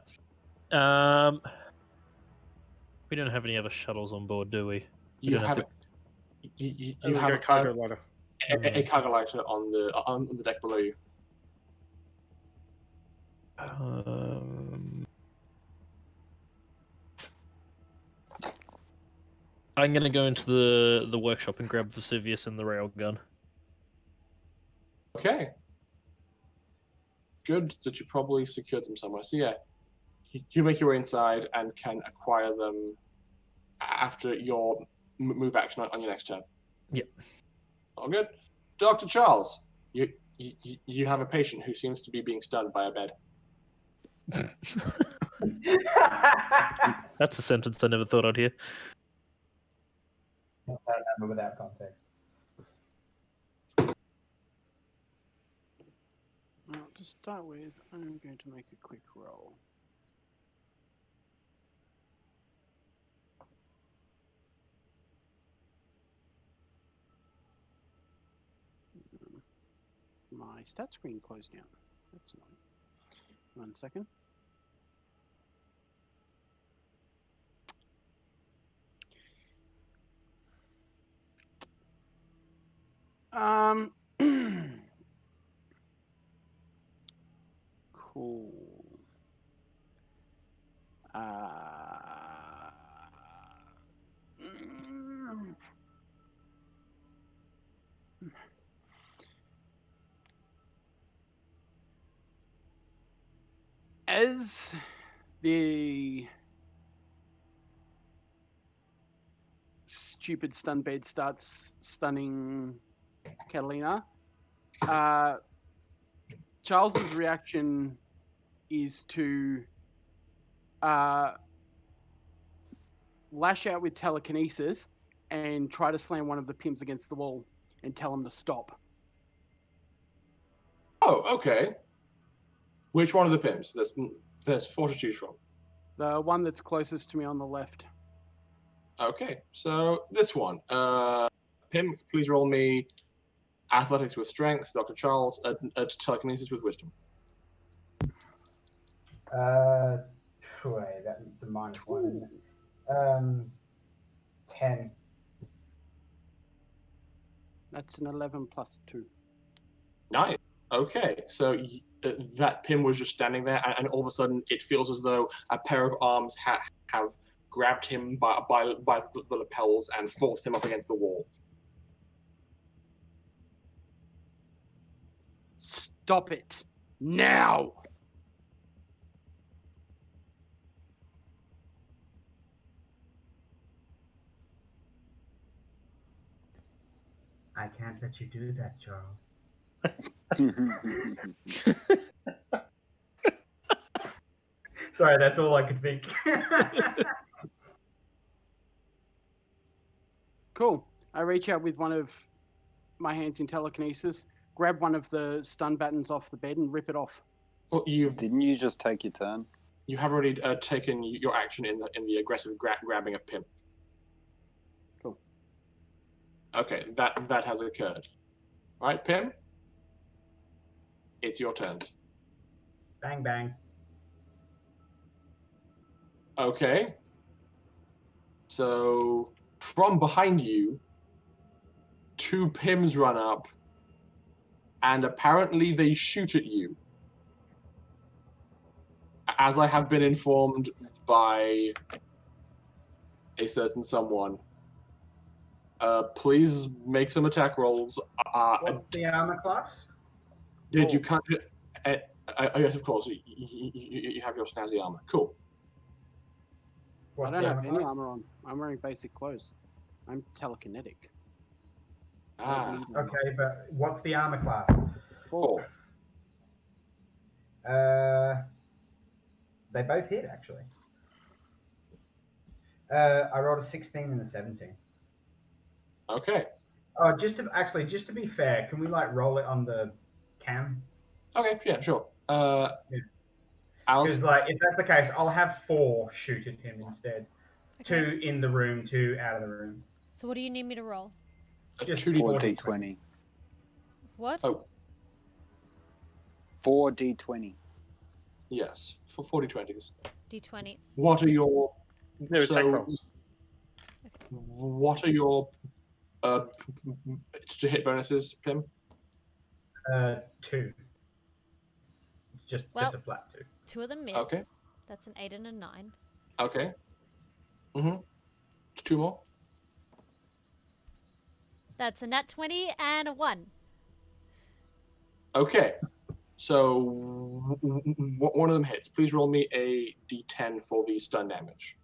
[SPEAKER 2] We don't have any other shuttles on board, do we?
[SPEAKER 1] You have
[SPEAKER 3] a cargo ladder.
[SPEAKER 1] a cargo lighter on the deck below you.
[SPEAKER 2] I'm gonna go into the workshop and grab Vesuvius and the railgun.
[SPEAKER 1] Okay. Good that you probably secured them somewhere. So yeah, you make your way inside and can acquire them after your move action on your next turn.
[SPEAKER 2] Yep.
[SPEAKER 1] All good. Dr. Charles, you have a patient who seems to be being stunned by a bed.
[SPEAKER 2] That's a sentence I never thought I'd hear.
[SPEAKER 7] Not that number without context.
[SPEAKER 4] Now, to start with, I'm going to make a quick roll. My stat screen closed down. That's annoying. 1 second. Cool. As the stupid stun bed starts stunning Katalina, Charles's reaction is to lash out with telekinesis and try to slam one of the pimps against the wall and tell him to stop.
[SPEAKER 1] Oh, okay. Which one of the pimps? There's 4 to choose from.
[SPEAKER 4] The one that's closest to me on the left.
[SPEAKER 1] Okay, so this one. Pimp, please roll me athletics with strength. Dr. Charles, telekinesis with wisdom.
[SPEAKER 7] That's a -1, isn't it? 10.
[SPEAKER 4] That's an 11 plus 2.
[SPEAKER 1] Nice. Okay, so that Pim was just standing there, and all of a sudden it feels as though a pair of arms have grabbed him by the lapels and forced him up against the wall.
[SPEAKER 4] Stop it now!
[SPEAKER 8] I can't let you do that, Charles.
[SPEAKER 7] Sorry, that's all I could think.
[SPEAKER 4] Cool. I reach out with one of my hands in telekinesis, grab one of the stun battens off the bed and rip it off.
[SPEAKER 1] Well,
[SPEAKER 5] Didn't you just take your turn?
[SPEAKER 1] you have already taken your action in the aggressive grabbing of Pim.
[SPEAKER 4] Cool.
[SPEAKER 1] Okay, that has occurred. All right, Pim. It's your turn.
[SPEAKER 7] Bang, bang.
[SPEAKER 1] Okay. So from behind you, 2 Pims run up, and apparently they shoot at you. As I have been informed by a certain someone. Please make some attack rolls.
[SPEAKER 7] What's the armor class?
[SPEAKER 1] Did you cut it? Yes, of course. You have your snazzy armor. Cool.
[SPEAKER 7] What's
[SPEAKER 4] I don't
[SPEAKER 7] the
[SPEAKER 4] have
[SPEAKER 7] armor
[SPEAKER 4] any
[SPEAKER 7] class?
[SPEAKER 4] armor on. I'm wearing basic clothes. I'm telekinetic.
[SPEAKER 7] Okay, but what's the armor class?
[SPEAKER 1] 4.
[SPEAKER 7] They both hit, actually. I rolled a 16 and a 17.
[SPEAKER 1] Okay.
[SPEAKER 7] Oh, just to be fair, can we roll it on the cam?
[SPEAKER 1] Okay, yeah, sure.
[SPEAKER 7] Because,
[SPEAKER 1] Alice,
[SPEAKER 7] like, if that's the case, I'll have 4 shoot at him instead.
[SPEAKER 6] Okay.
[SPEAKER 7] 2 in the room, 2 out of the room.
[SPEAKER 6] So what do you need me to roll?
[SPEAKER 7] Just
[SPEAKER 1] 2d.
[SPEAKER 5] 4d20.
[SPEAKER 6] What?
[SPEAKER 1] Oh,
[SPEAKER 5] 4d20.
[SPEAKER 1] yes, for 40/20s.
[SPEAKER 6] D20s.
[SPEAKER 1] What are your
[SPEAKER 3] They're attack rolls.
[SPEAKER 1] What are your to hit bonuses, Pim?
[SPEAKER 7] 2. Just
[SPEAKER 6] Well-
[SPEAKER 7] a flat 2.
[SPEAKER 6] 2 of them miss.
[SPEAKER 1] Okay.
[SPEAKER 6] That's an 8 and a 9.
[SPEAKER 1] Okay. Mm-hmm. 2 more.
[SPEAKER 6] That's a nat 20 and a 1.
[SPEAKER 1] Okay. So one of them hits. Please roll me a d10 for the stun damage.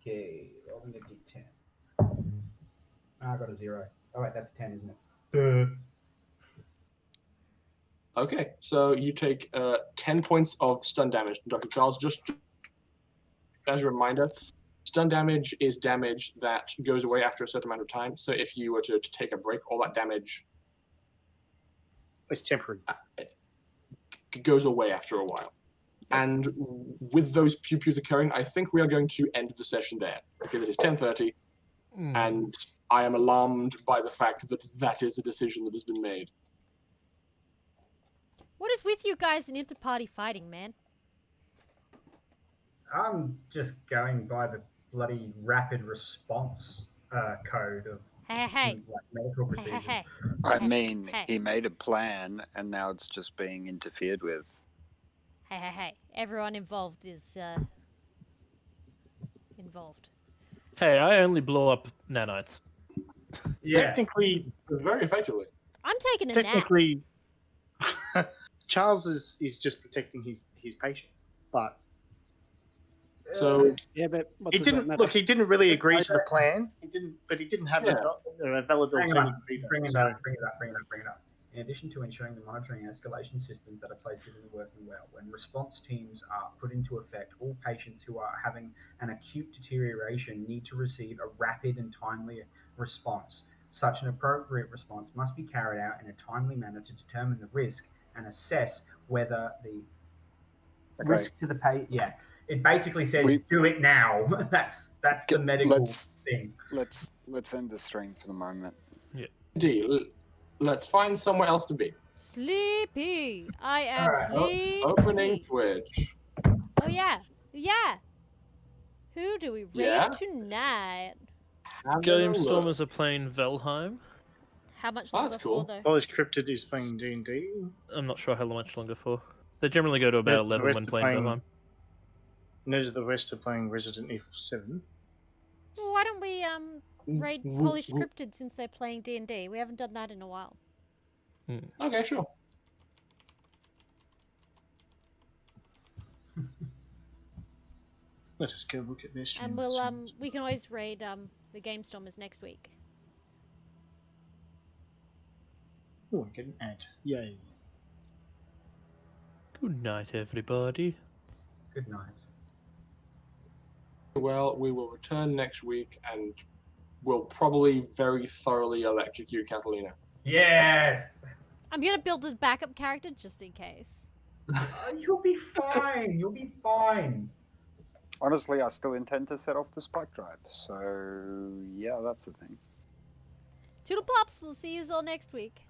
[SPEAKER 7] Okay, rolling the d10. I got a 0. Oh wait, that's 10, isn't it?
[SPEAKER 1] Okay, so you take 10 points of stun damage, Dr. Charles. Just as a reminder, stun damage is damage that goes away after a certain amount of time. So if you were to take a break, all that damage
[SPEAKER 3] It's temporary.
[SPEAKER 1] goes away after a while. And with those pew-pews occurring, I think we are going to end the session there because it is 10:30, and I am alarmed by the fact that that is a decision that has been made.
[SPEAKER 6] What is with you guys and inter-party fighting, man?
[SPEAKER 7] I'm just going by the bloody rapid response code of
[SPEAKER 6] Hey.
[SPEAKER 7] like, medical procedures.
[SPEAKER 6] Hey.
[SPEAKER 5] I mean,
[SPEAKER 6] Hey.
[SPEAKER 5] he made a plan, and now it's just being interfered with.
[SPEAKER 6] Hey. Everyone involved is involved.
[SPEAKER 2] Hey, I only blow up nanites.
[SPEAKER 7] Yeah.
[SPEAKER 3] Technically,
[SPEAKER 1] Very effectively.
[SPEAKER 6] I'm taking a nap.
[SPEAKER 3] technically, Charles is just protecting his patient, but
[SPEAKER 1] So
[SPEAKER 4] Yeah, but what
[SPEAKER 3] he
[SPEAKER 4] does that
[SPEAKER 3] didn't
[SPEAKER 4] matter?
[SPEAKER 3] look. He didn't really agree to the plan. He didn't have
[SPEAKER 1] Yeah.
[SPEAKER 3] a valid
[SPEAKER 7] Hang
[SPEAKER 3] alternative
[SPEAKER 7] on,
[SPEAKER 3] either.
[SPEAKER 7] bring it
[SPEAKER 3] So
[SPEAKER 7] up. In addition to ensuring the monitoring and escalation systems that are placed within the working well, when response teams are put into effect, all patients who are having an acute deterioration need to receive a rapid and timely response. Such an appropriate response must be carried out in a timely manner to determine the risk and assess whether the risk to the patient. Yeah, it basically says do it now. that's the medical thing.
[SPEAKER 5] Let's end the stream for the moment.
[SPEAKER 1] indeed, let's find somewhere else to be.
[SPEAKER 6] Sleepy. I am
[SPEAKER 7] Alright,
[SPEAKER 6] sleepy.
[SPEAKER 1] Opening Twitch.
[SPEAKER 6] Oh yeah. Who do we raid
[SPEAKER 1] Yeah?
[SPEAKER 6] tonight?
[SPEAKER 2] Game
[SPEAKER 1] Having a
[SPEAKER 2] Stormers
[SPEAKER 1] look.
[SPEAKER 2] are playing Valheim.
[SPEAKER 6] How much
[SPEAKER 1] Oh,
[SPEAKER 6] longer
[SPEAKER 1] that's cool.
[SPEAKER 6] for though?
[SPEAKER 3] Polish Cryptid is playing D&D.
[SPEAKER 2] I'm not sure how much longer for. They generally go to about
[SPEAKER 3] The
[SPEAKER 2] 11
[SPEAKER 3] rest
[SPEAKER 2] when
[SPEAKER 3] are
[SPEAKER 2] playing Valheim.
[SPEAKER 3] News of the West are playing Resident Evil 7.
[SPEAKER 6] Well, why don't we raid
[SPEAKER 1] w-
[SPEAKER 6] Polish
[SPEAKER 1] w-
[SPEAKER 6] Cryptid since they're playing D&D? We haven't done that in a while.
[SPEAKER 1] Okay, sure.
[SPEAKER 3] Let us go look at this.
[SPEAKER 6] And we'll we can always raid the Game Stormers next week.
[SPEAKER 3] Oh, I get an ad. Yay.
[SPEAKER 2] Good night, everybody.
[SPEAKER 7] Good night.
[SPEAKER 1] Well, we will return next week and we'll probably very thoroughly electrocute Katalina.
[SPEAKER 7] Yes.
[SPEAKER 6] I'm gonna build a backup character just in case.
[SPEAKER 7] You'll be fine. You'll be fine.
[SPEAKER 5] Honestly, I still intend to set off the spike drive, so yeah, that's the thing.
[SPEAKER 6] Toodle pops, we'll see you all next week.